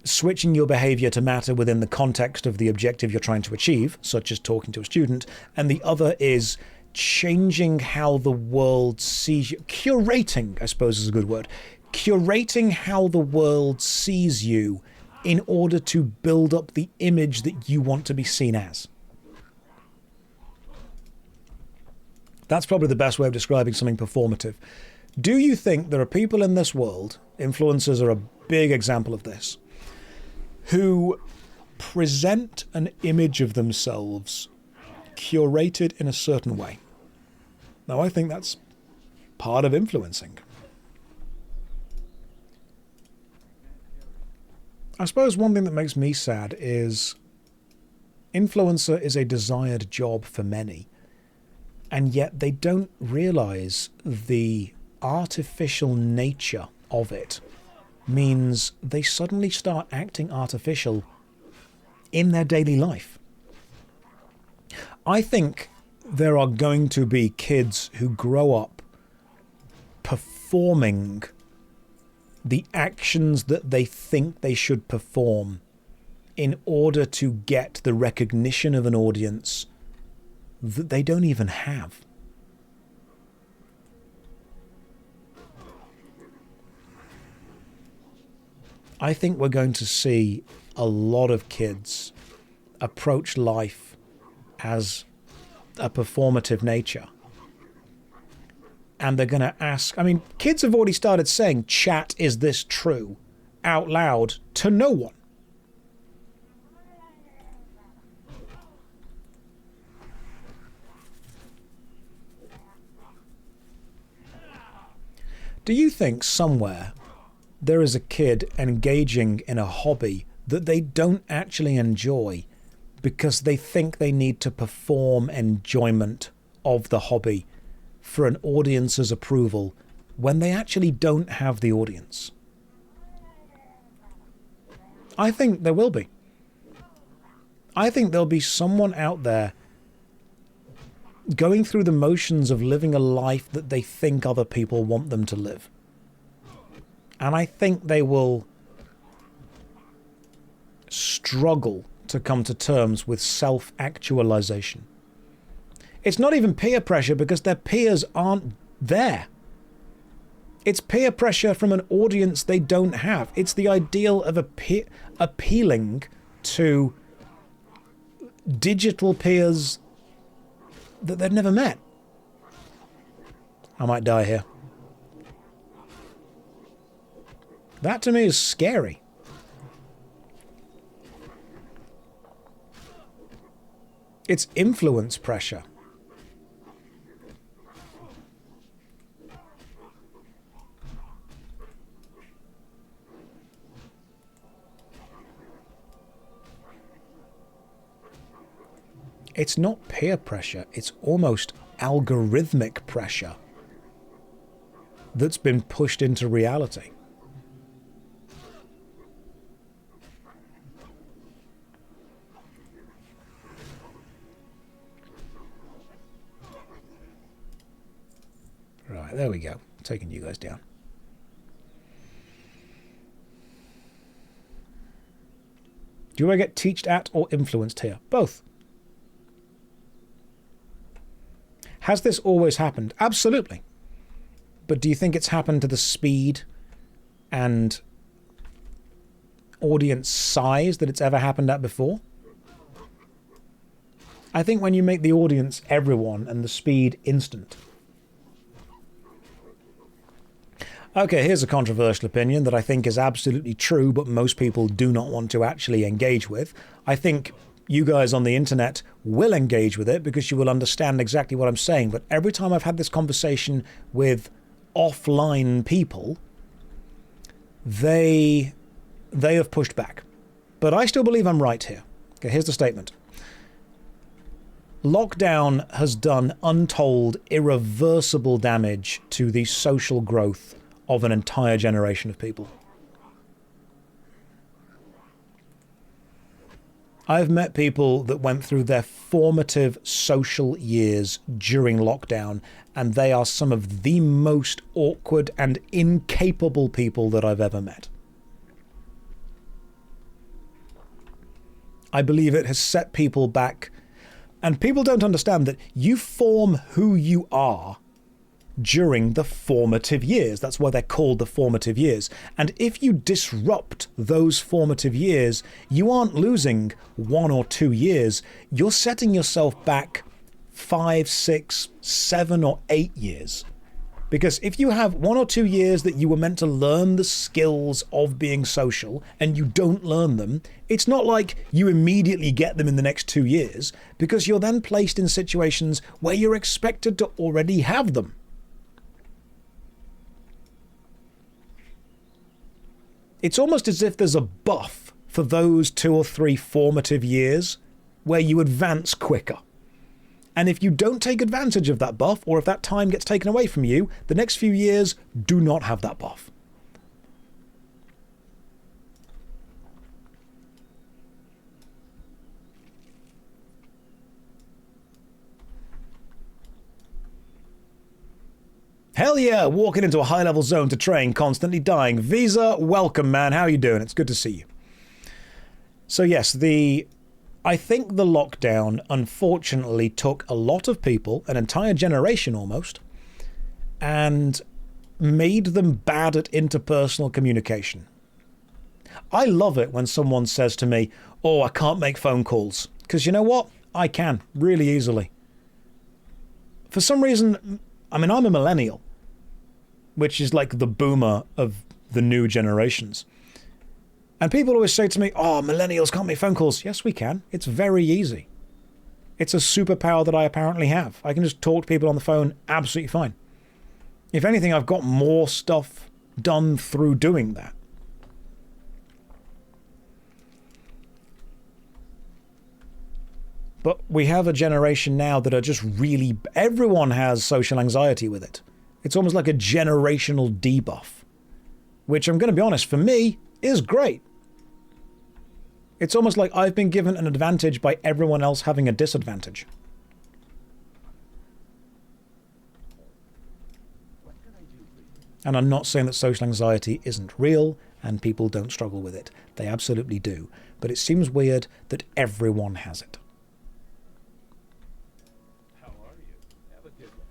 switching your behavior to matter within the context of the objective you're trying to achieve, such as talking to a student, and the other is changing how the world sees you. Curating, I suppose is a good word. Curating how the world sees you in order to build up the image that you want to be seen as. That's probably the best way of describing something performative. Do you think there are people in this world, influencers are a big example of this, who present an image of themselves curated in a certain way? Now, I think that's part of influencing. I suppose one thing that makes me sad is influencer is a desired job for many, and yet they don't realize the artificial nature of it means they suddenly start acting artificial in their daily life. I think there are going to be kids who grow up performing the actions that they think they should perform in order to get the recognition of an audience that they don't even have. I think we're going to see a lot of kids approach life as a performative nature. And they're going to ask, I mean, kids have already started saying, chat, is this true? Out loud to no one. Do you think somewhere there is a kid engaging in a hobby that they don't actually enjoy because they think they need to perform enjoyment of the hobby for an audience's approval when they actually don't have the audience? I think there will be. I think there'll be someone out there going through the motions of living a life that they think other people want them to live. And I think they will struggle to come to terms with self-actualization. It's not even peer pressure because their peers aren't there. It's peer pressure from an audience they don't have. It's the ideal of appealing to digital peers that they've never met. I might die here. That to me is scary. It's influence pressure. It's not peer pressure, it's almost algorithmic pressure that's been pushed into reality. Right, there we go. Taking you guys down. Do I get teached at or influenced here? Both. Has this always happened? Absolutely. But do you think it's happened to the speed and audience size that it's ever happened at before? I think when you make the audience everyone and the speed instant. Okay, here's a controversial opinion that I think is absolutely true, but most people do not want to actually engage with. I think you guys on the internet will engage with it because you will understand exactly what I'm saying. But every time I've had this conversation with offline people, they have pushed back. But I still believe I'm right here. Okay, here's the statement. Lockdown has done untold, irreversible damage to the social growth of an entire generation of people. I've met people that went through their formative social years during lockdown, and they are some of the most awkward and incapable people that I've ever met. I believe it has set people back, and people don't understand that you form who you are during the formative years. That's why they're called the formative years. And if you disrupt those formative years, you aren't losing 1 or 2 years. You're setting yourself back 5, 6, 7, or 8 years. Because if you have 1 or 2 years that you were meant to learn the skills of being social and you don't learn them, it's not like you immediately get them in the next 2 years, because you're then placed in situations where you're expected to already have them. It's almost as if there's a buff for those 2 or 3 formative years where you advance quicker. And if you don't take advantage of that buff, or if that time gets taken away from you, the next few years do not have that buff. Hell yeah, walking into a high-level zone to train, constantly dying. Visa, welcome, man. How are you doing? It's good to see you. So yes, I think the lockdown unfortunately took a lot of people, an entire generation almost, and made them bad at interpersonal communication. I love it when someone says to me, oh, I can't make phone calls. Because you know what? I can, really easily. For some reason, I mean, I'm a millennial, which is like the boomer of the new generations. And people always say to me, oh, millennials can't make phone calls. Yes, we can. It's very easy. It's a superpower that I apparently have. I can just talk to people on the phone absolutely fine. If anything, I've got more stuff done through doing that. But we have a generation now that are just really... Everyone has social anxiety with it. It's almost like a generational debuff. Which, I'm going to be honest, for me, is great. It's almost like I've been given an advantage by everyone else having a disadvantage. And I'm not saying that social anxiety isn't real and people don't struggle with it. They absolutely do. But it seems weird that everyone has it. How are you? Have a good one.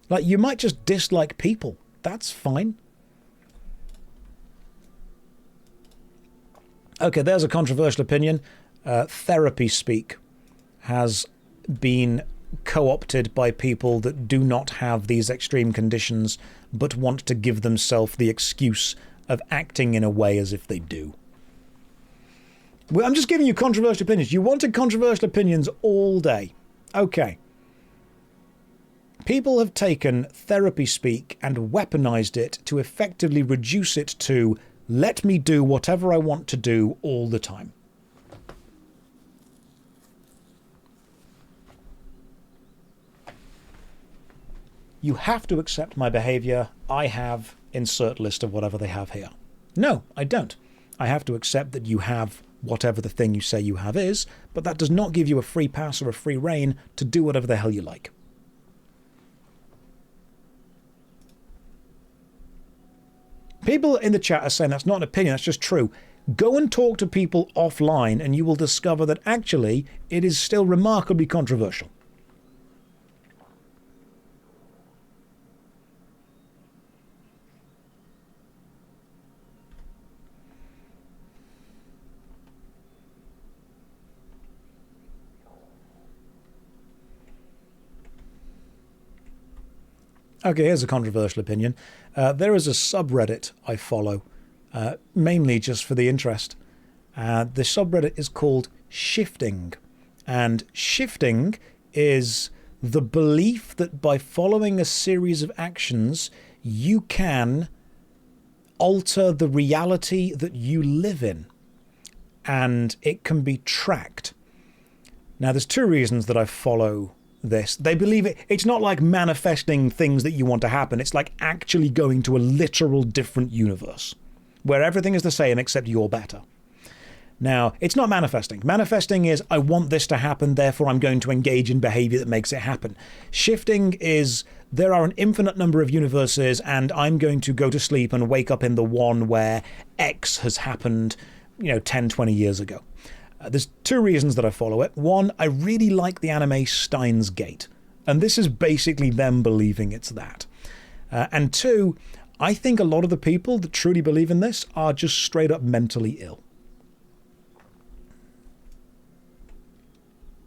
Like, you might just dislike people. That's fine. Okay, there's a controversial opinion. Therapy speak has been co-opted by people that do not have these extreme conditions but want to give themselves the excuse of acting in a way as if they do. Well, I'm just giving you controversial opinions. You wanted controversial opinions all day. Okay. People have taken therapy speak and weaponized it to effectively reduce it to let me do whatever I want to do all the time. You have to accept my behavior. I have insert list of whatever they have here. No, I don't. I have to accept that you have whatever the thing you say you have is, but that does not give you a free pass or a free rein to do whatever the hell you like. People in the chat are saying that's not an opinion, that's just true. Go and talk to people offline and you will discover that actually it is still remarkably controversial. Okay, here's a controversial opinion. There is a subreddit I follow, mainly just for the interest. The subreddit is called Shifting. And shifting is the belief that by following a series of actions, you can alter the reality that you live in. And it can be tracked. Now, there's two reasons that I follow this. They believe it's not like manifesting things that you want to happen. It's like actually going to a literal different universe where everything is the same except you're better. Now, it's not manifesting. Manifesting is I want this to happen, therefore I'm going to engage in behavior that makes it happen. Shifting is there are an infinite number of universes and I'm going to go to sleep and wake up in the one where X has happened, 10, 20 years ago. There's two reasons that I follow it. One, I really like the anime Steins Gate, and this is basically them believing it's that. And two, I think a lot of the people that truly believe in this are just straight up mentally ill.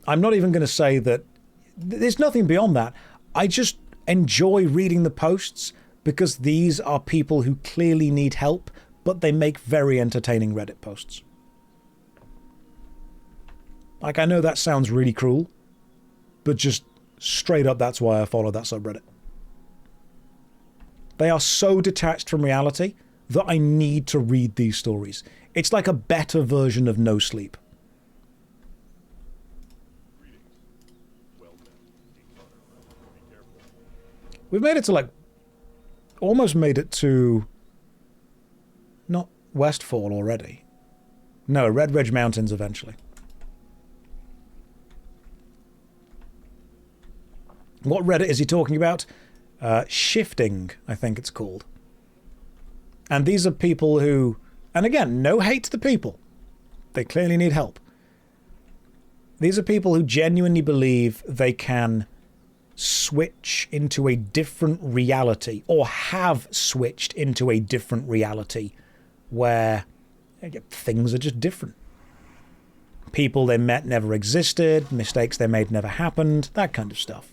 I'm not even going to say that there's nothing beyond that. I just enjoy reading the posts because these are people who clearly need help, but they make very entertaining Reddit posts. Like, I know that sounds really cruel, but just straight up, that's why I follow that subreddit. They are so detached from reality that I need to read these stories. It's like a better version of No Sleep. We've made it to almost made it to, not Westfall already. No, Red Ridge Mountains eventually. What Reddit is he talking about? Shifting, I think it's called. And these are people who, and again, no hate to the people. They clearly need help. These are people who genuinely believe they can switch into a different reality, or have switched into a different reality where things are just different. People they met never existed, mistakes they made never happened, that kind of stuff.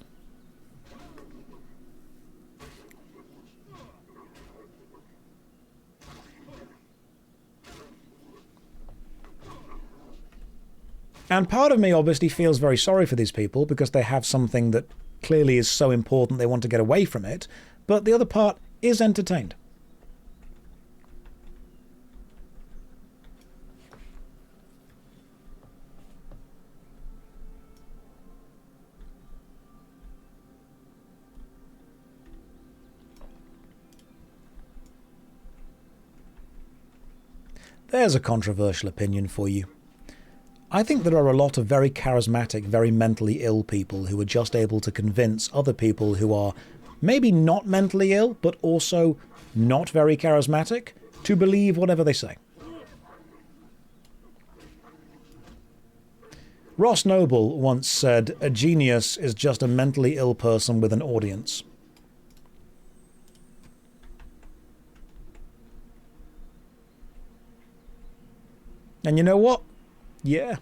And part of me obviously feels very sorry for these people because they have something that clearly is so important they want to get away from it, but the other part is entertained. There's a controversial opinion for you. I think there are a lot of very charismatic, very mentally ill people who are just able to convince other people who are maybe not mentally ill, but also not very charismatic, to believe whatever they say. Ross Noble once said, "A genius is just a mentally ill person with an audience." And you know what? Yeah.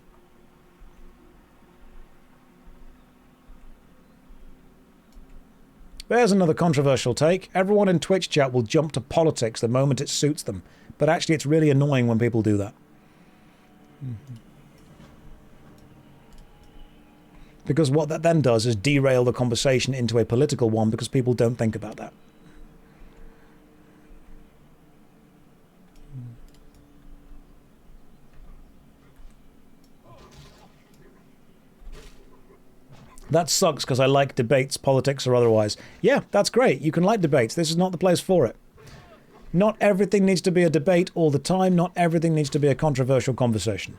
There's another controversial take. Everyone in Twitch chat will jump to politics the moment it suits them. But actually it's really annoying when people do that. Because what that then does is derail the conversation into a political one because people don't think about that. That sucks because I like debates, politics or otherwise. Yeah, that's great. You can like debates. This is not the place for it. Not everything needs to be a debate all the time. Not everything needs to be a controversial conversation.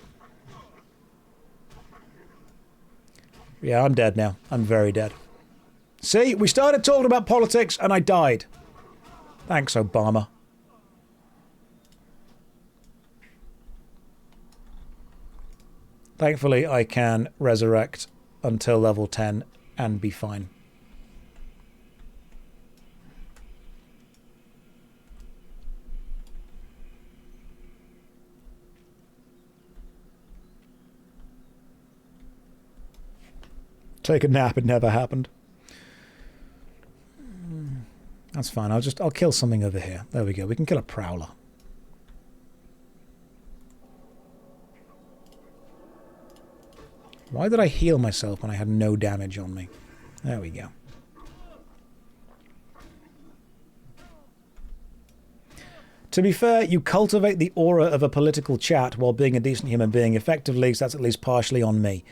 Yeah, I'm dead now. I'm very dead. See, we started talking about politics and I died. Thanks, Obama. Thankfully, I can resurrect until level 10 and be fine. Take a nap, it never happened. That's fine, I'll kill something over here. There we go, we can kill a prowler. Why did I heal myself when I had no damage on me? There we go. To be fair, you cultivate the aura of a political chat while being a decent human being effectively, so that's at least partially on me.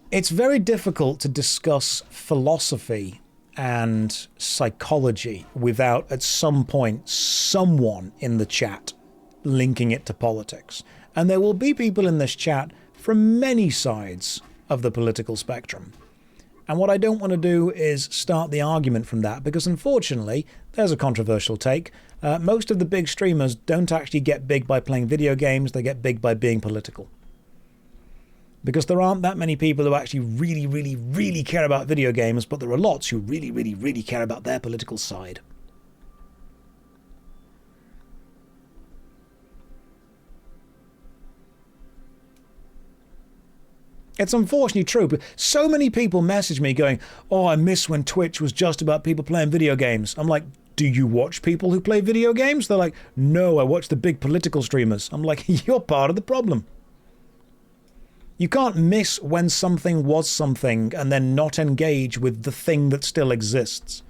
It's very difficult to discuss philosophy and psychology without, at some point, someone in the chat linking it to politics. And there will be people in this chat from many sides of the political spectrum. And what I don't want to do is start the argument from that, because unfortunately, there's a controversial take. Most of the big streamers don't actually get big by playing video games, they get big by being political. Because there aren't that many people who actually really, really, really care about video games, but there are lots who really, really, really care about their political side. It's unfortunately true, but so many people message me going, "Oh, I miss when Twitch was just about people playing video games." I'm like, "Do you watch people who play video games?" They're like, "No, I watch the big political streamers." I'm like, "You're part of the problem." You can't miss when something was something and then not engage with the thing that still exists.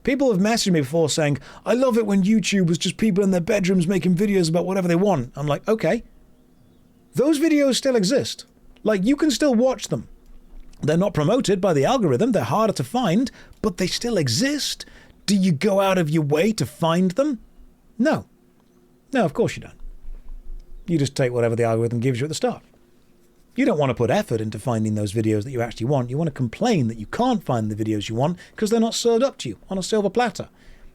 People have messaged me before saying, "I love it when YouTube was just people in their bedrooms making videos about whatever they want." I'm like, okay. Those videos still exist. Like, you can still watch them. They're not promoted by the algorithm, they're harder to find, but they still exist. Do you go out of your way to find them? No. No, of course you don't. You just take whatever the algorithm gives you at the start. You don't want to put effort into finding those videos that you actually want. You want to complain that you can't find the videos you want because they're not served up to you on a silver platter.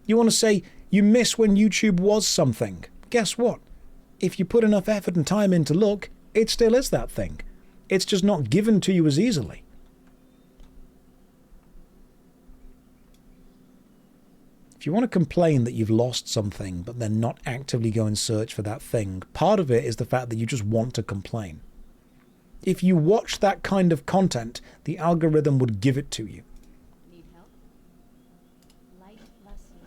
You want to say you miss when YouTube was something. Guess what? If you put enough effort and time in to look, it still is that thing. It's just not given to you as easily. If you want to complain that you've lost something, but then not actively go and search for that thing, part of it is the fact that you just want to complain. If you watch that kind of content, the algorithm would give it to you. Need help? Light bless you.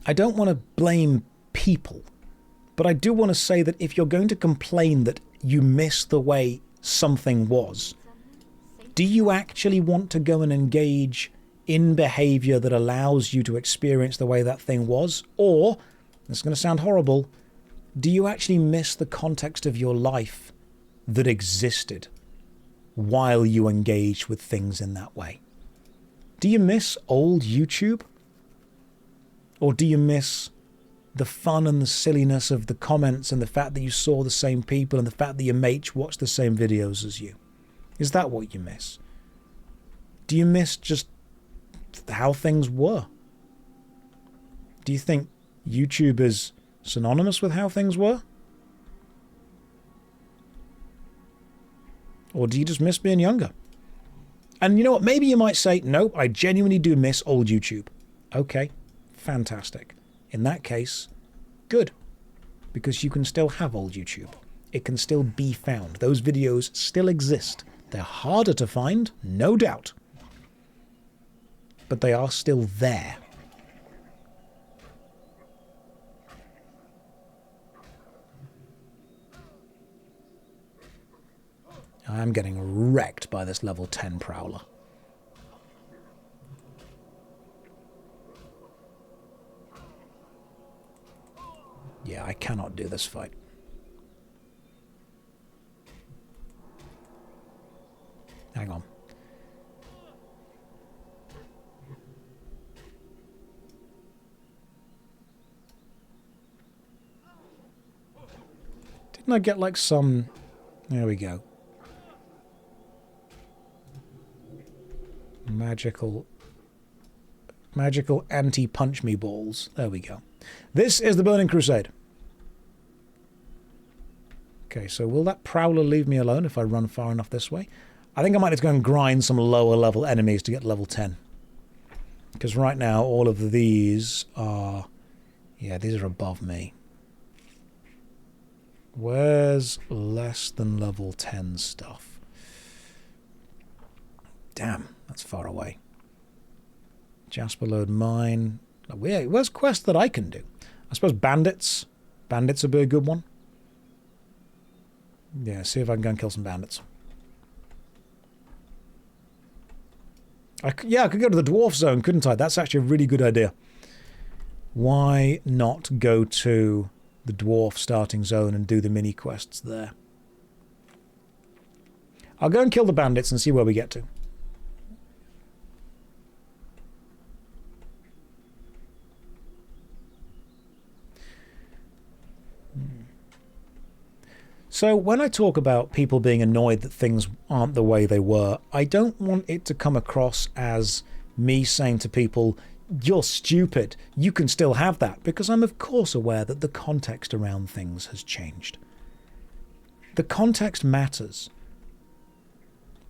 I don't want to blame people, but I do want to say that if you're going to complain that you miss the way something was, do you actually want to go and engage in behavior that allows you to experience the way that thing was? Or, this is going to sound horrible, do you actually miss the context of your life that existed while you engaged with things in that way? Do you miss old YouTube? Or do you miss the fun and the silliness of the comments and the fact that you saw the same people and the fact that your mates watched the same videos as you? Is that what you miss? Do you miss just how things were? Do you think YouTube is synonymous with how things were? Or do you just miss being younger? And you know what? Maybe you might say, nope, I genuinely do miss old YouTube. Okay, fantastic. In that case, good. Because you can still have old YouTube. It can still be found. Those videos still exist. They're harder to find, no doubt. But they are still there. I am getting wrecked by this level 10 Prowler. Yeah, I cannot do this fight. Hang on. Didn't I get like some... There we go. Magical anti-punch me balls. There we go. This is the Burning Crusade. Okay, so will that Prowler leave me alone if I run far enough this way? I think I might have to go and grind some lower level enemies to get level 10. Because right now all of these are... Yeah, these are above me. Where's less than level 10 stuff? Damn, that's far away. Jasper Load Mine. Where's quests that I can do? I suppose bandits. Bandits would be a good one. Yeah, see if I can go and kill some bandits. Yeah, I could go to the dwarf zone, couldn't I? That's actually a really good idea. Why not go to the dwarf starting zone and do the mini quests there? I'll go and kill the bandits and see where we get to. So when I talk about people being annoyed that things aren't the way they were, I don't want it to come across as me saying to people, you're stupid, you can still have that, because I'm of course aware that the context around things has changed. The context matters.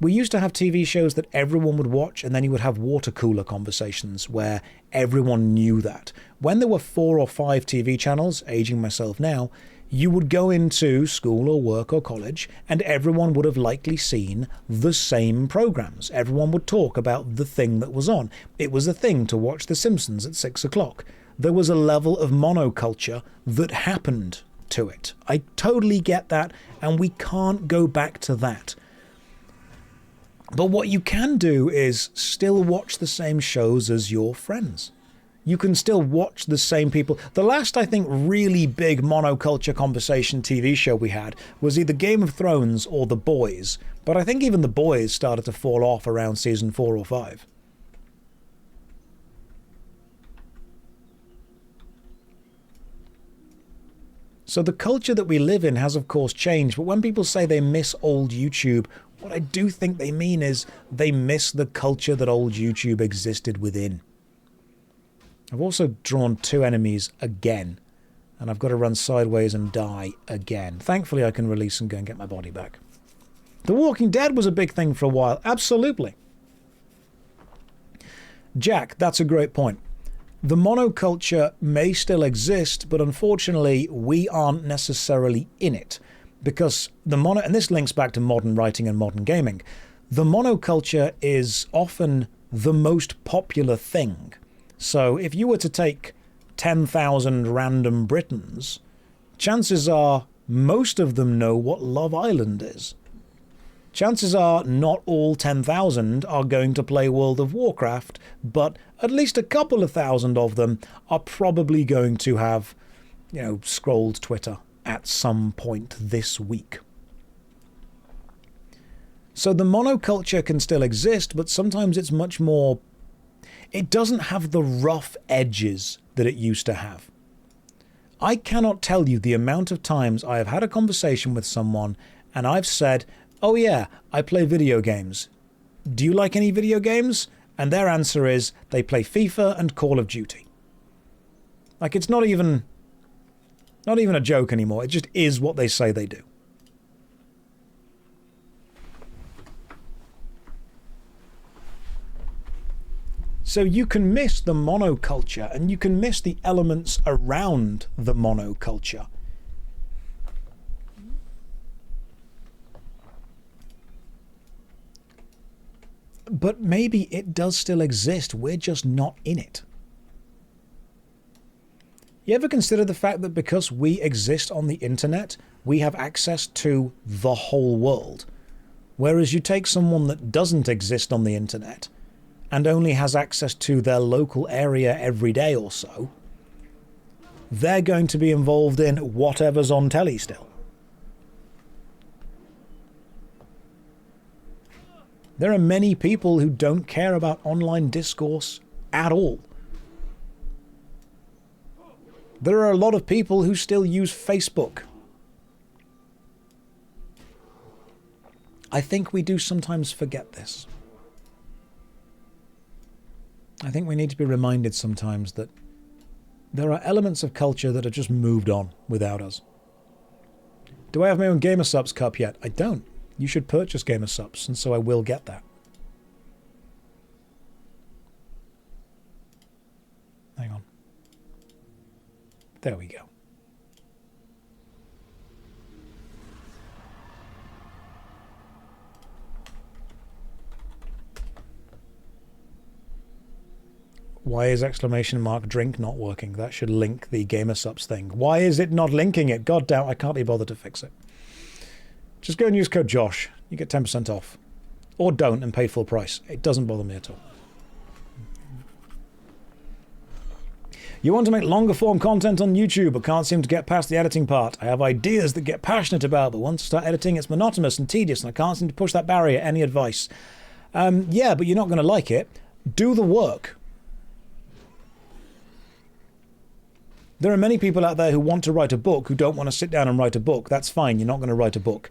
We used to have TV shows that everyone would watch, and then you would have water cooler conversations where everyone knew that. When there were 4 or 5 TV channels, aging myself now, you would go into school or work or college and everyone would have likely seen the same programs. Everyone would talk about the thing that was on. It was a thing to watch The Simpsons at 6 o'clock. There was a level of monoculture that happened to it. I totally get that, and we can't go back to that. But what you can do is still watch the same shows as your friends. You can still watch the same people. The last, I think, really big monoculture conversation TV show we had was either Game of Thrones or The Boys. But I think even The Boys started to fall off around season 4 or 5. So the culture that we live in has, of course, changed. But when people say they miss old YouTube, what I do think they mean is they miss the culture that old YouTube existed within. I've also drawn 2 enemies again, and I've got to run sideways and die again. Thankfully, I can release and go and get my body back. The Walking Dead was a big thing for a while. Absolutely. Jack, that's a great point. The monoculture may still exist, but unfortunately, we aren't necessarily in it. Because and this links back to modern writing and modern gaming, the monoculture is often the most popular thing. So if you were to take 10,000 random Britons, chances are most of them know what Love Island is. Chances are not all 10,000 are going to play World of Warcraft, but at least a couple of thousand of them are probably going to have, scrolled Twitter at some point this week. So the monoculture can still exist, but sometimes it's much more It doesn't have the rough edges that it used to have. I cannot tell you the amount of times I have had a conversation with someone and I've said, "Oh yeah, I play video games. Do you like any video games?" And their answer is they play FIFA and Call of Duty. Like, it's not even a joke anymore. It just is what they say they do. So you can miss the monoculture and you can miss the elements around the monoculture. But maybe it does still exist. We're just not in it. You ever consider the fact that because we exist on the internet, we have access to the whole world? Whereas you take someone that doesn't exist on the internet and only has access to their local area every day or so, they're going to be involved in whatever's on telly still. There are many people who don't care about online discourse at all. There are a lot of people who still use Facebook. I think we do sometimes forget this. I think we need to be reminded sometimes that there are elements of culture that have just moved on without us. Do I have my own Gamer Subs cup yet? I don't. You should purchase Gamer Subs, and so I will get that. Hang on. There we go. Why is !drink not working? That should link the Gamer Subs thing. Why is it not linking it? God damn, I can't be bothered to fix it. Just go and use code JOSH. You get 10% off. Or don't and pay full price. It doesn't bother me at all. You want to make longer form content on YouTube but can't seem to get past the editing part. I have ideas that get passionate about, but once I start editing it's monotonous and tedious and I can't seem to push that barrier. Any advice? Yeah, but you're not going to like it. Do the work. There are many people out there who want to write a book who don't want to sit down and write a book. That's fine, you're not going to write a book.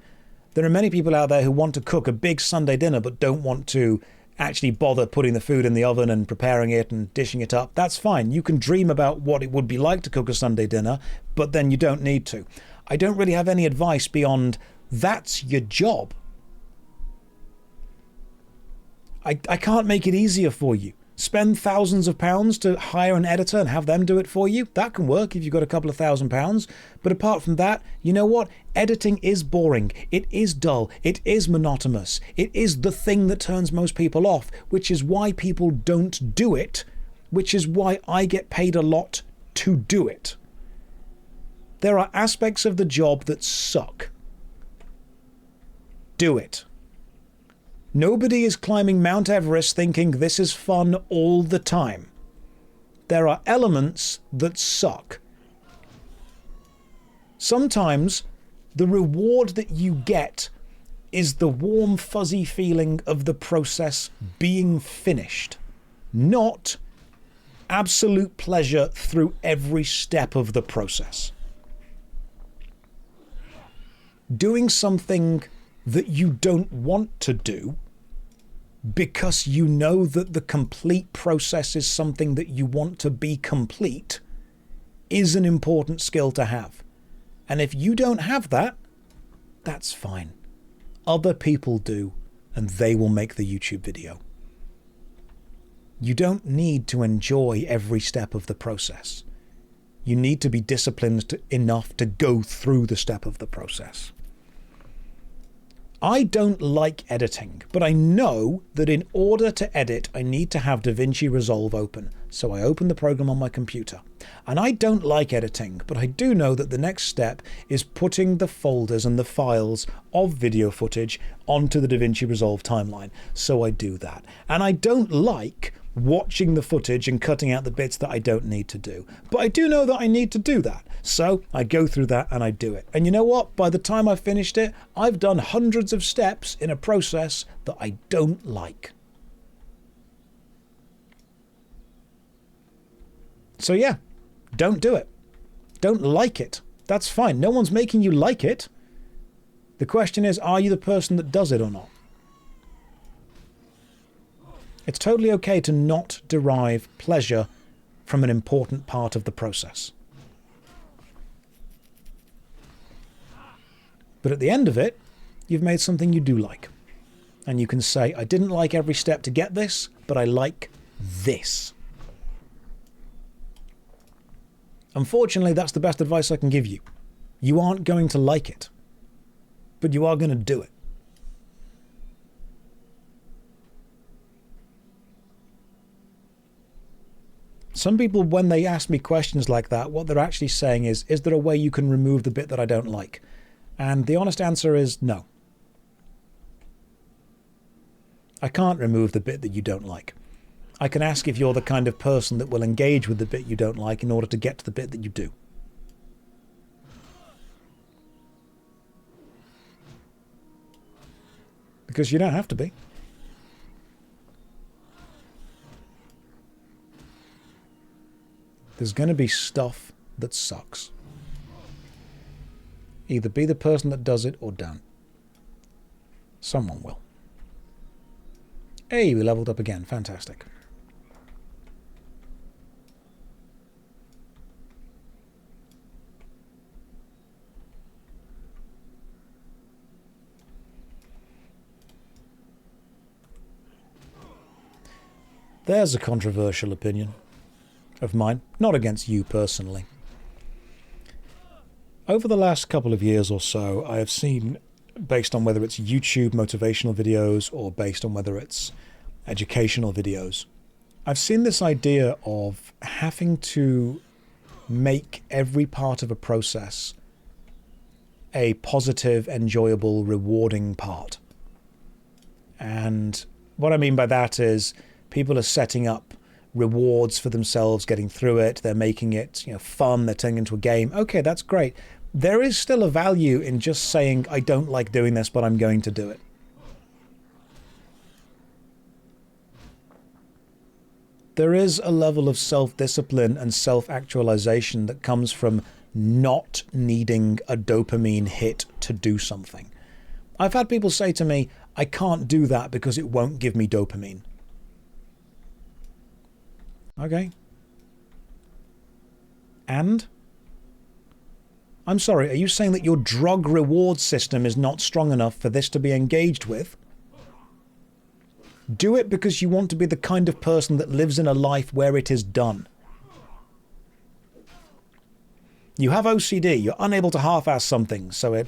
There are many people out there who want to cook a big Sunday dinner but don't want to actually bother putting the food in the oven and preparing it and dishing it up. That's fine. You can dream about what it would be like to cook a Sunday dinner, but then you don't need to. I don't really have any advice beyond that's your job. I can't make it easier for you. Spend thousands of pounds to hire an editor and have them do it for you. That can work if you've got a couple of £1,000. But apart from that, you know what? Editing is boring. It is dull. It is monotonous. It is the thing that turns most people off, which is why people don't do it, which is why I get paid a lot to do it. There are aspects of the job that suck. Do it. Nobody is climbing Mount Everest thinking this is fun all the time. There are elements that suck. Sometimes the reward that you get is the warm, fuzzy feeling of the process being finished, not absolute pleasure through every step of the process. Doing something that you don't want to do because you know that the complete process is something that you want to be complete is an important skill to have. And if you don't have that, that's fine. Other people do, and they will make the YouTube video. You don't need to enjoy every step of the process. You need to be disciplined enough to go through the step of the process. I don't like editing, but I know that in order to edit, I need to have DaVinci Resolve open. So I open the program on my computer. And I don't like editing, but I do know that the next step is putting the folders and the files of video footage onto the DaVinci Resolve timeline. So I do that. And I don't like watching the footage and cutting out the bits that I don't need to do. But I do know that I need to do that. So I go through that and I do it. And you know what? By the time I've finished it, I've done hundreds of steps in a process that I don't like. So yeah, don't do it. Don't like it. That's fine. No one's making you like it. The question is, are you the person that does it or not? It's totally okay to not derive pleasure from an important part of the process. But at the end of it, you've made something you do like. And you can say, I didn't like every step to get this, but I like this. Unfortunately, that's the best advice I can give you. You aren't going to like it, but you are going to do it. Some people, when they ask me questions like that, what they're actually saying is there a way you can remove the bit that I don't like? And the honest answer is no. I can't remove the bit that you don't like. I can ask if you're the kind of person that will engage with the bit you don't like in order to get to the bit that you do. Because you don't have to be. There's going to be stuff that sucks. Either be the person that does it or don't. Someone will. Hey, we leveled up again. Fantastic. There's a controversial opinion of mine, not against you personally. Over the last couple of years or so, I have seen, based on whether it's YouTube motivational videos or based on whether it's educational videos, I've seen this idea of having to make every part of a process a positive, enjoyable, rewarding part. And what I mean by that is people are setting up rewards for themselves getting through it. They're making it, fun. They're turning it into a game. Okay, that's great. There is still a value in just saying, I don't like doing this, but I'm going to do it. There is a level of self-discipline and self-actualization that comes from not needing a dopamine hit to do something. I've had people say to me, I can't do that because it won't give me dopamine. Okay. And? I'm sorry, are you saying that your drug reward system is not strong enough for this to be engaged with? Do it because you want to be the kind of person that lives in a life where it is done. You have OCD, you're unable to half-ass something, so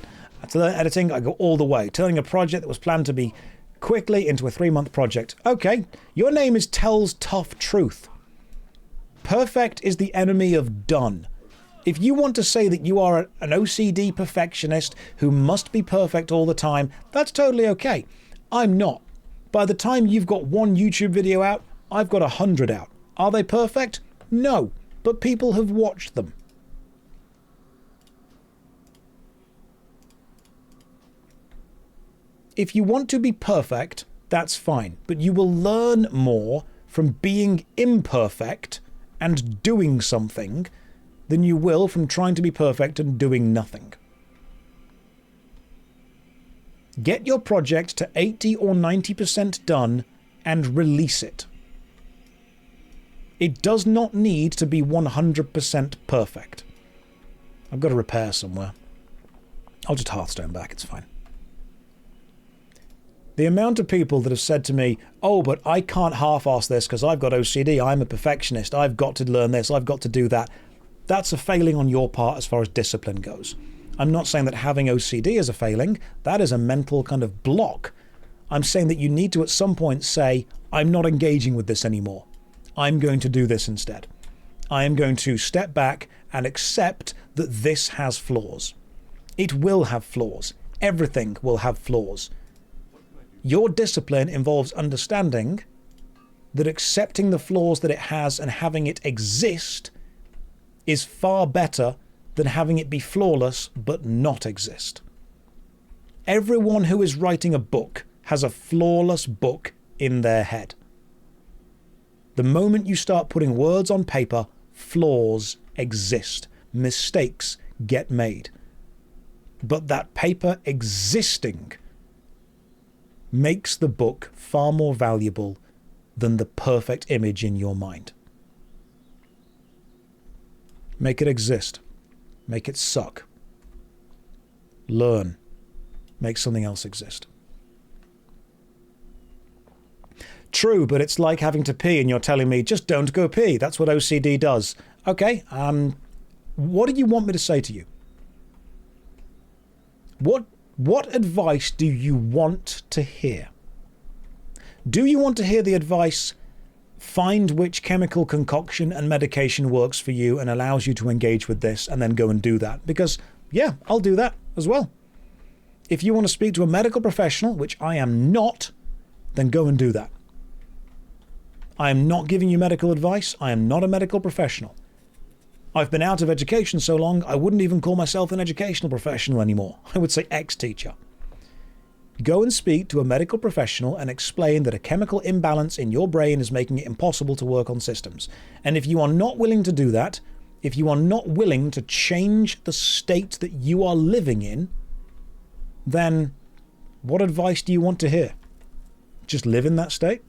to learn editing, I go all the way. Turning a project that was planned to be quickly into a 3-month project. Okay, your name is Tells Tough Truth. Perfect is the enemy of done. If you want to say that you are an OCD perfectionist who must be perfect all the time, that's totally okay. I'm not. By the time you've got one YouTube video out, I've got 100 out. Are they perfect? No, but people have watched them. If you want to be perfect, that's fine, but you will learn more from being imperfect and doing something than you will from trying to be perfect and doing nothing. Get your project to 80 or 90% done and release it. It does not need to be 100% perfect. I've got a repair somewhere. I'll just Hearthstone back, it's fine. The amount of people that have said to me, oh, but I can't half-ass this because I've got OCD, I'm a perfectionist, I've got to learn this, I've got to do that. That's a failing on your part as far as discipline goes. I'm not saying that having OCD is a failing. That is a mental kind of block. I'm saying that you need to at some point say, I'm not engaging with this anymore. I'm going to do this instead. I am going to step back and accept that this has flaws. It will have flaws. Everything will have flaws. Your discipline involves understanding that accepting the flaws that it has and having it exist is far better than having it be flawless but not exist. Everyone who is writing a book has a flawless book in their head. The moment you start putting words on paper, flaws exist. Mistakes get made. But that paper existing makes the book far more valuable than the perfect image in your mind. Make it exist. Make it suck. Learn. Make something else exist. True, but it's like having to pee and you're telling me, just don't go pee. That's what OCD does. Okay, what do you want me to say to you? What advice do you want to hear? Do you want to hear the advice, find which chemical concoction and medication works for you and allows you to engage with this, and then go and do that? Because, yeah, I'll do that as well. If you want to speak to a medical professional, which I am not, then go and do that. I am not giving you medical advice. I am not a medical professional. I've been out of education so long, I wouldn't even call myself an educational professional anymore. I would say ex-teacher. Go and speak to a medical professional and explain that a chemical imbalance in your brain is making it impossible to work on systems. And if you are not willing to do that, if you are not willing to change the state that you are living in, then what advice do you want to hear? Just live in that state?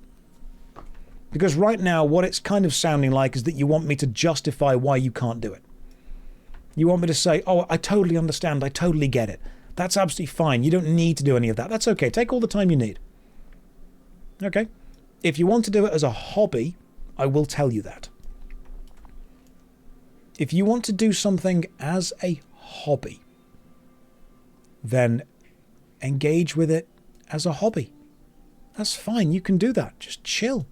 Because right now, what it's kind of sounding like is that you want me to justify why you can't do it. You want me to say, oh, I totally understand, I totally get it. That's absolutely fine. You don't need to do any of that. That's okay. Take all the time you need. Okay? If you want to do it as a hobby, I will tell you that. If you want to do something as a hobby, then engage with it as a hobby. That's fine. You can do that. Just chill.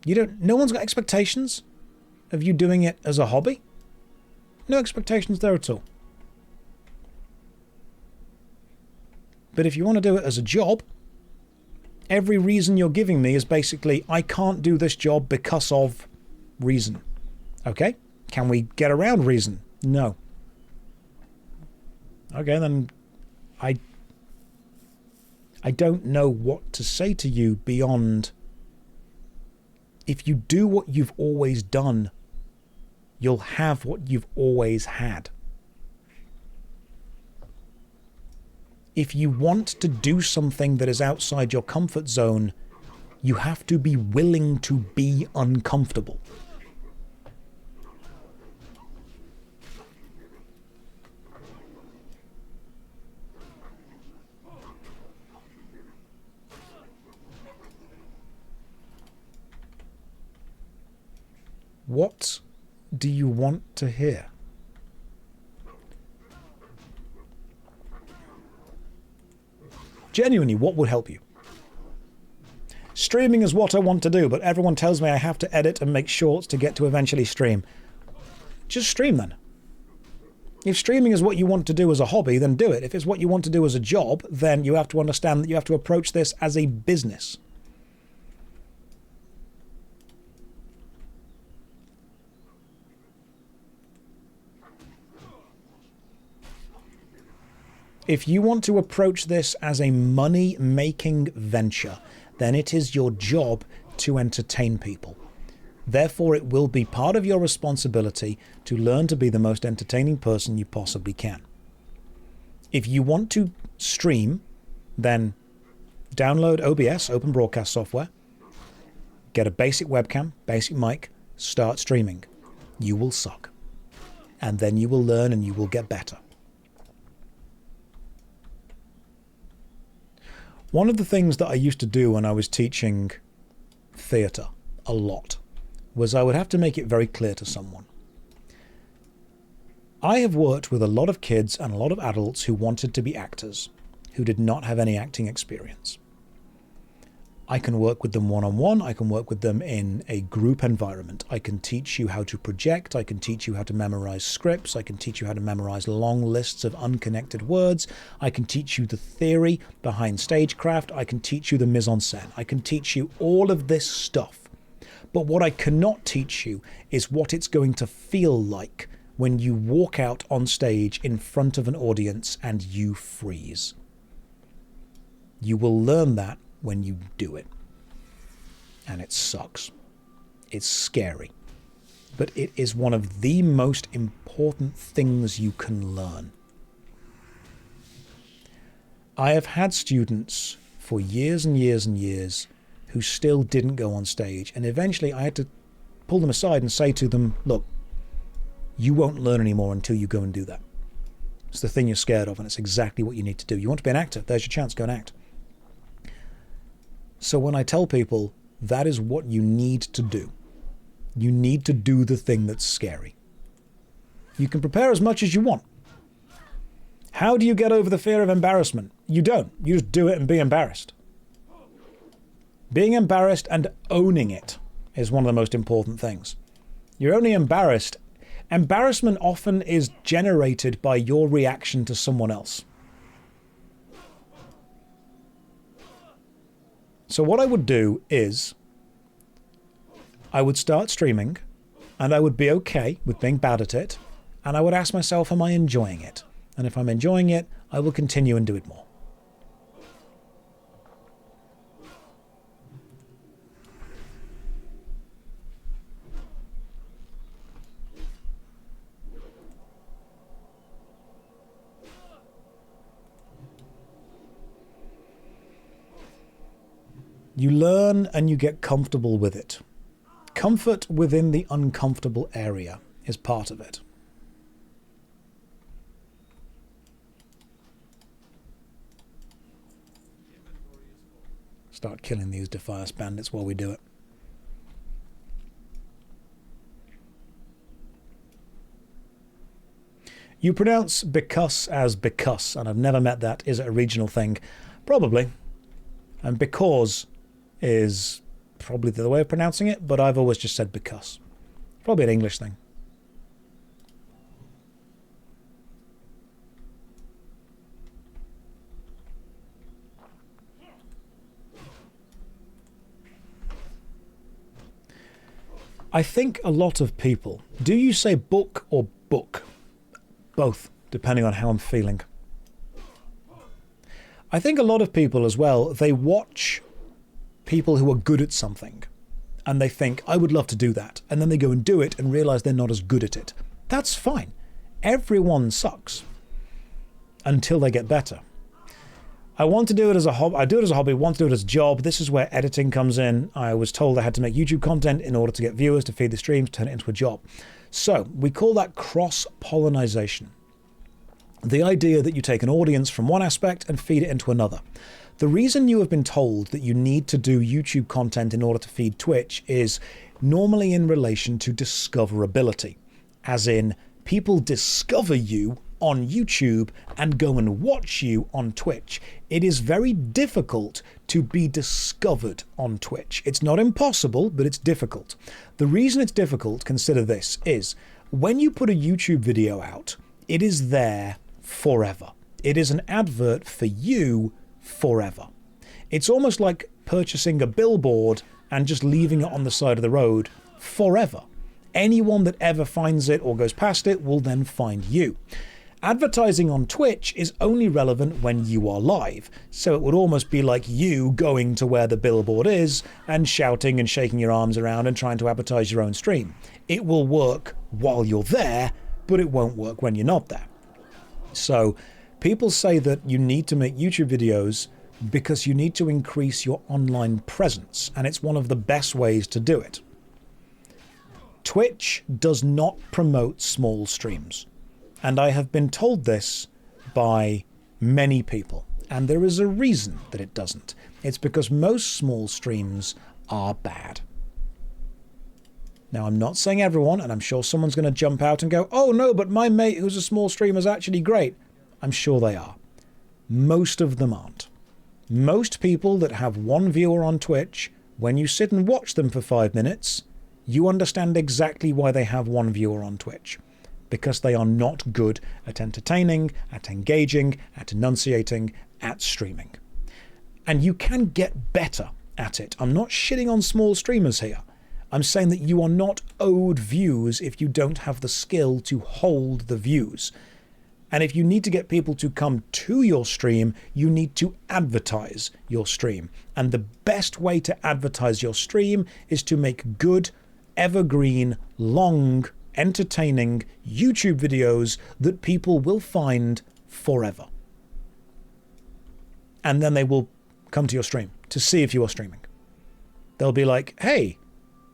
No one's got expectations of you doing it as a hobby. No expectations there at all. But if you want to do it as a job, every reason you're giving me is basically, I can't do this job because of reason. Okay? Can we get around reason? No. Okay, then I don't know what to say to you beyond, if you do what you've always done, you'll have what you've always had. If you want to do something that is outside your comfort zone, you have to be willing to be uncomfortable. What do you want to hear? Genuinely, what would help you? Streaming is what I want to do, but everyone tells me I have to edit and make shorts to get to eventually stream. Just stream then. If streaming is what you want to do as a hobby, then do it. If it's what you want to do as a job, then you have to understand that you have to approach this as a business. If you want to approach this as a money-making venture, then it is your job to entertain people. Therefore, it will be part of your responsibility to learn to be the most entertaining person you possibly can. If you want to stream, then download OBS, Open Broadcast Software, get a basic webcam, basic mic, start streaming. You will suck. And then you will learn and you will get better. One of the things that I used to do when I was teaching theatre a lot was I would have to make it very clear to someone. I have worked with a lot of kids and a lot of adults who wanted to be actors, who did not have any acting experience. I can work with them one-on-one, I can work with them in a group environment. I can teach you how to project, I can teach you how to memorize scripts, I can teach you how to memorize long lists of unconnected words, I can teach you the theory behind stagecraft, I can teach you the mise-en-scène, I can teach you all of this stuff. But what I cannot teach you is what it's going to feel like when you walk out on stage in front of an audience and you freeze. You will learn that when you do it. And it sucks. It's scary. but it is one of the most important things you can learn. I have had students for years and years and years who still didn't go on stage, and eventually I had to pull them aside and say to them, look, you won't learn anymore until you go and do that. It's the thing you're scared of, and it's exactly what you need to do. You want to be an actor, there's your chance, go and act. So when I tell people that is what you need to do, you need to do the thing that's scary. You can prepare as much as you want. How do you get over the fear of embarrassment? You don't. You just do it and be embarrassed. Being embarrassed and owning it is one of the most important things. You're only embarrassed. Embarrassment often is generated by your reaction to someone else. So what I would do is I would start streaming and I would be okay with being bad at it, and I would ask myself, am I enjoying it? And if I'm enjoying it, I will continue and do it more. You learn and you get comfortable with it. Comfort within the uncomfortable area is part of it. Start killing these Defias bandits while we do it. You pronounce because as because, and I've never met that. Is it a regional thing? Probably. And because is probably the other way of pronouncing it, but I've always just said because. Probably an English thing. I think a lot of people, do you say book or book? Both, depending on how I'm feeling. I think a lot of people as well, they watch people who are good at something and they think, I would love to do that. And then they go and do it and realize they're not as good at it. That's fine. Everyone sucks until they get better. I want to do it as a hobby. I do it as a hobby, want to do it as a job. This is where editing comes in. I was told I had to make YouTube content in order to get viewers, to feed the streams, turn it into a job. So we call that cross-pollination. The idea that you take an audience from one aspect and feed it into another. The reason you have been told that you need to do YouTube content in order to feed Twitch is normally in relation to discoverability. As in, people discover you on YouTube and go and watch you on Twitch. It is very difficult to be discovered on Twitch. It's not impossible, but it's difficult. The reason it's difficult, consider this, is when you put a YouTube video out, it is there forever. It is an advert for you forever. It's almost like purchasing a billboard and just leaving it on the side of the road forever. Anyone that ever finds it or goes past it will then find you. Advertising on Twitch is only relevant when you are live, so it would almost be like you going to where the billboard is and shouting and shaking your arms around and trying to advertise your own stream. It will work while you're there, but it won't work when you're not there. So people say that you need to make YouTube videos because you need to increase your online presence, and it's one of the best ways to do it. Twitch does not promote small streams. And I have been told this by many people, and there is a reason that it doesn't. It's because most small streams are bad. Now, I'm not saying everyone, and I'm sure someone's going to jump out and go, oh no, but my mate who's a small streamer is actually great. I'm sure they are. Most of them aren't. Most people that have one viewer on Twitch, when you sit and watch them for 5 minutes, you understand exactly why they have one viewer on Twitch. Because they are not good at entertaining, at engaging, at enunciating, at streaming. And you can get better at it. I'm not shitting on small streamers here. I'm saying that you are not owed views if you don't have the skill to hold the views. And if you need to get people to come to your stream, you need to advertise your stream. And the best way to advertise your stream is to make good evergreen, long, entertaining YouTube videos that people will find forever. And then they will come to your stream to see if you are streaming. They'll be like, hey,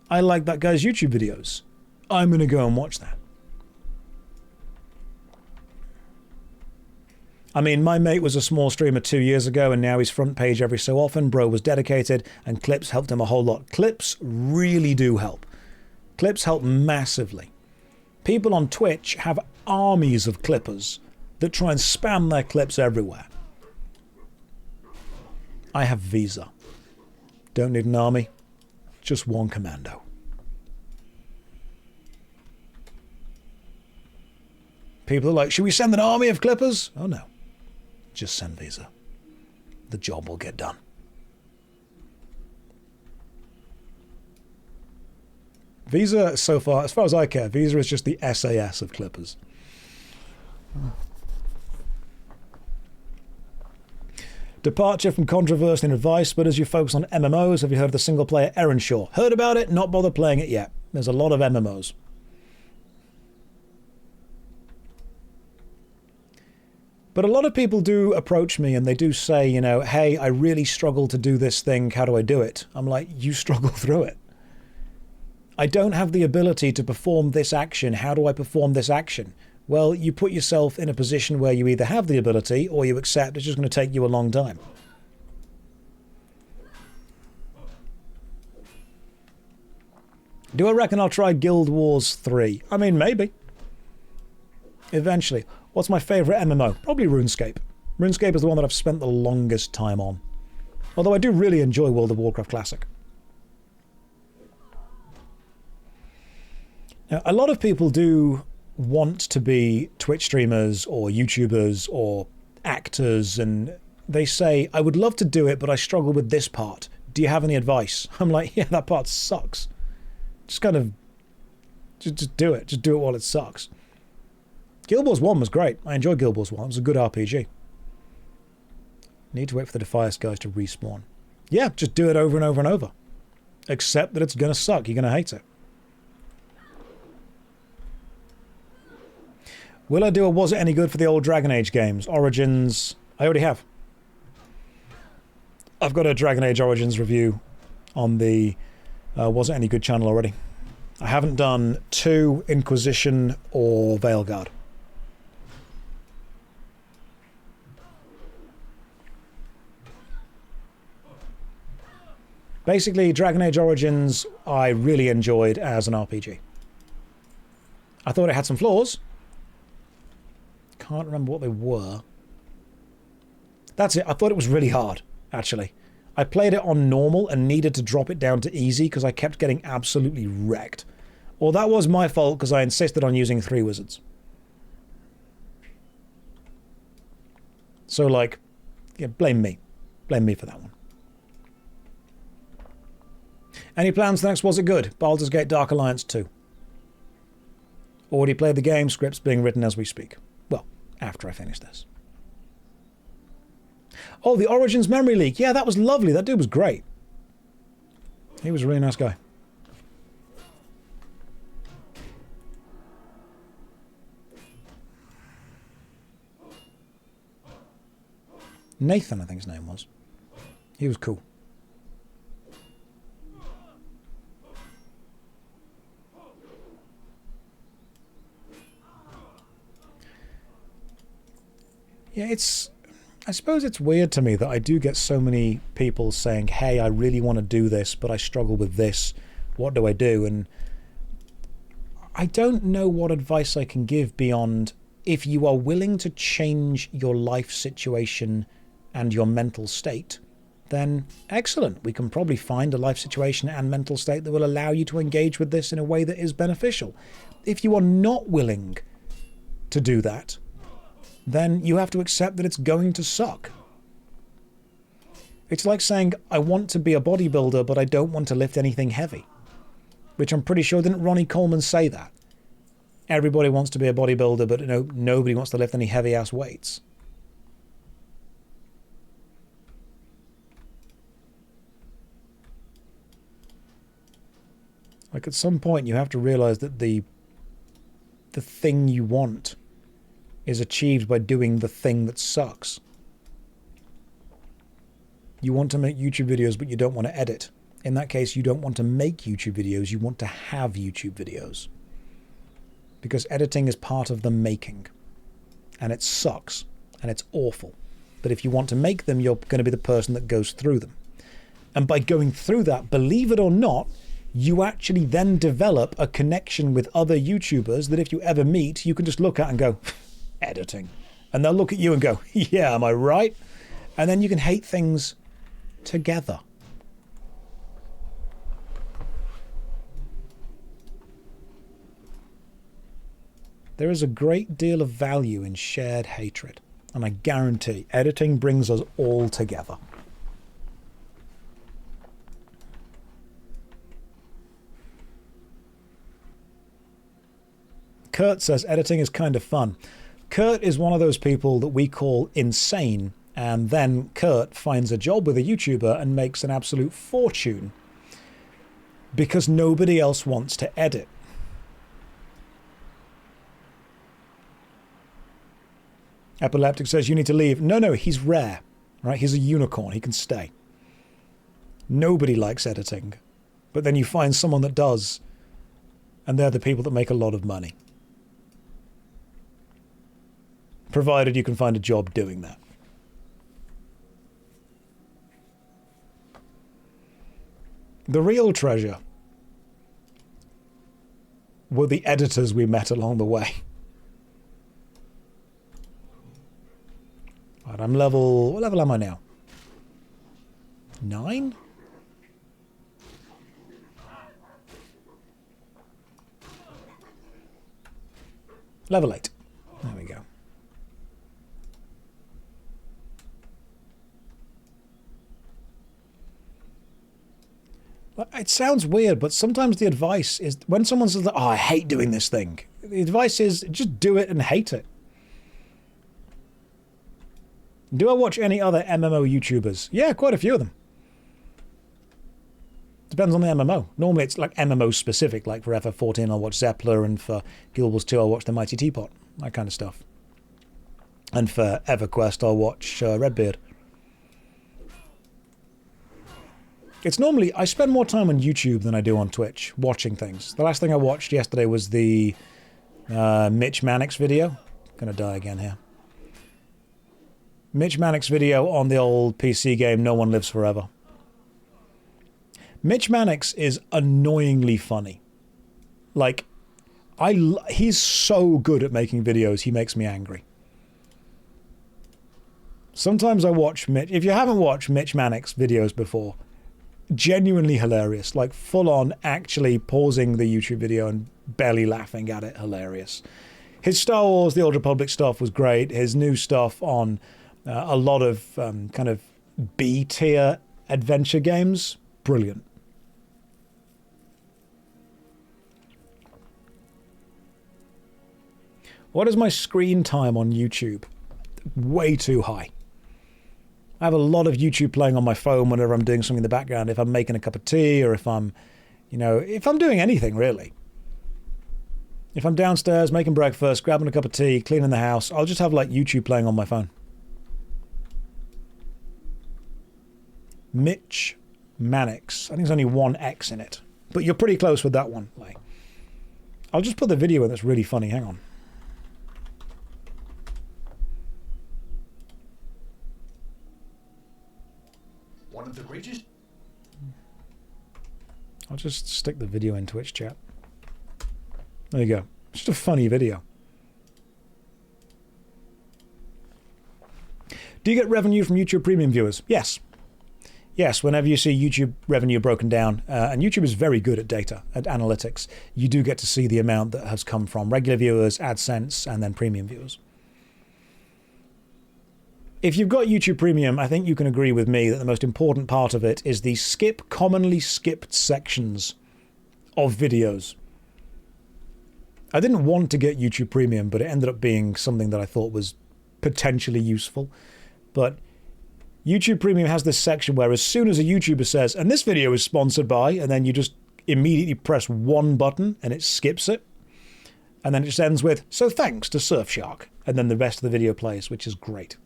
I like that guy's YouTube videos. I'm going to go and watch that. I mean, my mate was a small streamer 2 years ago, and now he's front page every so often. Bro was dedicated, and clips helped him a whole lot. Clips really do help. Clips help massively. People on Twitch have armies of clippers that try and spam their clips everywhere. I have Visa. Don't need an army. Just one commando. People are like, should we send an army of clippers? Oh no. Just send Visa. The job will get done. Visa, so far, as far as I care, Visa is just the SAS of clippers. Departure from controversy and advice, but as you focus on MMOs, have you heard of the single-player Erenshaw? Heard about it, not bothered playing it yet. There's a lot of MMOs. But a lot of people do approach me and they do say, you know, hey, I really struggle to do this thing. How do I do it? I'm like, you struggle through it. I don't have the ability to perform this action. How do I perform this action? Well, you put yourself in a position where you either have the ability or you accept it's just going to take you a long time. Do I reckon I'll try Guild Wars 3? I mean, maybe. Eventually. What's my favourite MMO? Probably RuneScape. RuneScape is the one that I've spent the longest time on. Although I do really enjoy World of Warcraft Classic. Now, a lot of people do want to be Twitch streamers or YouTubers or actors, and they say, I would love to do it, but I struggle with this part. Do you have any advice? I'm like, yeah, that part sucks. Just kind of, just do it. Just do it while it sucks. Guild Wars 1 was great. I enjoyed Guild Wars 1. It was a good RPG. Need to wait for the Defias guys to respawn. Yeah, just do it over and over and over. Accept that it's going to suck. You're going to hate it. Will I do a Was It Any Good for the old Dragon Age games? Origins, I already have. I've got a Dragon Age Origins review on the Was It Any Good channel already. I haven't done 2, Inquisition, or Veilguard. Basically, Dragon Age Origins I really enjoyed as an RPG. I thought it had some flaws. Can't remember what they were. That's it. I thought it was really hard, actually. I played it on normal and needed to drop it down to easy because I kept getting absolutely wrecked. Or that was my fault because I insisted on using 3 wizards. So, like, yeah, blame me. Blame me for that one. Any plans for the next Was It Good? Baldur's Gate Dark Alliance 2. Already played the game, scripts being written as we speak. Well, after I finish this. Oh, the Origins memory leak. Yeah, that was lovely. That dude was great. He was a really nice guy. Nathan, I think his name was. He was cool. Yeah, I suppose it's weird to me that I do get so many people saying, hey, I really want to do this, but I struggle with this. What do I do? And I don't know what advice I can give beyond if you are willing to change your life situation and your mental state, then excellent. We can probably find a life situation and mental state that will allow you to engage with this in a way that is beneficial. If you are not willing to do that, then you have to accept that it's going to suck. It's like saying, I want to be a bodybuilder, but I don't want to lift anything heavy. Which I'm pretty sure, didn't Ronnie Coleman say that? Everybody wants to be a bodybuilder, but nobody wants to lift any heavy-ass weights. Like, at some point you have to realize that the thing you want is achieved by doing the thing that sucks. You want to make YouTube videos, but you don't want to edit. In that case, you don't want to make YouTube videos, you want to have YouTube videos. Because editing is part of the making. And it sucks. And it's awful. But if you want to make them, you're going to be the person that goes through them. And by going through that, believe it or not, you actually then develop a connection with other YouTubers that if you ever meet, you can just look at and go, editing. And they'll look at you and go, yeah, am I right? And then you can hate things together. There is a great deal of value in shared hatred, and I guarantee editing brings us all together. Kurt says editing is kind of fun. Kurt is one of those people that we call insane, and then Kurt finds a job with a YouTuber and makes an absolute fortune because nobody else wants to edit. Epileptic says you need to leave. No, he's rare, right? He's a unicorn. He can stay. Nobody likes editing, but then you find someone that does, and they're the people that make a lot of money. Provided you can find a job doing that. The real treasure were the editors we met along the way. Right, I'm level... What level am I now? 9? Level 8. There we go. It sounds weird, but sometimes the advice is... When someone says, oh, I hate doing this thing, the advice is just do it and hate it. Do I watch any other MMO YouTubers? Yeah, quite a few of them. Depends on the MMO. Normally it's like MMO specific, like for FF14 I'll watch Zeppler, and for Guild Wars 2 I'll watch The Mighty Teapot, that kind of stuff. And for EverQuest I'll watch Redbeard. It's normally, I spend more time on YouTube than I do on Twitch, watching things. The last thing I watched yesterday was the Mitch Mannix video. Gonna die again here. Mitch Mannix video on the old PC game No One Lives Forever. Mitch Mannix is annoyingly funny. Like, he's so good at making videos, he makes me angry. Sometimes I watch Mitch... If you haven't watched Mitch Mannix videos before, genuinely hilarious. Like, full on actually pausing the YouTube video and barely laughing at it, hilarious. His Star Wars The Old Republic stuff was great. His new stuff on a lot of kind of B-tier adventure games, brilliant. What is my screen time on YouTube? Way too high. I have a lot of YouTube playing on my phone whenever I'm doing something in the background. If I'm making a cup of tea, or if I'm, you know, if I'm doing anything really. If I'm downstairs making breakfast, grabbing a cup of tea, cleaning the house, I'll just have like YouTube playing on my phone. Mitch Mannix. I think there's only one X in it. But you're pretty close with that one. Like, I'll just put the video in that's really funny. Hang on. One of the greatest. I'll just stick the video in Twitch chat. There you go. Just a funny video. Do you get revenue from YouTube Premium viewers? Yes. Yes, whenever you see YouTube revenue broken down, and YouTube is very good at data, at analytics, you do get to see the amount that has come from regular viewers, AdSense, and then premium viewers. If you've got YouTube Premium, I think you can agree with me that the most important part of it is the commonly skipped sections of videos. I didn't want to get YouTube Premium, but it ended up being something that I thought was potentially useful. But YouTube Premium has this section where as soon as a YouTuber says, and this video is sponsored by, and then you just immediately press one button and it skips it. And then it just ends with, so thanks to Surfshark. And then the rest of the video plays, which is great.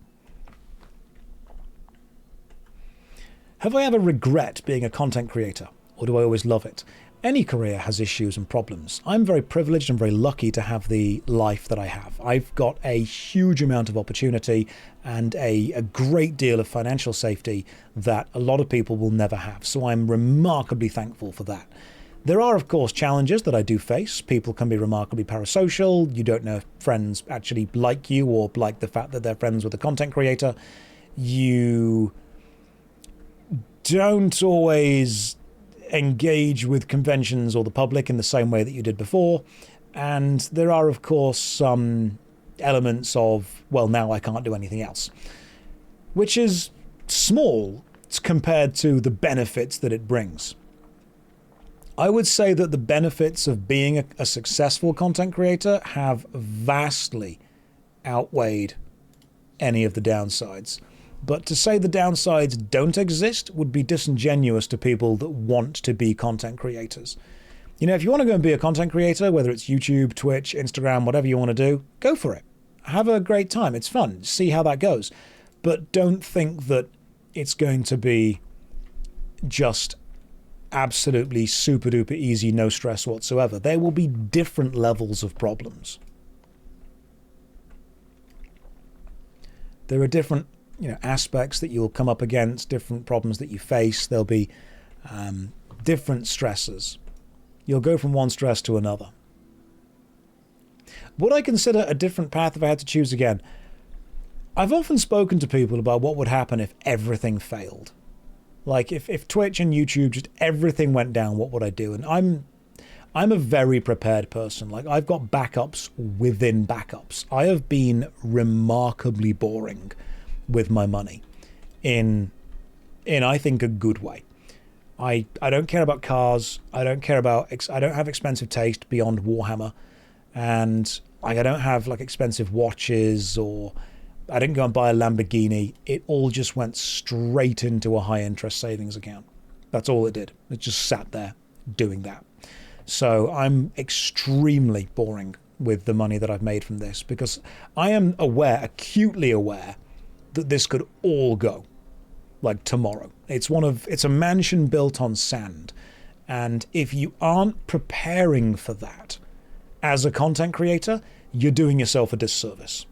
Have I ever regret being a content creator? Or do I always love it? Any career has issues and problems. I'm very privileged and very lucky to have the life that I have. I've got a huge amount of opportunity and a great deal of financial safety that a lot of people will never have. So I'm remarkably thankful for that. There are, of course, challenges that I do face. People can be remarkably parasocial. You don't know if friends actually like you or like the fact that they're friends with a content creator. You don't always engage with conventions or the public in the same way that you did before. And there are, of course, some elements of, well, now I can't do anything else, which is small compared to the benefits that it brings. I would say that the benefits of being a successful content creator have vastly outweighed any of the downsides. But to say the downsides don't exist would be disingenuous to people that want to be content creators. You know, if you want to go and be a content creator, whether it's YouTube, Twitch, Instagram, whatever you want to do, go for it. Have a great time. It's fun. See how that goes. But don't think that it's going to be just absolutely super duper easy, no stress whatsoever. There will be different levels of problems. There are different aspects that you'll come up against, different problems that you face. There'll be different stresses. You'll go from one stress to another. Would I consider a different path if I had to choose again? I've often spoken to people about what would happen if everything failed. Like if Twitch and YouTube, just everything went down, what would I do? And I'm a very prepared person. Like, I've got backups within backups. I have been remarkably boring with my money in I think a good way. I don't care about cars. I don't have expensive taste beyond Warhammer, and I don't have like expensive watches, or I didn't go and buy a Lamborghini. It all just went straight into a high interest savings account. That's all it did. It just sat there doing that. So I'm extremely boring with the money that I've made from this, because I am acutely aware that this could all go like tomorrow. It's a mansion built on sand. And if you aren't preparing for that as a content creator, you're doing yourself a disservice.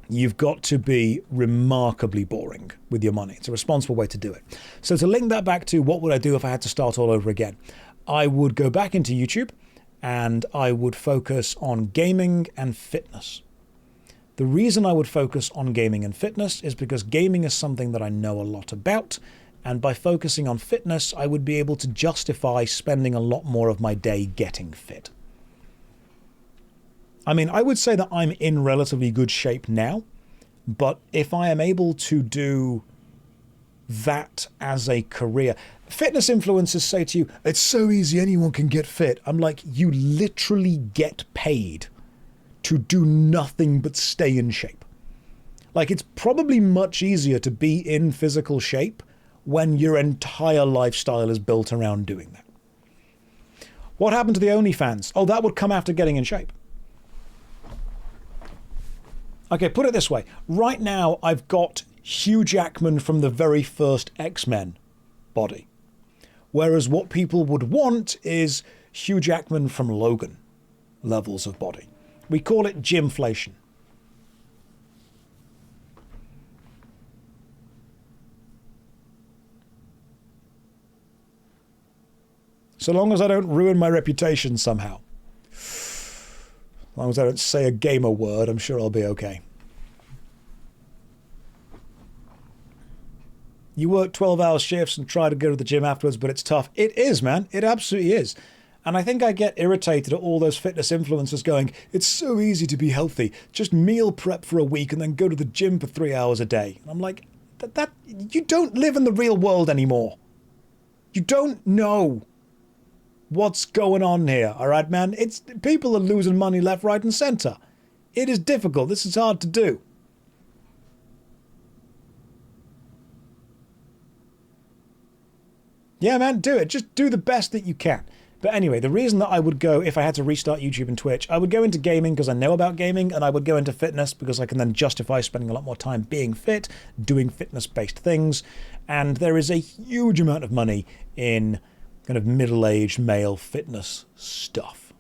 You've got to be remarkably boring with your money. It's a responsible way to do it. So to link that back to what would I do if I had to start all over again, I would go back into YouTube and I would focus on gaming and fitness. The reason I would focus on gaming and fitness is because gaming is something that I know a lot about, and by focusing on fitness, I would be able to justify spending a lot more of my day getting fit. I mean, I would say that I'm in relatively good shape now, but if I am able to do that as a career, fitness influencers say to you, it's so easy, anyone can get fit. I'm like, you literally get paid to do nothing but stay in shape. Like, it's probably much easier to be in physical shape when your entire lifestyle is built around doing that. What happened to the OnlyFans? Oh, that would come after getting in shape. Okay, put it this way. Right now, I've got Hugh Jackman from the very first X-Men body. Whereas what people would want is Hugh Jackman from Logan levels of body. We call it gymflation. So long as I don't ruin my reputation somehow. As long as I don't say a gamer word, I'm sure I'll be okay. You work 12-hour shifts and try to go to the gym afterwards, but it's tough. It is, man. It absolutely is. And I think I get irritated at all those fitness influencers going, it's so easy to be healthy. Just meal prep for a week and then go to the gym for 3 hours a day. And I'm like, that you don't live in the real world anymore. You don't know what's going on here, all right, man? It's people are losing money left, right, and center. It is difficult. This is hard to do. Yeah, man, do it. Just do the best that you can. But anyway, the reason that I would go, if I had to restart YouTube and Twitch, I would go into gaming because I know about gaming, and I would go into fitness because I can then justify spending a lot more time being fit, doing fitness-based things, and there is a huge amount of money in kind of middle-aged male fitness stuff.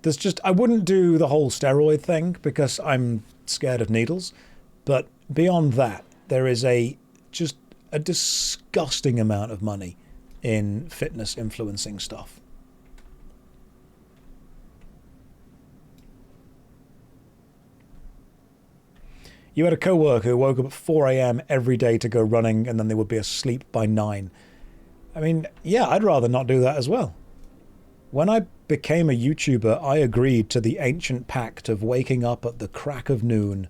There's just, I wouldn't do the whole steroid thing because I'm scared of needles, but beyond that, there is just a disgusting amount of money in fitness influencing stuff. You had a coworker who woke up at 4 a.m. every day to go running, and then they would be asleep by 9. I mean, yeah, I'd rather not do that as well. When I became a YouTuber, I agreed to the ancient pact of waking up at the crack of noon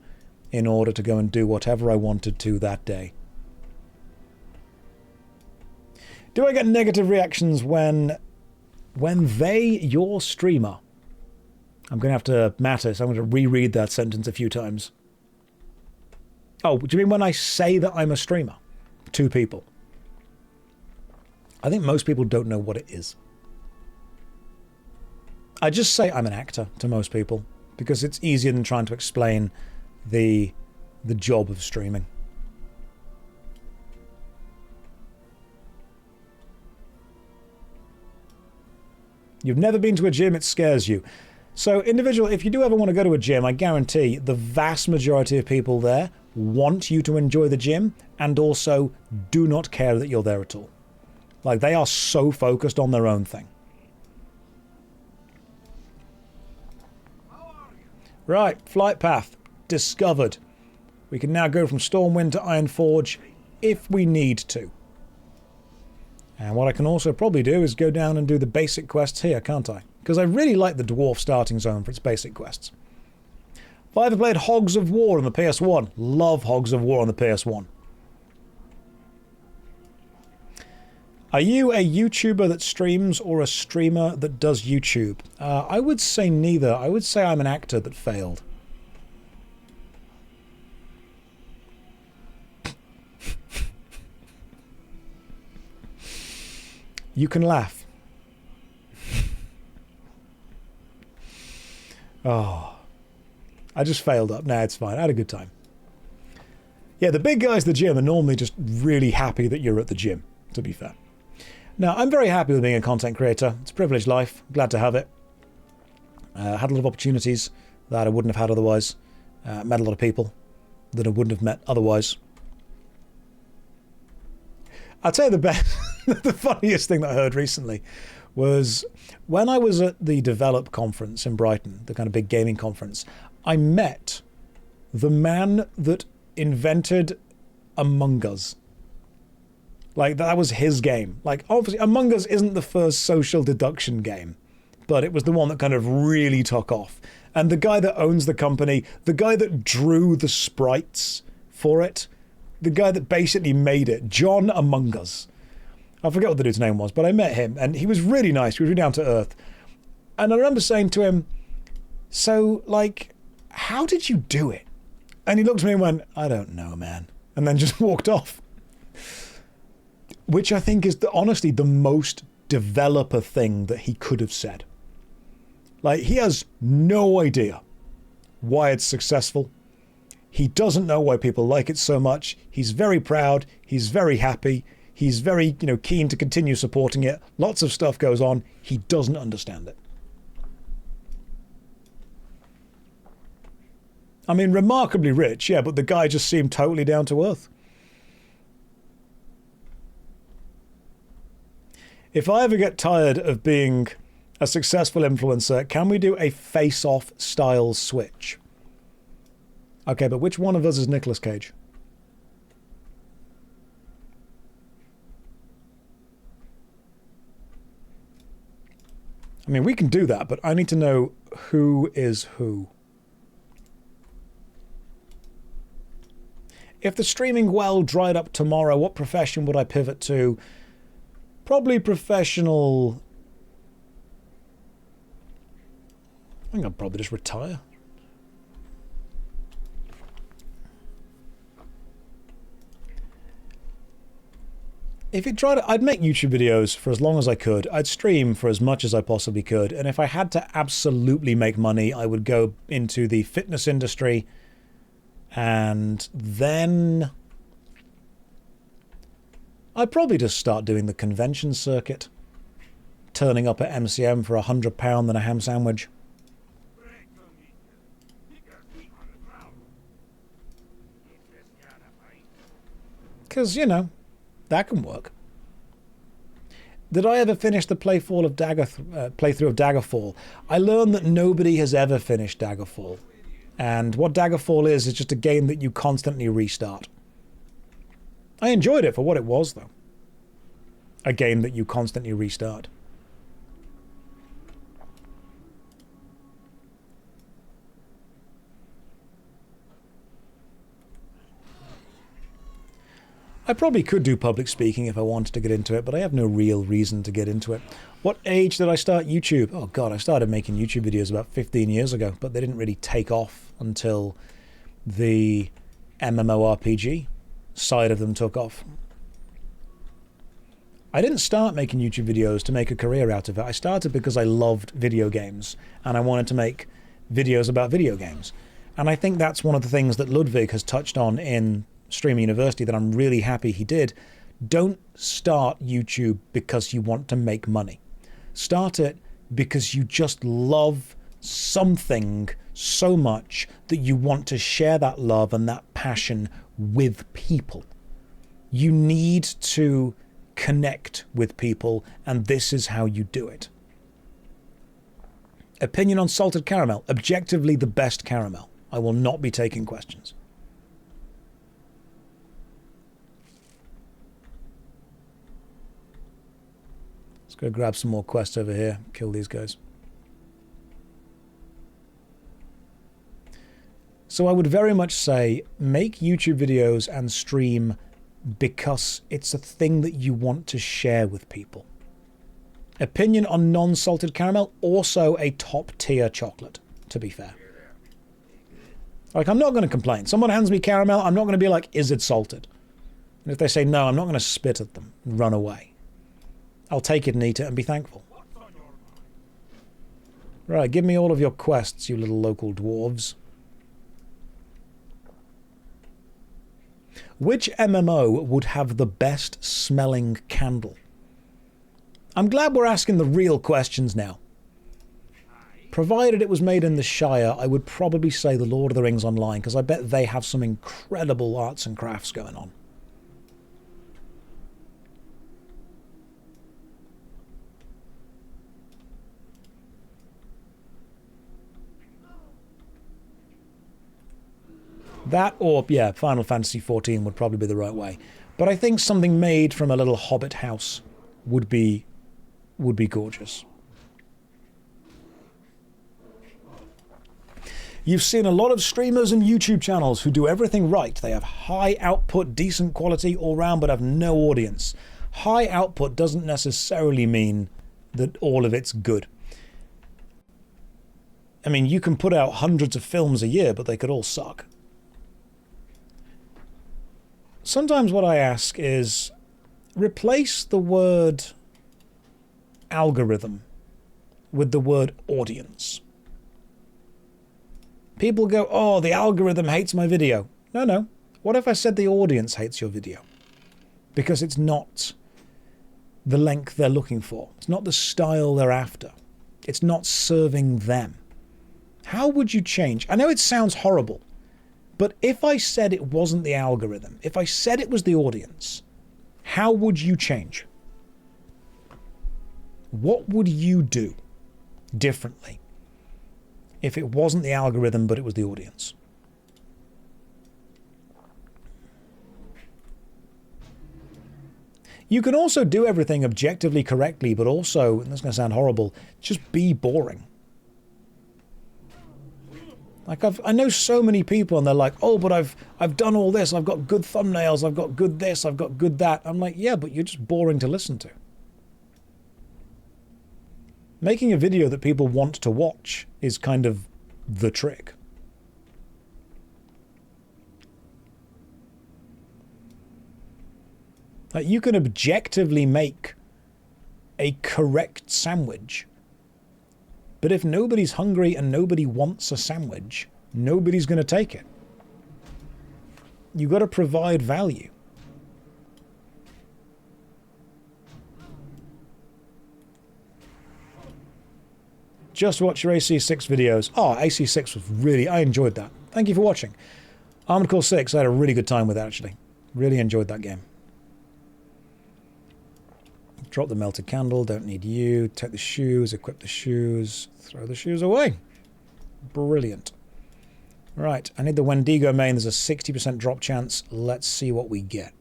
in order to go and do whatever I wanted to that day. Do I get negative reactions when your streamer... I'm going to have to, Mattis, I'm going to reread that sentence a few times. Oh, do you mean when I say that I'm a streamer to people? I think most people don't know what it is. I just say I'm an actor to most people because it's easier than trying to explain the job of streaming. You've never been to a gym, it scares you. So, individual, if you do ever want to go to a gym, I guarantee the vast majority of people there want you to enjoy the gym and also do not care that you're there at all. Like, they are so focused on their own thing. Right, flight path discovered. We can now go from Stormwind to Ironforge if we need to. And what I can also probably do is go down and do the basic quests here, can't I? Because I really like the Dwarf starting zone for its basic quests. If I ever played Hogs of War on the PS1, love Hogs of War on the PS1. Are you a YouTuber that streams or a streamer that does YouTube? I would say neither. I would say I'm an actor that failed. You can laugh. Oh. I just failed up. Nah, it's fine. I had a good time. Yeah, the big guys at the gym are normally just really happy that you're at the gym, to be fair. Now, I'm very happy with being a content creator. It's a privileged life. Glad to have it. Had a lot of opportunities that I wouldn't have had otherwise. Met a lot of people that I wouldn't have met otherwise. I'll tell you the best, the funniest thing that I heard recently was when I was at the Develop conference in Brighton, the kind of big gaming conference, I met the man that invented Among Us. Like, that was his game. Like, obviously, Among Us isn't the first social deduction game, but it was the one that kind of really took off. And the guy that owns the company, the guy that drew the sprites for it, the guy that basically made it, John Among Us. I forget what the dude's name was, but I met him, and he was really nice. He was really down to earth. And I remember saying to him, so, like, how did you do it? And he looked at me and went, I don't know, man. And then just walked off. Which I think is, honestly, the most developer thing that he could have said. Like, he has no idea why it's successful. He doesn't know why people like it so much. He's very proud. He's very happy. He's very, keen to continue supporting it. Lots of stuff goes on. He doesn't understand it. I mean, remarkably rich, yeah, but the guy just seemed totally down to earth. If I ever get tired of being a successful influencer, can we do a face-off style switch? Okay, but which one of us is Nicolas Cage? I mean, we can do that, but I need to know who is who. If the streaming well dried up tomorrow, what profession would I pivot to? Probably professional. I think I'll probably just retire. if it tried, I'd make YouTube videos for as long as I could. I'd stream for as much as I possibly could. And if I had to absolutely make money, I would go into the fitness industry. And then I'd probably just start doing the convention circuit. Turning up at MCM for £100 and a ham sandwich. Because, you know, that can work. Did I ever finish the playthrough of Daggerfall? I learned that nobody has ever finished Daggerfall. And what Daggerfall is just a game that you constantly restart. I enjoyed it for what it was, though. A game that you constantly restart. I probably could do public speaking if I wanted to get into it, but I have no real reason to get into it. What age did I start YouTube? Oh god, I started making YouTube videos about 15 years ago, but they didn't really take off until the MMORPG side of them took off. I didn't start making YouTube videos to make a career out of it. I started because I loved video games, and I wanted to make videos about video games. And I think that's one of the things that Ludwig has touched on in Streaming University that I'm really happy he did. Don't start YouTube because you want to make money. Start it because you just love something so much that you want to share that love and that passion with people. You need to connect with people, and this is how you do it. Opinion on salted caramel. Objectively the best caramel. I will not be taking questions. Go grab some more quests over here. Kill these guys. So I would very much say make YouTube videos and stream because it's a thing that you want to share with people. Opinion on non-salted caramel, also a top tier chocolate, to be fair. Like, I'm not going to complain. Someone hands me caramel, I'm not going to be like, is it salted? And if they say no, I'm not going to spit at them and run away. I'll take it and eat it and be thankful. Right, give me all of your quests, you little local dwarves. Which MMO would have the best smelling candle? I'm glad we're asking the real questions now. Provided it was made in the Shire, I would probably say the Lord of the Rings Online, because I bet they have some incredible arts and crafts going on. That or, yeah, Final Fantasy XIV would probably be the right way. But I think something made from a little hobbit house would be gorgeous. You've seen a lot of streamers and YouTube channels who do everything right. They have high output, decent quality all round, but have no audience. High output doesn't necessarily mean that all of it's good. I mean, you can put out hundreds of films a year, but they could all suck. Sometimes what I ask is, replace the word algorithm with the word audience. People go, oh, the algorithm hates my video. No, no. What if I said the audience hates your video? Because it's not the length they're looking for. It's not the style they're after. It's not serving them. How would you change? I know it sounds horrible, but if I said it wasn't the algorithm, if I said it was the audience, how would you change? What would you do differently if it wasn't the algorithm, but it was the audience? You can also do everything objectively correctly, but also, and this is going to sound horrible, just be boring. Like I know so many people and they're like, oh, but I've done all this, I've got good thumbnails, I've got good this, I've got good that. I'm like, yeah, but you're just boring to listen to. Making a video that people want to watch is kind of the trick. Like, you can objectively make a correct sandwich, but if nobody's hungry and nobody wants a sandwich, nobody's going to take it. You've got to provide value. Just watch your AC6 videos. Oh, AC6 was really... I enjoyed that. Thank you for watching. Armored Core 6, I had a really good time with it, actually. Really enjoyed that game. Drop the melted candle, don't need you. Take the shoes, equip the shoes, throw the shoes away. Brilliant. Right, I need the Wendigo main. There's a 60% drop chance. Let's see what we get.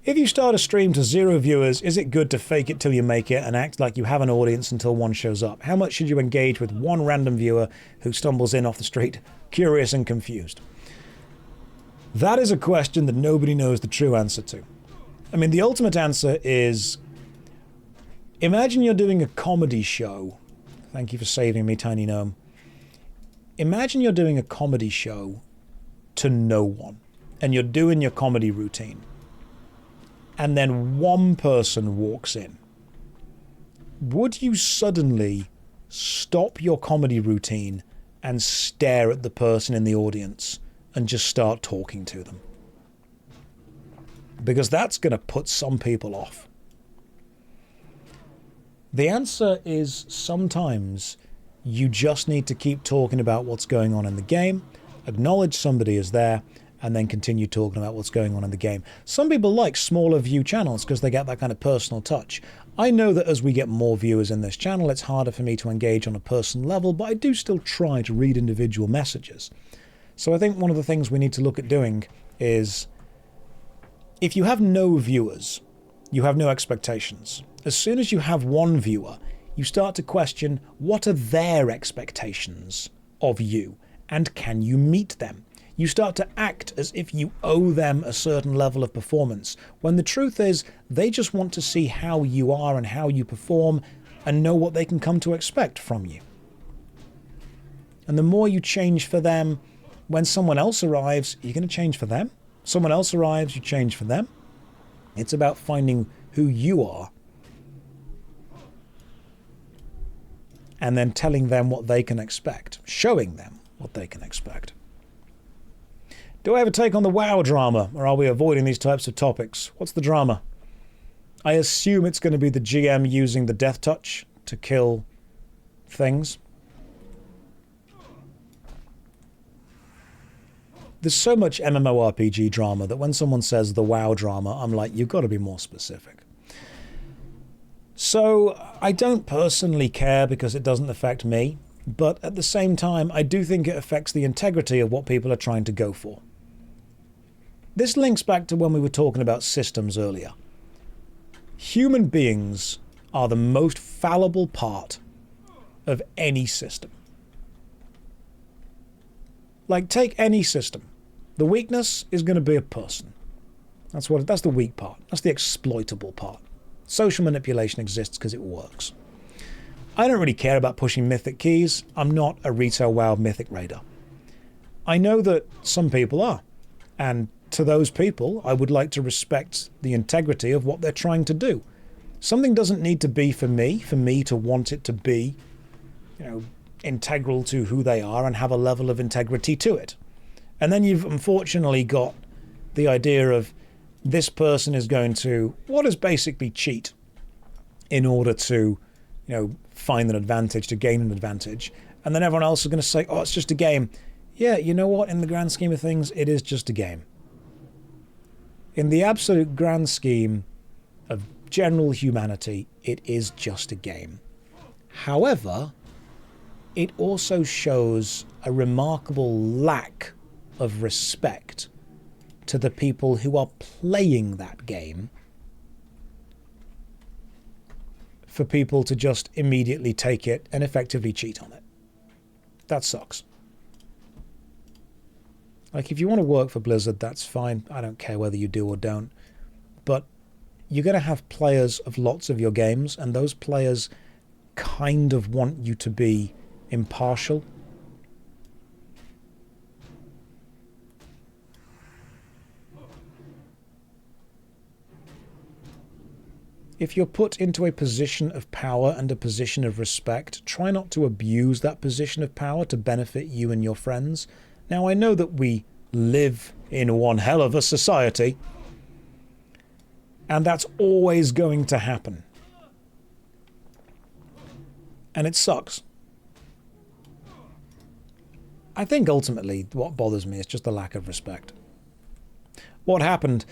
If you start a stream to 0 viewers, is it good to fake it till you make it and act like you have an audience until one shows up? How much should you engage with one random viewer who stumbles in off the street, curious and confused? That is a question that nobody knows the true answer to. I mean, the ultimate answer is... Imagine you're doing a comedy show. Thank you for saving me, Tiny Gnome. Imagine you're doing a comedy show to no one, and you're doing your comedy routine. And then one person walks in. Would you suddenly stop your comedy routine and stare at the person in the audience and just start talking to them? Because that's going to put some people off. The answer is sometimes you just need to keep talking about what's going on in the game, acknowledge somebody is there, and then continue talking about what's going on in the game. Some people like smaller view channels because they get that kind of personal touch. I know that as we get more viewers in this channel, it's harder for me to engage on a personal level, but I do still try to read individual messages. So I think one of the things we need to look at doing is, if you have no viewers, you have no expectations. As soon as you have one viewer, you start to question what are their expectations of you, and can you meet them? You start to act as if you owe them a certain level of performance, when the truth is they just want to see how you are and how you perform and know what they can come to expect from you. And the more you change for them, when someone else arrives, you're going to change for them. Someone else arrives, you change for them. It's about finding who you are and then telling them what they can expect, showing them what they can expect. Do I have a take on the WoW drama, or are we avoiding these types of topics? What's the drama? I assume it's going to be the GM using the death touch to kill things. There's so much MMORPG drama that when someone says the WoW drama, I'm like, you've got to be more specific. So I don't personally care because it doesn't affect me, but at the same time, I do think it affects the integrity of what people are trying to go for. This links back to when we were talking about systems earlier. Human beings are the most fallible part of any system. Like, take any system. The weakness is going to be a person. That's the weak part. That's the exploitable part. Social manipulation exists because it works. I don't really care about pushing mythic keys. I'm not a retail WoW mythic raider. I know that some people are, and to those people, I would like to respect the integrity of what they're trying to do. Something doesn't need to be for me to want it to be, integral to who they are and have a level of integrity to it. And then you've unfortunately got the idea of this person is going to, what is basically cheat in order to, find an advantage, to gain an advantage. And then everyone else is going to say, oh, it's just a game. Yeah, you know what? In the grand scheme of things, it is just a game. In the absolute grand scheme of general humanity, it is just a game. However, it also shows a remarkable lack of respect to the people who are playing that game for people to just immediately take it and effectively cheat on it. That sucks. Like, if you want to work for Blizzard, that's fine. I don't care whether you do or don't. But you're going to have players of lots of your games, and those players kind of want you to be impartial. if you're put into a position of power and a position of respect, try not to abuse that position of power to benefit you and your friends. Now, I know that we live in one hell of a society, and that's always going to happen. And it sucks. I think ultimately what bothers me is just the lack of respect. What happened?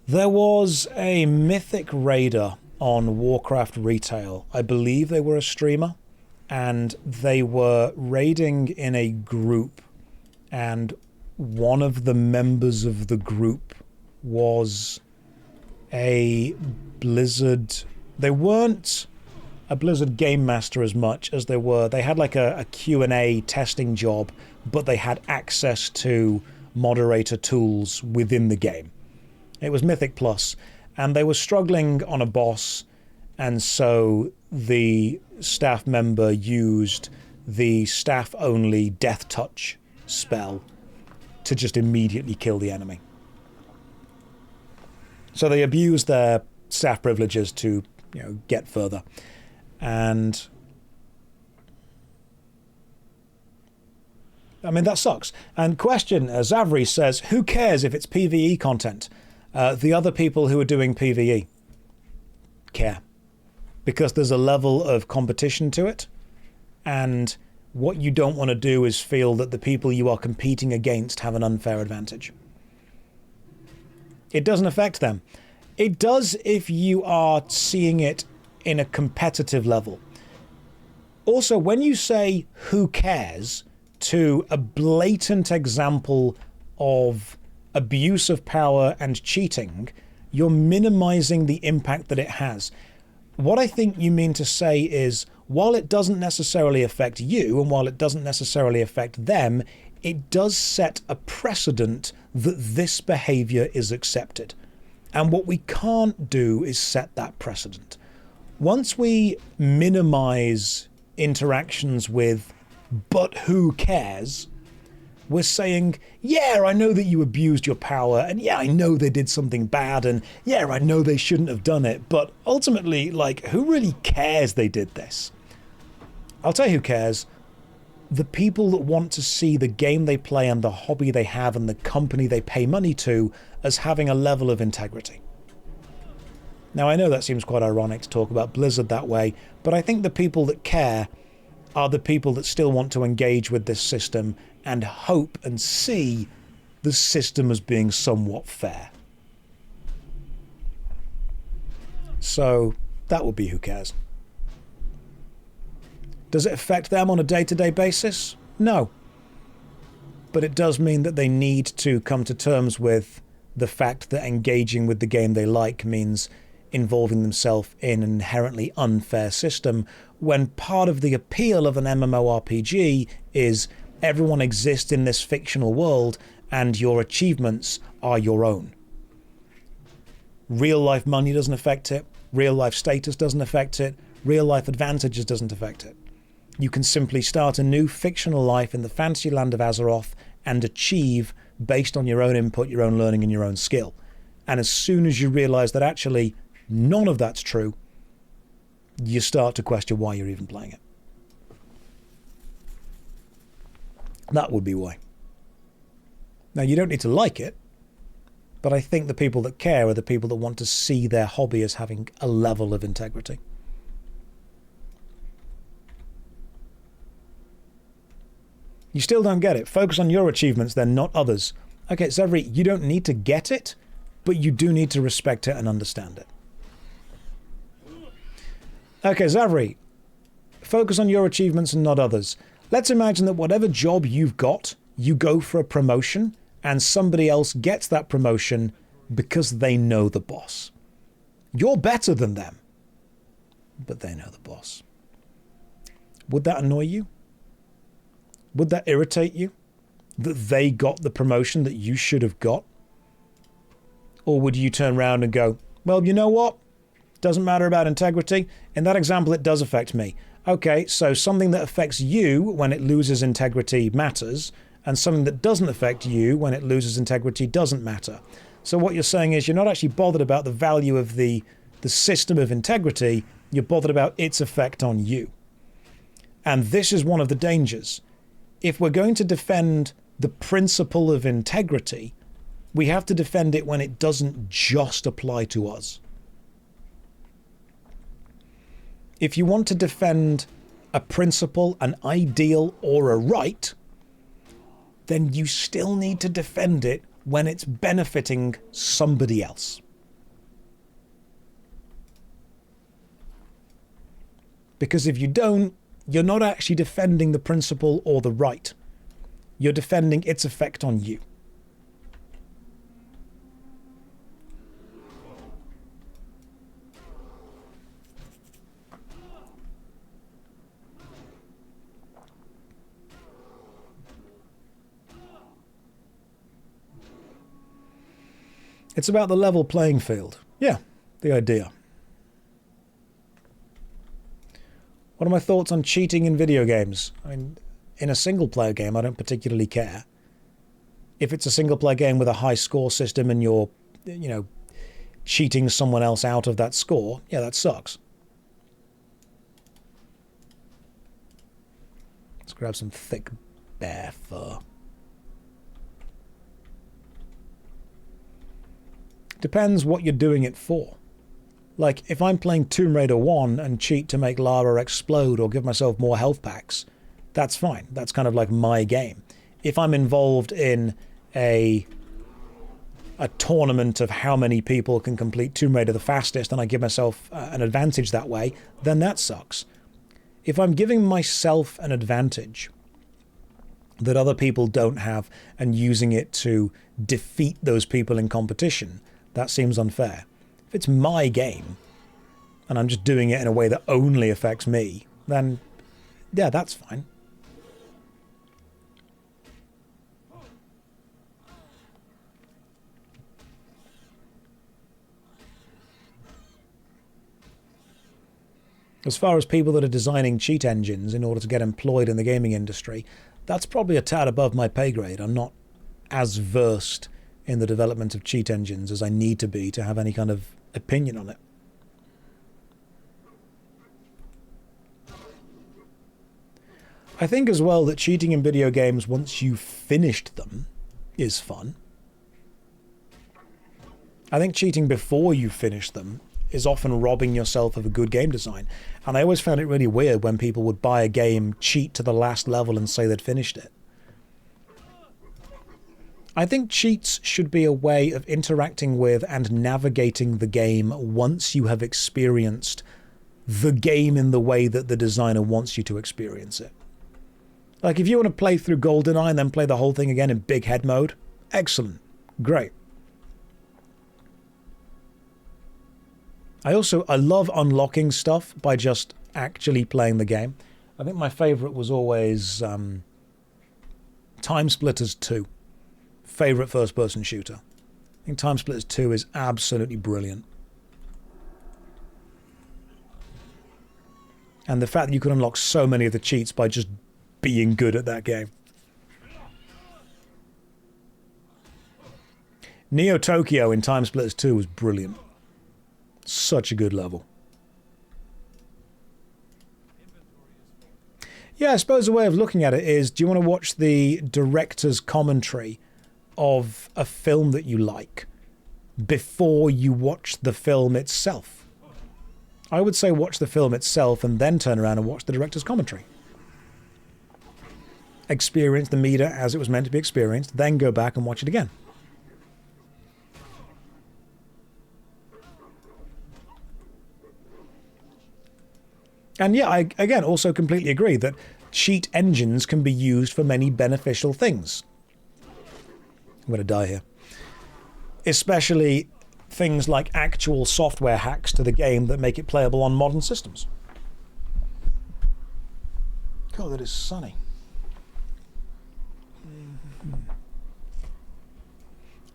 There was a mythic raider on Warcraft retail. I believe they were a streamer, and they were raiding in a group, and one of the members of the group was a Blizzard... They weren't a Blizzard game master as much as they were. They had like a Q&A testing job, but they had access to moderator tools within the game. It was Mythic Plus, and they were struggling on a boss, and so the staff member used the staff-only Death Touch spell to just immediately kill the enemy. So they abused their staff privileges to, get further. And I mean, that sucks. And question, Zavri says, who cares if it's PvE content? The other people who are doing PvE care. Because there's a level of competition to it. And what you don't want to do is feel that the people you are competing against have an unfair advantage. It doesn't affect them. It does if you are seeing it in a competitive level. Also, when you say who cares to a blatant example of abuse of power and cheating, you're minimizing the impact that it has. What I think you mean to say is, while it doesn't necessarily affect you, and while it doesn't necessarily affect them, it does set a precedent that this behavior is accepted. And what we can't do is set that precedent. Once we minimize interactions with, but who cares, we're saying, yeah, I know that you abused your power, and yeah, I know they did something bad, and yeah, I know they shouldn't have done it, but ultimately, who really cares they did this? I'll tell you who cares. The people that want to see the game they play and the hobby they have and the company they pay money to as having a level of integrity. Now, I know that seems quite ironic to talk about Blizzard that way, but I think the people that care are the people that still want to engage with this system and hope and see the system as being somewhat fair. So, that would be who cares. Does it affect them on a day-to-day basis? No. But it does mean that they need to come to terms with the fact that engaging with the game they like means involving themselves in an inherently unfair system, when part of the appeal of an MMORPG is everyone exists in this fictional world and your achievements are your own. Real life money doesn't affect it, real life status doesn't affect it, real life advantages doesn't affect it. You can simply start a new fictional life in the fantasy land of Azeroth and achieve based on your own input, your own learning and your own skill. And as soon as you realize that actually none of that's true, you start to question why you're even playing it. That would be why. Now, you don't need to like it, but I think the people that care are the people that want to see their hobby as having a level of integrity. You still don't get it. Focus on your achievements, then, not others. Okay, Severi, you don't need to get it, but you do need to respect it and understand it. Okay, Zavri, focus on your achievements and not others. Let's imagine that whatever job you've got, you go for a promotion, and somebody else gets that promotion because they know the boss. You're better than them, but they know the boss. Would that annoy you? Would that irritate you? That they got the promotion that you should have got? Or would you turn around and go, well, you know what? Doesn't matter about integrity. In that example, it does affect me. Okay, so something that affects you when it loses integrity matters, and something that doesn't affect you when it loses integrity doesn't matter. So what you're saying is you're not actually bothered about the value of the the system of integrity, you're bothered about its effect on you. And this is one of the dangers. If we're going to defend the principle of integrity, we have to defend it when it doesn't just apply to us. If you want to defend a principle, an ideal, or a right, then you still need to defend it when it's benefiting somebody else. Because if you don't, you're not actually defending the principle or the right. You're defending its effect on you. It's about the level playing field. Yeah, the idea. What are my thoughts on cheating in video games? I mean, in a single-player game, I don't particularly care. If it's a single-player game with a high score system and you're, you know, cheating someone else out of that score, yeah, that sucks. Let's grab some thick bear fur. Depends what you're doing it for. Like, if I'm playing Tomb Raider 1 and cheat to make lava explode or give myself more health packs, that's fine. That's kind of like my game. If I'm involved in a tournament of how many people can complete Tomb Raider the fastest and I give myself an advantage that way, then that sucks. If I'm giving myself an advantage that other people don't have and using it to defeat those people in competition, that seems unfair. If it's my game and I'm just doing it in a way that only affects me, then yeah, that's fine. As far as people that are designing cheat engines in order to get employed in the gaming industry, that's probably a tad above my pay grade. I'm not as versed in the development of cheat engines as I need to be to have any kind of opinion on it. I think as well that cheating in video games once you've finished them is fun. I think cheating before you finish them is often robbing yourself of a good game design. And I always found it really weird when people would buy a game, cheat to the last level and say they'd finished it. I think cheats should be a way of interacting with and navigating the game once you have experienced the game in the way that the designer wants you to experience it. Like, if you want to play through GoldenEye and then play the whole thing again in big head mode, excellent. Great. I love unlocking stuff by just actually playing the game. I think my favorite was always Time Splitters 2. Favorite first-person shooter. I think Time Splitters 2 is absolutely brilliant. And the fact that you could unlock so many of the cheats by just being good at that game. Neo Tokyo in Time Splitters 2 was brilliant. Such a good level. Yeah, I suppose a way of looking at it is, do you want to watch the director's commentary of a film that you like before you watch the film itself? I would say watch the film itself and then turn around and watch the director's commentary. Experience the meter as it was meant to be experienced, then go back and watch it again. And yeah, I, again, also completely agree that cheat engines can be used for many beneficial things. I'm going to die here. Especially things like actual software hacks to the game that make it playable on modern systems. God, that is sunny.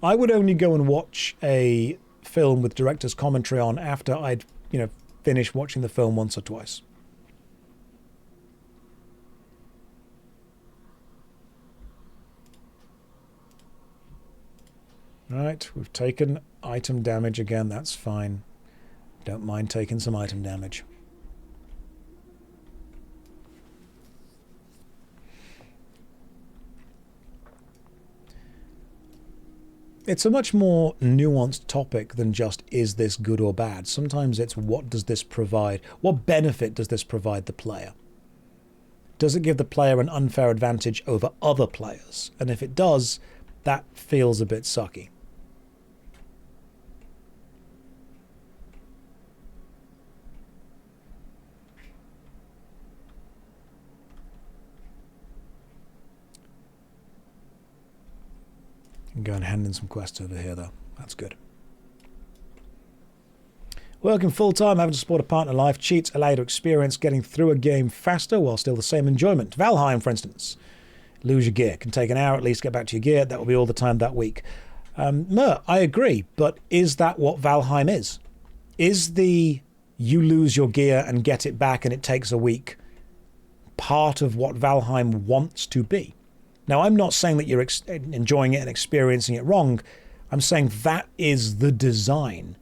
I would only go and watch a film with director's commentary on after I'd, finished watching the film once or twice. Right, we've taken item damage again, that's fine. Don't mind taking some item damage. It's a much more nuanced topic than just, is this good or bad? Sometimes it's, what does this provide? What benefit does this provide the player? Does it give the player an unfair advantage over other players? And if it does, that feels a bit sucky. Go and hand in some quests over here, though. That's good. Working full-time, having to support a partner life, cheats allow you to experience getting through a game faster while still the same enjoyment. Valheim, for instance. Lose your gear. Can take an hour at least to get back to your gear. That will be all the time that week. No, I agree. But is that what Valheim is? Is the you lose your gear and get it back and it takes a week part of what Valheim wants to be? Now, I'm not saying that you're enjoying it and experiencing it wrong. I'm saying that is the design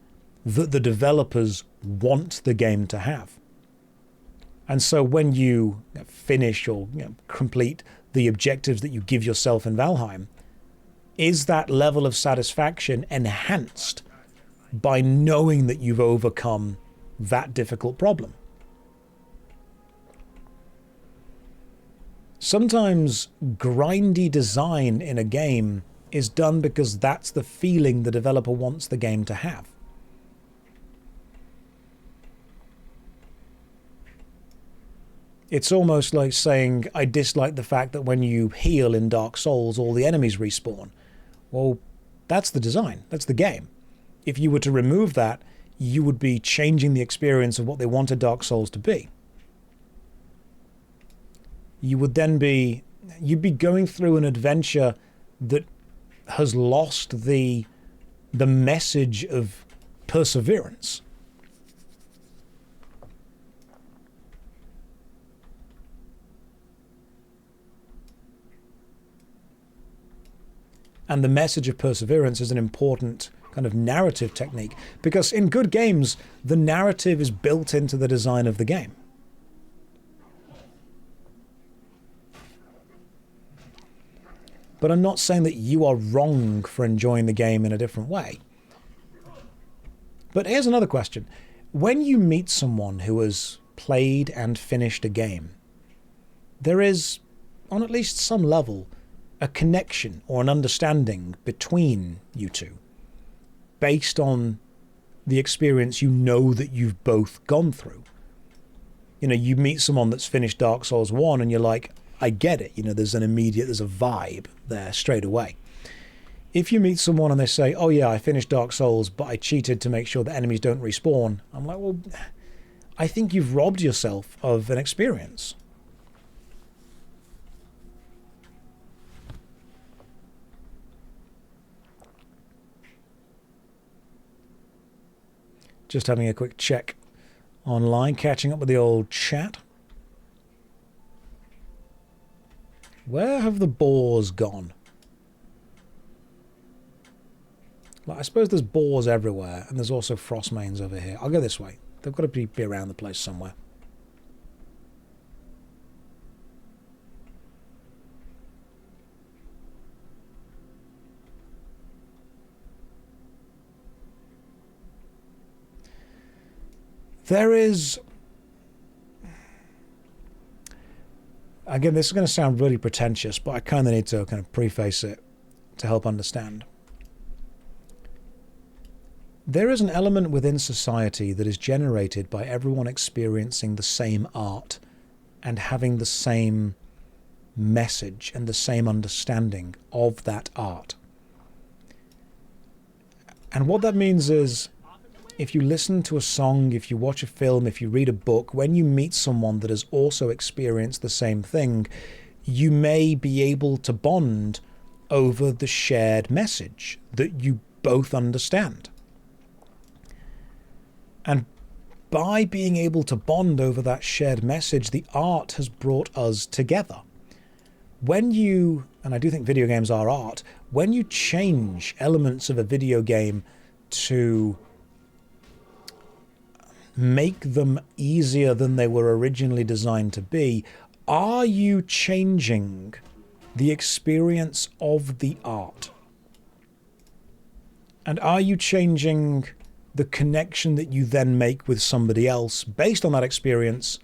that the developers want the game to have. And so when you finish or complete the objectives that you give yourself in Valheim, is that level of satisfaction enhanced by knowing that you've overcome that difficult problem? Sometimes grindy design in a game is done because that's the feeling the developer wants the game to have. It's almost like saying, I dislike the fact that when you heal in Dark Souls, all the enemies respawn. Well, that's the design. That's the game. If you were to remove that, you would be changing the experience of what they wanted Dark Souls to be. You would then be, you'd be going through an adventure that has lost the message of perseverance. And the message of perseverance is an important kind of narrative technique, because in good games, the narrative is built into the design of the game. But I'm not saying that you are wrong for enjoying the game in a different way. But here's another question. When you meet someone who has played and finished a game, there is, on at least some level, a connection or an understanding between you two, based on the experience you know that you've both gone through. You know, you meet someone that's finished Dark Souls 1 and you're like, I get it. You know, there's a vibe there straight away. If you meet someone and they say, oh yeah, I finished Dark Souls, but I cheated to make sure that enemies don't respawn, I'm like, well, I think you've robbed yourself of an experience. Just having a quick check online, catching up with the old chat. Where have the boars gone? Like, I suppose there's boars everywhere, and there's also frostmanes over here. I'll go this way. They've got to be around the place somewhere. There is... Again, this is going to sound really pretentious, but I kind of need to kind of preface it to help understand. There is an element within society that is generated by everyone experiencing the same art and having the same message and the same understanding of that art. And what that means is, if you listen to a song, if you watch a film, if you read a book, when you meet someone that has also experienced the same thing, you may be able to bond over the shared message that you both understand. And by being able to bond over that shared message, the art has brought us together. When you, and I do think video games are art, when you change elements of a video game to make them easier than they were originally designed to be, are you changing the experience of the art? And are you changing the connection that you then make with somebody else based on that experience?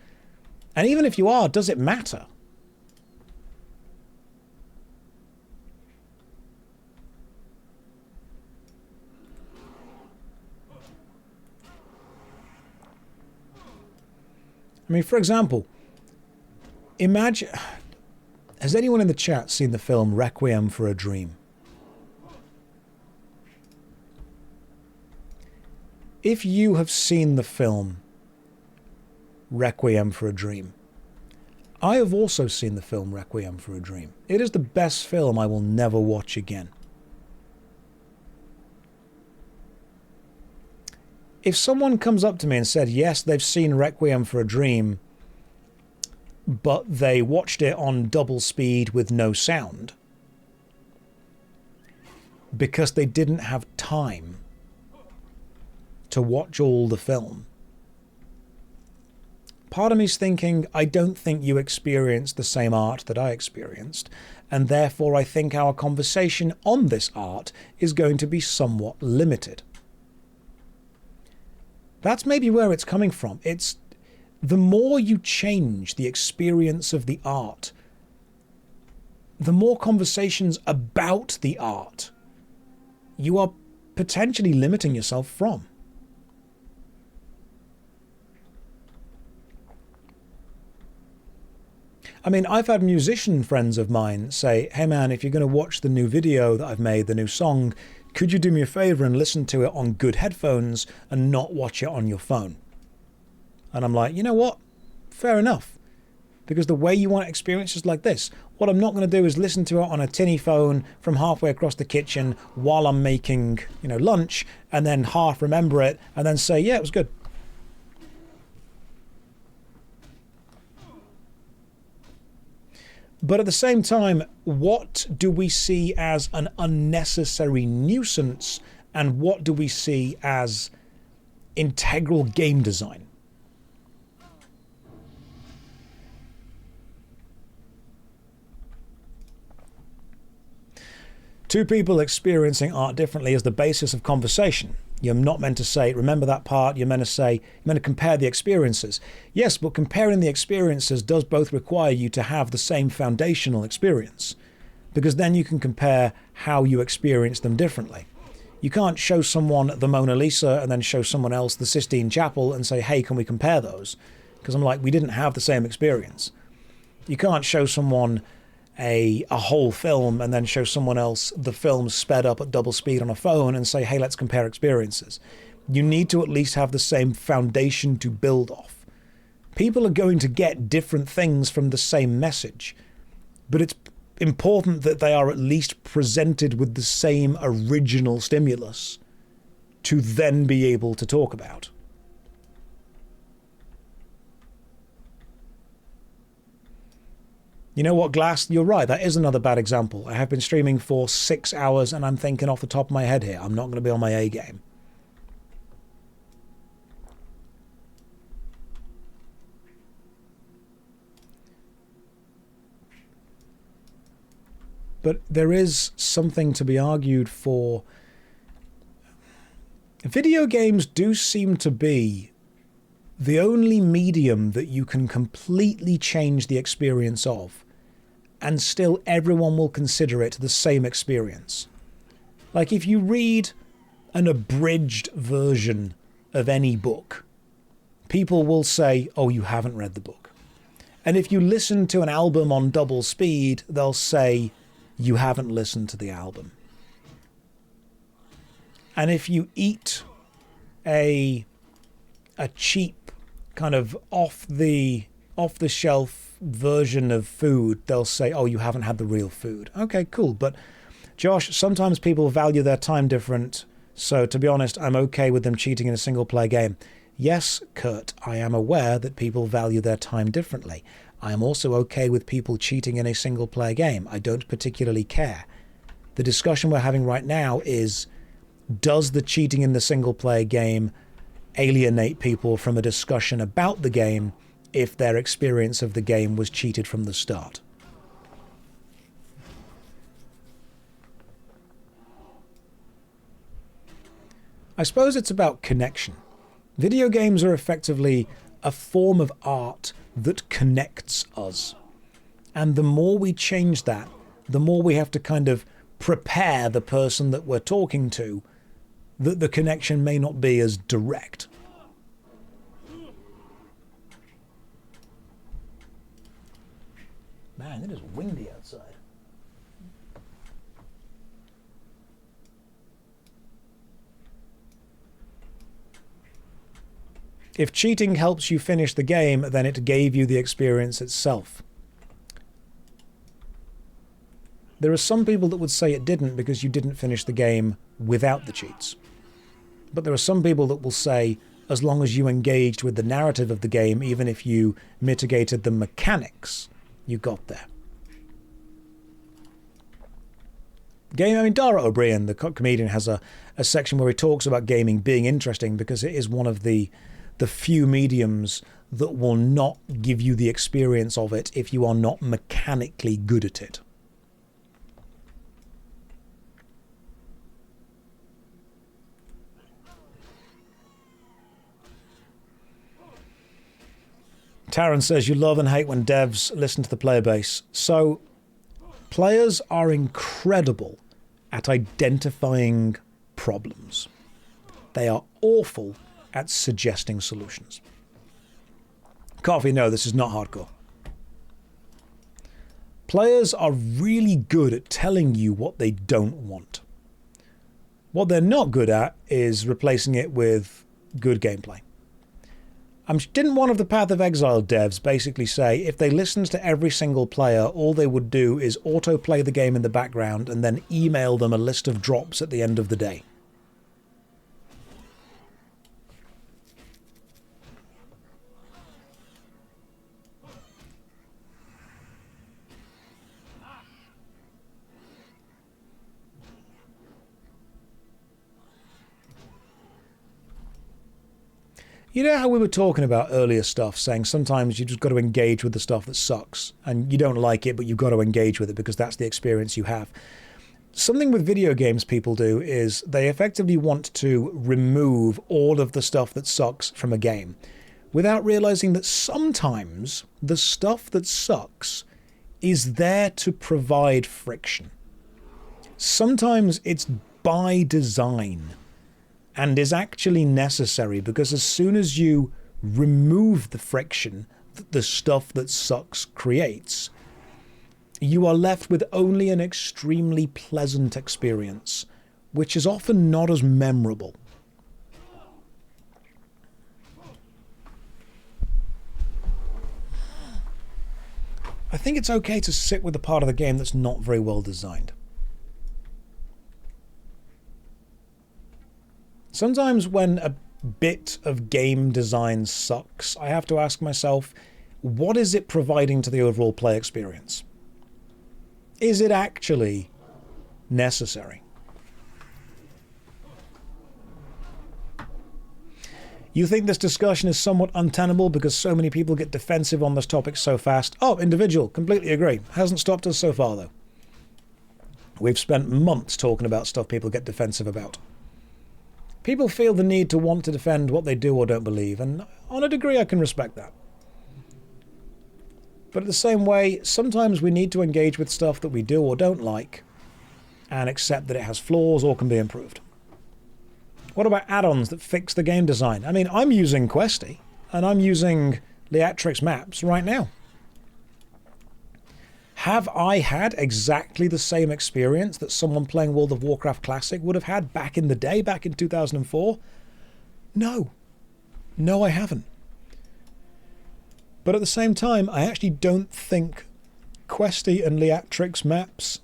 And even if you are, does it matter? I mean, for example, imagine... Has anyone in the chat seen the film Requiem for a Dream? If you have seen the film Requiem for a Dream, I have also seen the film Requiem for a Dream. It is the best film I will never watch again. If someone comes up to me and said, yes, they've seen Requiem for a Dream, but they watched it on double speed with no sound because they didn't have time to watch all the film, part of me's thinking, I don't think you experienced the same art that I experienced, and therefore I think our conversation on this art is going to be somewhat limited. That's maybe where it's coming from. It's the more you change the experience of the art, the more conversations about the art you are potentially limiting yourself from. I mean, I've had musician friends of mine say, hey man, if you're going to watch the new video that I've made, the new song, could you do me a favor and listen to it on good headphones and not watch it on your phone? And I'm like, you know what? Fair enough. Because the way you want to experience is like this. What I'm not going to do is listen to it on a tinny phone from halfway across the kitchen while I'm making, lunch, and then half remember it and then say, yeah, it was good. But at the same time, what do we see as an unnecessary nuisance and what do we see as integral game design? Two people experiencing art differently is the basis of conversation. You're not meant to say, remember that part, you're meant to compare the experiences. Yes, but comparing the experiences does both require you to have the same foundational experience, because then you can compare how you experience them differently. You can't show someone the Mona Lisa and then show someone else the Sistine Chapel and say, hey, can we compare those? Because I'm like, we didn't have the same experience. You can't show someone a whole film and then show someone else the film sped up at double speed on a phone and say, hey, let's compare experiences. You need to at least have the same foundation to build off. People are going to get different things from the same message, but it's important that they are at least presented with the same original stimulus to then be able to talk about. You know what, Glass? You're right. That is another bad example. I have been streaming for 6 hours and I'm thinking off the top of my head here. I'm not going to be on my A game. But there is something to be argued for. Video games do seem to be the only medium that you can completely change the experience of, and still everyone will consider it the same experience. Like if you read an abridged version of any book, people will say, oh, you haven't read the book. And if you listen to an album on double speed, they'll say, you haven't listened to the album. And if you eat a cheap kind of off the shelf version of food, they'll say, oh, you haven't had the real food. Okay, cool. But Josh, sometimes people value their time different. So to be honest, I'm okay with them cheating in a single player game. Yes, Kurt, I am aware that people value their time differently. I am also okay with people cheating in a single player game. I don't particularly care. The discussion we're having right now is, does the cheating in the single player game alienate people from a discussion about the game if their experience of the game was cheated from the start. I suppose it's about connection. Video games are effectively a form of art that connects us. And the more we change that, the more we have to kind of prepare the person that we're talking to that the connection may not be as direct. Man, it is windy outside. If cheating helps you finish the game, then it gave you the experience itself. There are some people that would say it didn't because you didn't finish the game without the cheats. But there are some people that will say, as long as you engaged with the narrative of the game, even if you mitigated the mechanics, you got there. Dara O'Brien, the comedian, has a section where he talks about gaming being interesting because it is one of the few mediums that will not give you the experience of it if you are not mechanically good at it. Taran says you love and hate when devs listen to the player base. So, players are incredible at identifying problems. They are awful at suggesting solutions. Coffee, no, this is not hardcore. Players are really good at telling you what they don't want. What they're not good at is replacing it with good gameplay. Didn't one of the Path of Exile devs basically say if they listened to every single player, all they would do is autoplay the game in the background and then email them a list of drops at the end of the day? You know how we were talking about earlier stuff, saying sometimes you just got to engage with the stuff that sucks, and you don't like it, but you've got to engage with it because that's the experience you have. Something with video games people do is they effectively want to remove all of the stuff that sucks from a game, without realizing that sometimes the stuff that sucks is there to provide friction. Sometimes it's by design and is actually necessary, because as soon as you remove the friction that the stuff that sucks creates, you are left with only an extremely pleasant experience, which is often not as memorable. I think it's okay to sit with a part of the game that's not very well designed. Sometimes when a bit of game design sucks, I have to ask myself, what is it providing to the overall play experience? Is it actually necessary? You think this discussion is somewhat untenable because so many people get defensive on this topic so fast? Oh, individual, completely agree. Hasn't stopped us so far, though. We've spent months talking about stuff people get defensive about. People feel the need to want to defend what they do or don't believe, and on a degree I can respect that. But in the same way, sometimes we need to engage with stuff that we do or don't like and accept that it has flaws or can be improved. What about add-ons that fix the game design? I mean, I'm using Questy, and I'm using Leatrix maps right now. Have I had exactly the same experience that someone playing World of Warcraft Classic would have had back in the day, back in 2004? No. No, I haven't. But at the same time, I actually don't think Questy and Leatrix maps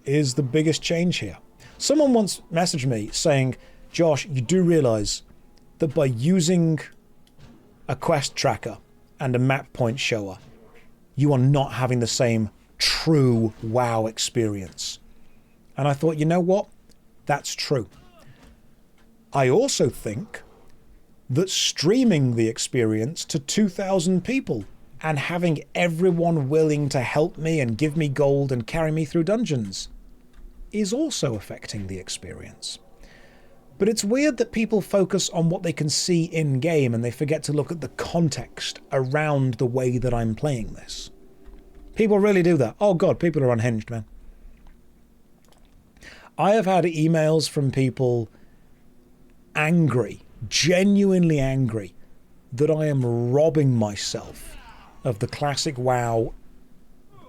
is the biggest change here. Someone once messaged me saying, Josh, you do realise that by using a quest tracker and a map point shower, you are not having the same true WoW experience. And I thought, you know what? That's true. I also think that's streaming the experience to 2,000 people and having everyone willing to help me and give me gold and carry me through dungeons is also affecting the experience. But it's weird that people focus on what they can see in-game and they forget to look at the context around the way that I'm playing this. People really do that. Oh god, people are unhinged, man. I have had emails from people angry, genuinely angry, that I am robbing myself of the classic WoW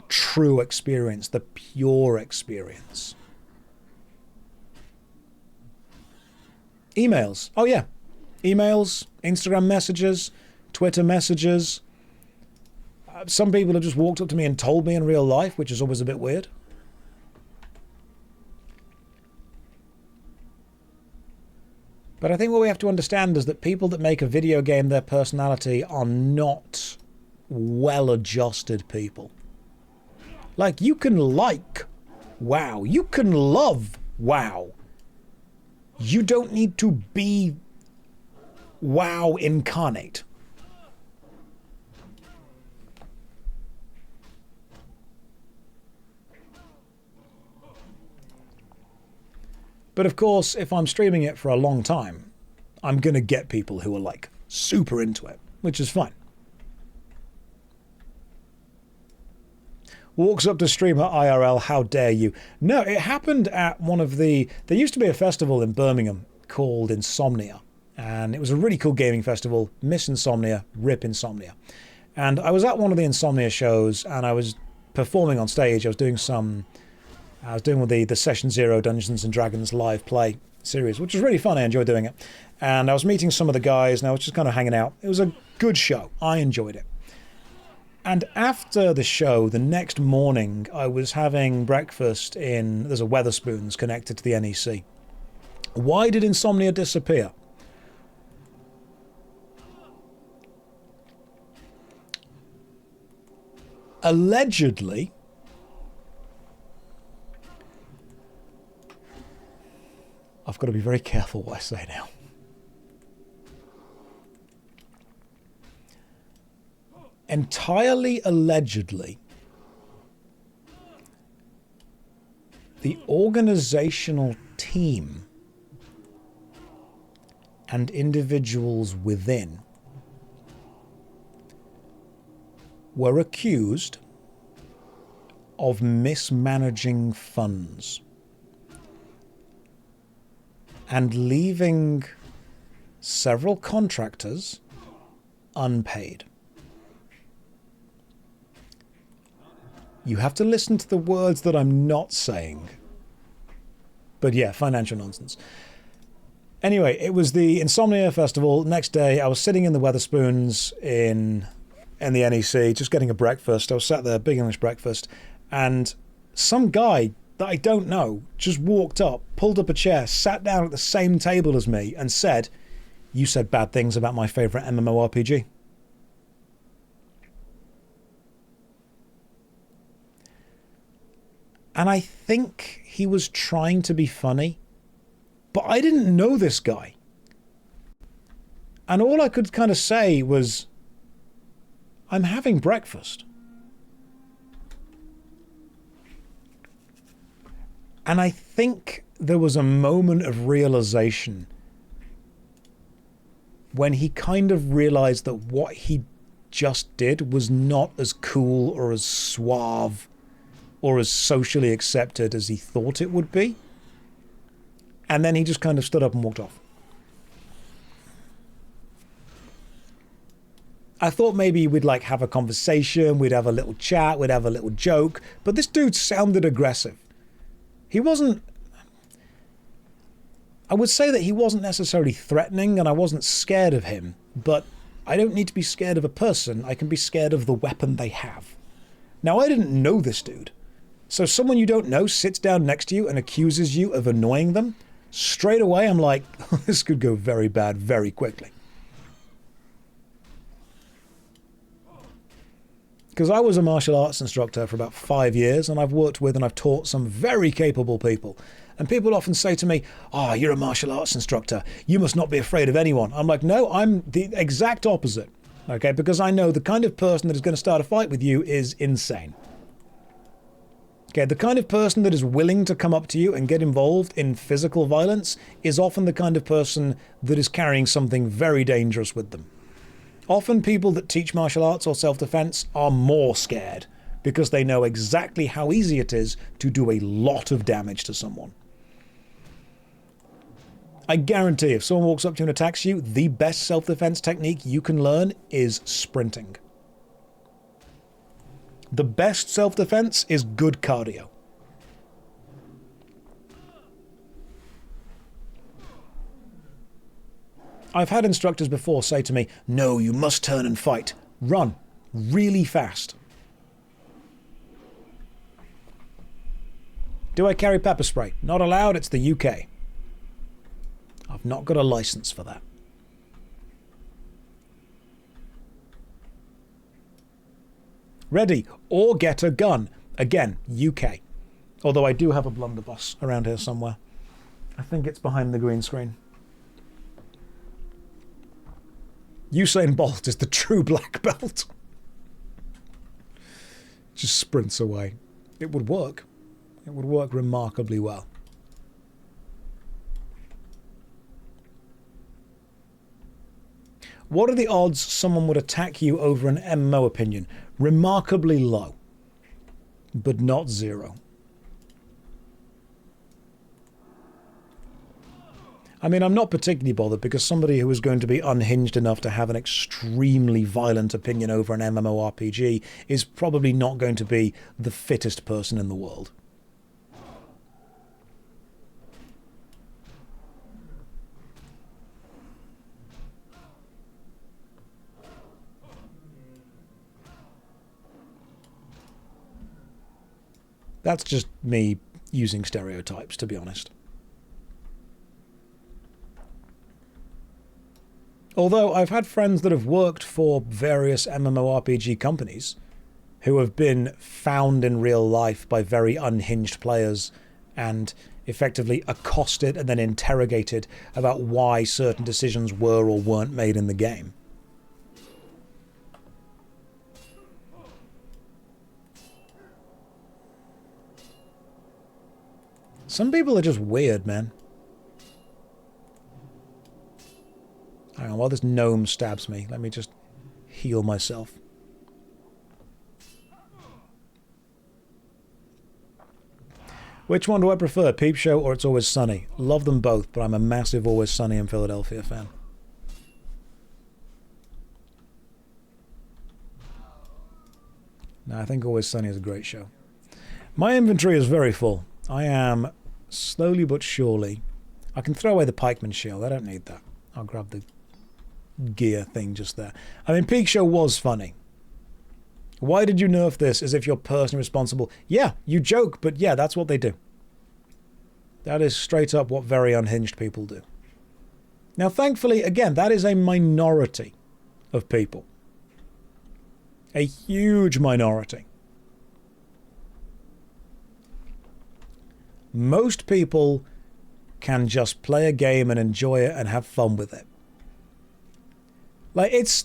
true experience, the pure experience. Emails. Oh yeah. Emails, Instagram messages, Twitter messages. Some people have just walked up to me and told me in real life, which is always a bit weird. But I think what we have to understand is that people that make a video game their personality are not well-adjusted people. Like, you can like WoW. You can love WoW. You don't need to be WoW incarnate. But of course, if I'm streaming it for a long time, I'm going to get people who are like super into it, which is fine. Walks up to streamer IRL, how dare you? No, it happened at one of the... There used to be a festival in Birmingham called Insomnia. And it was a really cool gaming festival. Miss Insomnia, rip Insomnia. And I was at one of the Insomnia shows and I was performing on stage. I was doing with the Session Zero Dungeons & Dragons live play series, which was really fun. I enjoyed doing it. And I was meeting some of the guys and I was just kind of hanging out. It was a good show. I enjoyed it. And after the show, the next morning, I was having breakfast in... There's a Wetherspoons connected to the NEC. Why did Insomnia disappear? Allegedly... I've got to be very careful what I say now. Entirely allegedly, the organizational team and individuals within were accused of mismanaging funds and leaving several contractors unpaid. You have to listen to the words that I'm not saying. But yeah, financial nonsense. Anyway, it was the Insomnia Festival. Next day, I was sitting in the Wetherspoons in the NEC, just getting a breakfast. I was sat there, big English breakfast, and some guy that I don't know just walked up, pulled up a chair, sat down at the same table as me, and said, "You said bad things about my favourite MMORPG." And I think he was trying to be funny, but I didn't know this guy. And all I could kind of say was, I'm having breakfast. And I think there was a moment of realization when he kind of realized that what he just did was not as cool or as suave or as socially accepted as he thought it would be. And then he just kind of stood up and walked off. I thought maybe we'd like have a conversation, we'd have a little chat, we'd have a little joke, but this dude sounded aggressive. He wasn't... I would say that he wasn't necessarily threatening and I wasn't scared of him, but I don't need to be scared of a person, I can be scared of the weapon they have. Now, I didn't know this dude. So someone you don't know sits down next to you and accuses you of annoying them, straight away I'm like, this could go very bad very quickly. Because I was a martial arts instructor for about 5 years, and I've worked with and I've taught some very capable people. And people often say to me, "Oh, you're a martial arts instructor. You must not be afraid of anyone." I'm like, no, I'm the exact opposite. Okay, because I know the kind of person that is going to start a fight with you is insane. Okay, the kind of person that is willing to come up to you and get involved in physical violence is often the kind of person that is carrying something very dangerous with them. Often people that teach martial arts or self-defense are more scared because they know exactly how easy it is to do a lot of damage to someone. I guarantee if someone walks up to you and attacks you, the best self-defense technique you can learn is sprinting. The best self-defense is good cardio. I've had instructors before say to me, "No, you must turn and fight. Run really fast." Do I carry pepper spray? Not allowed, it's the UK. I've not got a license for that. Ready or get a gun. Again, UK. Although I do have a blunderbuss around here somewhere. I think it's behind the green screen. Usain Bolt is the true black belt. Just sprints away. It would work. It would work remarkably well. What are the odds someone would attack you over an MMO opinion? Remarkably low, but not zero. I mean, I'm not particularly bothered because somebody who is going to be unhinged enough to have an extremely violent opinion over an MMORPG is probably not going to be the fittest person in the world. That's just me using stereotypes, to be honest. Although I've had friends that have worked for various MMORPG companies who have been found in real life by very unhinged players and effectively accosted and then interrogated about why certain decisions were or weren't made in the game. Some people are just weird, man. Hang on, while this gnome stabs me, let me just heal myself. Which one do I prefer, Peep Show or It's Always Sunny? Love them both, but I'm a massive Always Sunny in Philadelphia fan. No, I think Always Sunny is a great show. My inventory is very full. I am slowly but surely... I can throw away the pikeman shield. I don't need that. I'll grab the gear thing just there. I mean, Peak Show was funny. Why did you nerf this as if you're personally responsible? Yeah, you joke, but yeah, that's what they do. That is straight up what very unhinged people do. Now, thankfully, again, that is a minority of people. A huge minority. Most people can just play a game and enjoy it and have fun with it. Like, it's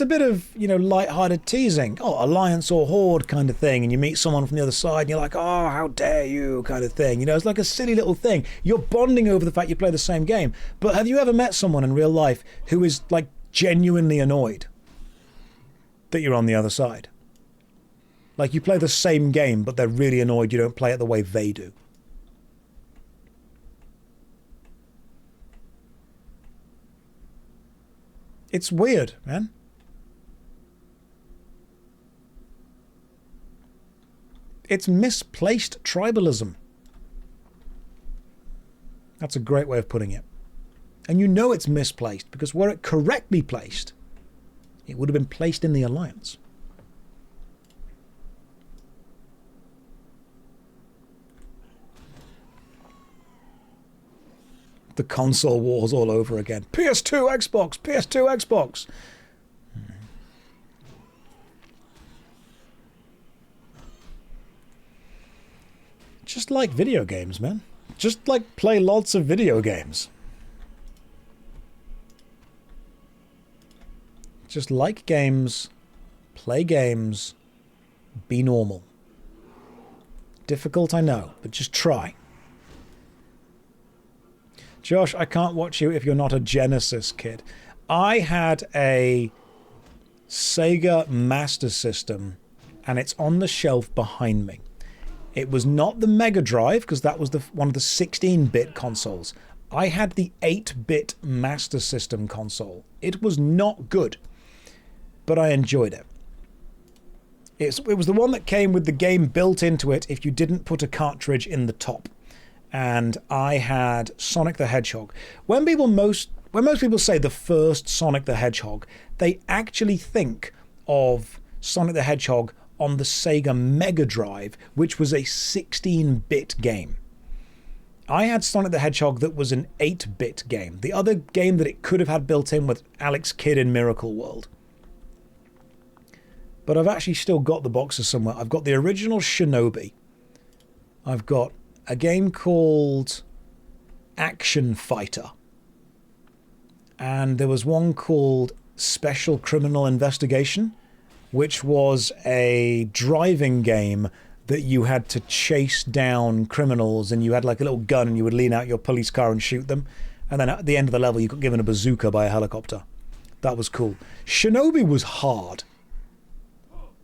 a bit of, you know, light-hearted teasing. Oh, alliance or horde kind of thing. And you meet someone from the other side and you're like, oh, how dare you kind of thing. You know, it's like a silly little thing. You're bonding over the fact you play the same game. But have you ever met someone in real life who is, like, genuinely annoyed that you're on the other side? Like, you play the same game, but they're really annoyed you don't play it the way they do. It's weird, man. It's misplaced tribalism. That's a great way of putting it. And you know it's misplaced because were it correctly placed, it would have been placed in the alliance. The console wars all over again. PS2, Xbox, PS2, Xbox. Just like video games, man. Just like play lots of video games. Just like games, play games, be normal. Difficult, I know, but just try. Josh, I can't watch you if you're not a Genesis kid. I had a Sega Master System, and it's on the shelf behind me. It was not the Mega Drive, because that was one of the 16-bit consoles. I had the 8-bit Master System console. It was not good, but I enjoyed it. It was the one that came with the game built into it if you didn't put a cartridge in the top. And I had Sonic the Hedgehog. When most people say the first Sonic the Hedgehog, they actually think of Sonic the Hedgehog on the Sega Mega Drive, which was a 16-bit game. I had Sonic the Hedgehog that was an 8-bit game. The other game that it could have had built in was Alex Kidd in Miracle World. But I've actually still got the boxes somewhere. I've got the original Shinobi. I've got a game called Action Fighter. And there was one called Special Criminal Investigation, which was a driving game that you had to chase down criminals, and you had like a little gun and you would lean out your police car and shoot them. And then at the end of the level, you got given a bazooka by a helicopter. That was cool. Shinobi was hard.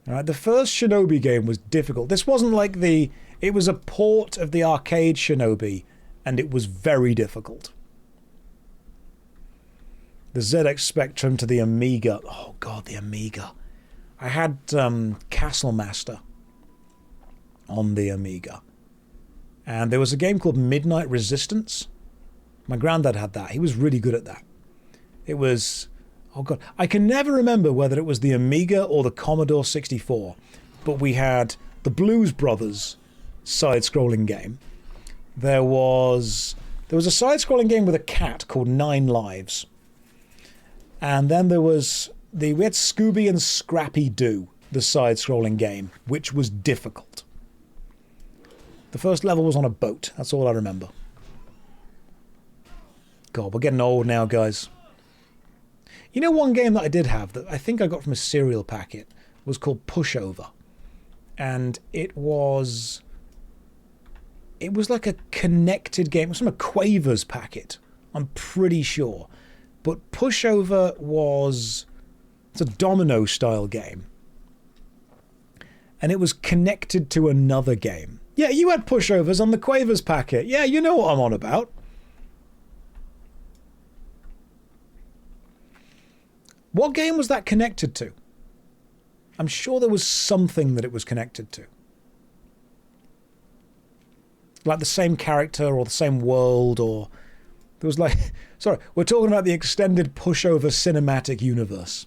All right, the first Shinobi game was difficult. This wasn't like it was a port of the arcade Shinobi, and it was very difficult. The ZX Spectrum to the Amiga. Oh god, the Amiga. I had Castle Master on the Amiga. And there was a game called Midnight Resistance. My granddad had that. He was really good at that. It was... oh god, I can never remember whether it was the Amiga or the Commodore 64, but we had the Blues Brothers side-scrolling game. There was a side-scrolling game with a cat called 9 Lives. And then we had Scooby and Scrappy Doo, the side-scrolling game, which was difficult. The first level was on a boat. That's all I remember. God, we're getting old now, guys. You know, one game that I did have that I think I got from a cereal packet was called Pushover. And it was like a connected game. It was from a Quavers packet, I'm pretty sure. But Pushover it's a domino-style game. And it was connected to another game. Yeah, you had Pushovers on the Quavers packet. Yeah, you know what I'm on about. What game was that connected to? I'm sure there was something that it was connected to. Like the same character or the same world, or... there was like... sorry, we're talking about the extended Pushover cinematic universe.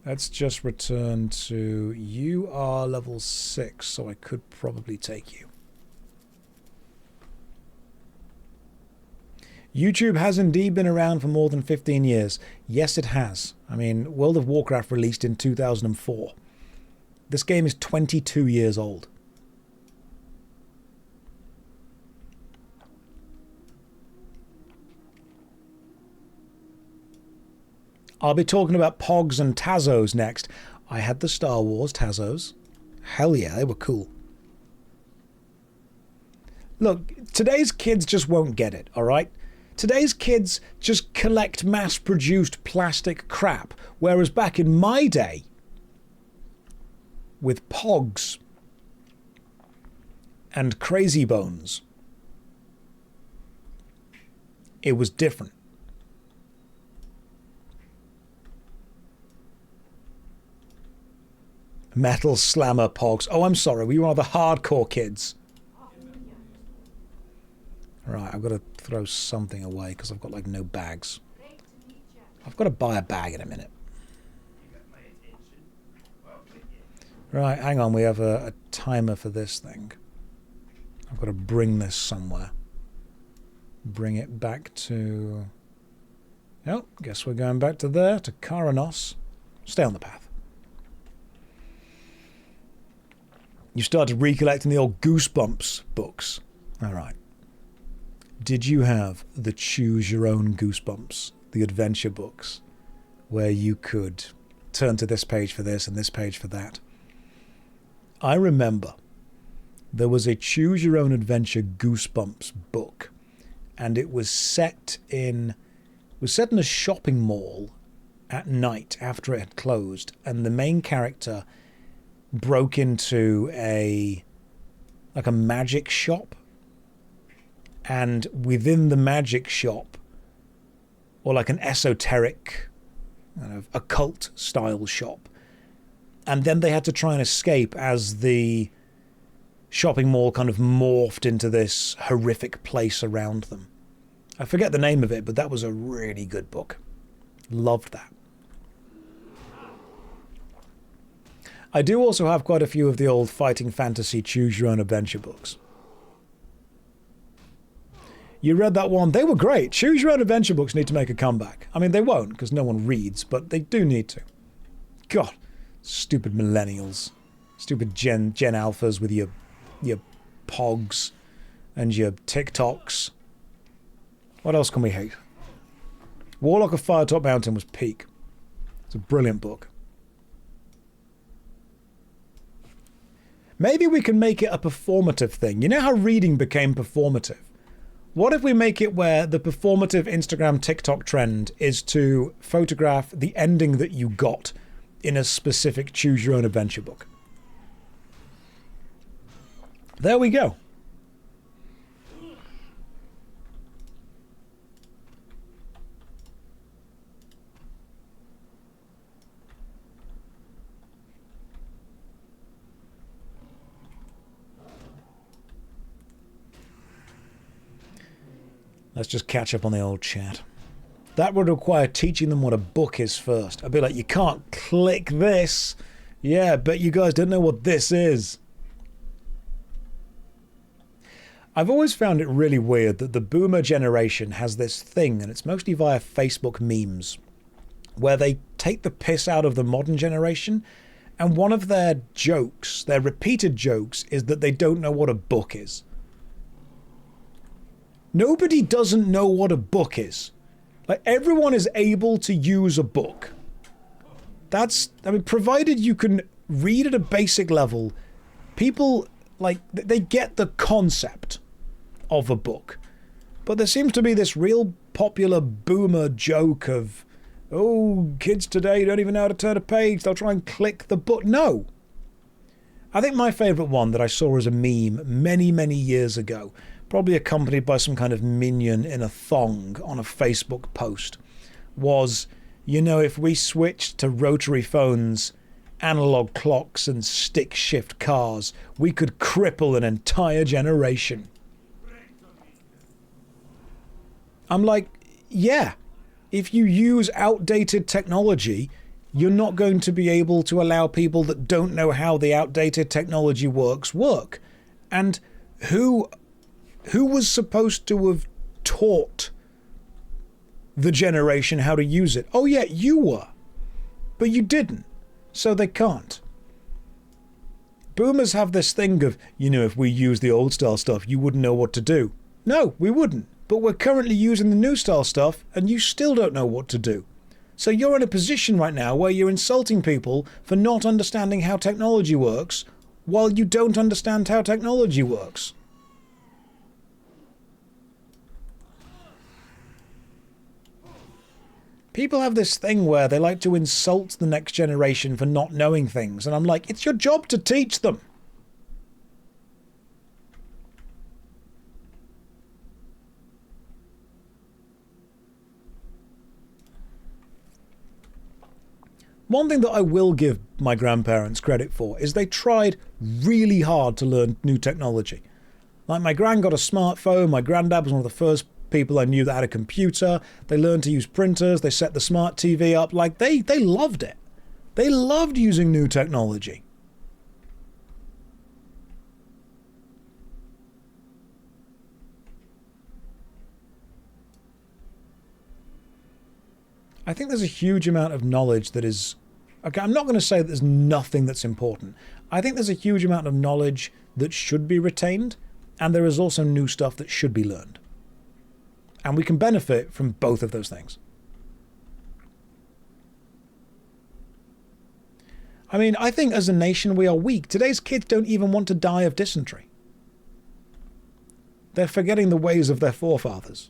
Let's just return to... you are level 6, so I could probably take you. YouTube has indeed been around for more than 15 years. Yes, it has. I mean, World of Warcraft released in 2004. This game is 22 years old. I'll be talking about Pogs and Tazos next. I had the Star Wars Tazos. Hell yeah, they were cool. Look, today's kids just won't get it, alright? Today's kids just collect mass-produced plastic crap, whereas back in my day, with Pogs and Crazy Bones, it was different. Metal Slammer Pogs. Oh, I'm sorry, we were one of the hardcore kids. Right, I've got to throw something away because I've got like no bags. I've got to buy a bag in a minute. Right, hang on, we have a timer for this thing. I've got to bring this somewhere. bring it back to... Oh, guess we're going back to there, to Karanos. Stay on the path. You started recollecting the old Goosebumps books. All right. Did you have the Choose Your Own Goosebumps, the adventure books, where you could turn to this page for this and this page for that? I remember there was a Choose Your Own Adventure Goosebumps book, and it was set in a shopping mall at night after it had closed, and the main character broke into a magic shop, and within the magic shop, or like an esoteric kind of occult style shop, and then they had to try and escape as the shopping mall kind of morphed into this horrific place around them. I forget the name of it, but that was a really good book. Loved that. I do also have quite a few of the old fighting fantasy choose your own adventure books. You read that one? They were great. Choose your own adventure books need to make a comeback. I mean, they won't because no one reads, but they do need to. God, stupid millennials. Stupid Gen Alphas with your pogs and your TikToks. What else can we hate? Warlock of Firetop Mountain was peak. It's a brilliant book. Maybe we can make it a performative thing. You know how reading became performative? What if we make it where the performative Instagram TikTok trend is to photograph the ending that you got in a specific choose your own adventure book? There we go. Let's just catch up on the old chat. That would require teaching them what a book is first. I'd be like, you can't click this. Yeah, but you guys don't know what this is. I've always found it really weird that the boomer generation has this thing, and it's mostly via Facebook memes, where they take the piss out of the modern generation, and one of their jokes, their repeated jokes, is that they don't know what a book is. Nobody doesn't know what a book is. Like, everyone is able to use a book. That's, I mean, provided you can read at a basic level, people, like, they get the concept of a book. But there seems to be this real popular boomer joke of, oh, kids today don't even know how to turn a page, they'll try and click the book. No. I think my favourite one that I saw as a meme many, many years ago, probably accompanied by some kind of minion in a thong on a Facebook post, was, you know, if we switched to rotary phones, analog clocks and stick shift cars, we could cripple an entire generation. I'm like, yeah, if you use outdated technology, you're not going to be able to allow people that don't know how the outdated technology works work. And who was supposed to have taught the generation how to use it? Oh yeah, you were. But you didn't. So they can't. Boomers have this thing of, you know, if we use the old style stuff, you wouldn't know what to do. No, we wouldn't. But we're currently using the new style stuff, and you still don't know what to do. So you're in a position right now where you're insulting people for not understanding how technology works, while you don't understand how technology works. People have this thing where they like to insult the next generation for not knowing things, and I'm like, it's your job to teach them. One thing that I will give my grandparents credit for is they tried really hard to learn new technology. Like, my gran got a smartphone, my granddad was one of the first people I knew that had a computer, they learned to use printers, they set the smart TV up, like, they loved it. They loved using new technology. I think there's a huge amount of knowledge that is... Okay, I'm not going to say that there's nothing that's important. I think there's a huge amount of knowledge that should be retained, and there is also new stuff that should be learned. And we can benefit from both of those things. I mean, I think as a nation we are weak. Today's kids don't even want to die of dysentery. They're forgetting the ways of their forefathers.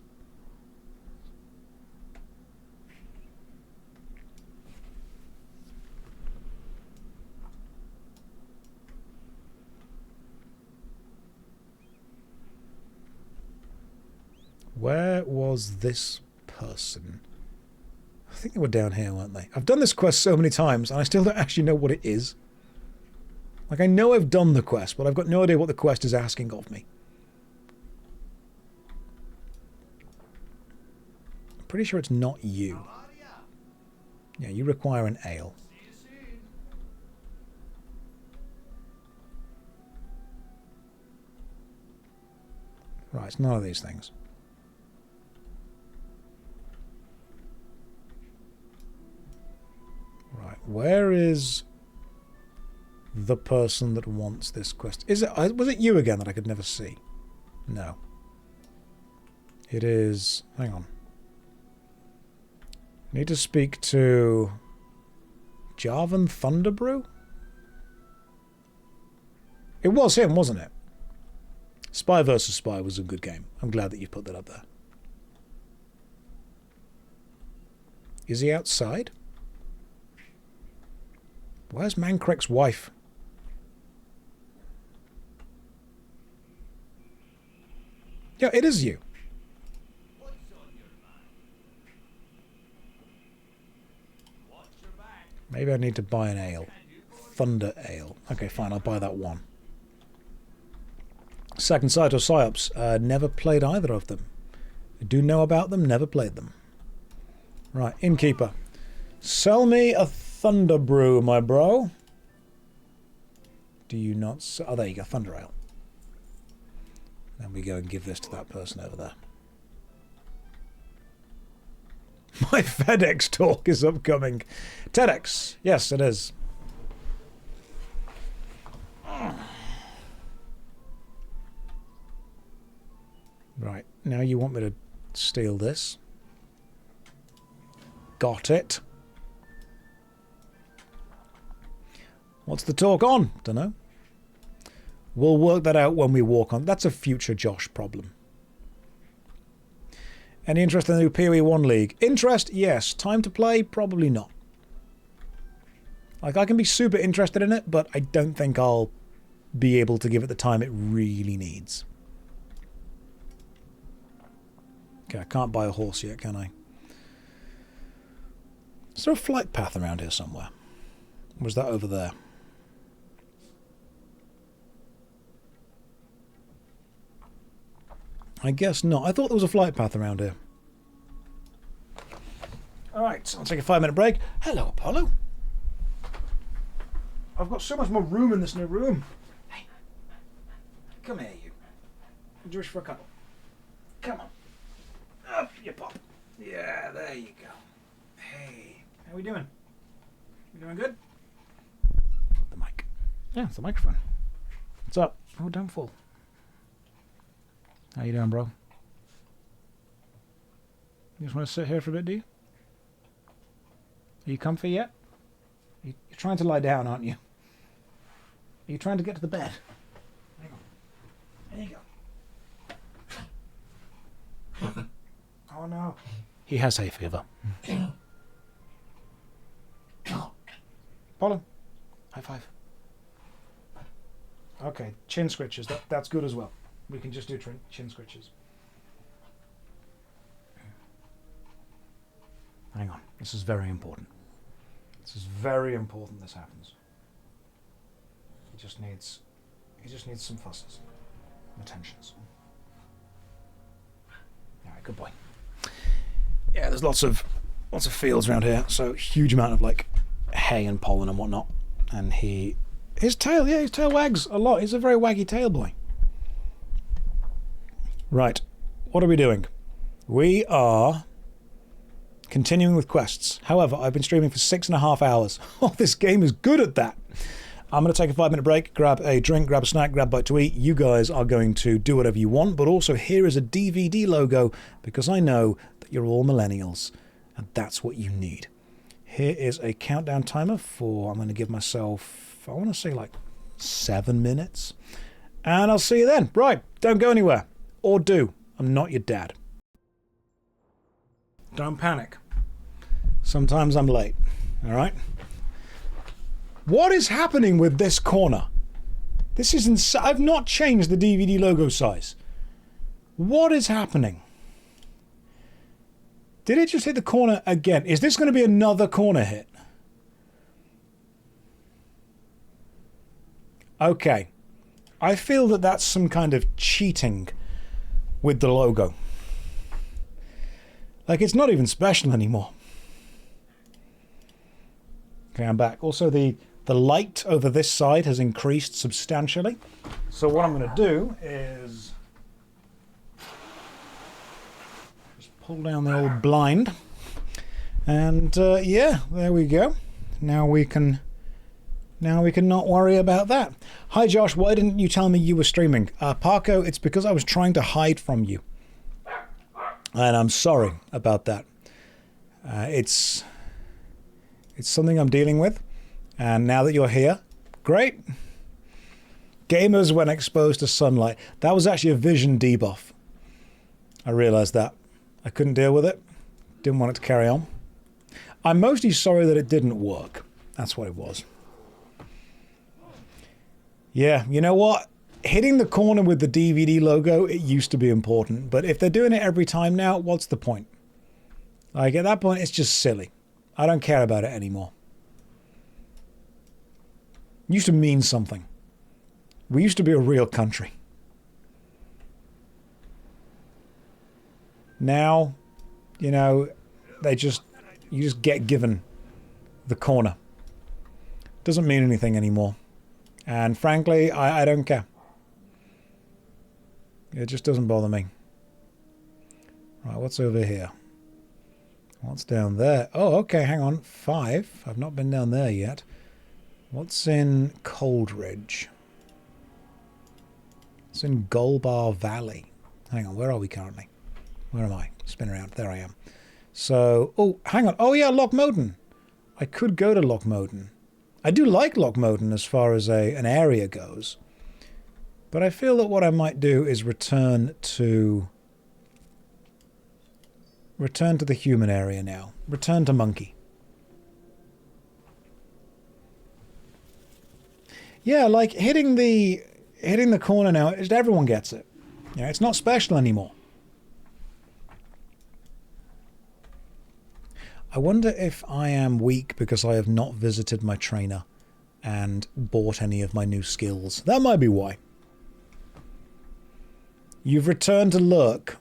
Where was this person? I think they were down here, weren't they? I've done this quest so many times, and I still don't actually know what it is. Like, I know I've done the quest, but I've got no idea what the quest is asking of me. I'm pretty sure it's not you. Yeah, you require an ale. Right, it's none of these things. Right, where is the person that wants this quest? Was it you again that I could never see? No. It is... Hang on. I need to speak to... Jarvan Thunderbrew? It was him, wasn't it? Spy vs. Spy was a good game. I'm glad that you put that up there. Is he outside? Where's Mankrek's wife? Yeah, it is you. Maybe I need to buy an ale. Thunder ale. Okay, fine, I'll buy that one. Second Sight or Psyops. Never played either of them. I do know about them, never played them. Right, Innkeeper. Sell me a Thunder Brew, my bro. Do you not... Oh, there you go, Thunder Ale. Then we go and give this to that person over there. My FedEx talk is upcoming. TEDx. Yes, it is. Right, now you want me to steal this. Got it. What's the talk on? Dunno. We'll work that out when we walk on. That's a future Josh problem. Any interest in the new PoE 1 League? Interest? Yes. Time to play? Probably not. Like, I can be super interested in it, but I don't think I'll be able to give it the time it really needs. Okay, I can't buy a horse yet, can I? Is there a flight path around here somewhere? Or was that over there? I guess not. I thought there was a flight path around here. Alright, I'll take a 5-minute break. Hello, Apollo. I've got so much more room in this new room. Hey, come here, you. Jewish for a cuddle. Come on. Up you pop. Yeah, there you go. Hey, how we doing? You doing good? The mic. Yeah, it's the microphone. What's up? Oh, don't fall. How you doing, bro? You just want to sit here for a bit, do you? Are you comfy yet? You're trying to lie down, aren't you? Are you trying to get to the bed? Hang on. There you go. Oh no. He has hay fever. Apollo. High five. Okay, chin scritches. That's good as well. We can just do chin scritches. Hang on. This is very important. This is very important this happens. He just needs some fusses. Attentions. Alright, good boy. Yeah, there's lots of fields around here, so huge amount of like hay and pollen and whatnot. And his tail wags a lot. He's a very waggy tail boy. Right, what are we doing? We are Continuing with quests. However, I've been streaming for 6.5 hours. Oh, this game is good at that. I'm going to take a 5-minute break, grab a drink, grab a snack, grab a bite to eat. You guys are going to do whatever you want, but also here is a DVD logo because I know that you're all millennials, and that's what you need. Here is a countdown timer for, I'm going to give myself, I want to say like 7 minutes. And I'll see you then. Right, don't go anywhere. Or do. I'm not your dad. Don't panic. Sometimes I'm late. All right? What is happening with this corner? This is insane. I've not changed the DVD logo size. What is happening? Did it just hit the corner again? Is this going to be another corner hit? Okay. I feel that that's some kind of cheating with the logo. Like, it's not even special anymore. Okay, I'm back. Also, the light over this side has increased substantially. So what I'm going to do is just pull down the old blind. And, yeah, there we go. Now we can not worry about that. Hi, Josh. Why didn't you tell me you were streaming? Parko, it's because I was trying to hide from you. And I'm sorry about that. It's something I'm dealing with. And now that you're here, great. Gamers when exposed to sunlight. That was actually a vision debuff. I realized that. I couldn't deal with it. Didn't want it to carry on. I'm mostly sorry that it didn't work. That's what it was. Yeah, you know what? Hitting the corner with the DVD logo, it used to be important. But if they're doing it every time now, what's the point? Like, at that point, it's just silly. I don't care about it anymore. It used to mean something. We used to be a real country. Now, you know, you just get given the corner. Doesn't mean anything anymore. And frankly, I don't care. It just doesn't bother me. Right, what's over here? What's down there? Oh, okay, hang on. 5. I've not been down there yet. What's in Coldridge? It's in Golbar Valley. Hang on, where are we currently? Where am I? Spin around. There I am. So, oh, hang on. Oh, yeah, Lochmoden. I could go to Lochmoden. I do like Lochmoden as far as an area goes. But I feel that what I might do is return to the human area now. Return to Monkey. Yeah, like hitting the corner now, everyone gets it. You know, it's not special anymore. I wonder if I am weak because I have not visited my trainer and bought any of my new skills. That might be why. You've returned to lurk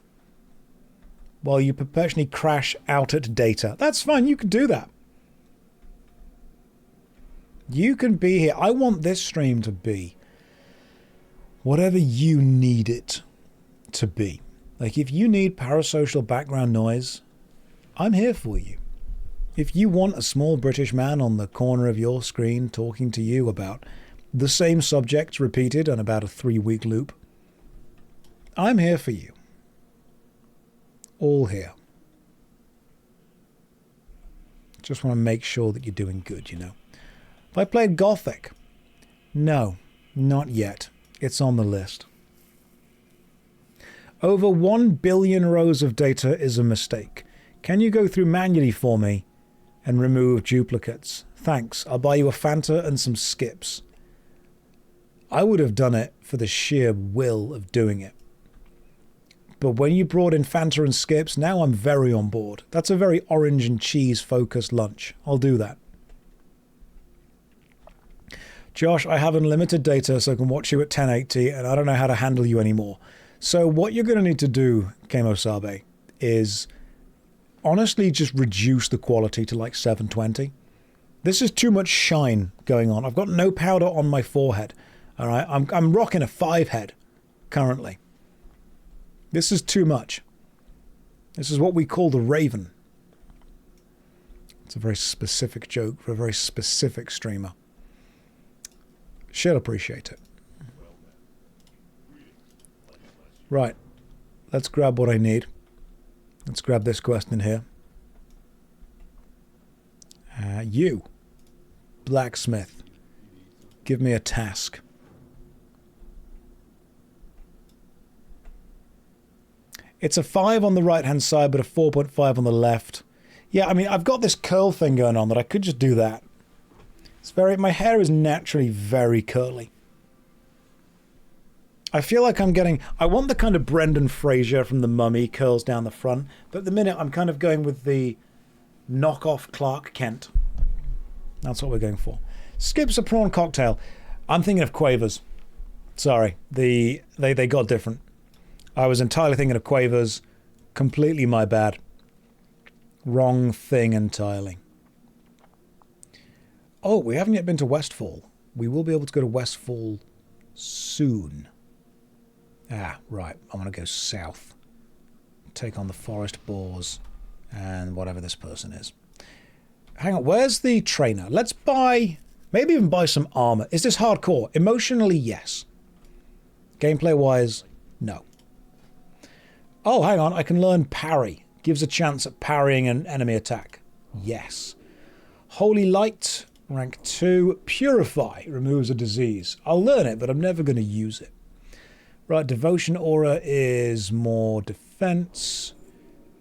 while you perpetually crash out at data. That's fine, you can do that. You can be here. I want this stream to be whatever you need it to be. Like, if you need parasocial background noise, I'm here for you. If you want a small British man on the corner of your screen talking to you about the same subjects repeated on about a 3-week loop, I'm here for you. All here. Just want to make sure that you're doing good, you know. Have I played Gothic? No, not yet. It's on the list. Over 1 billion rows of data is a mistake. Can you go through manually for me and remove duplicates? Thanks. I'll buy you a Fanta and some skips. I would have done it for the sheer will of doing it. But when you brought in Fanta and skips, now I'm very on board. That's a very orange and cheese focused lunch. I'll do that. Josh, I have unlimited data so I can watch you at 1080 and I don't know how to handle you anymore. So what you're going to need to do, Kemosabe, is honestly just reduce the quality to like 720. This is too much shine going on. I've got no powder on my forehead. All right, I'm rocking a 5 head currently. This is too much. This is what we call the Raven. It's a very specific joke for a very specific streamer. She'll appreciate it. Right. Let's grab what I need. Let's grab this quest in here. You, blacksmith, give me a task. It's a 5 on the right-hand side, but a 4.5 on the left. Yeah, I mean, I've got this curl thing going on that I could just do that. It's my hair is naturally very curly. I feel like I want the kind of Brendan Fraser from The Mummy curls down the front, but at the minute I'm kind of going with the knockoff Clark Kent. That's what we're going for. Skips a prawn cocktail. I'm thinking of Quavers. Sorry, they got different. I was entirely thinking of Quavers. Completely my bad. Wrong thing entirely. Oh, we haven't yet been to Westfall. We will be able to go to Westfall soon. Ah, right. I want to go south. Take on the forest boars and whatever this person is. Hang on, where's the trainer? Let's buy, maybe even buy some armor. Is this hardcore? Emotionally, yes. Gameplay-wise, no. Oh, hang on, I can learn parry. Gives a chance at parrying an enemy attack. Yes. Holy Light, rank 2. Purify, removes a disease. I'll learn it, but I'm never going to use it. Right, Devotion Aura is more defense.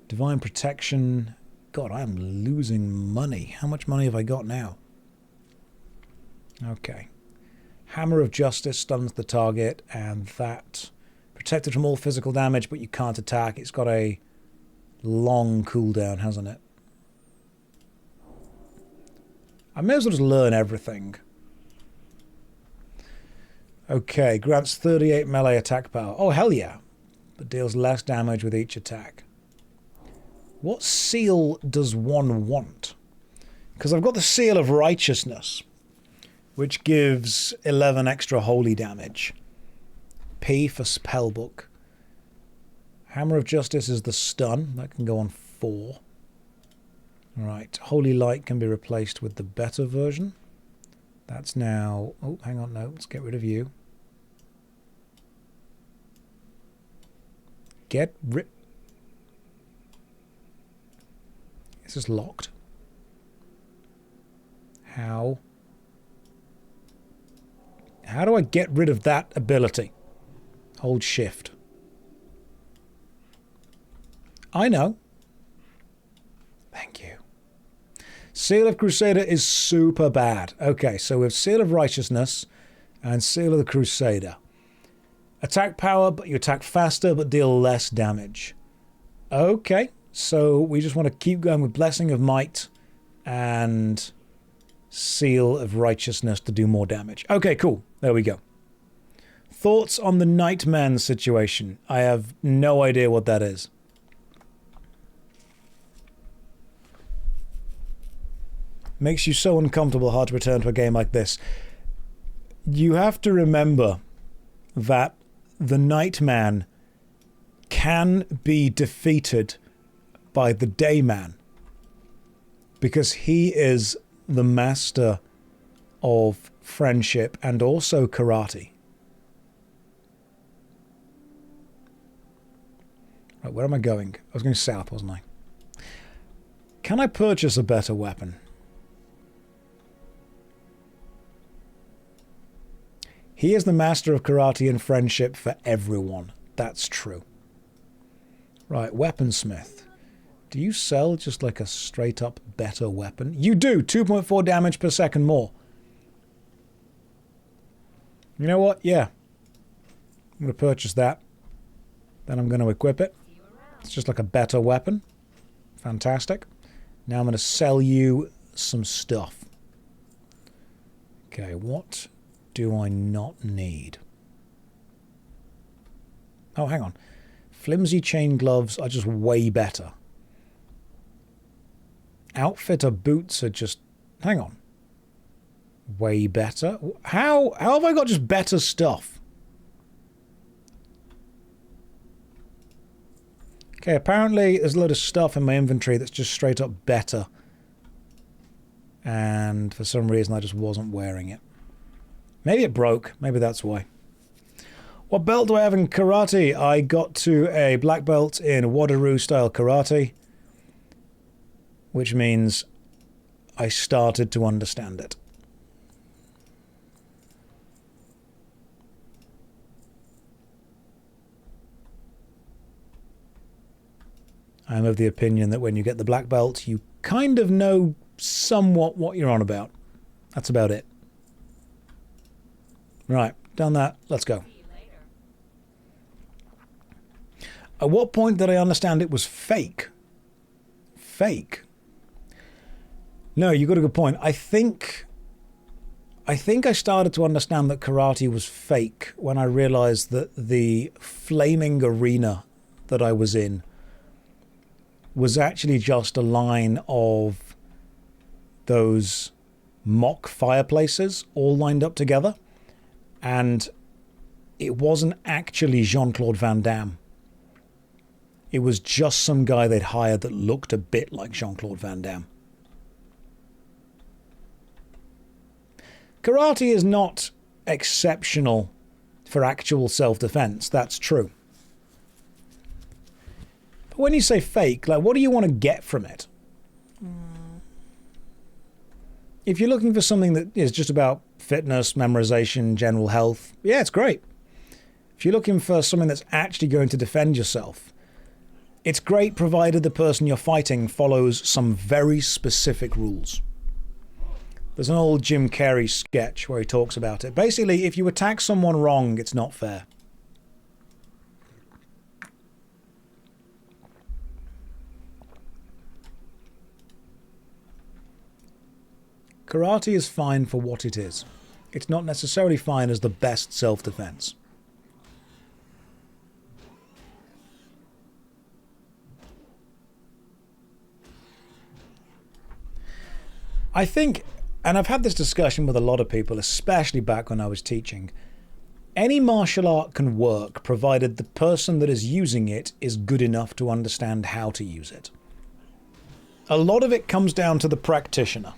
Divine Protection. God, I am losing money. How much money have I got now? Okay. Hammer of Justice stuns the target, and that protected from all physical damage, but you can't attack. It's got a long cooldown, hasn't it? I may as well just learn everything. Okay, grants 38 melee attack power. Oh, hell yeah. But deals less damage with each attack. What seal does one want? Because I've got the Seal of Righteousness, which gives 11 extra holy damage. P for Spellbook. Hammer of Justice is the stun. That can go on 4. Right, Holy Light can be replaced with the better version. That's now... Oh, hang on, no, let's get rid of you. Get rid... This is locked. How? How do I get rid of that ability? Hold shift. I know. Thank you. Seal of Crusader is super bad. Okay, so we have Seal of Righteousness and Seal of the Crusader. Attack power, but you attack faster, but deal less damage. Okay, so we just want to keep going with Blessing of Might and Seal of Righteousness to do more damage. Okay, cool. There we go. Thoughts on the Nightman situation? I have no idea what that is. Makes you so uncomfortable, hard to return to a game like this. You have to remember that the Nightman can be defeated by the Dayman, because he is the master of friendship and also karate. Right, where am I going? I was going south, wasn't I? Can I purchase a better weapon? He is the master of karate and friendship for everyone. That's true. Right, weaponsmith. Do you sell just like a straight up better weapon? You do! 2.4 damage per second more. You know what? Yeah. I'm going to purchase that. Then I'm going to equip it. It's just like a better weapon. Fantastic. Now I'm going to sell you some stuff. Okay, what do I not need? Oh, hang on. Flimsy chain gloves are just way better. Outfitter boots are just... Hang on. Way better? How have I got just better stuff? Okay, apparently there's a load of stuff in my inventory that's just straight up better and for some reason I just wasn't wearing it. Maybe it broke. Maybe that's why. What belt do I have in karate? I got to a black belt in Wadaru style karate, which means I started to understand it. I'm of the opinion that when you get the black belt, you kind of know somewhat what you're on about. That's about it. Right, done that. Let's go. At what point did I understand it was fake? Fake? No, you got a good point. I think I started to understand that karate was fake when I realized that the flaming arena that I was in was actually just a line of those mock fireplaces all lined up together. And it wasn't actually Jean-Claude Van Damme. It was just some guy they'd hired that looked a bit like Jean-Claude Van Damme. Karate is not exceptional for actual self-defense, that's true. But when you say fake, like, what do you want to get from it? If you're looking for something that is just about fitness, memorization, general health, yeah, it's great. If you're looking for something that's actually going to defend yourself, it's great provided the person you're fighting follows some very specific rules. There's an old Jim Carrey sketch where he talks about it. Basically, if you attack someone wrong, it's not fair. Karate is fine for what it is. It's not necessarily fine as the best self-defense. I think, and I've had this discussion with a lot of people, especially back when I was teaching, any martial art can work provided the person that is using it is good enough to understand how to use it. A lot of it comes down to the practitioner.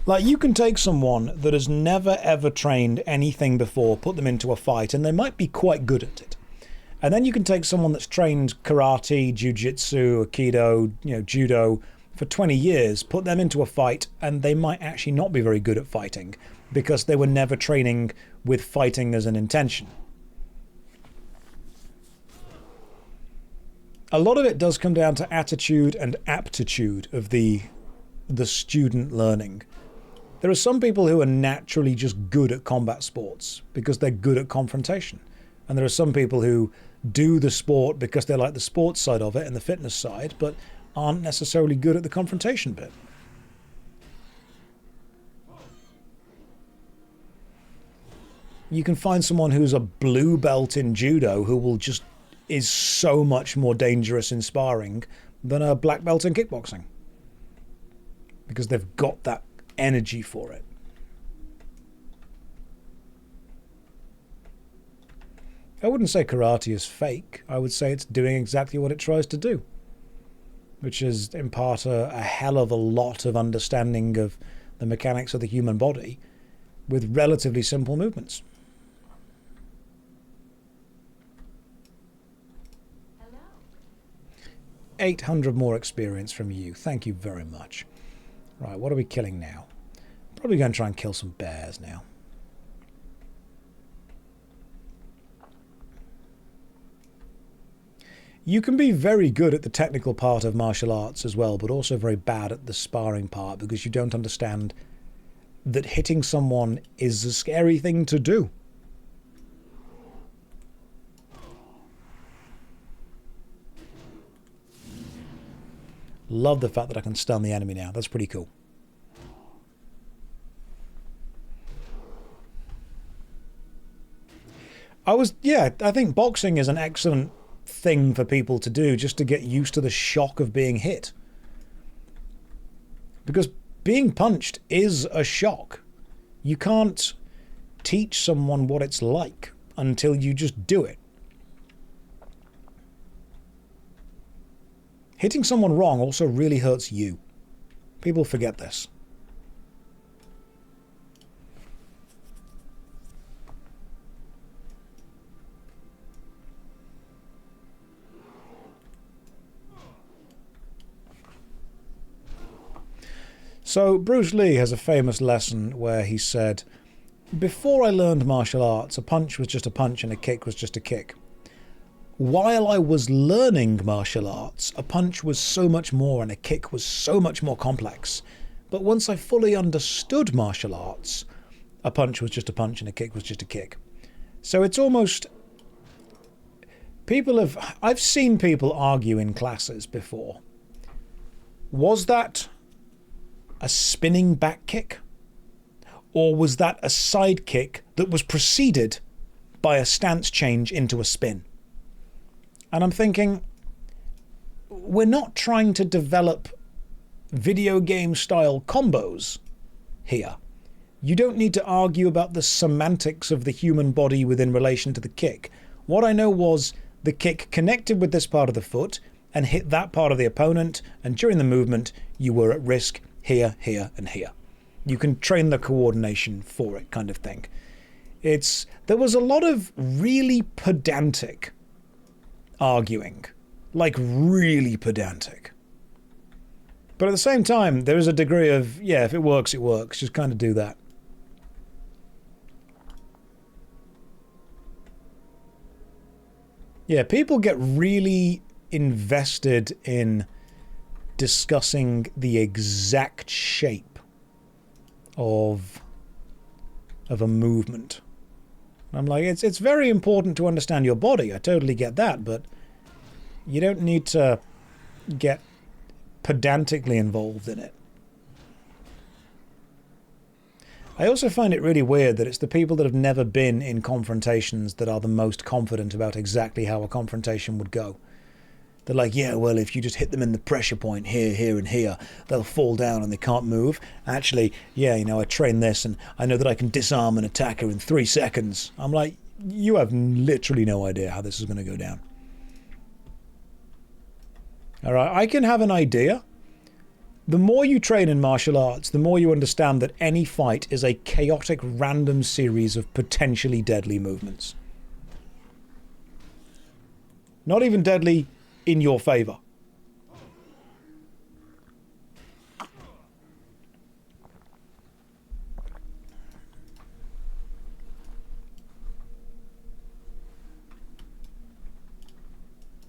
Like, you can take someone that has never ever trained anything before, put them into a fight, and they might be quite good at it. And then you can take someone that's trained karate, jiu-jitsu, aikido, judo for 20 years, put them into a fight, and they might actually not be very good at fighting because they were never training with fighting as an intention. A lot of it does come down to attitude and aptitude of the student learning. There are some people who are naturally just good at combat sports because they're good at confrontation. And there are some people who do the sport because they like the sports side of it and the fitness side, but aren't necessarily good at the confrontation bit. You can find someone who's a blue belt in judo who is so much more dangerous in sparring than a black belt in kickboxing. Because they've got that energy for it. I wouldn't say karate is fake. I would say it's doing exactly what it tries to do, which is impart a hell of a lot of understanding of the mechanics of the human body with relatively simple movements. Hello. 800 more experience from you. Thank you very much. Right, what are we killing now? Probably going to try and kill some bears now. You can be very good at the technical part of martial arts as well, but also very bad at the sparring part because you don't understand that hitting someone is a scary thing to do. Love the fact that I can stun the enemy now. That's pretty cool. I think boxing is an excellent thing for people to do just to get used to the shock of being hit. Because being punched is a shock. You can't teach someone what it's like until you just do it. Hitting someone wrong also really hurts you. People forget this. So Bruce Lee has a famous lesson where he said, before I learned martial arts, a punch was just a punch and a kick was just a kick. While I was learning martial arts, a punch was so much more and a kick was so much more complex. But once I fully understood martial arts, a punch was just a punch and a kick was just a kick. So it's almost... I've seen people argue in classes before. Was that a spinning back kick? Or was that a side kick that was preceded by a stance change into a spin? And I'm thinking, we're not trying to develop video game style combos here. You don't need to argue about the semantics of the human body within relation to the kick. What I know was the kick connected with this part of the foot and hit that part of the opponent, and during the movement you were at risk here, here, and here. You can train the coordination for it, kind of thing. There was a lot of really pedantic arguing. Like, really pedantic. But at the same time, there is a degree of, yeah, if it works, it works. Just kind of do that. Yeah, people get really invested in discussing the exact shape of a movement. I'm like, it's very important to understand your body. I totally get that, but you don't need to get pedantically involved in it. I also find it really weird that it's the people that have never been in confrontations that are the most confident about exactly how a confrontation would go. They're like, yeah, well, if you just hit them in the pressure point here, here, and here, they'll fall down and they can't move. Actually, yeah, you know, I train this and I know that I can disarm an attacker in 3 seconds. I'm like, you have literally no idea how this is going to go down. All right, I can have an idea. The more you train in martial arts, the more you understand that any fight is a chaotic, random series of potentially deadly movements. Not even deadly in your favor.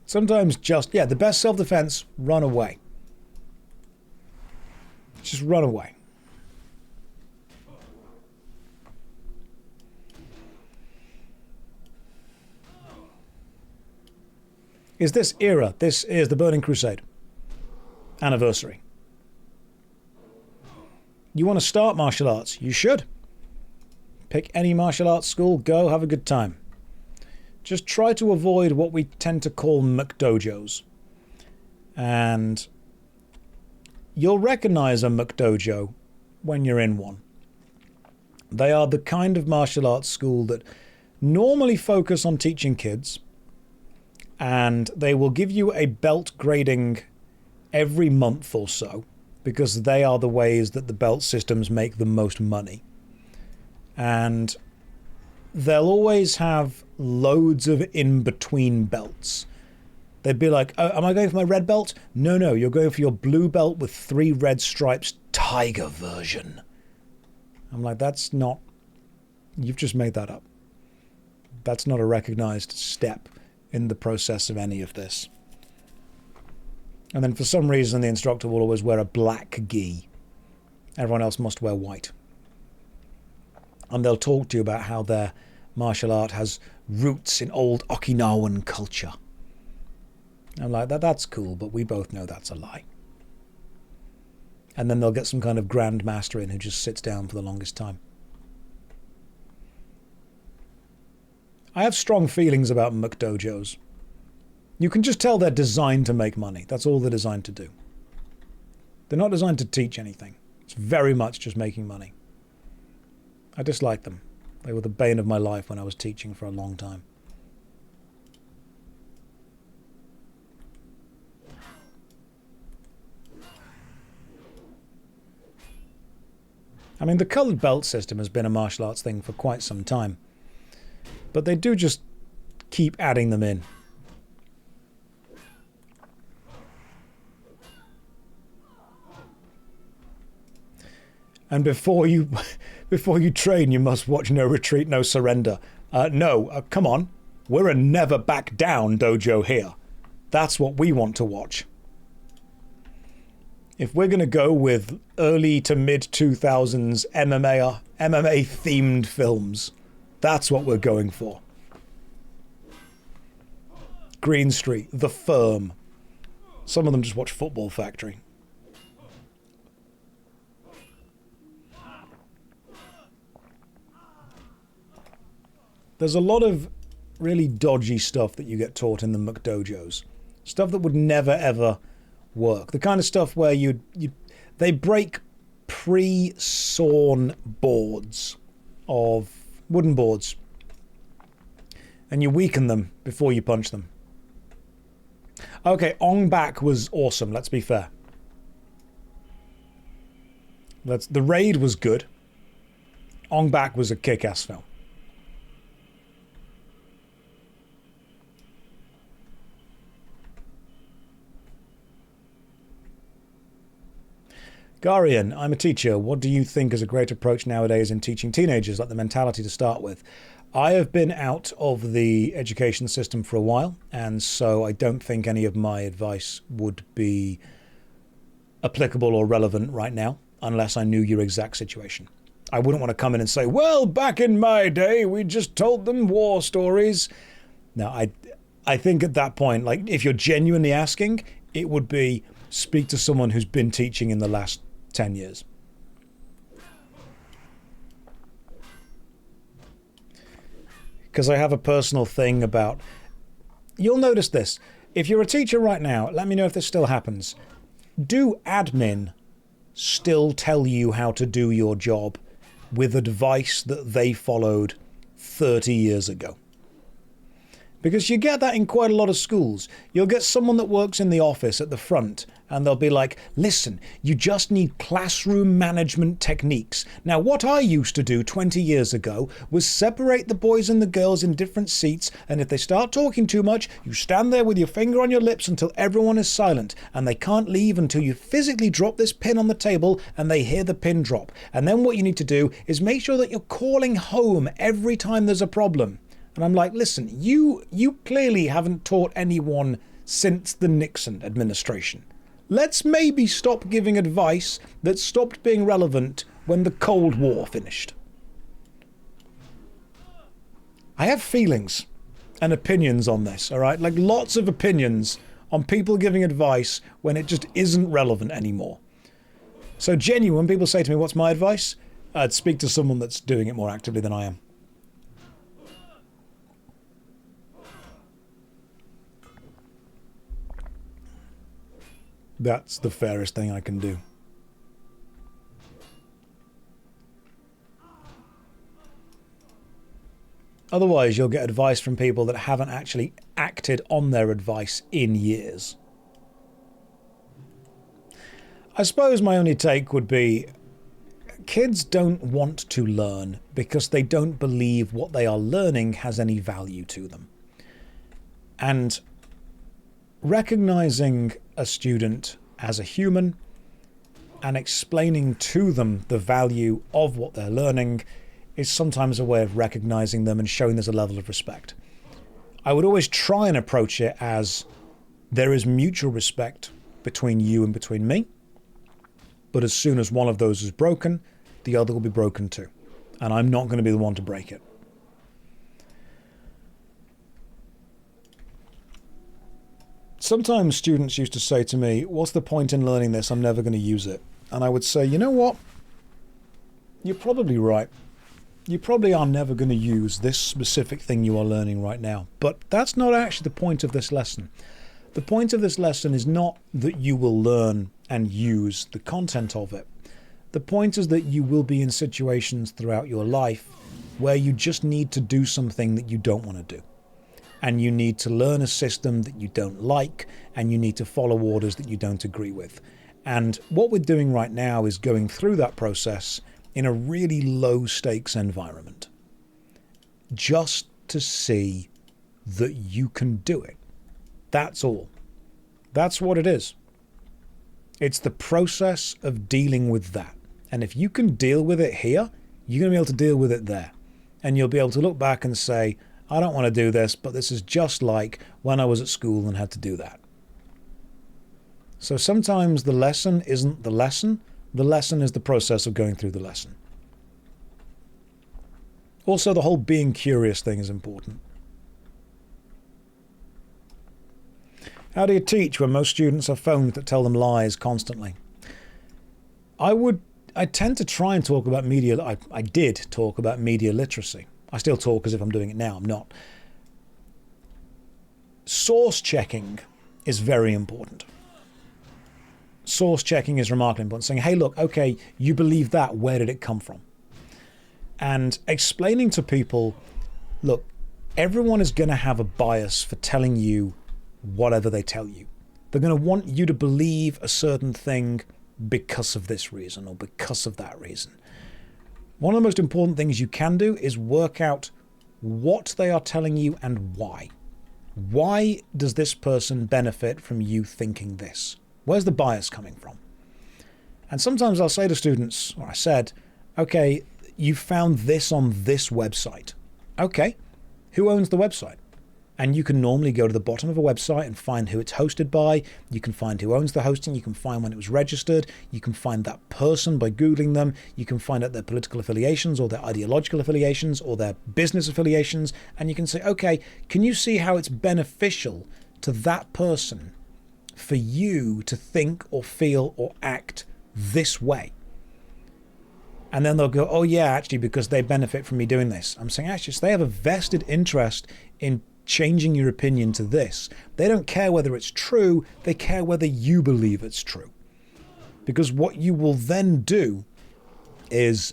Sometimes just, yeah, the best self-defense, run away. Just run away. Is this era? This is the Burning Crusade anniversary. You want to start martial arts? You should. Pick any martial arts school, go, have a good time. Just try to avoid what we tend to call McDojos. And you'll recognize a McDojo when you're in one. They are the kind of martial arts school that normally focus on teaching kids, and they will give you a belt grading every month or so, because they are the ways that the belt systems make the most money. And they'll always have loads of in-between belts. They'd be like, oh, am I going for my red belt? No, no, you're going for your blue belt with 3 red stripes, tiger version. I'm like, that's not... You've just made that up. That's not a recognized step in the process of any of this. And then for some reason, the instructor will always wear a black gi. Everyone else must wear white. And they'll talk to you about how their martial art has roots in old Okinawan culture. I'm like, that's cool, but we both know that's a lie. And then they'll get some kind of grandmaster in who just sits down for the longest time. I have strong feelings about McDojos. You can just tell they're designed to make money. That's all they're designed to do. They're not designed to teach anything. It's very much just making money. I dislike them. They were the bane of my life when I was teaching for a long time. I mean, the coloured belt system has been a martial arts thing for quite some time. But they do just keep adding them in. And before you train, you must watch No Retreat, No Surrender. Come on. We're a never back down dojo here. That's what we want to watch. If we're going to go with early to mid 2000s MMA themed films, that's what we're going for. Green Street, The Firm. Some of them just watch Football Factory. There's a lot of really dodgy stuff that you get taught in the McDojos. Stuff that would never ever work. The kind of stuff where they break pre-sawn boards of wooden boards and you weaken them before you punch them. Okay, Ong Bak was awesome, let's be fair. The Raid was good. Ong Bak was a kick-ass film. Garian, I'm a teacher. What do you think is a great approach nowadays in teaching teenagers, like the mentality to start with? I have been out of the education system for a while, and so I don't think any of my advice would be applicable or relevant right now, unless I knew your exact situation. I wouldn't want to come in and say, well, back in my day, we just told them war stories. No, I think at that point, like, if you're genuinely asking, it would be speak to someone who's been teaching in the last 10 years. Because I have a personal thing about... You'll notice this. If you're a teacher right now, let me know if this still happens. Do admin still tell you how to do your job with advice that they followed 30 years ago? Because you get that in quite a lot of schools. You'll get someone that works in the office at the front and they'll be like, listen, you just need classroom management techniques. Now, what I used to do 20 years ago was separate the boys and the girls in different seats, and if they start talking too much, you stand there with your finger on your lips until everyone is silent, and they can't leave until you physically drop this pin on the table and they hear the pin drop. And then what you need to do is make sure that you're calling home every time there's a problem. And I'm like, listen, you clearly haven't taught anyone since the Nixon administration. Let's maybe stop giving advice that stopped being relevant when the Cold War finished. I have feelings and opinions on this, all right? Like lots of opinions on people giving advice when it just isn't relevant anymore. So genuine, when people say to me, what's my advice? I'd speak to someone that's doing it more actively than I am. That's the fairest thing I can do. Otherwise, you'll get advice from people that haven't actually acted on their advice in years. I suppose my only take would be, kids don't want to learn because they don't believe what they are learning has any value to them. And recognizing a student as a human and explaining to them the value of what they're learning is sometimes a way of recognizing them and showing there's a level of respect. I would always try and approach it as there is mutual respect between you and between me, but as soon as one of those is broken, the other will be broken too. And I'm not going to be the one to break it. Sometimes students used to say to me, what's the point in learning this? I'm never going to use it. And I would say, you know what? You're probably right. You probably are never going to use this specific thing you are learning right now. But that's not actually the point of this lesson. The point of this lesson is not that you will learn and use the content of it. The point is that you will be in situations throughout your life where you just need to do something that you don't want to do. And you need to learn a system that you don't like, and you need to follow orders that you don't agree with. And what we're doing right now is going through that process in a really low stakes environment, just to see that you can do it. That's all. That's what it is. It's the process of dealing with that. And if you can deal with it here, you're going to be able to deal with it there. And you'll be able to look back and say, I don't want to do this, but this is just like when I was at school and had to do that. So sometimes the lesson isn't the lesson is the process of going through the lesson. Also, the whole being curious thing is important. How do you teach when most students have phones that tell them lies constantly? I tend to try and talk about media. I did talk about media literacy. I still talk as if I'm doing it now. I'm not. Source checking is very important. Source checking is remarkably important. Saying, hey, look, okay, you believe that. Where did it come from? And explaining to people, look, everyone is going to have a bias for telling you whatever they tell you. They're going to want you to believe a certain thing because of this reason or because of that reason. One of the most important things you can do is work out what they are telling you and why. Why does this person benefit from you thinking this? Where's the bias coming from? And sometimes I'll say to students, or I said, okay, you found this on this website. Okay, who owns the website? And you can normally go to the bottom of a website and find who it's hosted by. You can find who owns the hosting. You can find when it was registered. You can find that person by Googling them. You can find out their political affiliations or their ideological affiliations or their business affiliations. And you can say, okay, can you see how it's beneficial to that person for you to think or feel or act this way? And then they'll go, oh yeah, actually, because they benefit from me doing this. I'm saying, actually, so they have a vested interest in changing your opinion to this. They don't care whether it's true, they care whether you believe it's true. Because what you will then do is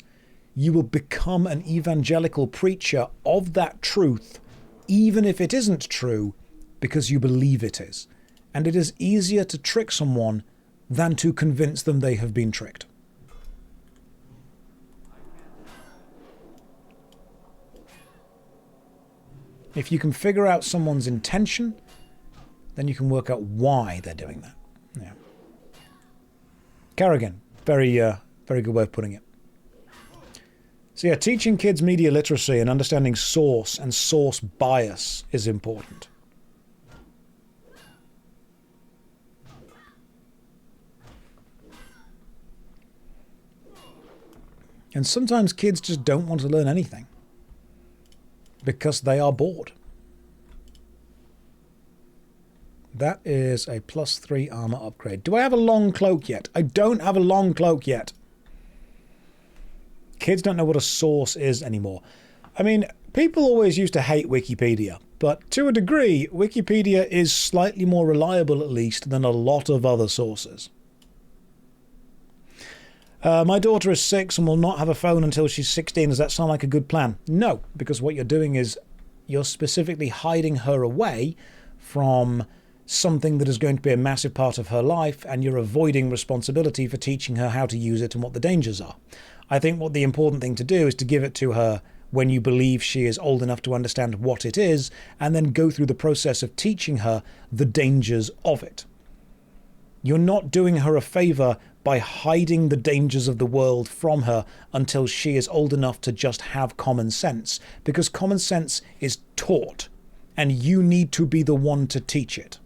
you will become an evangelical preacher of that truth, even if it isn't true, because you believe it is. And it is easier to trick someone than to convince them they have been tricked. If you can figure out someone's intention, then you can work out why they're doing that. Yeah. Carrigan, very good way of putting it. So yeah, teaching kids media literacy and understanding source and source bias is important. And sometimes kids just don't want to learn anything because they are bored. That is a +3 armor upgrade. Do I have a long cloak yet? I don't have a long cloak yet. Kids don't know what a source is anymore. I mean, people always used to hate Wikipedia, but to a degree, Wikipedia is slightly more reliable, at least, than a lot of other sources. My daughter is 6 and will not have a phone until she's 16. Does that sound like a good plan? No, because what you're doing is you're specifically hiding her away from something that is going to be a massive part of her life, and you're avoiding responsibility for teaching her how to use it and what the dangers are. I think what the important thing to do is to give it to her when you believe she is old enough to understand what it is, and then go through the process of teaching her the dangers of it. You're not doing her a favor by hiding the dangers of the world from her until she is old enough to just have common sense, because common sense is taught, and you need to be the one to teach it.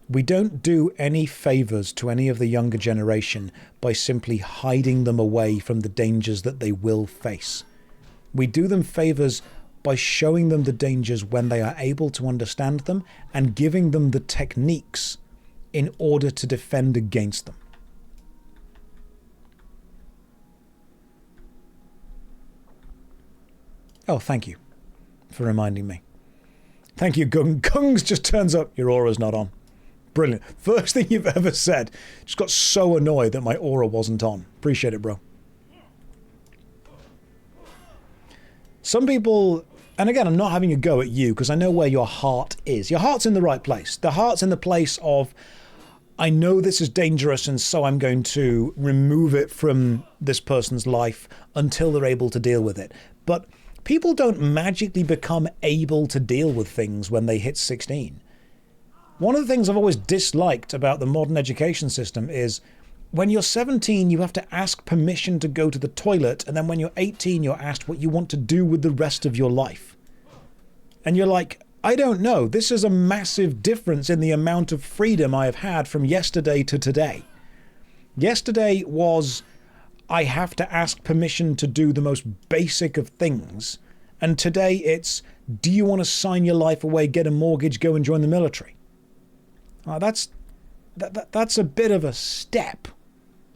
We don't do any favors to any of the younger generation by simply hiding them away from the dangers that they will face. We do them favors by showing them the dangers when they are able to understand them and giving them the techniques in order to defend against them. Oh, thank you for reminding me. Thank you, Gung. Gungs just turns up. Your aura's not on. Brilliant. First thing you've ever said. Just got so annoyed that my aura wasn't on. Appreciate it, bro. Some people, and again, I'm not having a go at you because I know where your heart is. Your heart's in the right place. The heart's in the place of, I know this is dangerous, and so I'm going to remove it from this person's life until they're able to deal with it. But people don't magically become able to deal with things when they hit 16. One of the things I've always disliked about the modern education system is when you're 17, you have to ask permission to go to the toilet, and then when you're 18, you're asked what you want to do with the rest of your life. And you're like, I don't know. This is a massive difference in the amount of freedom I have had from yesterday to today. Yesterday was, I have to ask permission to do the most basic of things. And today it's, do you want to sign your life away, get a mortgage, go and join the military? That's a bit of a step.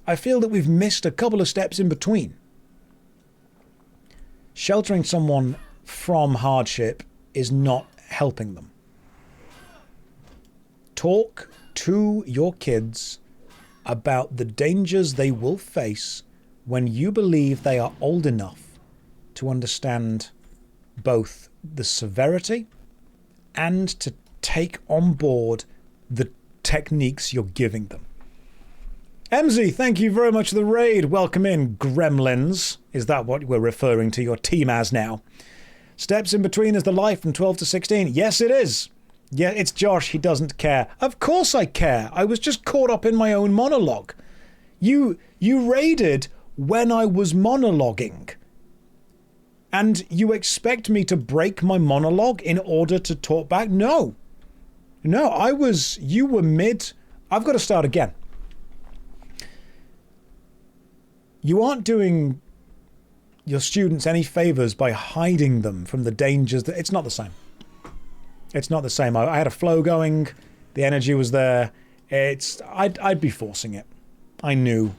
I feel that we've missed a couple of steps in between. Sheltering someone from hardship is not helping them. Talk to your kids about the dangers they will face when you believe they are old enough to understand both the severity and to take on board the techniques you're giving them. MZ, thank you very much for the raid. Welcome in, gremlins. Is that what we're referring to your team as now? Steps in between is the life from 12 to 16. Yes, it is. Yeah, it's Josh. He doesn't care. Of course I care. I was just caught up in my own monologue. You raided when I was monologuing. And you expect me to break my monologue in order to talk back? No. No, you were mid. I've got to start again. You aren't doing your students any favors by hiding them from the dangers. It's not the same. It's not the same. I had a flow going. The energy was there. I'd be forcing it. I know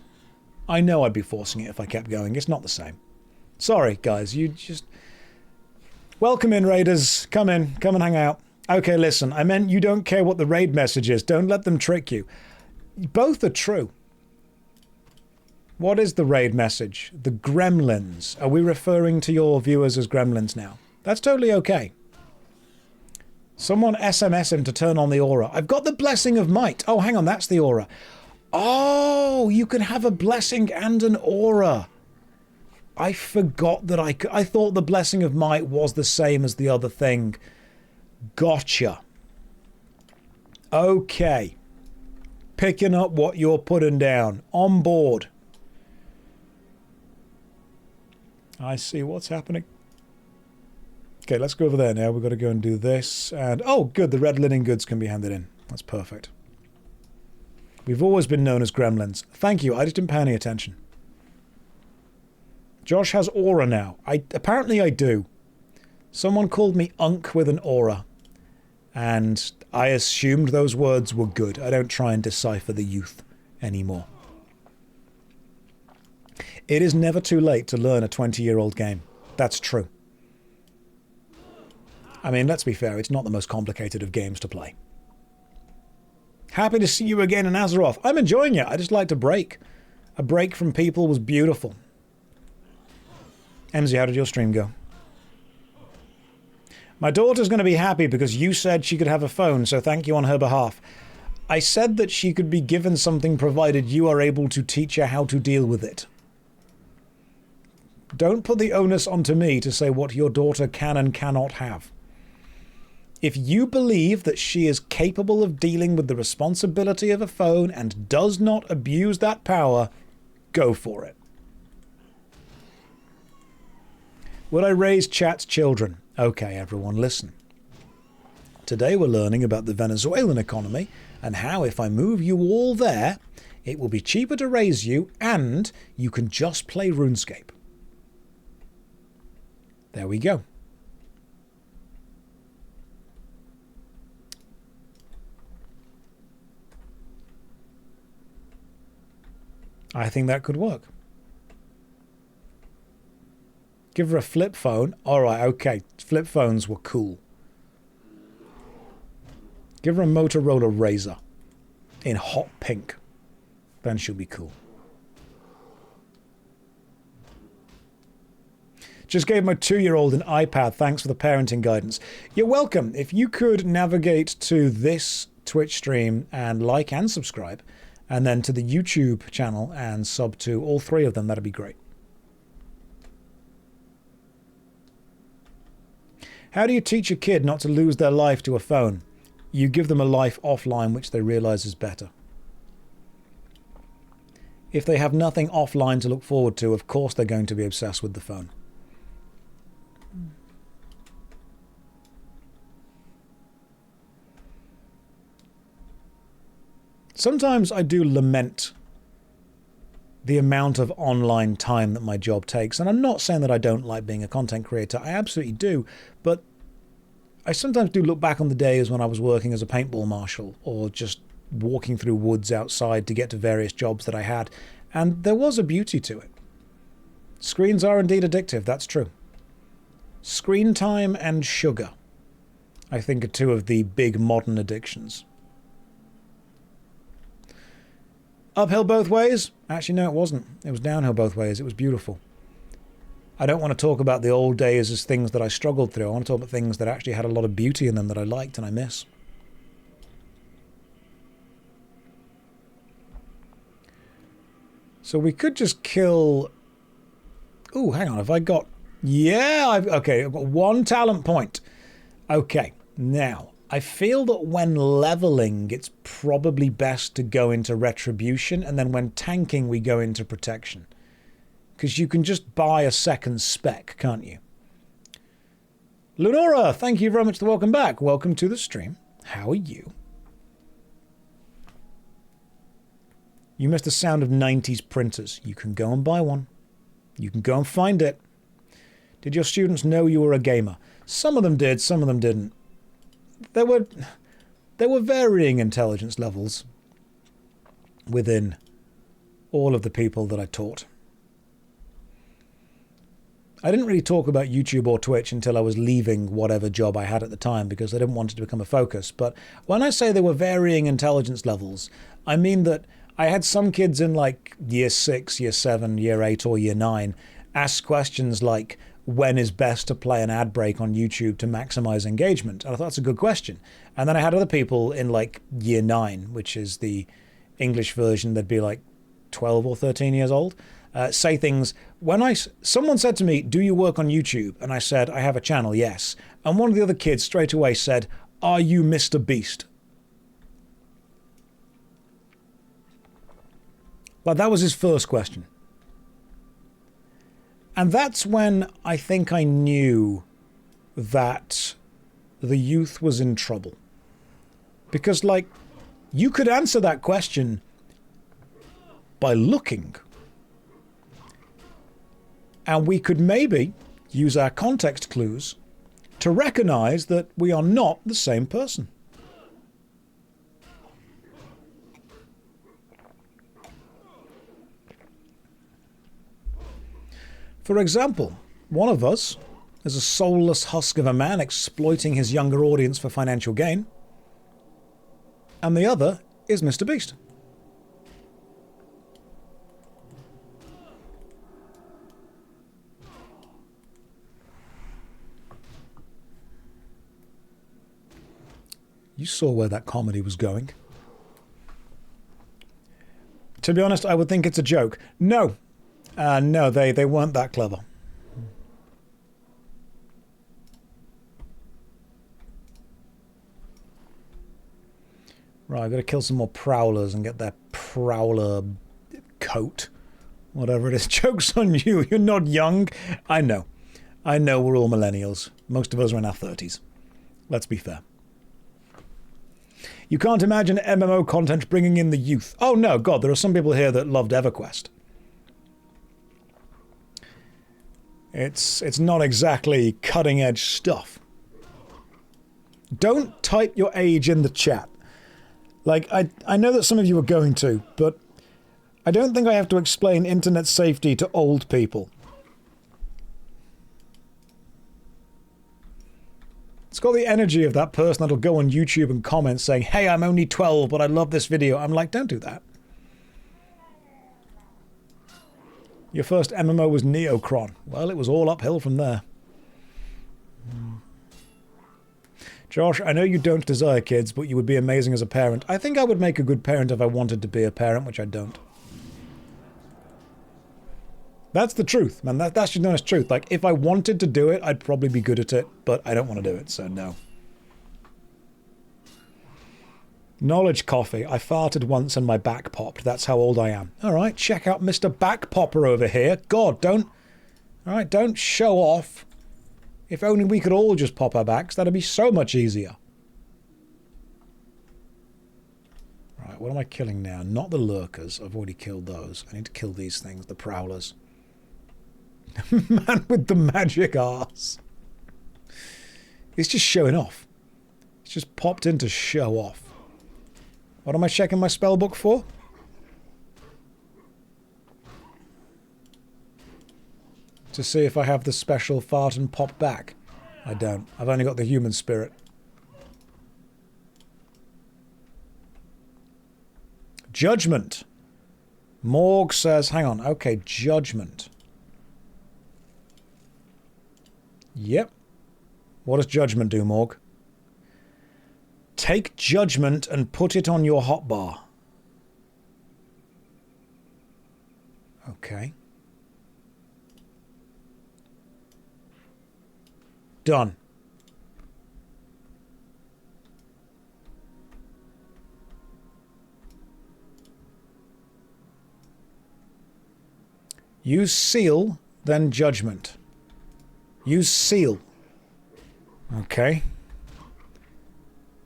I'd be forcing it if I kept going. It's not the same. Sorry, guys. You just... Welcome in, raiders. Come in. Come and hang out. Okay, listen. I meant you don't care what the raid message is. Don't let them trick you. Both are true. What is the raid message? The gremlins. Are we referring to your viewers as gremlins now? That's totally okay. Someone SMS him to turn on the aura. I've got the blessing of might. Oh, hang on. That's the aura. Oh, you can have a blessing and an aura. I forgot that I thought the blessing of might was the same as the other thing. Gotcha. Okay. Picking up what you're putting down. On board. I see what's happening. Okay, let's go over there now. We've got to go and do this. And oh, good. The red linen goods can be handed in. That's perfect. We've always been known as gremlins. Thank you. I just didn't pay any attention. Josh has aura now. Apparently I do. Someone called me Unk with an aura. And I assumed those words were good. I don't try and decipher the youth anymore. It is never too late to learn a 20-year-old game. That's true. I mean, let's be fair. It's not the most complicated of games to play. Happy to see you again in Azeroth. I'm enjoying it. I just like to break. A break from people was beautiful. MZ, how did your stream go? My daughter's going to be happy because you said she could have a phone, so thank you on her behalf. I said that she could be given something provided you are able to teach her how to deal with it. Don't put the onus onto me to say what your daughter can and cannot have. If you believe that she is capable of dealing with the responsibility of a phone and does not abuse that power, go for it. Would I raise chat's children? Okay, everyone, listen. Today we're learning about the Venezuelan economy and how if I move you all there, it will be cheaper to raise you and you can just play RuneScape. There we go. I think that could work. Give her a flip phone. Alright, okay. Flip phones were cool. Give her a Motorola Razr in hot pink. Then she'll be cool. Just gave my 2-year-old an iPad. Thanks for the parenting guidance. You're welcome. If you could navigate to this Twitch stream and like and subscribe, and then to the YouTube channel and sub to all 3 of them, that'd be great. How do you teach a kid not to lose their life to a phone? You give them a life offline which they realize is better. If they have nothing offline to look forward to, of course they're going to be obsessed with the phone. Sometimes I do lament the amount of online time that my job takes. And I'm not saying that I don't like being a content creator. I absolutely do. But I sometimes do look back on the days when I was working as a paintball marshal or just walking through woods outside to get to various jobs that I had. And there was a beauty to it. Screens are indeed addictive. That's true. Screen time and sugar, I think, are 2 of the big modern addictions. Uphill both ways? Actually, no, it wasn't. It was downhill both ways. It was beautiful. I don't want to talk about the old days as things that I struggled through. I want to talk about things that actually had a lot of beauty in them that I liked and I miss. So we could just kill... Ooh, hang on. Have I got... Yeah, okay, I've got 1 talent point. Okay, now... I feel that when leveling, it's probably best to go into retribution, and then when tanking, we go into protection. Because you can just buy a second spec, can't you? Lenora, thank you very much for welcome back. Welcome to the stream. How are you? You missed the sound of 90s printers. You can go and buy one. You can go and find it. Did your students know you were a gamer? Some of them did, some of them didn't. There were varying intelligence levels within all of the people that I taught. I didn't really talk about YouTube or Twitch until I was leaving whatever job I had at the time because I didn't want it to become a focus. But when I say there were varying intelligence levels, I mean that I had some kids in like year 6, year 7, year 8 or year 9 ask questions like, when is best to play an ad break on YouTube to maximize engagement? And I thought that's a good question. And then I had other people in like year 9, which is the English version, they'd be like 12 or 13 years old, say things. Someone said to me, do you work on YouTube? And I said, I have a channel, yes. And one of the other kids straight away said, are you Mr. Beast? Like that was his first question. And that's when I think I knew that the youth was in trouble. Because, like, you could answer that question by looking. And we could maybe use our context clues to recognize that we are not the same person. For example, one of us is a soulless husk of a man exploiting his younger audience for financial gain, and the other is Mr. Beast. You saw where that comedy was going. To be honest, I would think it's a joke. No. No, they weren't that clever. Right, I've got to kill some more prowlers and get their prowler coat. Whatever it is. Joke's on you. You're not young. I know. I know we're all millennials. Most of us are in our 30s. Let's be fair. You can't imagine MMO content bringing in the youth. Oh no, God, there are some people here that loved EverQuest. It's not exactly cutting-edge stuff. Don't type your age in the chat. Like, I know that some of you are going to, but I don't think I have to explain internet safety to old people. It's got the energy of that person that'll go on YouTube and comment saying, hey, I'm only 12, but I love this video. I'm like, don't do that. Your first MMO was Neocron. Well, it was all uphill from there. Josh, I know you don't desire kids, but you would be amazing as a parent. I think I would make a good parent if I wanted to be a parent, which I don't. That's the truth, man. That's just the honest truth. Like, if I wanted to do it, I'd probably be good at it, but I don't want to do it, so no. Knowledge coffee. I farted once and my back popped. That's how old I am. All right, check out Mr. Back Popper over here. God, don't... All right, don't show off. If only we could all just pop our backs, that'd be so much easier. Right, what am I killing now? Not the lurkers. I've already killed those. I need to kill these things, the prowlers. Man with the magic arse. It's just showing off. It's just popped in to show off. What am I checking my spell book for? To see if I have the special fart and pop back. I don't. I've only got the human spirit. Judgment. Morg says, hang on. Okay, judgment. Yep. What does judgment do, Morg? Take judgment and put it on your hotbar. Okay. Done. Use seal, then judgment. Use seal. Okay.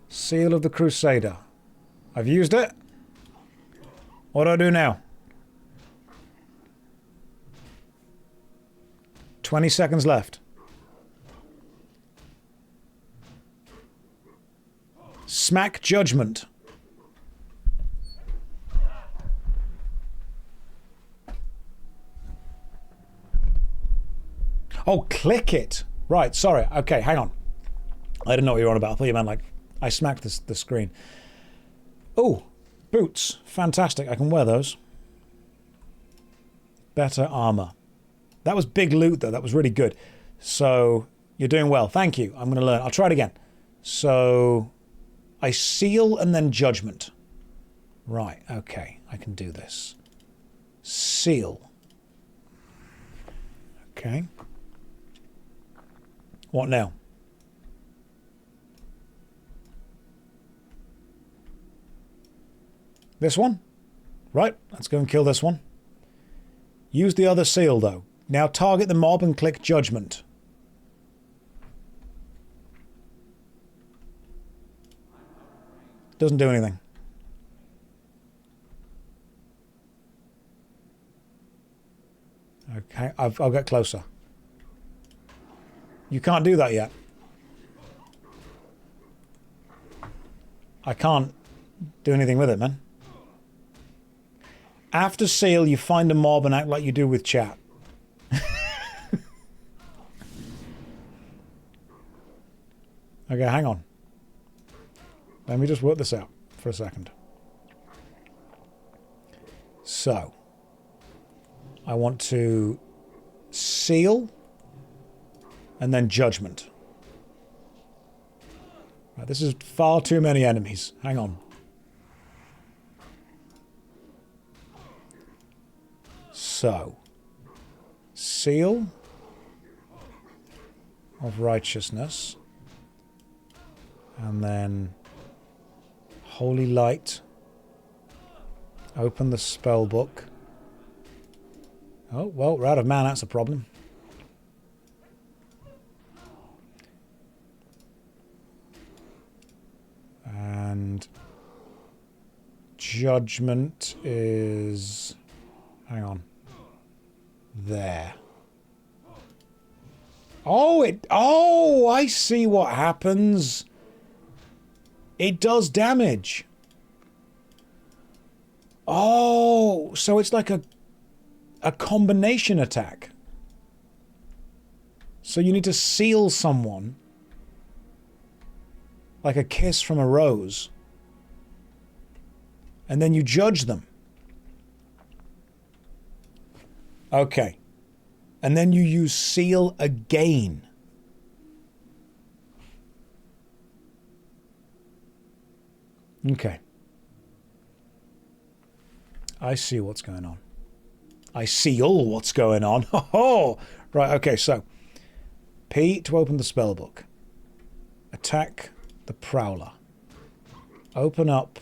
Seal of the Crusader. I've used it. What do I do now? 20 seconds left. Smack judgment. Oh, click it. Right, sorry. Okay, hang on. I didn't know what you were on about. I thought you meant like I smacked the screen. Oh, boots. Fantastic. I can wear those. Better armor. That was big loot, though. That was really good. So, you're doing well. Thank you. I'm going to learn. I'll try it again. So, I seal and then judgment. Right, okay. I can do this. Seal. Okay. What now? This one? Right, let's go and kill this one. Use the other seal, though. Now target the mob and click judgment. Doesn't do anything. Okay, I'll get closer. You can't do that yet. I can't do anything with it, man. After seal, you find a mob and act like you do with chat. Okay, hang on. Let me just work this out for a second. So, I want to seal and then judgment. Right, this is far too many enemies. Hang on. So, seal of righteousness, and then holy light. Open the spell book. Oh, well, we're out of mana, that's a problem. And judgment is... hang on. There. Oh, I see what happens. It does damage. Oh, so it's like a combination attack. So you need to seal someone like a kiss from a rose, and then you judge them. Okay. And then you use seal again. Okay. I see what's going on. I see all what's going on. Oh, right, okay, so P to open the spellbook. Attack the Prowler. Open up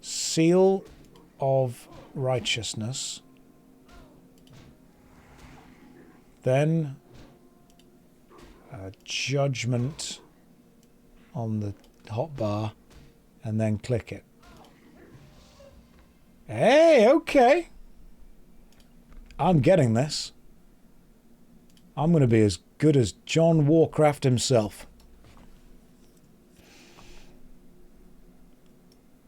Seal of Righteousness. Then Judgment on the hotbar, and then click it. Hey, okay. I'm getting this. I'm going to be as good as John Warcraft himself.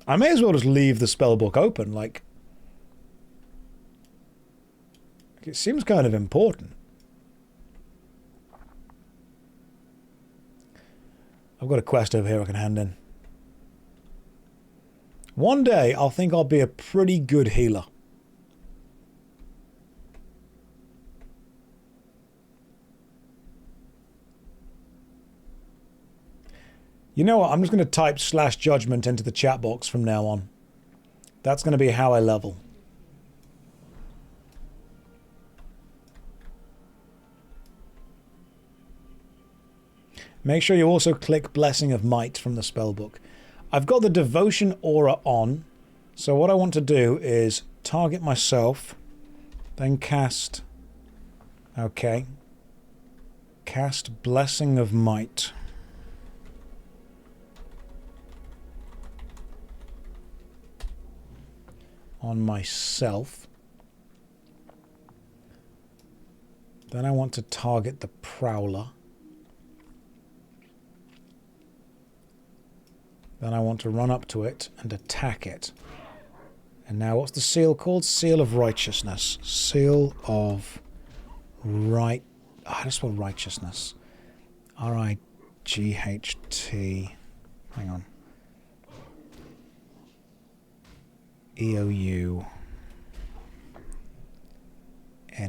I may as well just leave the spellbook open, like... It seems kind of important. I've got a quest over here I can hand in. One day, I'll think I'll be a pretty good healer. You know what? I'm just going to type /judgment into the chat box from now on. That's going to be how I level. Make sure you also click Blessing of Might from the spellbook. I've got the Devotion aura on, so what I want to do is target myself, then cast... Okay. Cast Blessing of Might. On myself. Then I want to target the Prowler. Then I want to run up to it and attack it. And now what's the seal called? Seal of Righteousness. Seal of Right... I just spelled Righteousness. R-I-G-H-T... Hang on. E-O-U... I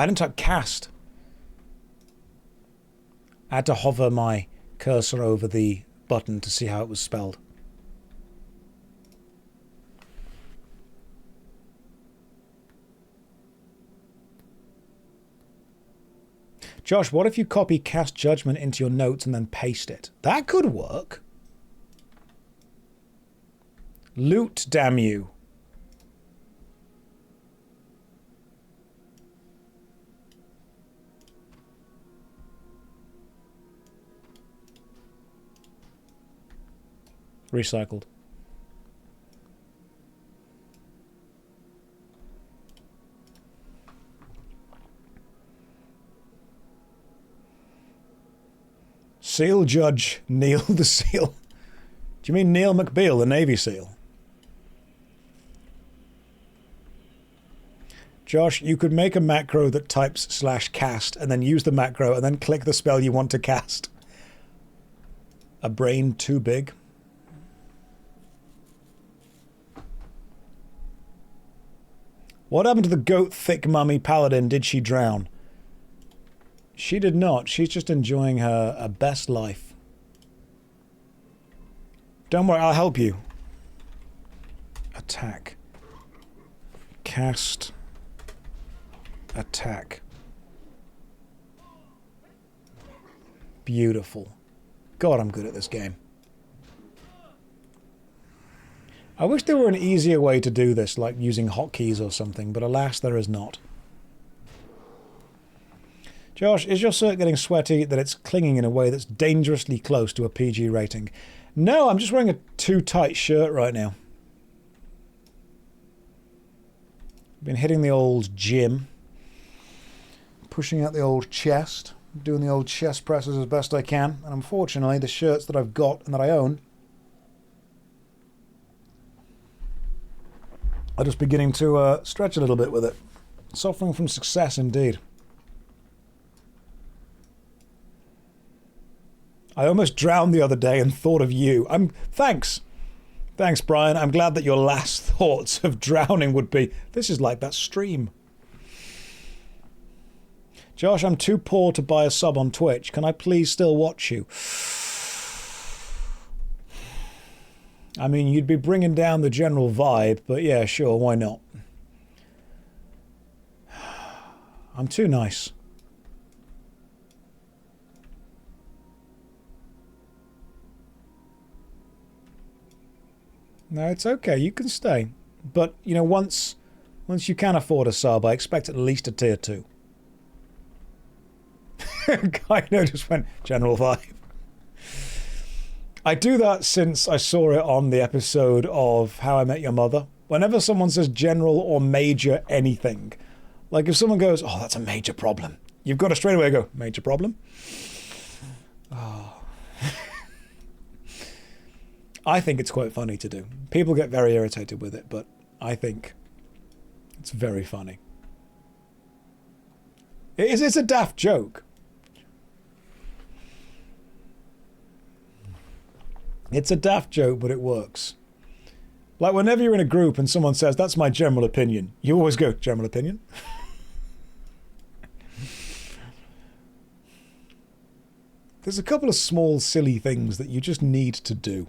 didn't type cast. I had to hover my cursor over the button to see how it was spelled. Josh, what if you copy Cast Judgment into your notes and then paste it? That could work. Loot, damn you. Recycled. Seal Judge Neil the Seal. Do you mean Neil McBeal, the Navy SEAL? Josh, you could make a macro that types /cast and then use the macro and then click the spell you want to cast. A brain too big. What happened to the goat thick mummy paladin? Did she drown? She did not. She's just enjoying her best life. Don't worry, I'll help you. Attack. Cast. Attack. Beautiful. God, I'm good at this game. I wish there were an easier way to do this, like using hotkeys or something, but alas, there is not. Josh, is your shirt getting sweaty that it's clinging in a way that's dangerously close to a PG rating? No, I'm just wearing a too tight shirt right now. Been hitting the old gym. Pushing out the old chest. Doing the old chest presses as best I can. And unfortunately, the shirts that I've got and that I own are just beginning to stretch a little bit with it. Suffering from success indeed. I almost drowned the other day and thought of you. Thanks. Thanks, Brian. I'm glad that your last thoughts of drowning would be, this is like that stream. Josh, I'm too poor to buy a sub on Twitch. Can I please still watch you? I mean, you'd be bringing down the general vibe, but yeah, sure, why not? I'm too nice. No, it's okay. You can stay. But, you know, once you can afford a sub, I expect at least a tier 2. Kino just went, general vibe. I do that since I saw it on the episode of How I Met Your Mother. Whenever someone says general or major anything, like if someone goes, oh, that's a major problem, you've got to straight away go, major problem? Oh. I think it's quite funny to do. People get very irritated with it, but I think it's very funny. It's a daft joke. It's a daft joke, but it works. Like whenever you're in a group and someone says, that's my general opinion, you always go, general opinion? There's a couple of small, silly things that you just need to do.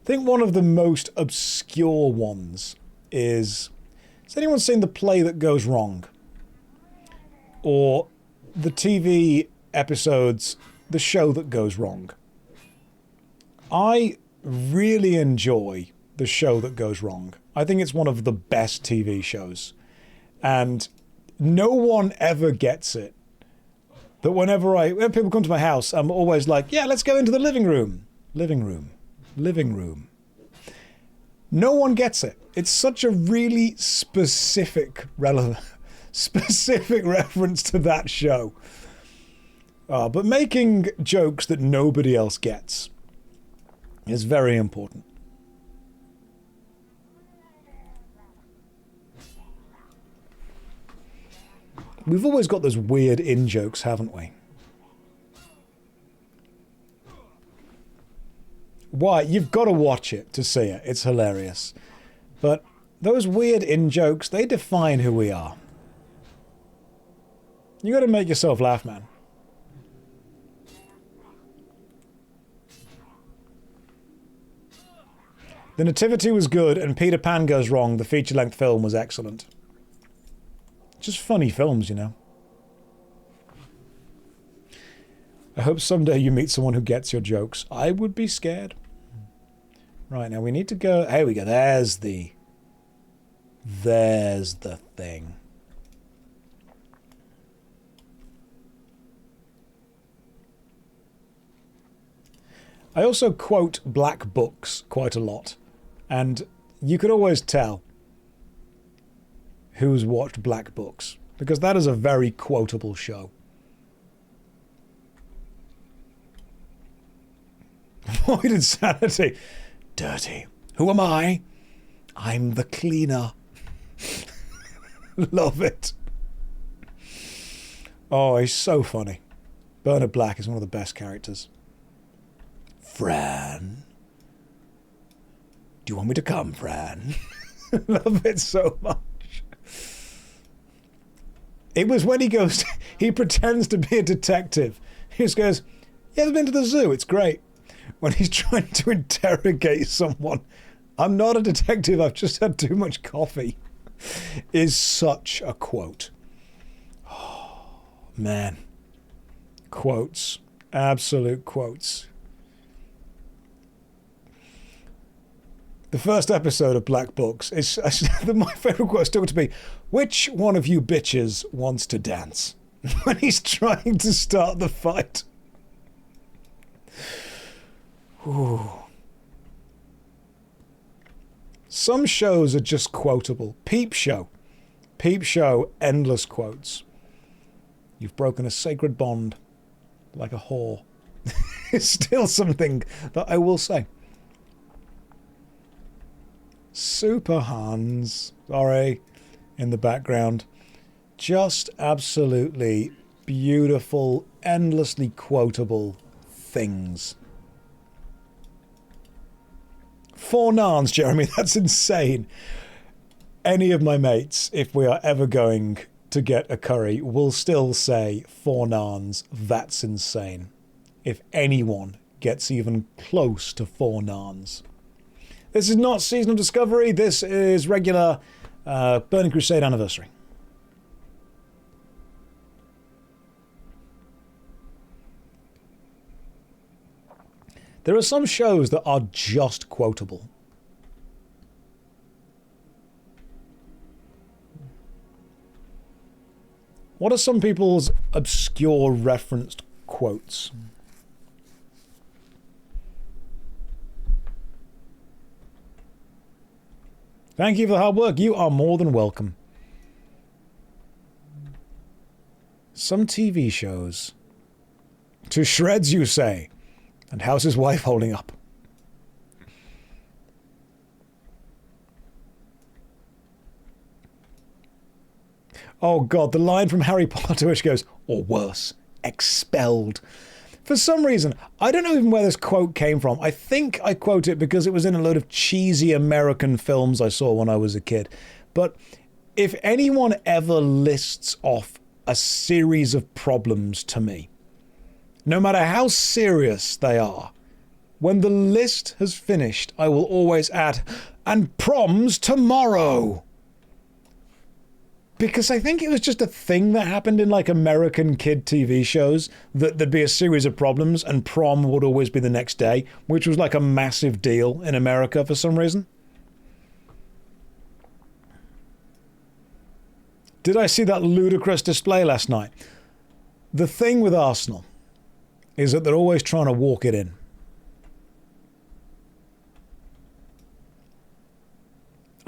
I think one of the most obscure ones is, has anyone seen The Play That Goes Wrong? Or the TV episodes, The Show That Goes Wrong? I really enjoy The Show That Goes Wrong. I think it's one of the best TV shows. And no one ever gets it. That when people come to my house, I'm always like, yeah, let's go into the living room. Living room. Living room. No one gets it. It's such a really specific reference to that show. But making jokes that nobody else gets is very important. We've always got those weird in-jokes, haven't we? Why? You've got to watch it to see it. It's hilarious. But those weird in-jokes, they define who we are. You got to make yourself laugh, man. The Nativity was good, and Peter Pan Goes Wrong, the feature-length film, was excellent. Just funny films, you know. I hope someday you meet someone who gets your jokes. I would be scared. Right, now we need to go... Here we go. There's the thing. I also quote black books quite a lot. And you could always tell who's watched Black Books, because that is a very quotable show. Avoid insanity. Dirty. Who am I? I'm the cleaner. Love it. Oh, he's so funny. Bernard Black is one of the best characters. Fran. Do you want me to come, Fran? Love it so much. It was when he goes, he pretends to be a detective. He just goes, you ever been to the zoo? It's great. When he's trying to interrogate someone, I'm not a detective, I've just had too much coffee, is such a quote. Oh, man. Quotes. Absolute quotes. The first episode of Black Books is my favourite quote still to be, which one of you bitches wants to dance? When he's trying to start the fight. Ooh. Some shows are just quotable. Peep Show. Peep Show, endless quotes. You've broken a sacred bond like a whore. It's still something that I will say. Super Hans, sorry, in the background. Just absolutely beautiful, endlessly quotable things. 4 nans, Jeremy, that's insane. any of my mates, if we are ever going to get a curry, will still say 4 naans. That's insane. If anyone gets even close to 4 naans. This is not Season of Discovery. This is regular Burning Crusade anniversary. There are some shows that are just quotable. What are some people's obscure referenced quotes? Thank you for the hard work. You are more than welcome. Some TV shows. To shreds, you say. And how's his wife holding up? Oh God, the line from Harry Potter which goes, or worse, expelled. For some reason, I don't know even where this quote came from. I think I quote it because it was in a load of cheesy American films I saw when I was a kid. But if anyone ever lists off a series of problems to me, no matter how serious they are, when the list has finished, I will always add, and prom's tomorrow. Because I think it was just a thing that happened in like American kid TV shows, that there'd be a series of problems and prom would always be the next day, which was like a massive deal in America for some reason. Did I see that ludicrous display last night? The thing with Arsenal is that they're always trying to walk it in.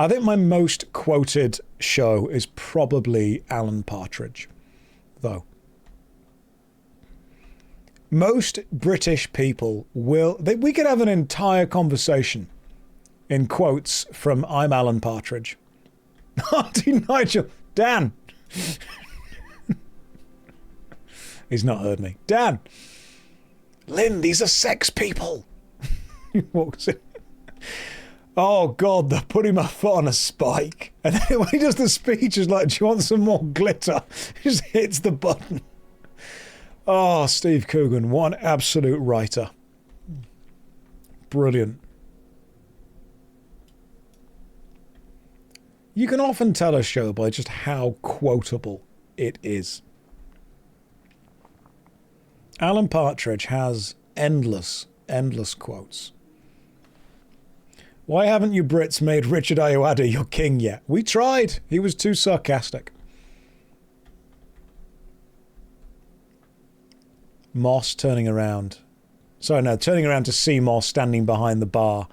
I think my most quoted show is probably Alan Partridge, though. Most British people will... we could have an entire conversation in quotes from I'm Alan Partridge. Auntie Nigel, Dan. He's not heard me. Dan. Lynn, these are sex people. He walks in. Oh God, they're putting my foot on a spike. And then when he does the speech, he's like, do you want some more glitter? He just hits the button. Oh, Steve Coogan, what an absolute writer. Brilliant. You can often tell a show by just how quotable it is. Alan Partridge has endless quotes. Why haven't you Brits made Richard Ayoade your king yet? We tried. He was too sarcastic. Moss turning around. Sorry, no, turning around to see Moss standing behind the bar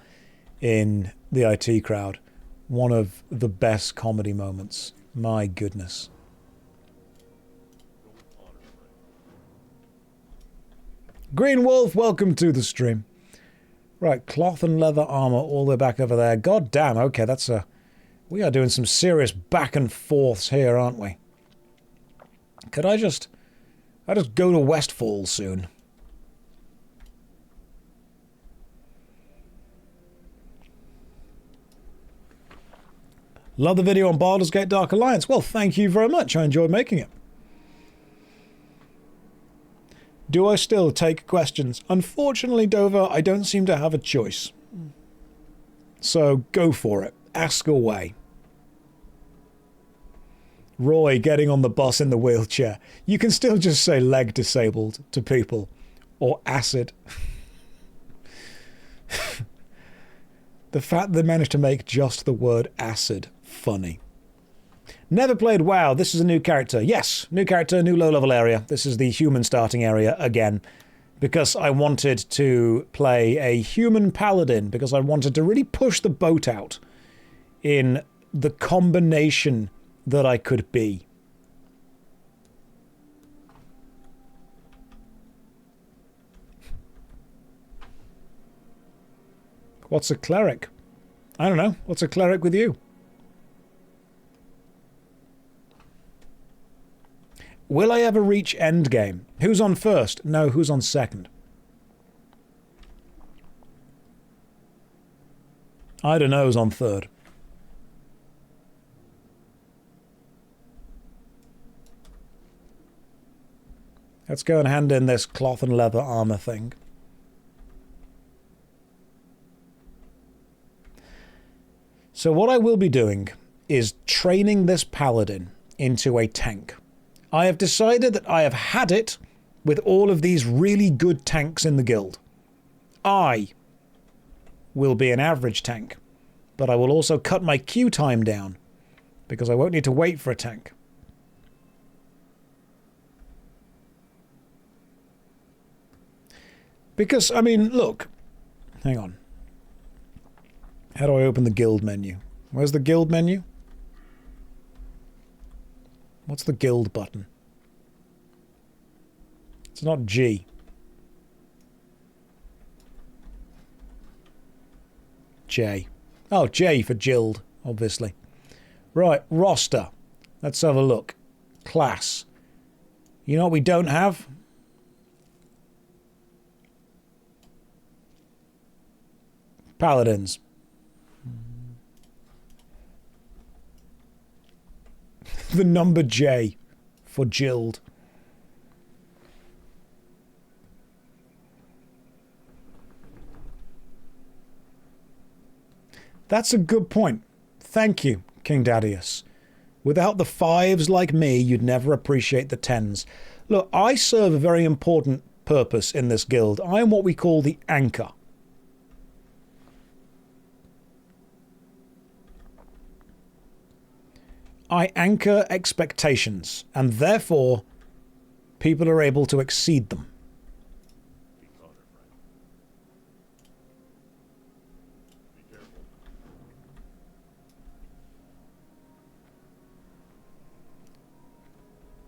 in the IT crowd. One of the best comedy moments. My goodness. Green Wolf, welcome to the stream. Right, cloth and leather armor all the way back over there. God damn, okay, that's a... We are doing some serious back and forths here, aren't we? Could I just go to Westfall soon? Love the video on Baldur's Gate Dark Alliance. Well, thank you very much. I enjoyed making it. Do I still take questions? Unfortunately, Dover, I don't seem to have a choice. So go for it. Ask away. Roy getting on the bus in the wheelchair. You can still just say leg disabled to people. Or acid. The fact they managed to make just the word acid funny. Never played WoW. This is a new character. Yes, new character, new low-level area. This is the human starting area again. Because I wanted to play a human paladin. Because I wanted to really push the boat out in the combination that I could be. What's a cleric? I don't know. What's a cleric with you? Will I ever reach endgame? Who's on first? No, who's on second? I don't know who's on third. Let's go and hand in this cloth and leather armor thing. So what I will be doing is training this paladin into a tank. I have decided that I have had it with all of these really good tanks in the guild. I will be an average tank, but I will also cut my queue time down because I won't need to wait for a tank. Because, I mean, look. Hang on. How do I open the guild menu? Where's the guild menu? What's the guild button? It's not G. J. Oh, J for Jild, obviously. Right, roster. Let's have a look. Class. You know what we don't have? Paladins. The number J for Jild. That's a good point. Thank you, King Dadius. Without the 5s like me, you'd never appreciate the 10s. Look, I serve a very important purpose in this guild. I am what we call the anchor. I anchor expectations, and therefore people are able to exceed them. Be caught, friend. Be careful.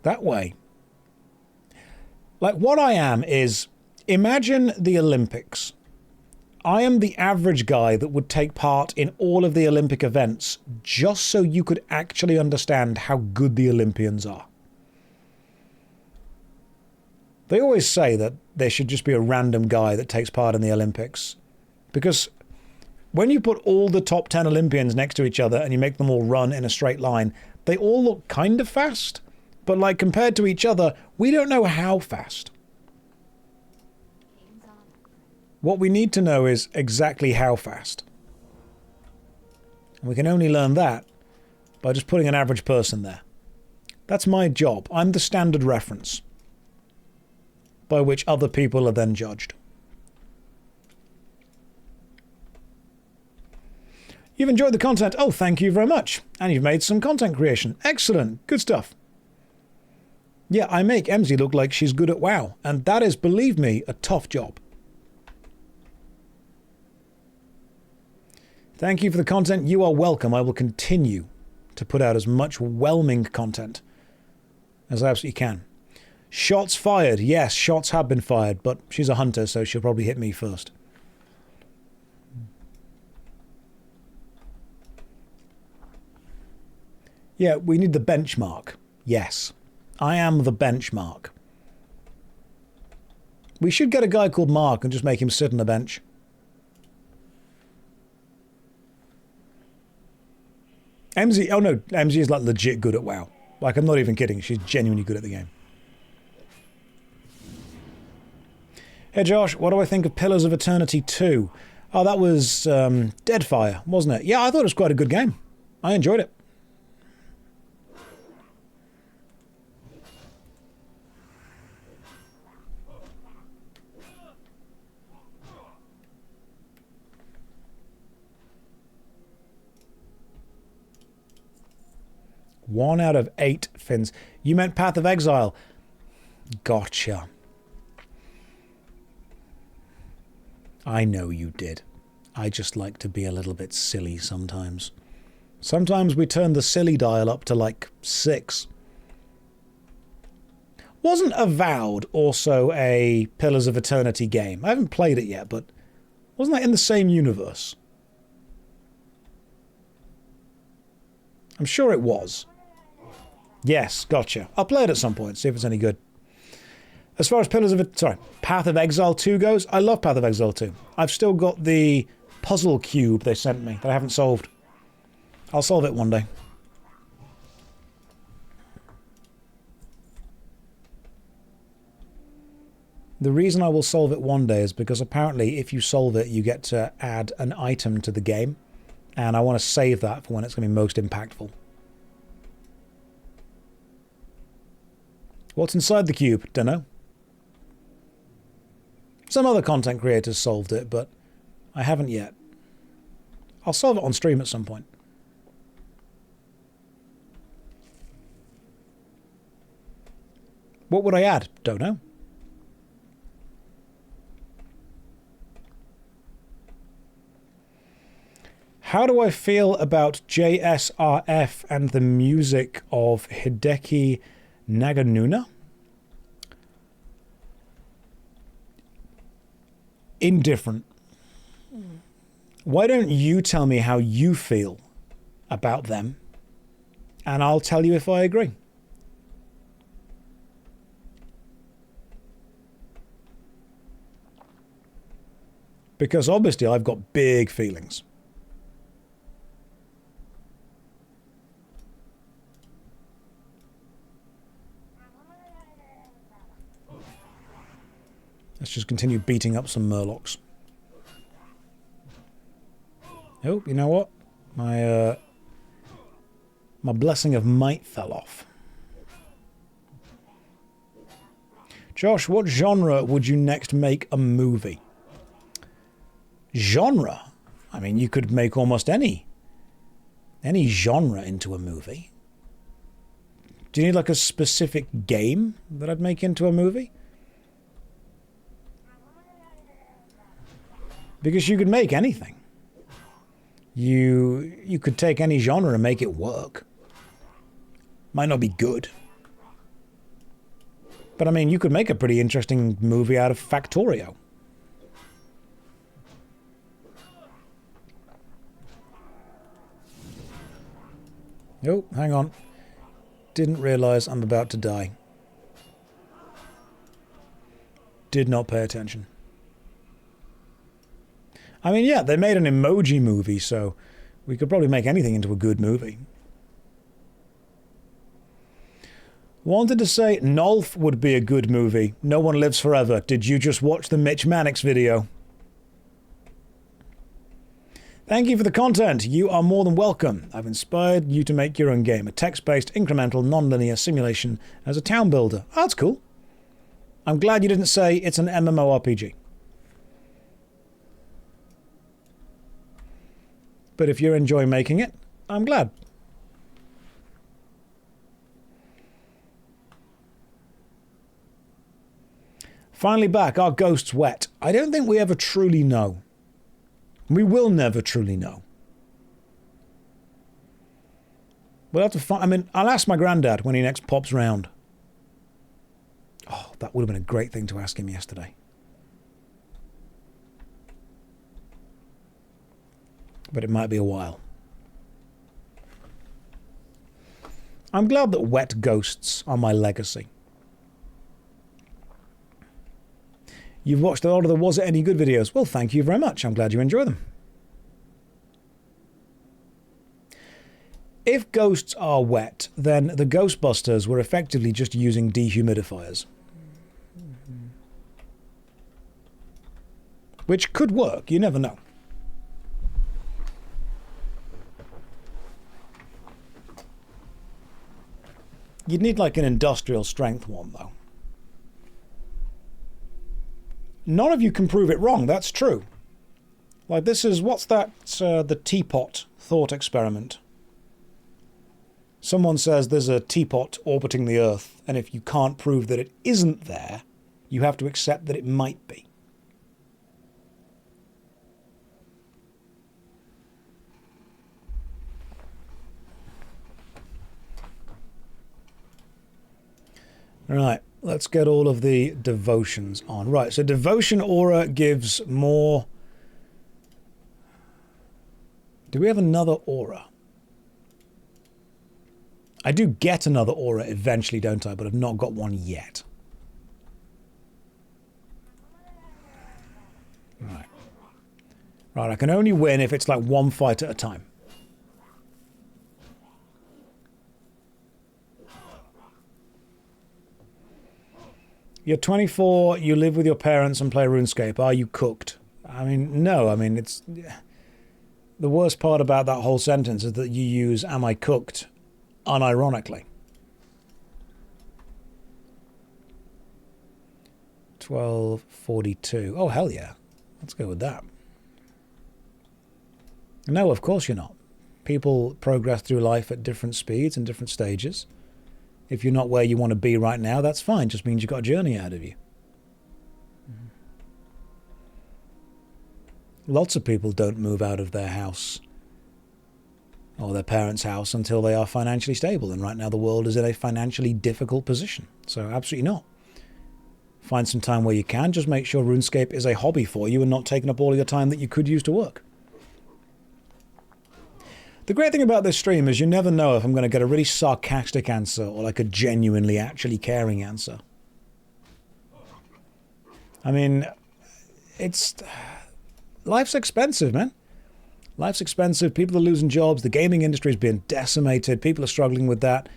That way. Like, what I am is, imagine the Olympics. I am the average guy that would take part in all of the Olympic events just so you could actually understand how good the Olympians are. They always say that there should just be a random guy that takes part in the Olympics. Because when you put all the top 10 Olympians next to each other and you make them all run in a straight line, they all look kind of fast. But like compared to each other, we don't know how fast. What we need to know is exactly how fast. And we can only learn that by just putting an average person there. That's my job. I'm the standard reference by which other people are then judged. You've enjoyed the content. Oh, thank you very much. And you've made some content creation. Excellent. Good stuff. Yeah, I make Emzy look like she's good at WoW. And that is, believe me, a tough job. Thank you for the content. You are welcome. I will continue to put out as much whelming content as I absolutely can. Shots fired. Yes, shots have been fired, but she's a hunter, so she'll probably hit me first. Yeah, we need the benchmark. Yes, I am the benchmark. We should get a guy called Mark and just make him sit on the bench. MZ, oh no, MZ is like legit good at WoW. Like, I'm not even kidding. She's genuinely good at the game. Hey Josh, what do I think of Pillars of Eternity 2? Oh, that was Deadfire, wasn't it? Yeah, I thought it was quite a good game. I enjoyed it. One out of 8 fins. You meant Path of Exile. Gotcha. I know you did. I just like to be a little bit silly sometimes. Sometimes we turn the silly dial up to like 6. Wasn't Avowed also a Pillars of Eternity game? I haven't played it yet, but wasn't that in the same universe? I'm sure it was. Yes, gotcha. I'll play it at some point, see if it's any good. As far as Path of Exile 2 goes, I love Path of Exile 2. I've still got the puzzle cube they sent me that I haven't solved. I'll solve it one day. The reason I will solve it one day is because apparently if you solve it, you get to add an item to the game. And I want to save that for when it's going to be most impactful. What's inside the cube? Dunno. Some other content creators solved it, but I haven't yet. I'll solve it on stream at some point. What would I add? Don't know. How do I feel about JSRF and the music of Hideki Naganuna? Indifferent. Why don't you tell me how you feel about them, and I'll tell you if I agree. Because obviously I've got big feelings. Let's just continue beating up some murlocs. Oh, you know what? My blessing of might fell off. Josh, what genre would you next make a movie? Genre? I mean, you could make almost any genre into a movie. Do you need like a specific game that I'd make into a movie? Because you could make anything. You could take any genre and make it work. Might not be good. But I mean, you could make a pretty interesting movie out of Factorio. Oh, hang on. Didn't realize I'm about to die. Did not pay attention. I mean, yeah, they made an emoji movie, so we could probably make anything into a good movie. Wanted to say Nolf would be a good movie. No One Lives Forever. Did you just watch the Mitch Mannix video? Thank you for the content. You are more than welcome. I've inspired you to make your own game. A text-based, incremental, non-linear simulation as a town builder. Oh, that's cool. I'm glad you didn't say it's an MMORPG. But if you're enjoying making it, I'm glad. Finally back, are ghosts wet? I don't think we ever truly know. We will never truly know. We'll have to find... I mean, I'll ask my granddad when he next pops round. Oh, that would have been a great thing to ask him yesterday. But it might be a while. I'm glad that wet ghosts are my legacy. You've watched a lot of the Was It Any Good videos. Well, thank you very much. I'm glad you enjoy them. If ghosts are wet, then the Ghostbusters were effectively just using dehumidifiers. Which could work. You never know. You'd need like an industrial strength one, though. None of you can prove it wrong, that's true. Like this is, what's that, the teapot thought experiment? Someone says there's a teapot orbiting the Earth, and if you can't prove that it isn't there, you have to accept that it might be. Right, let's get all of the devotions on. Right, so devotion aura gives more... Do we have another aura? I do get another aura eventually, don't I? But I've not got one yet. Right. Right, I can only win if it's like one fight at a time. You're 24, you live with your parents and play RuneScape. Are you cooked? I mean, no. I mean, it's... The worst part about that whole sentence is that you use "am I cooked" unironically. 12:42. Oh, hell yeah. Let's go with that. No, of course you're not. People progress through life at different speeds and different stages. If you're not where you want to be right now, that's fine. Just means you've got a journey ahead of you. Lots of people don't move out of their house or their parents' house until they are financially stable. And right now the world is in a financially difficult position. So absolutely not. Find some time where you can. Just make sure RuneScape is a hobby for you and not taking up all of your time that you could use to work. The great thing about this stream is you never know if I'm going to get a really sarcastic answer or like a genuinely actually caring answer. I mean, it's... Life's expensive, man. Life's expensive. People are losing jobs. The gaming industry is being decimated. People are struggling with that.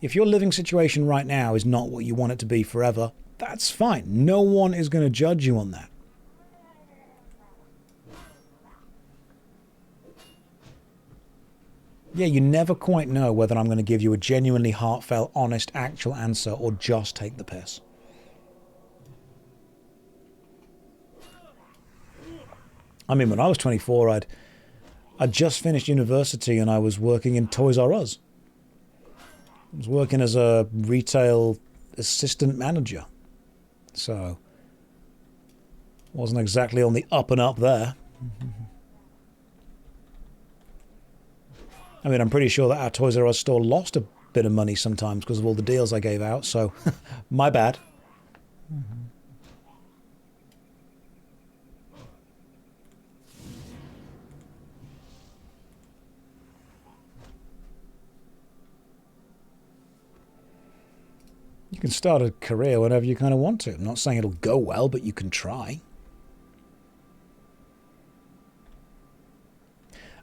If your living situation right now is not what you want it to be forever, that's fine. No one is going to judge you on that. Yeah, you never quite know whether I'm going to give you a genuinely heartfelt, honest, actual answer or just take the piss. I mean, when I was 24, I'd just finished university and I was working in Toys R Us. I was working as a retail assistant manager. So, wasn't exactly on the up and up there. I mean, I'm pretty sure that our Toys R Us store lost a bit of money sometimes because of all the deals I gave out, so my bad. You can start a career whenever you kind of want to. I'm not saying it'll go well, but you can try.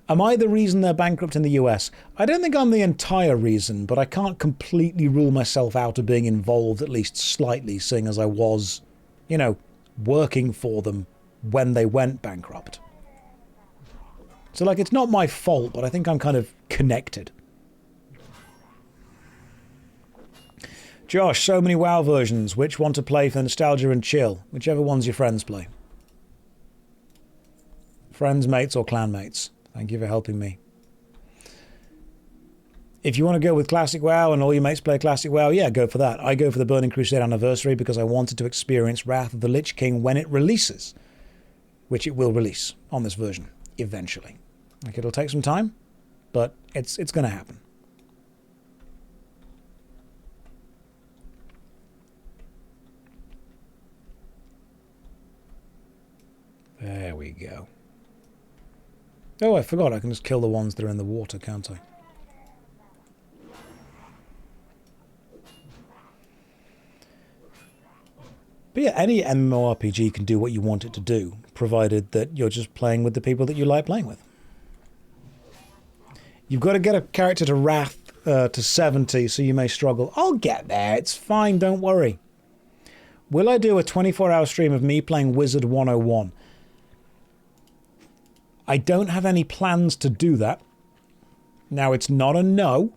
Am I the reason they're bankrupt in the US? I don't think I'm the entire reason, but I can't completely rule myself out of being involved, at least slightly, seeing as I was, you know, working for them when they went bankrupt. So, like, it's not my fault, but I think I'm kind of connected. Josh, so many WoW versions. Which one to play for nostalgia and chill? Whichever ones your friends play. Friends, mates, or clanmates. Thank you for helping me. If you want to go with Classic WoW and all your mates play Classic WoW, yeah, go for that. I go for the Burning Crusade Anniversary because I wanted to experience Wrath of the Lich King when it releases. Which it will release on this version, eventually. Like, it'll take some time, but it's going to happen. There we go. Oh, I forgot. I can just kill the ones that are in the water, can't I? But yeah, any MMORPG can do what you want it to do, provided that you're just playing with the people that you like playing with. You've got to get a character to Wrath to 70, so you may struggle. I'll get there. It's fine. Don't worry. Will I do a 24-hour stream of me playing Wizard 101? I don't have any plans to do that. Now, it's not a no.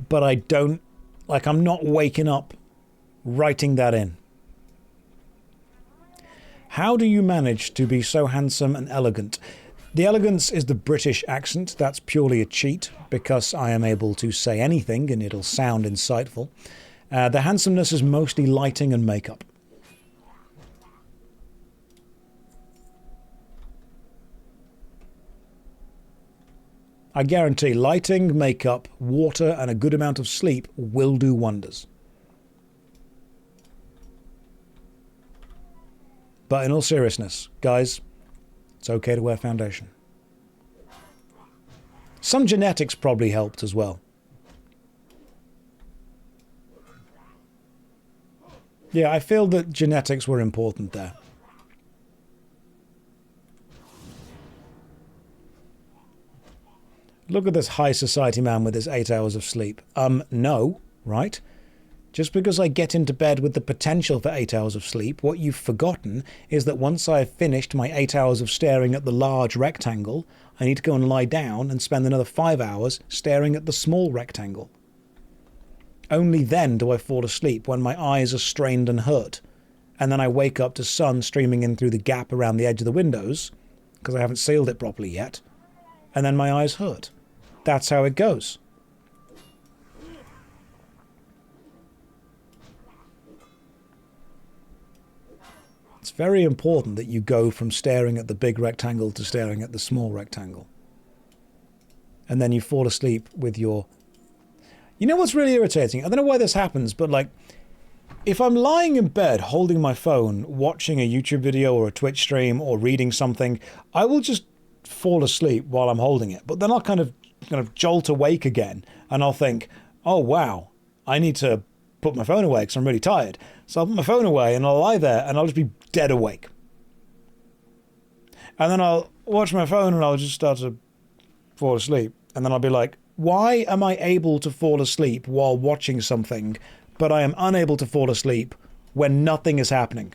But I don't... Like, I'm not waking up writing that in. How do you manage to be so handsome and elegant? The elegance is the British accent. That's purely a cheat, because I am able to say anything and it'll sound insightful. The handsomeness is mostly lighting and makeup. I guarantee lighting, makeup, water, and a good amount of sleep will do wonders. But in all seriousness, guys, it's okay to wear foundation. Some genetics probably helped as well. Yeah, I feel that genetics were important there. Look at this high society man with his 8 hours of sleep. No. right? Just because I get into bed with the potential for 8 hours of sleep, what you've forgotten is that once I've finished my 8 hours of staring at the large rectangle, I need to go and lie down and spend another 5 hours staring at the small rectangle. Only then do I fall asleep, when my eyes are strained and hurt, and then I wake up to sun streaming in through the gap around the edge of the windows, because I haven't sealed it properly yet, and then my eyes hurt. That's how it goes. It's very important that you go from staring at the big rectangle to staring at the small rectangle. And then you fall asleep with your... You know what's really irritating? I don't know why this happens, but like, if I'm lying in bed holding my phone, watching a YouTube video or a Twitch stream or reading something, I will just fall asleep while I'm holding it. But then I'll kind of jolt awake again, and I'll think, oh wow, I need to put my phone away because I'm really tired. So I'll put my phone away and I'll lie there and I'll just be dead awake. And then I'll watch my phone and I'll just start to fall asleep. And then I'll be like, why am I able to fall asleep while watching something, but I am unable to fall asleep when nothing is happening?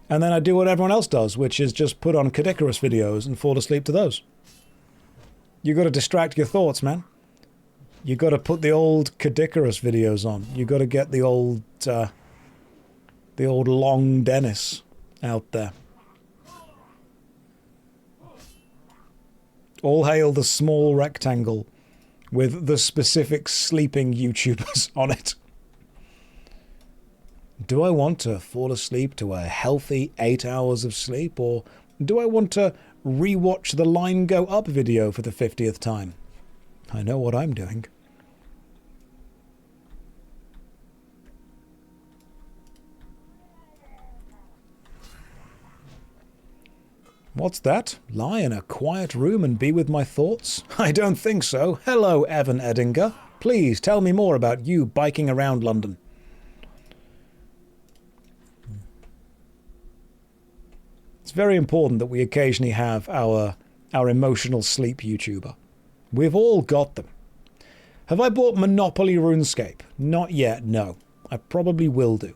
And then I do what everyone else does, which is just put on Kadikarus videos and fall asleep to those. You got to distract your thoughts, man. You got to put the old Kadikarus videos on. You got to get the old Long Dennis out there. All hail the small rectangle with the specific sleeping YouTubers on it. Do I want to fall asleep to a healthy 8 hours of sleep, or do I want to rewatch the Line Go Up video for the 50th time? I know what I'm doing. What's that? Lie in a quiet room and be with my thoughts? I don't think so. Hello, Evan Edinger. Please tell me more about you biking around London. It's very important that we occasionally have our emotional sleep YouTuber. We've all got them. Have I bought Monopoly RuneScape? Not yet, no. I probably will do.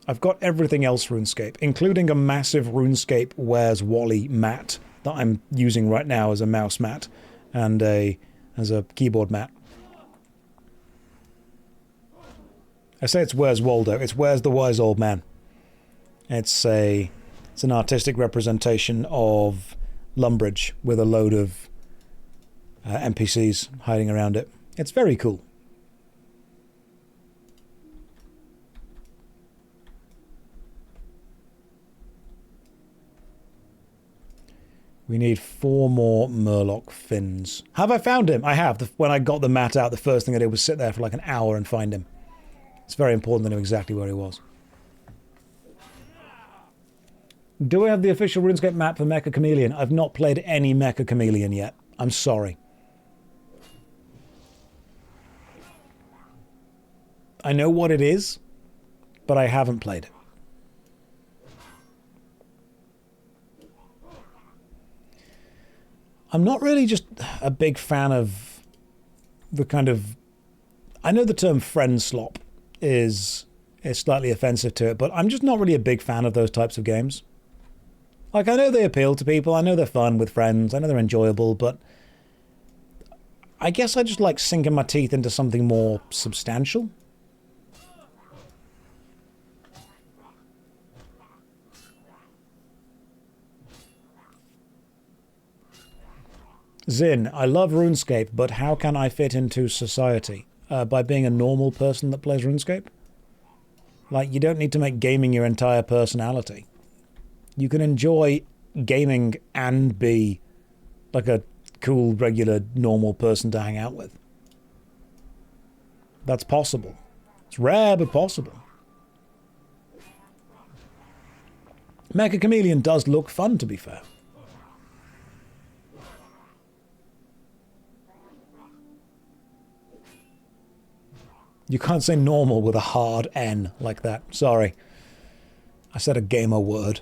I've got everything else RuneScape, including a massive RuneScape Where's Wally mat that I'm using right now as a mouse mat and as a keyboard mat. I say it's Where's Waldo. It's Where's the Wise Old Man. It's an artistic representation of Lumbridge with a load of NPCs hiding around it. It's very cool. We need 4 more Murloc fins. Have I found him? I have. When I got the mat out, the first thing I did was sit there for like an hour and find him. It's very important to know exactly where he was. Do I have the official RuneScape map for Mecha Chameleon? I've not played any Mecha Chameleon yet. I'm sorry. I know what it is, but I haven't played it. I'm not really just a big fan of the kind of... I know the term friend slop is slightly offensive to it, but I'm just not really a big fan of those types of games. Like, I know they appeal to people, I know they're fun with friends, I know they're enjoyable, but I guess I just like sinking my teeth into something more substantial. Zin, I love RuneScape, but how can I fit into society? By being a normal person that plays RuneScape? Like, you don't need to make gaming your entire personality. You can enjoy gaming and be like a cool, regular, normal person to hang out with. That's possible. It's rare, but possible. Mecha Chameleon does look fun, to be fair. You can't say normal with a hard N like that. Sorry. I said a gamer word.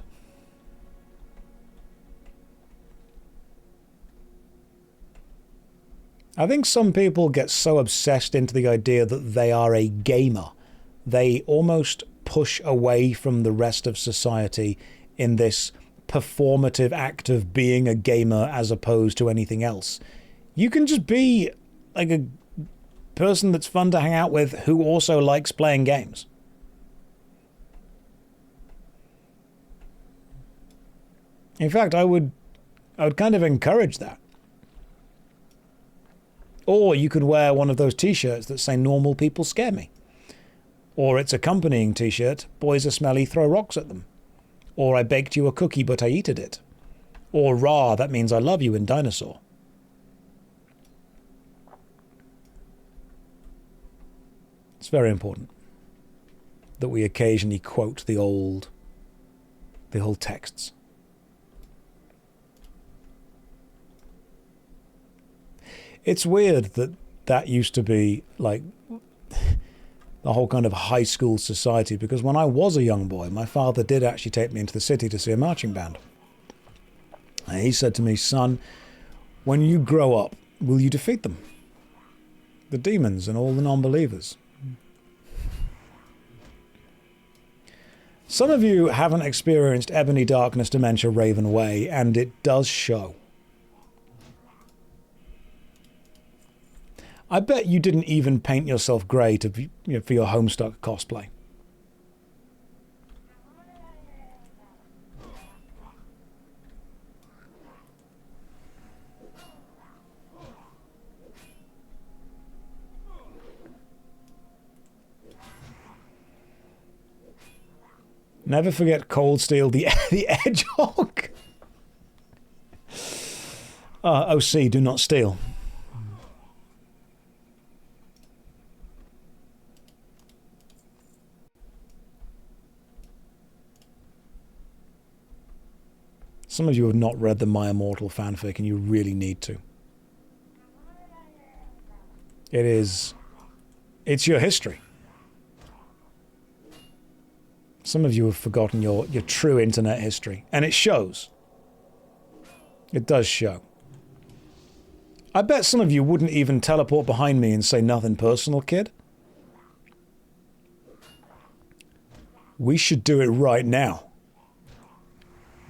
I think some people get so obsessed into the idea that they are a gamer, they almost push away from the rest of society in this performative act of being a gamer as opposed to anything else. You can just be like a person that's fun to hang out with who also likes playing games. In fact, I would kind of encourage that. Or you could wear one of those t-shirts that say normal people scare me. Or its accompanying t-shirt, boys are smelly, throw rocks at them. Or I baked you a cookie but I eated it. Or rah, that means I love you in dinosaur. It's very important that we occasionally quote the old texts. It's weird that that used to be like the whole kind of high school society, because when I was a young boy, my father did actually take me into the city to see a marching band. And he said to me, son, when you grow up, will you defeat them? The demons and all the non-believers. Some of you haven't experienced Ebony Darkness Dementia Raven Way, and it does show. I bet you didn't even paint yourself grey to, for your Homestuck cosplay. Never forget Cold Steel, the Hedgehog. OC, do not steal. Some of you have not read the My Immortal fanfic, and you really need to. It's your history. Some of you have forgotten your true internet history, and it shows. It does show. I bet some of you wouldn't even teleport behind me and say nothing personal, kid. We should do it right now.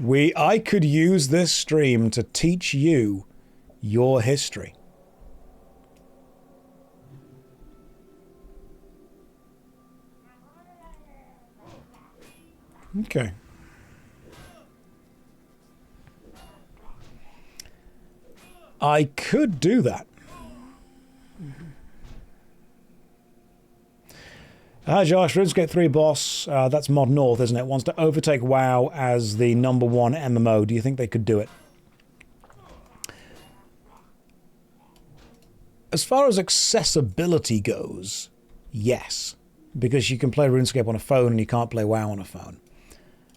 I could use this stream to teach you your history. Okay. I could do that. Hi Josh, RuneScape 3 boss, that's Mod North, isn't it? Wants to overtake WoW as the #1 MMO. Do you think they could do it? As far as accessibility goes, yes. Because you can play RuneScape on a phone and you can't play WoW on a phone.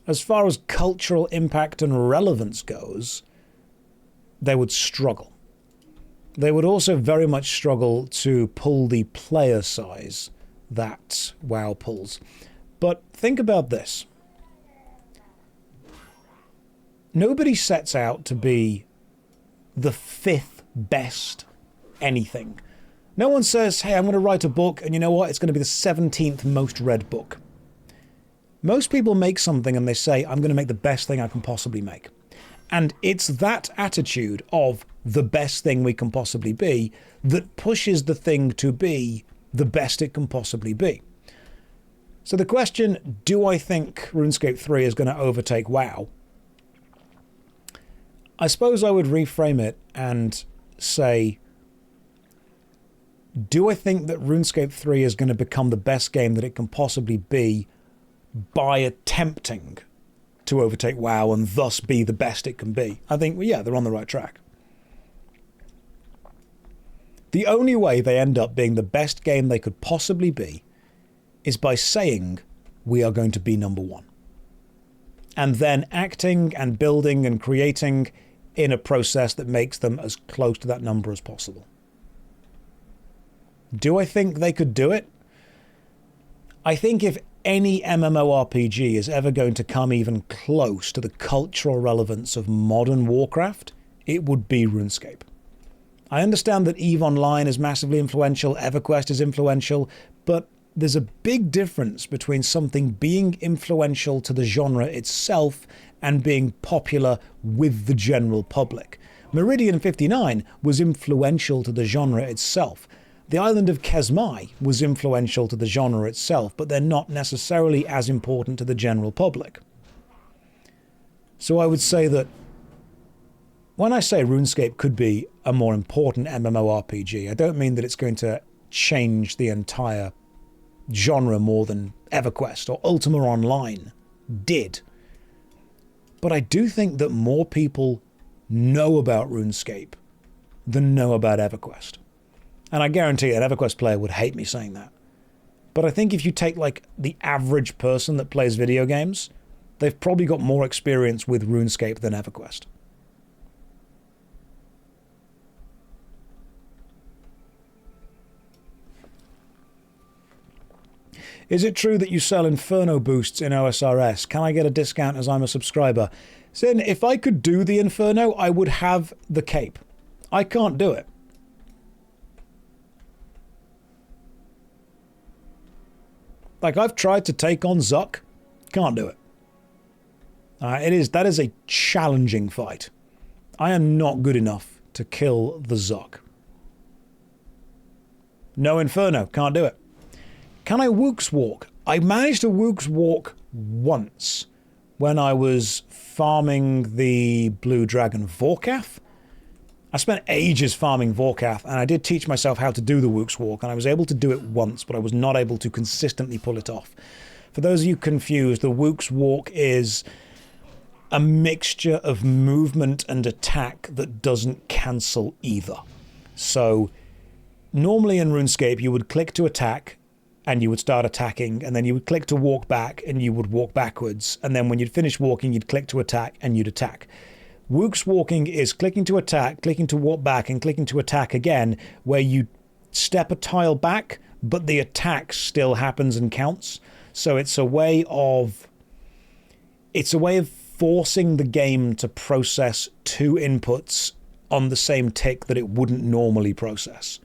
As far as cultural impact and relevance goes, they would struggle. They would also very much struggle to pull the player size that WoW pulls. But think about this. Nobody sets out to be the 5th best anything. No one says, hey, I'm going to write a book, and you know what? It's going to be the 17th most read book. Most people make something and they say, I'm going to make the best thing I can possibly make. And it's that attitude of the best thing we can possibly be that pushes the thing to be the best it can possibly be. So the question, do I think RuneScape 3 is going to overtake WoW? I suppose I would reframe it and say, do I think that RuneScape 3 is going to become the best game that it can possibly be by attempting to overtake WoW and thus be the best it can be? I think, well, yeah, they're on the right track. The only way they end up being the best game they could possibly be is by saying, we are going to be #1. And then acting and building and creating in a process that makes them as close to that number as possible. Do I think they could do it? I think if any MMORPG is ever going to come even close to the cultural relevance of modern Warcraft, it would be RuneScape. I understand that EVE Online is massively influential, EverQuest is influential, but there's a big difference between something being influential to the genre itself and being popular with the general public. Meridian 59 was influential to the genre itself. The island of Kesmai was influential to the genre itself, but they're not necessarily as important to the general public. So I would say that when I say RuneScape could be a more important MMORPG, I don't mean that it's going to change the entire genre more than EverQuest or Ultima Online did. But I do think that more people know about RuneScape than know about EverQuest. And I guarantee an EverQuest player would hate me saying that. But I think if you take like the average person that plays video games, they've probably got more experience with RuneScape than EverQuest. Is it true that you sell Inferno boosts in OSRS? Can I get a discount as I'm a subscriber? Sin, if I could do the Inferno, I would have the cape. I can't do it. Like, I've tried to take on Zuck. Can't do it. That is a challenging fight. I am not good enough to kill the Zuck. No Inferno. Can't do it. Can I Wooks walk? I managed to Wooks walk once when I was farming the Blue Dragon Vorkath. I spent ages farming Vorkath, and I did teach myself how to do the Wooks walk, and I was able to do it once, but I was not able to consistently pull it off. For those of you confused, the Wooks walk is a mixture of movement and attack that doesn't cancel either. So normally in RuneScape, you would click to attack, and you would start attacking, and then you would click to walk back, and you would walk backwards, and then when you'd finish walking, you'd click to attack, and you'd attack. Wooks walking is clicking to attack, clicking to walk back, and clicking to attack again, where you step a tile back, but the attack still happens and counts. So it's a way of forcing the game to process two inputs on the same tick that it wouldn't normally process.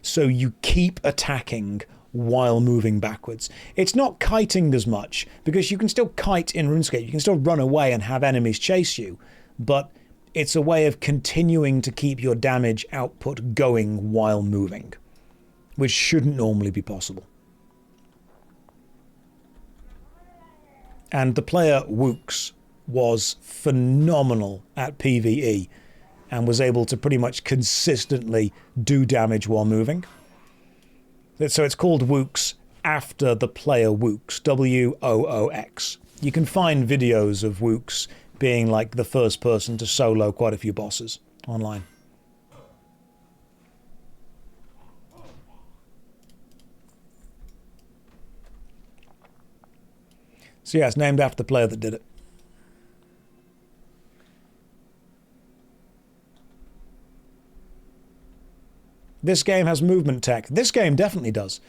So you keep attacking while moving backwards. It's not kiting as much, because you can still kite in RuneScape. You can still run away and have enemies chase you, but it's a way of continuing to keep your damage output going while moving, which shouldn't normally be possible. And the player Wooks was phenomenal at PvE and was able to pretty much consistently do damage while moving. So it's called Wooks after the player Wooks, W-O-O-X. You can find videos of Wooks being like the first person to solo quite a few bosses online. So yeah, it's named after the player that did it. This game has movement tech. This game definitely does.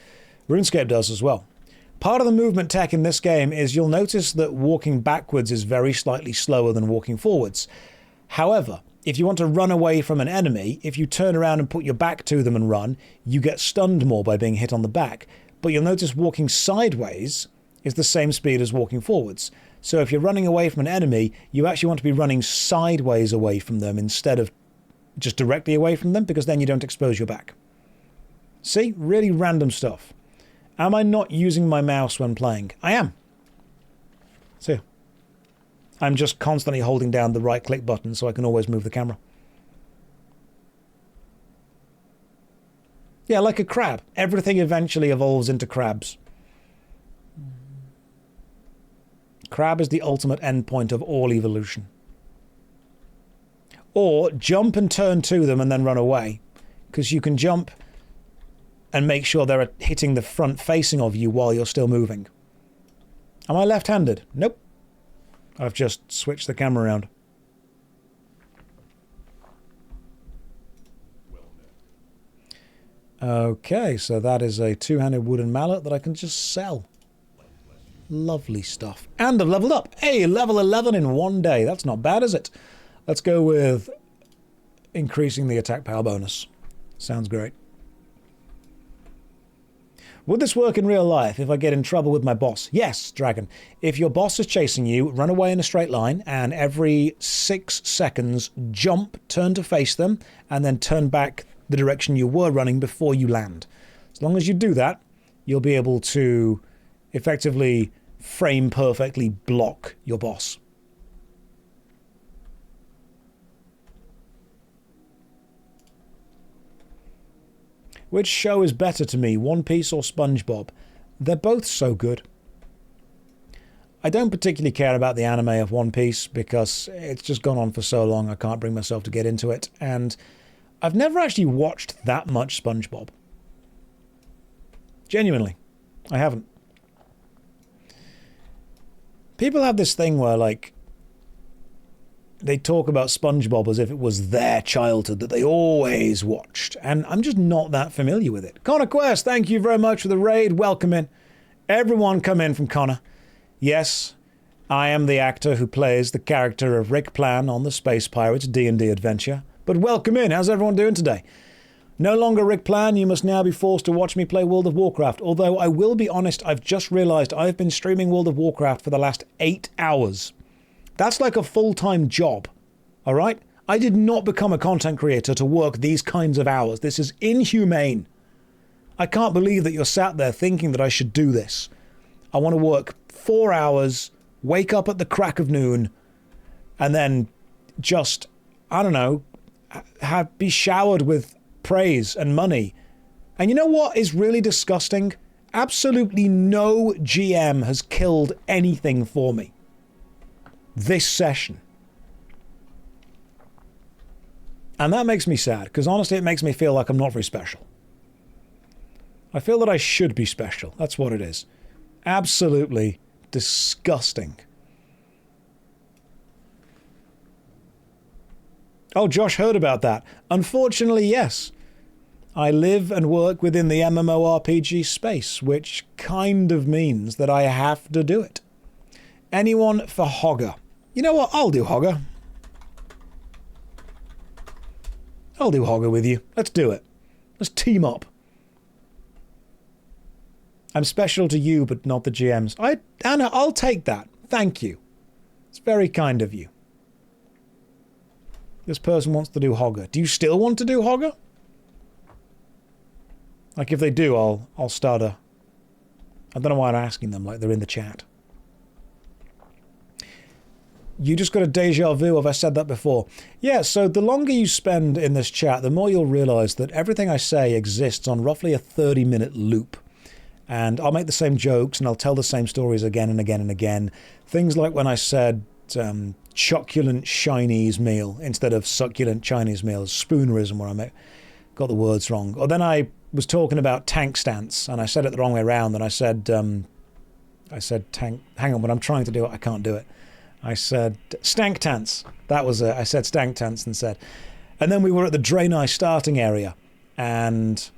RuneScape does as well. Part of the movement tech in this game is you'll notice that walking backwards is very slightly slower than walking forwards. However, if you want to run away from an enemy, if you turn around and put your back to them and run, you get stunned more by being hit on the back. But you'll notice walking sideways is the same speed as walking forwards. So if you're running away from an enemy, you actually want to be running sideways away from them instead of just directly away from them, because then you don't expose your back. See? Really random stuff. Am I not using my mouse when playing? I am. See? I'm just constantly holding down the right click button so I can always move the camera. Yeah, like a crab. Everything eventually evolves into crabs. Crab is the ultimate endpoint of all evolution. Or jump and turn to them and then run away. Because you can jump and make sure they're hitting the front facing of you while you're still moving. Am I left-handed? Nope. I've just switched the camera around. Okay, so that is a two-handed wooden mallet that I can just sell. Lovely stuff. And I've leveled up. Hey, level 11 in one day. That's not bad, is it? Let's go with increasing the attack power bonus. Sounds great. Would this work in real life if I get in trouble with my boss? Yes, Dragon. If your boss is chasing you, run away in a straight line, and every 6 seconds, jump, turn to face them, and then turn back the direction you were running before you land. As long as you do that, you'll be able to effectively frame perfectly block your boss. Which show is better to me, One Piece or SpongeBob? They're both so good. I don't particularly care about the anime of One Piece because it's just gone on for so long I can't bring myself to get into it, and I've never actually watched that much SpongeBob. Genuinely, I haven't. People have this thing where, like, they talk about SpongeBob as if it was their childhood that they always watched, and I'm just not that familiar with it. Connor Quest, thank you very much for the raid. Welcome in. Everyone come in from Connor. Yes, I am the actor who plays the character of Rick Plan on the Space Pirates D&D adventure. But welcome in. How's everyone doing today? No longer Rick Plan, you must now be forced to watch me play World of Warcraft. Although I will be honest, I've just realised I've been streaming World of Warcraft for the last 8 hours. That's like a full-time job, all right? I did not become a content creator to work these kinds of hours. This is inhumane. I can't believe that you're sat there thinking that I should do this. I want to work 4 hours, wake up at the crack of noon, and then just, I don't know, be showered with praise and money. And you know what is really disgusting? Absolutely no GM has killed anything for me this session. And that makes me sad, because honestly it makes me feel like I'm not very special. I feel that I should be special. That's what it is. Absolutely disgusting. Oh, Josh heard about that. Unfortunately, yes. I live and work within the MMORPG space, which kind of means that I have to do it. Anyone for Hogger? You know what? I'll do Hogger. I'll do Hogger with you. Let's do it. Let's team up. I'm special to you, but not the GMs. Anna, I'll take that. Thank you. It's very kind of you. This person wants to do Hogger. Do you still want to do Hogger? Like, if they do, I'll start a... I don't know why I'm asking them, like they're in the chat. You just got a deja vu, have I said that before? Yeah, so the longer you spend in this chat, the more you'll realise that everything I say exists on roughly a 30-minute loop. And I'll make the same jokes and I'll tell the same stories again and again and again. Things like when I said succulent Chinese meal instead of succulent Chinese meal, spoonerism where I got the words wrong. Or then I was talking about tank stance and I said it the wrong way around, and I said tank, hang on, when I'm trying to do it, I can't do it. I said stank tants. That was it. I said stank tants instead. And then we were at the Draenei starting area, and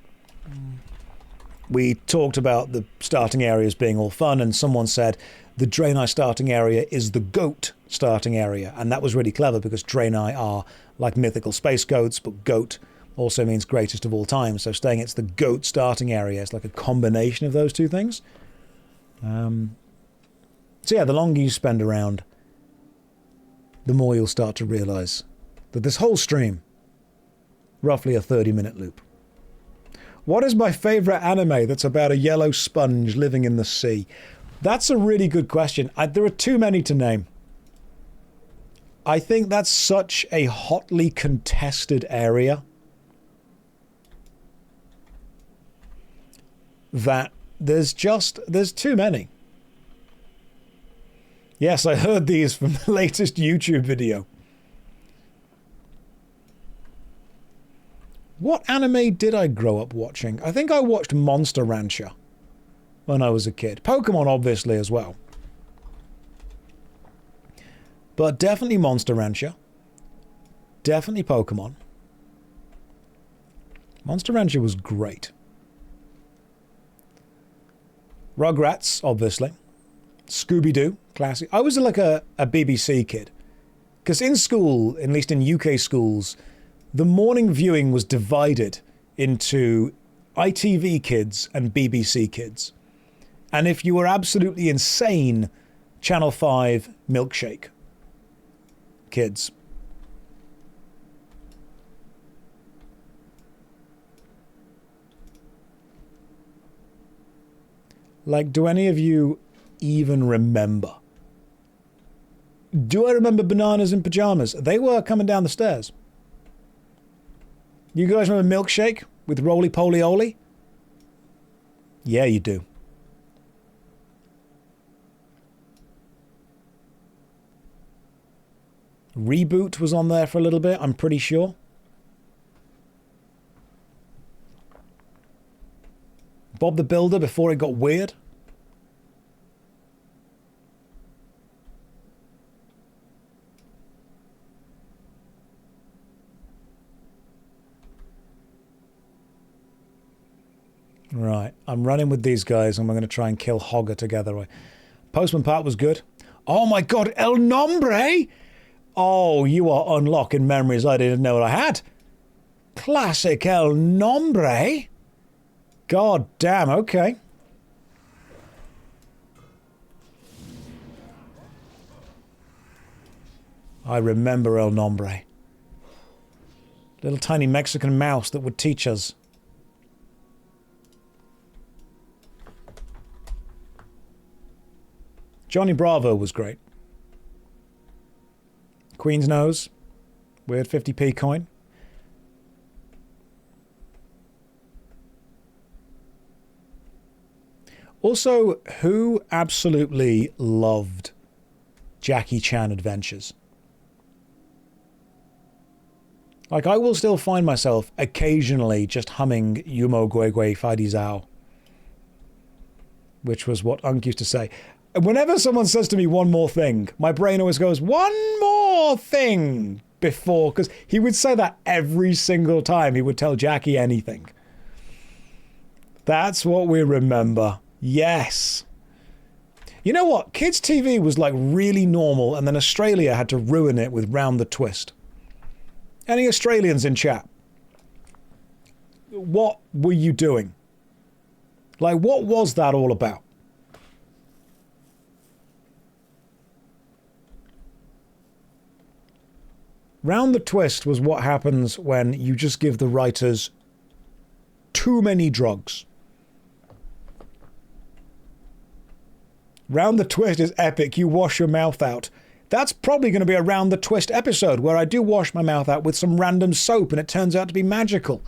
we talked about the starting areas being all fun, and someone said the Draenei starting area is the goat starting area. And that was really clever because Draenei are like mythical space goats, but goat also means greatest of all time. So saying it's the goat starting area is like a combination of those two things. So yeah, the longer you spend around, the more you'll start to realise that this whole stream, roughly a 30-minute loop. What is my favourite anime that's about a yellow sponge living in the sea? That's a really good question. There are too many to name. I think that's such a hotly contested area that there's too many. Yes, I heard these from the latest YouTube video. What anime did I grow up watching? I think I watched Monster Rancher when I was a kid. Pokemon, obviously, as well. But definitely Monster Rancher. Definitely Pokemon. Monster Rancher was great. Rugrats, obviously. Scooby-Doo, classic. I was like a BBC kid. Because in school, at least in UK schools, the morning viewing was divided into ITV Kids and BBC Kids. And if you were absolutely insane, Channel 5 Milkshake Kids. Like, do any of you even remember? Do I remember Bananas in Pajamas? They were coming down the stairs. You guys remember Milkshake with Roly Poly Oly? Yeah, you do. Reboot was on there for a little bit, I'm pretty sure. Bob the Builder before it got weird. Right, I'm running with these guys and we're going to try and kill Hogger together. Postman Pat was good. Oh my god, El Nombre! Oh, you are unlocking memories I didn't know I had. Classic El Nombre. God damn, okay. I remember El Nombre. Little tiny Mexican mouse that would teach us. Johnny Bravo was great. Queen's Nose. Weird 50p coin. Also, who absolutely loved Jackie Chan Adventures? Like, I will still find myself occasionally just humming Yumo Gwe Gwe Fadi Zhao, which was what Unk used to say. Whenever someone says to me one more thing, my brain always goes, one more thing before, because he would say that every single time he would tell Jackie anything. That's what we remember. Yes. You know what? Kids TV was like really normal, and then Australia had to ruin it with Round the Twist. Any Australians in chat? What were you doing? Like, what was that all about? Round the Twist was what happens when you just give the writers too many drugs. Round the Twist is epic. You wash your mouth out. That's probably going to be a Round the Twist episode where I do wash my mouth out with some random soap and it turns out to be magical.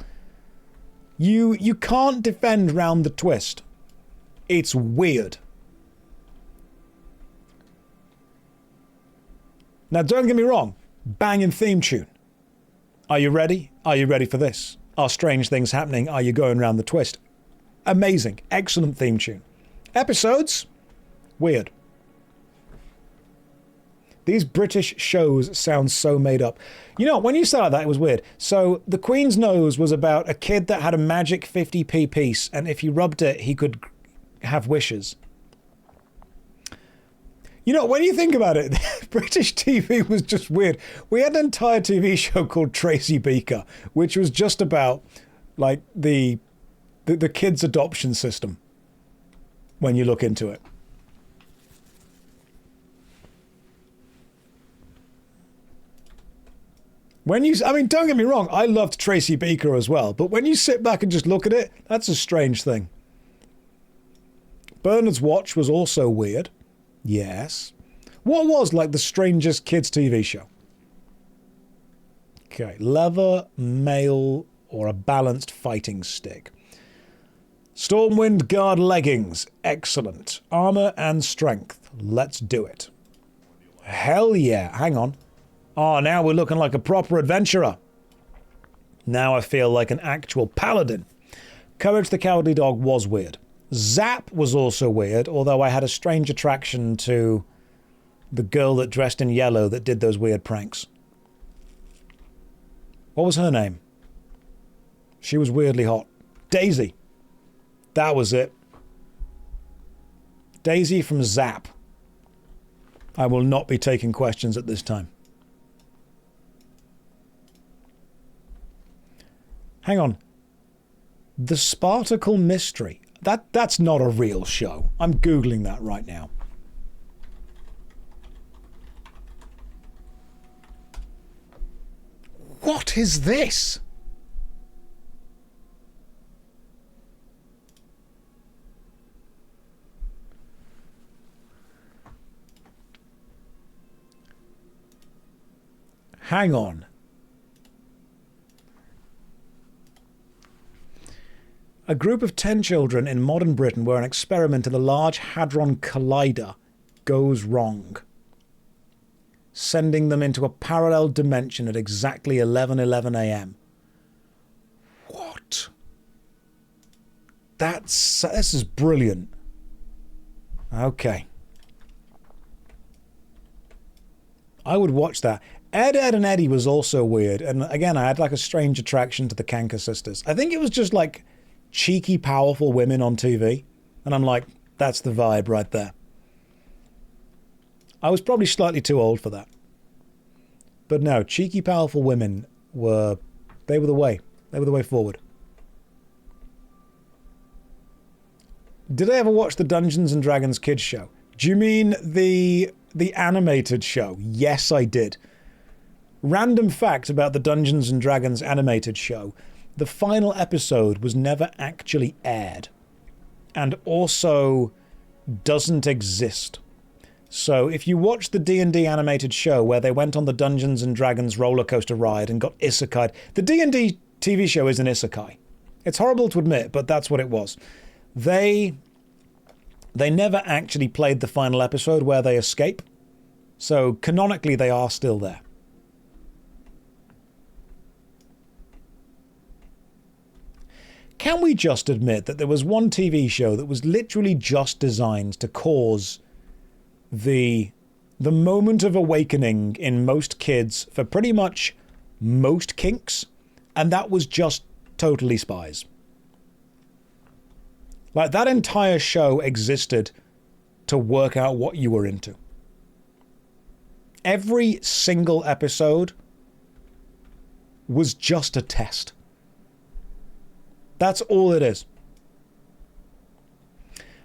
You can't defend Round the Twist. It's weird. Now, don't get me wrong. Banging theme tune. Are you ready? Are you ready for this? Are strange things happening? Are you going round the twist? Amazing. Excellent theme tune. Episodes? Weird. These British shows sound so made up. You know, when you said that, it was weird. So, The Queen's Nose was about a kid that had a magic 50p piece, and if he rubbed it, he could have wishes. You know, when you think about it, British TV was just weird. We had an entire TV show called Tracy Beaker, which was just about, like, the kids' adoption system, when you look into it. I mean, don't get me wrong, I loved Tracy Beaker as well, but when you sit back and just look at it, that's a strange thing. Bernard's Watch was also weird. Yes. What was, like, the strangest kids' TV show? Okay, leather, mail, or a balanced fighting stick. Stormwind Guard leggings. Excellent. Armor and strength. Let's do it. Hell yeah. Hang on. Oh, now we're looking like a proper adventurer. Now I feel like an actual paladin. Courage the Cowardly Dog was weird. Zap was also weird, although I had a strange attraction to the girl that dressed in yellow that did those weird pranks. What was her name? She was weirdly hot. Daisy. That was it. Daisy from Zap. I will not be taking questions at this time. Hang on. The Spartacle Mystery. That's not a real show. I'm Googling that right now. What is this? Hang on. A group of 10 children in modern Britain where an experiment in the Large Hadron Collider goes wrong, sending them into a parallel dimension at exactly 11:11 a.m. What? This is brilliant. Okay. I would watch that. Ed, Ed and Eddie was also weird. And again, I had like a strange attraction to the Kanker sisters. I think it was just like cheeky, powerful women on TV. And I'm like, that's the vibe right there. I was probably slightly too old for that. But no, cheeky, powerful women were the way. They were the way forward. Did I ever watch the Dungeons and Dragons kids show? Do you mean the animated show? Yes, I did. Random fact about the Dungeons and Dragons animated show. The final episode was never actually aired. And also doesn't exist. So if you watch the D&D animated show where they went on the Dungeons and Dragons roller coaster ride and got isekai'd, the D&D TV show is an isekai. It's horrible to admit, but that's what it was. They never actually played the final episode where they escape. So canonically they are still there. Can we just admit that there was one TV show that was literally just designed to cause the moment of awakening in most kids for pretty much most kinks, and that was just Totally Spies. Like, that entire show existed to work out what you were into. Every single episode was just a test. That's all it is.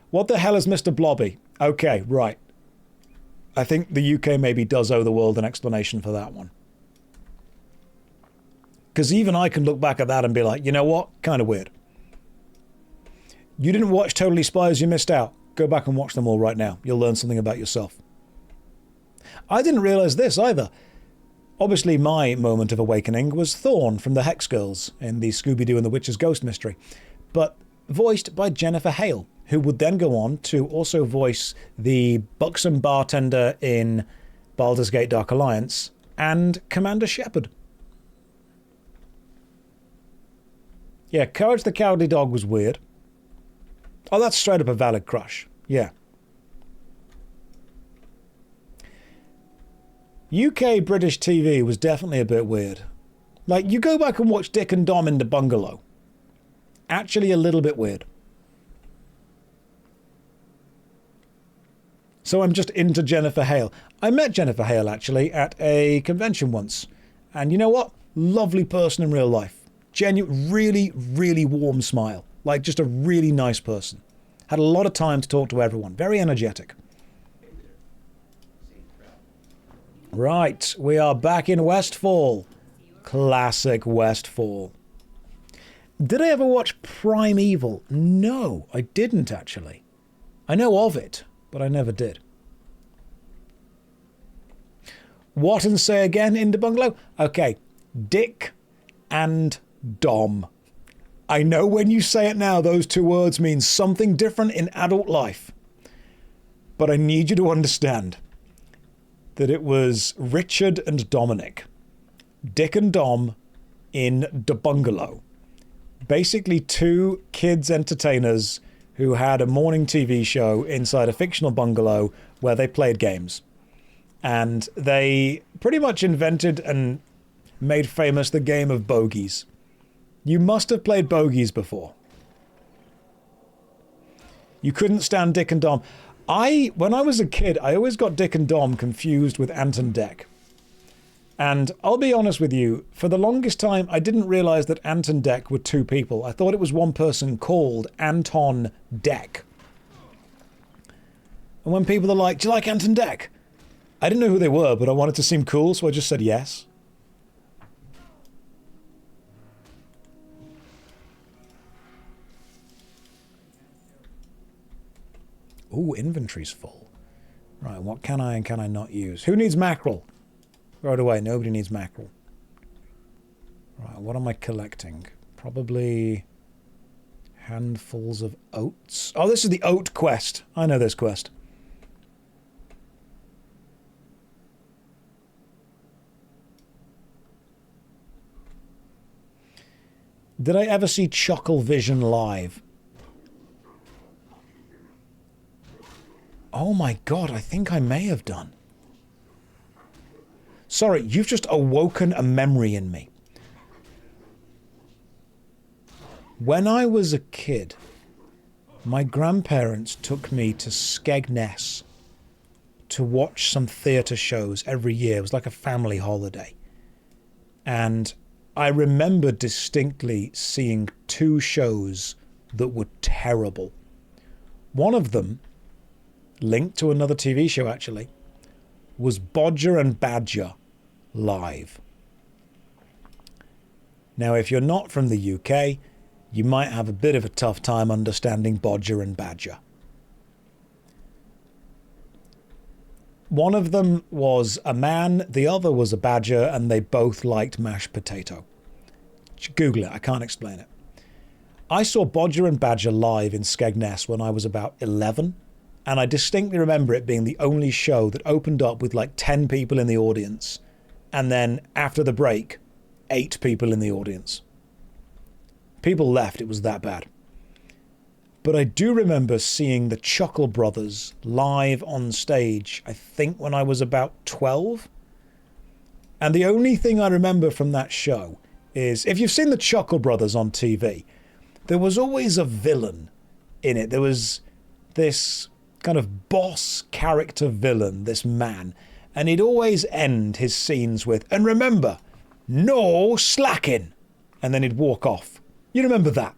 What the hell is Mr. Blobby? Okay, right. I think the UK maybe does owe the world an explanation for that one. Because even I can look back at that and be like, you know what? Kind of weird. You didn't watch Totally Spies, you missed out. Go back and watch them all right now. You'll learn something about yourself. I didn't realize this either. Obviously, my moment of awakening was Thorn from the Hex Girls in the Scooby-Doo and the Witch's Ghost mystery, but voiced by Jennifer Hale, who would then go on to also voice the buxom bartender in Baldur's Gate Dark Alliance and Commander Shepard. Yeah, Courage the Cowardly Dog was weird. Oh, that's straight up a valid crush. Yeah. UK British TV was definitely a bit weird. Like, you go back and watch Dick and Dom in the Bungalow. Actually a little bit weird. So I'm just into Jennifer Hale. I met Jennifer Hale, actually, at a convention once. And you know what? Lovely person in real life. Genuine, really, really warm smile. Like, just a really nice person. Had a lot of time to talk to everyone. Very energetic. Right, we are back in Westfall. Classic Westfall. Did I ever watch Primeval? No, I didn't actually. I know of it, but I never did. What and say again in the Bungalow? Okay, Dick and Dom. I know when you say it now, those two words mean something different in adult life. But I need you to understand that it was Richard and Dominic. Dick and Dom in the Bungalow. Basically two kids entertainers who had a morning TV show inside a fictional bungalow where they played games. And they pretty much invented and made famous the game of bogeys. You must have played bogeys before. You couldn't stand Dick and Dom. When I was a kid, I always got Dick and Dom confused with Ant and Dec. And I'll be honest with you, for the longest time, I didn't realize that Ant and Dec were two people. I thought it was one person called Anton Dec. And when people are like, do you like Ant and Dec? I didn't know who they were, but I wanted to seem cool, so I just said yes. Ooh, inventory's full. Right, what can I and can I not use? Who needs mackerel? Throw it away. Nobody needs mackerel. Right, what am I collecting? Probably handfuls of oats. Oh, this is the oat quest. I know this quest. Did I ever see Chuckle Vision live? Oh my god, I think I may have done. Sorry, you've just awoken a memory in me. When I was a kid, my grandparents took me to Skegness to watch some theatre shows every year. It was like a family holiday. And I remember distinctly seeing two shows that were terrible. One of them, linked to another TV show actually, was Bodger and Badger live. Now, if you're not from the UK, you might have a bit of a tough time understanding Bodger and Badger. One of them was a man, the other was a badger, and they both liked mashed potato. Google it, I can't explain it. I saw Bodger and Badger live in Skegness when I was about 11, and I distinctly remember it being the only show that opened up with like 10 people in the audience, and then after the break, 8 people in the audience. People left, it was that bad. But I do remember seeing the Chuckle Brothers live on stage, I think when I was about 12. And the only thing I remember from that show is, if you've seen the Chuckle Brothers on TV, there was always a villain in it. There was this kind of boss character villain, this man. And he'd always end his scenes with, and remember, no slacking. And then he'd walk off. You remember that?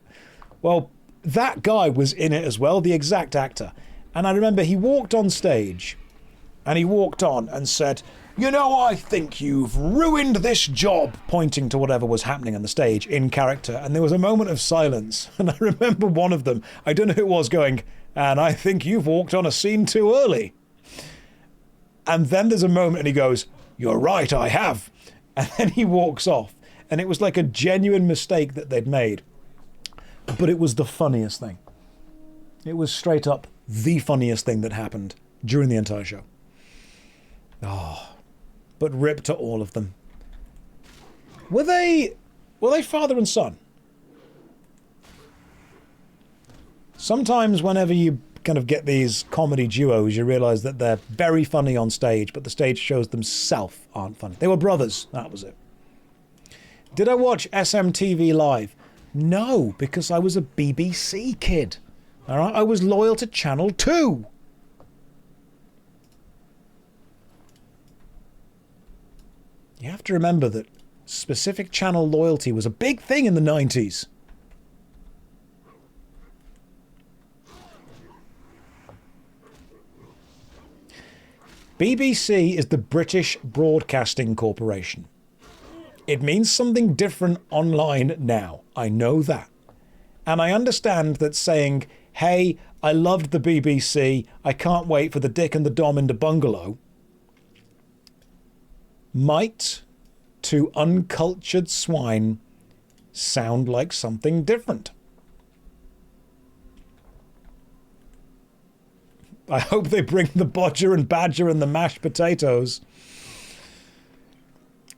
Well, that guy was in it as well, the exact actor. And I remember he walked on stage and he walked on and said, you know, I think you've ruined this job, pointing to whatever was happening on the stage in character. And there was a moment of silence. And I remember one of them, I don't know who it was, going, and I think you've walked on a scene too early. And then there's a moment and he goes, you're right, I have. And then he walks off. And it was like a genuine mistake that they'd made. But it was the funniest thing. It was straight up the funniest thing that happened during the entire show. Oh, but rip to all of them. Were they father and son? Sometimes whenever you kind of get these comedy duos, you realise that they're very funny on stage, but the stage shows themselves aren't funny. They were brothers, that was it. Did I watch SMTV live? No, because I was a BBC kid. All right, I was loyal to Channel 2. You have to remember that specific channel loyalty was a big thing in the 90s. BBC is the British Broadcasting Corporation. It means something different online now. I know that. And I understand that saying, hey, I loved the BBC, I can't wait for the Dick and the Dom in the Bungalow, might, to uncultured swine, sound like something different. I hope they bring the Bodger and Badger and the mashed potatoes.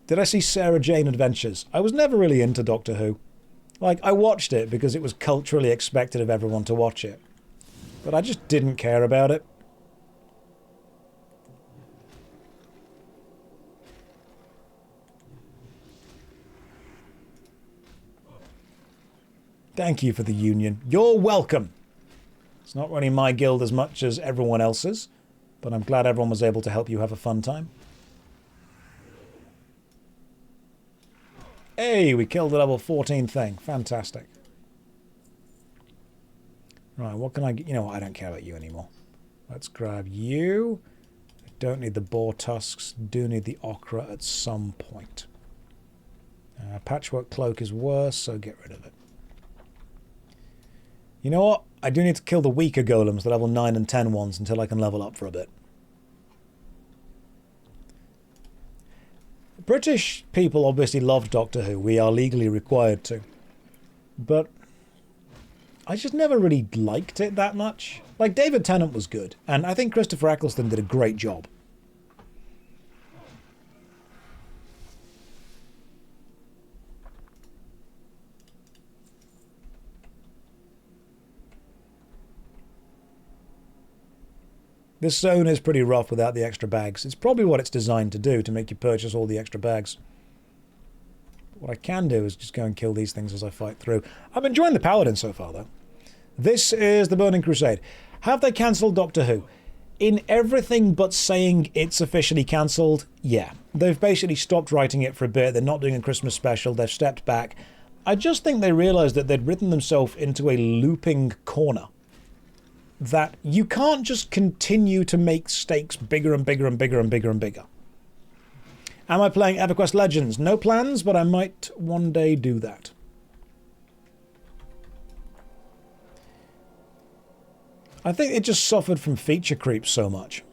Did I see Sarah Jane Adventures? I was never really into Doctor Who. Like, I watched it because it was culturally expected of everyone to watch it. But I just didn't care about it. Thank you for the union. You're welcome. It's not running my guild as much as everyone else's, but I'm glad everyone was able to help you have a fun time. Hey, we killed the level 14 thing. Fantastic. Right, what can I get? You know what? I don't care about you anymore. Let's grab you. I don't need the boar tusks. Do need the ochre at some point. Patchwork cloak is worse, so get rid of it. You know what? I do need to kill the weaker golems, the level 9 and 10 ones, until I can level up for a bit. British people obviously loved Doctor Who. We are legally required to. But I just never really liked it that much. Like, David Tennant was good, and I think Christopher Eccleston did a great job. This zone is pretty rough without the extra bags. It's probably what it's designed to do, to make you purchase all the extra bags. What I can do is just go and kill these things as I fight through. I'm enjoying the Paladin so far, though. This is the Burning Crusade. Have they cancelled Doctor Who? In everything but saying it's officially cancelled, yeah. They've basically stopped writing it for a bit. They're not doing a Christmas special. They've stepped back. I just think they realised that they'd written themselves into a looping corner. That you can't just continue to make stakes bigger and bigger and bigger and bigger and bigger. Am I playing EverQuest Legends? No plans, but I might one day do that. I think it just suffered from feature creep so much.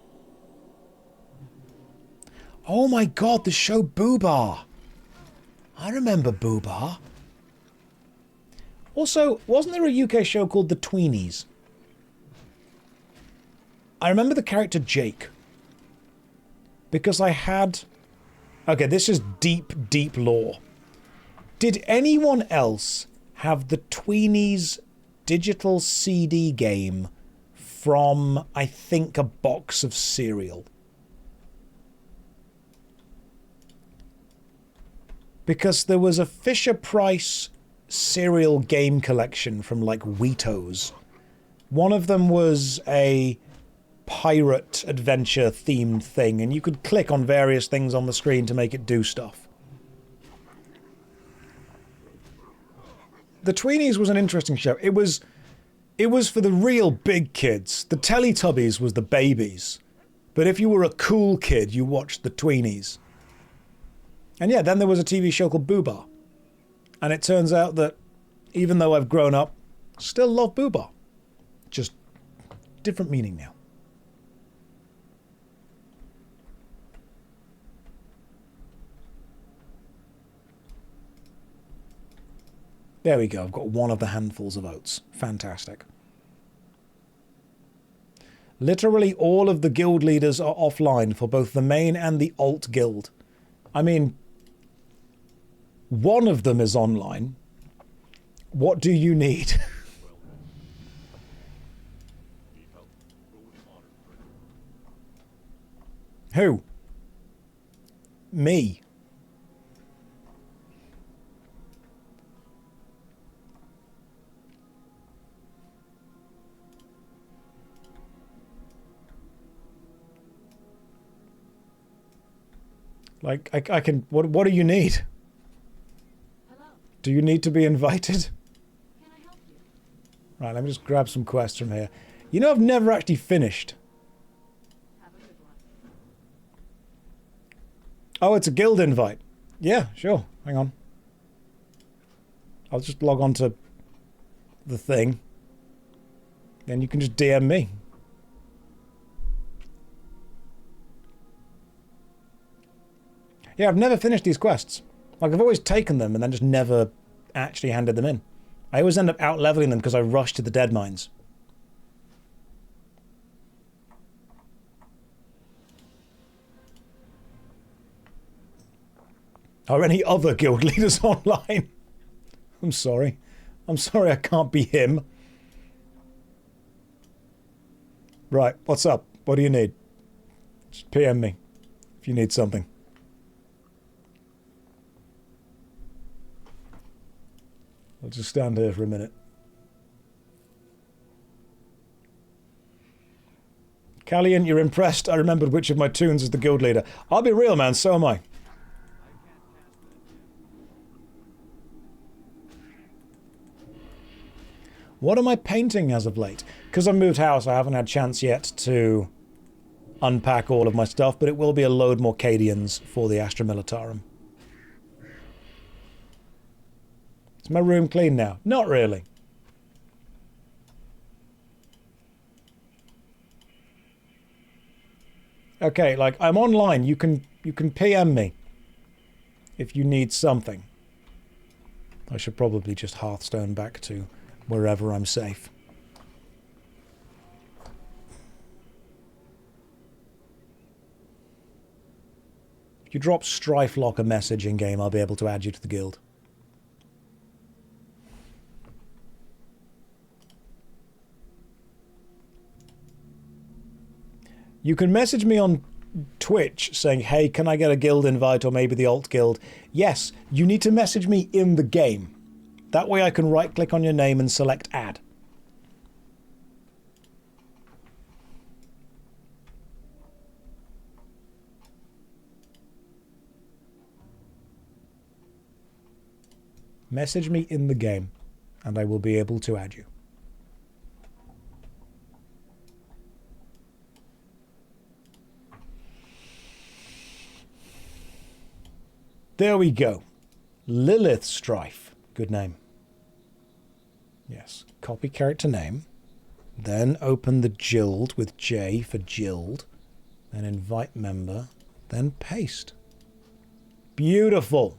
Oh my god, the show Boobar. I remember Boobar. Also, wasn't there a UK show called The Tweenies? I remember the character Jake. Because I had... Okay, this is deep, deep lore. Did anyone else have the Tweenies digital CD game from, I think, a box of cereal? Because there was a Fisher-Price cereal game collection from, like, Wheatos. One of them was a pirate adventure themed thing, and you could click on various things on the screen to make it do stuff. The Tweenies was an interesting show. It was for the real big kids. The Teletubbies was the babies. But if you were a cool kid, you watched the Tweenies. And yeah, then there was a TV show called Boobar. And it turns out that even though I've grown up, still love Boobar. Just different meaning now. There we go, I've got one of the handfuls of oats. Fantastic. Literally all of the guild leaders are offline for both the main and the alt guild. I mean, one of them is online. What do you need? Who? Me. Like, I can... What do you need? Hello. Do you need to be invited? Can I help you? Right, let me just grab some quests from here. You know, I've never actually finished. Have a good one. Oh, it's a guild invite. Yeah, sure. Hang on. I'll just log on to the thing. Then you can just DM me. Yeah, I've never finished these quests. Like, I've always taken them and then just never actually handed them in. I always end up out-leveling them because I rush to the dead mines. Are any other guild leaders online? I'm sorry. I'm sorry I can't be him. Right, what's up? What do you need? Just PM me if you need something. I'll just stand here for a minute. Callian, you're impressed. I remembered which of my toons is the guild leader. I'll be real, man, so am I. What am I painting as of late? Because I moved house, I haven't had chance yet to unpack all of my stuff, but it will be a load more Cadians for the Astra Militarum. Is my room clean now? Not really. Okay, like, I'm online. You can PM me if you need something. I should probably just Hearthstone back to wherever I'm safe. If you drop Strife Lock a message in game, I'll be able to add you to the guild. You can message me on Twitch saying, hey, can I get a guild invite or maybe the alt guild? Yes, you need to message me in the game. That way I can right click on your name and select add. Message me in the game and I will be able to add you. There we go. Lilith Strife. Good name. Yes. Copy character name. Then open the Guild with J for Guild. Then invite member. Then paste. Beautiful.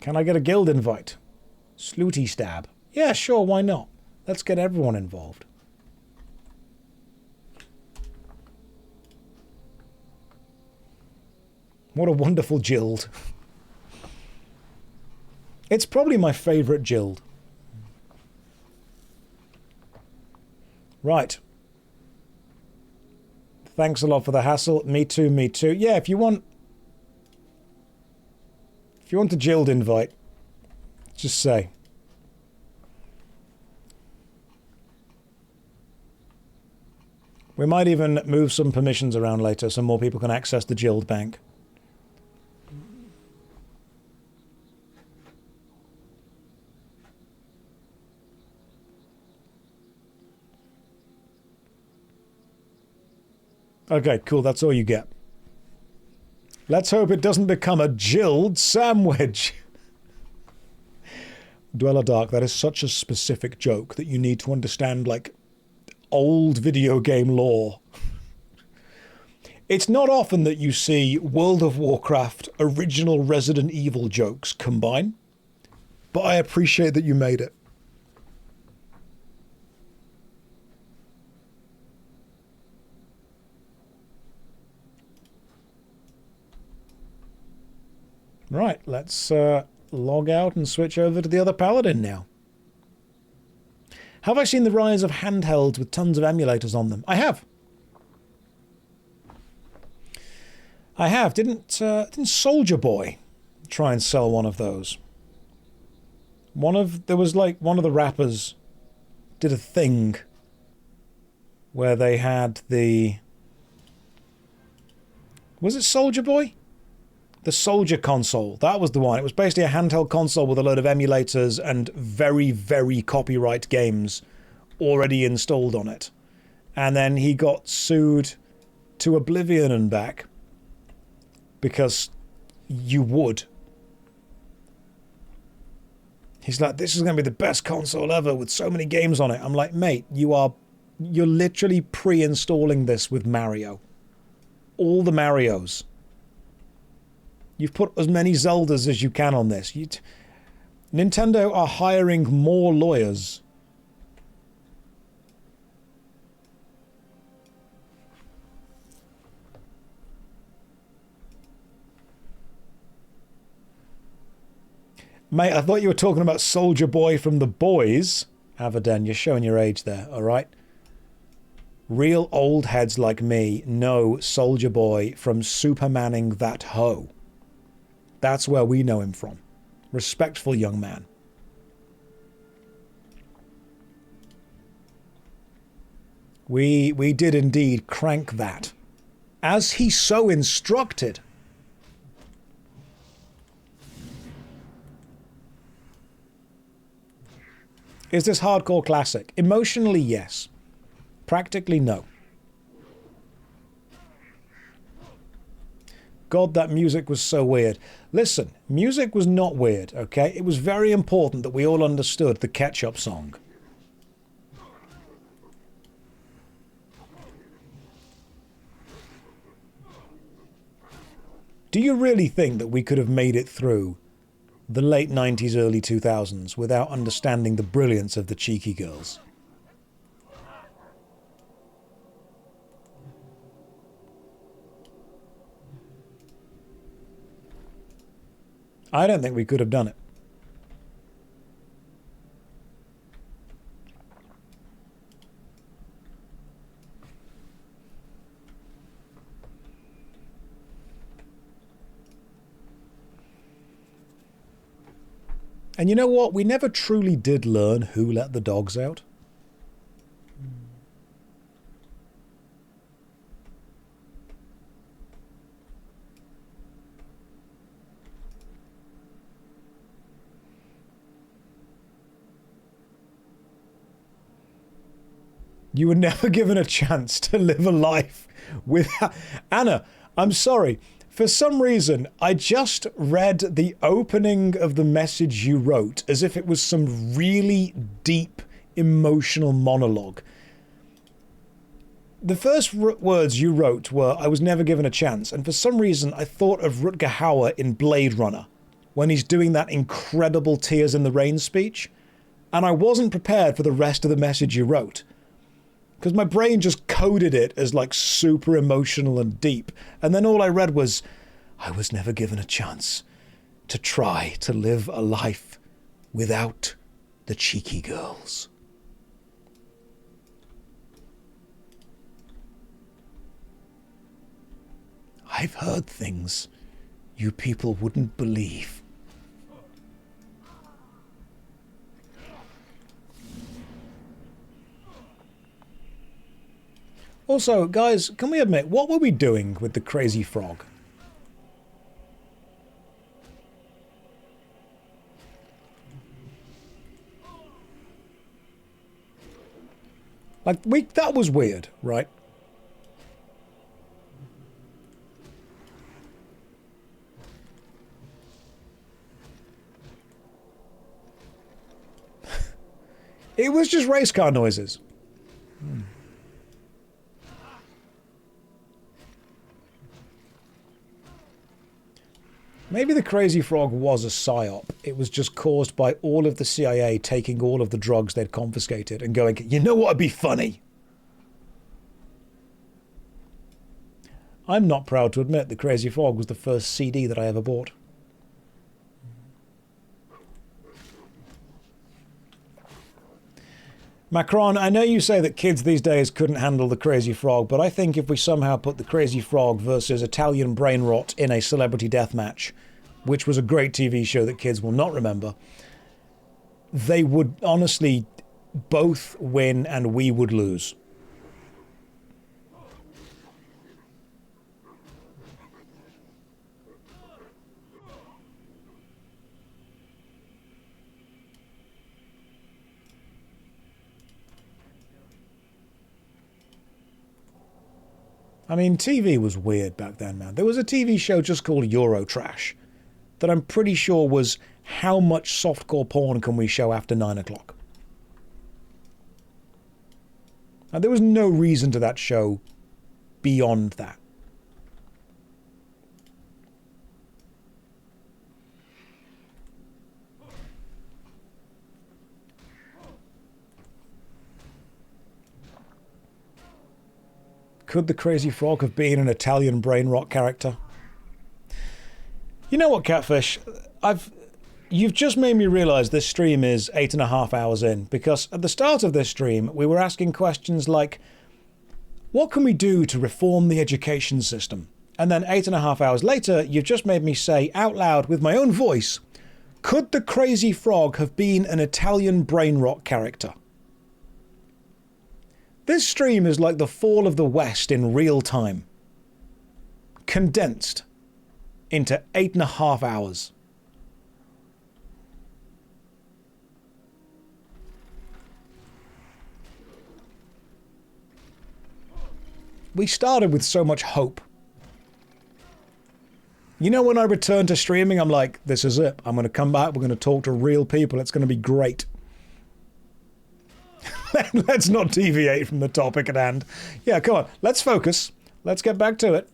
Can I get a guild invite? Slooty stab. Yeah, sure, why not? Let's get everyone involved. What a wonderful guild. It's probably my favourite guild. Right. Thanks a lot for the hassle. Me too, me too. Yeah, if you want a guild invite, just say. We might even move some permissions around later so more people can access the guild bank. Okay, cool, that's all you get. Let's hope it doesn't become a Guild sandwich. Dweller Dark, that is such a specific joke that you need to understand, like, old video game lore. It's not often that you see World of Warcraft original Resident Evil jokes combine, but I appreciate that you made it. Right, let's log out and switch over to the other paladin now. Have I seen the rise of handhelds with tons of emulators on them? I have. I have. Didn't Soldier Boy try and sell one of those? There was like one of the rappers did a thing where they had the... Was it Soldier Boy? The Soldier console, that was the one. It was basically a handheld console with a load of emulators and very, very copyright games already installed on it. And then he got sued to oblivion and back because you would. He's like, this is going to be the best console ever with so many games on it. I'm like, mate, you're literally pre-installing this with Mario. All the Marios. You've put as many Zeldas as you can on this. Nintendo are hiring more lawyers. Mate, I thought you were talking about Soldier Boy from The Boys. Avaden, you're showing your age there, alright? Real old heads like me know Soldier Boy from Supermaning That Hoe. That's where we know him from. Respectful young man. We did indeed crank that. As he so instructed. Is this hardcore classic? Emotionally, yes. Practically, no. God, that music was so weird. Listen, music was not weird, okay? It was very important that we all understood the Ketchup song. Do you really think that we could have made it through the late 90s, early 2000s without understanding the brilliance of the Cheeky Girls? I don't think we could have done it. And you know what? We never truly did learn who let the dogs out. You were never given a chance to live a life without... Anna, I'm sorry. For some reason, I just read the opening of the message you wrote as if it was some really deep, emotional monologue. The first words you wrote were, I was never given a chance, and for some reason I thought of Rutger Hauer in Blade Runner, when he's doing that incredible Tears in the Rain speech, and I wasn't prepared for the rest of the message you wrote. Because my brain just coded it as like super emotional and deep. And then all I read was, I was never given a chance to try to live a life without the Cheeky Girls. I've heard things you people wouldn't believe. Also, guys, can we admit, what were we doing with the crazy frog? Like, that was weird, right? It was just race car noises. Maybe the crazy frog was a psyop. It was just caused by all of the CIA taking all of the drugs they'd confiscated and going, you know what would be funny? I'm not proud to admit the Crazy Frog was the first CD that I ever bought. Macron, I know you say that kids these days couldn't handle the Crazy Frog, but I think if we somehow put the Crazy Frog versus Italian Brain Rot in a celebrity death match, which was a great TV show that kids will not remember, they would honestly both win and we would lose. I mean, TV was weird back then, man. There was a TV show just called Eurotrash that I'm pretty sure was how much softcore porn can we show after 9 o'clock. And there was no reason to that show beyond that. Could the Crazy Frog have been an Italian brain rot character? You know what, Catfish? You've just made me realise this stream is 8.5 hours in, because at the start of this stream, we were asking questions like, what can we do to reform the education system? And then 8.5 hours later, you've just made me say out loud with my own voice, could the Crazy Frog have been an Italian brain rot character? This stream is like the fall of the West in real time. Condensed into 8.5 hours. we started with so much hope. You know, when I return to streaming, I'm like, this is it. I'm going to come back. We're going to talk to real people. It's going to be great. Let's not deviate from the topic at hand. Yeah, come on. Let's focus. Let's get back to it.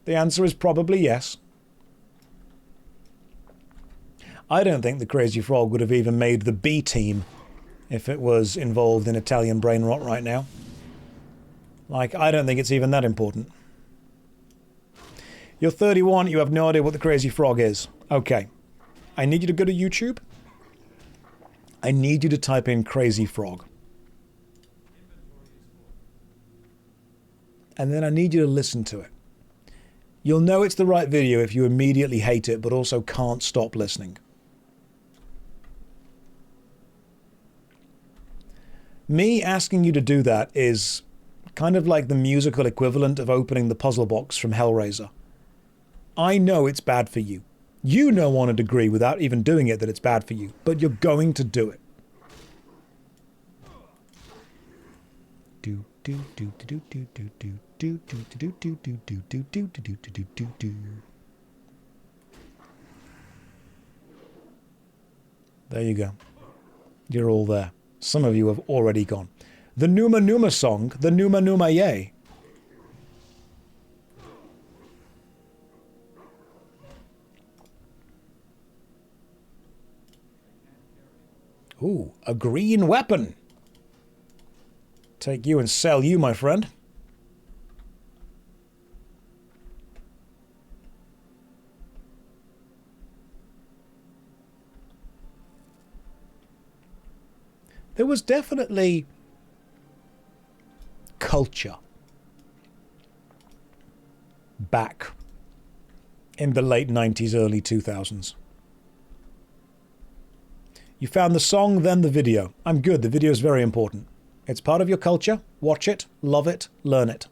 The answer is probably yes. I don't think the Crazy Frog would have even made the B team if it was involved in Italian brain rot right now. Like, I don't think it's even that important. You're 31, you have no idea what the Crazy Frog is. Okay. I need you to go to YouTube. I need you to type in Crazy Frog. And then I need you to listen to it. You'll know it's the right video if you immediately hate it, but also can't stop listening. Me asking you to do that is kind of like the musical equivalent of opening the puzzle box from Hellraiser. I know it's bad for you. You know on a degree without even doing it that it's bad for you, but you're going to do it. Do do do do do do do do do do do do do do do do do do do. There you go. You're all there. Some of you have already gone. The Numa Numa song, the Numa Numa Yay. Ooh, a green weapon. Take you and sell you, my friend. There was definitely culture back in the late 90s, early 2000s. You found the song, then the video. I'm good. The video is very important. It's part of your culture. Watch it, love it, learn it.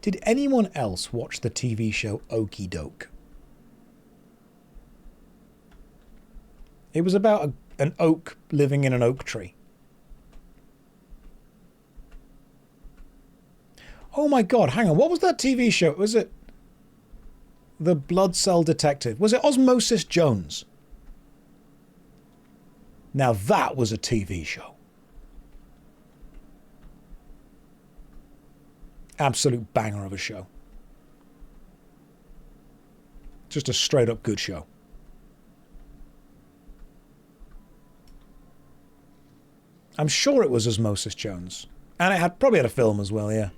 Did anyone else watch the TV show Okie Doke? It was about an oak living in an oak tree. Oh my god, hang on. What was that TV show? Was it The Blood Cell Detective? Was it Osmosis Jones? Now that was a TV show. Absolute banger of a show. Just a straight up good show. I'm sure it was Osmosis Jones. And it probably had a film as well, yeah.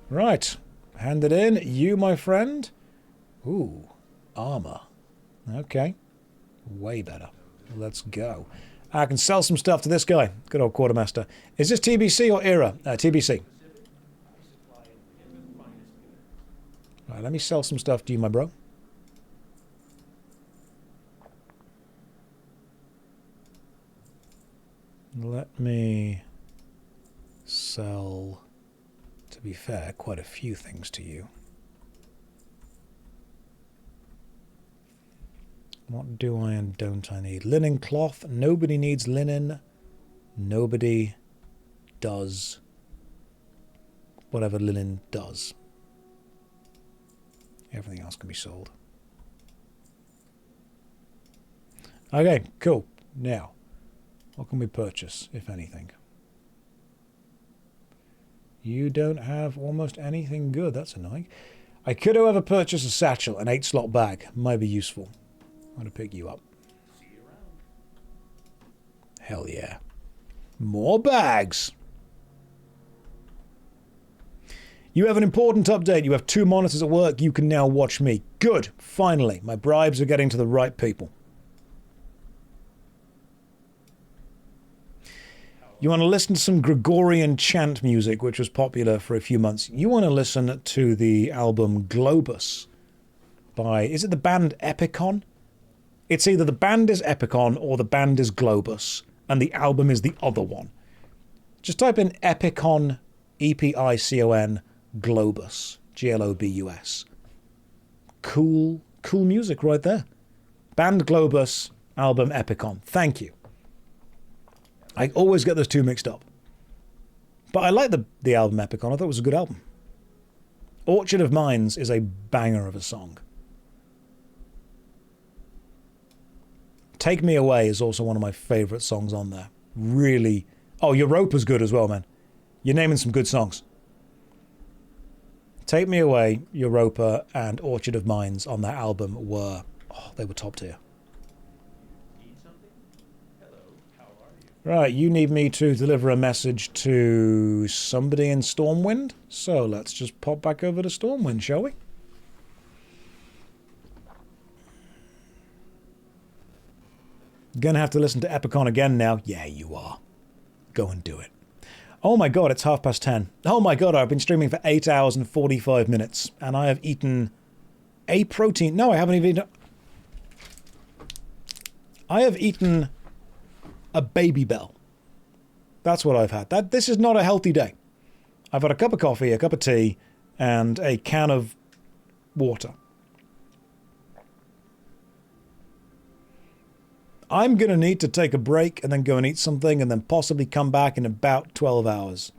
Right. Hand it in. You, my friend. Ooh. Armor. Okay. Way better. Let's go. I can sell some stuff to this guy. Good old quartermaster. Is this TBC or era? TBC. Right, let me sell some stuff to you, my bro. Let me sell, to be fair, quite a few things to you. What do I and don't I need? Linen cloth. Nobody needs linen. Nobody does whatever linen does. Everything else can be sold. Okay, cool. Now, what can we purchase, if anything? You don't have almost anything good. That's annoying. I could, however, purchase a satchel, an 8-slot bag. Might be useful. I'm going to pick you up. See you around. Hell yeah. More bags. You have an important update. You have 2 monitors at work. You can now watch me. Good. Finally. My bribes are getting to the right people. You want to listen to some Gregorian chant music, which was popular for a few months. You want to listen to the album Globus by, is it the band Epicon? It's either the band is Epicon or the band is Globus, and the album is the other one. Just type in Epicon, E-P-I-C-O-N, Globus, G-L-O-B-U-S. cool music right there. Band Globus, album Epicon. Thank you. I always get those two mixed up. But I like the album Epicon. I thought it was a good album. Orchard of Mines is a banger of a song. Take Me Away is also one of my favourite songs on there. Really. Oh, Europa's good as well, man. You're naming some good songs. Take Me Away, Europa, and Orchard of Mines on that album were... Oh, they were top tier. Right, you need me to deliver a message to somebody in Stormwind. So let's just pop back over to Stormwind, shall we? Gonna have to listen to Epicon again now. Yeah, you are. Go and do it. Oh my god, it's 10:30. Oh my god, I've been streaming for 8 hours and 45 minutes. And I have eaten a protein. No, I haven't even eaten... I have eaten a Baby Bell. That's what I've had. This is not a healthy day. I've had a cup of coffee, a cup of tea, and a can of water. I'm going to need to take a break and then go and eat something and then possibly come back in about 12 hours.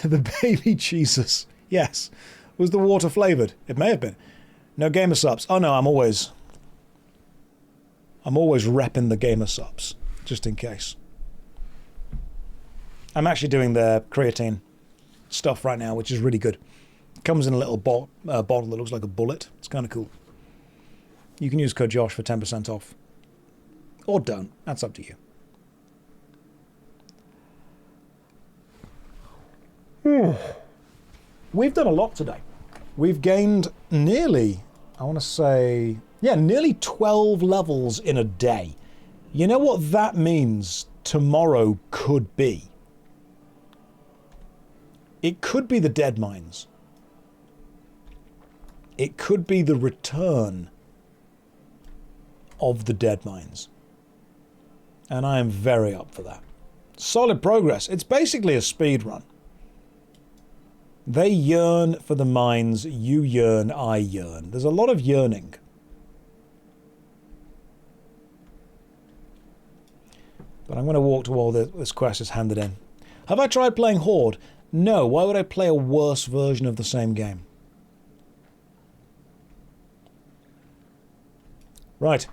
The baby Jesus. Yes. Was the water flavoured? It may have been. No gamer subs. Oh no, I'm always repping the gamer subs, just in case. I'm actually doing the creatine stuff right now, which is really good. It comes in a little bottle that looks like a bullet. It's kind of cool. You can use code Josh for 10% off. Or don't. That's up to you. We've done a lot today. We've gained nearly, I want to say, yeah, nearly 12 levels in a day. You know what that means tomorrow could be? It could be the Dead Mines. It could be the return of the Dead Mines. And I am very up for that. Solid progress. It's basically a speed run. They yearn for the mines, you yearn, I yearn. There's a lot of yearning. But I'm going to walk to all this quest is handed in. Have I tried playing Horde? No, why would I play a worse version of the same game? Right.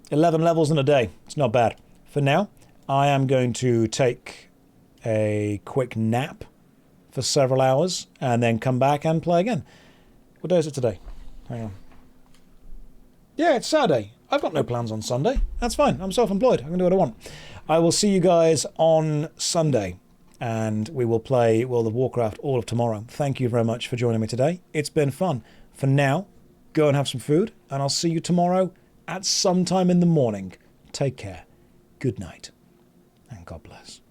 11 levels in a day. It's not bad. For now, I am going to take a quick nap for several hours and then come back and play again. What day is it today? Hang on. Yeah, it's Saturday. I've got no plans on Sunday. That's fine. I'm self-employed. I can do what I want. I will see you guys on Sunday and we will play World of Warcraft all of tomorrow. Thank you very much for joining me today. It's been fun. For now, go and have some food and I'll see you tomorrow at some time in the morning. Take care. Good night and God bless.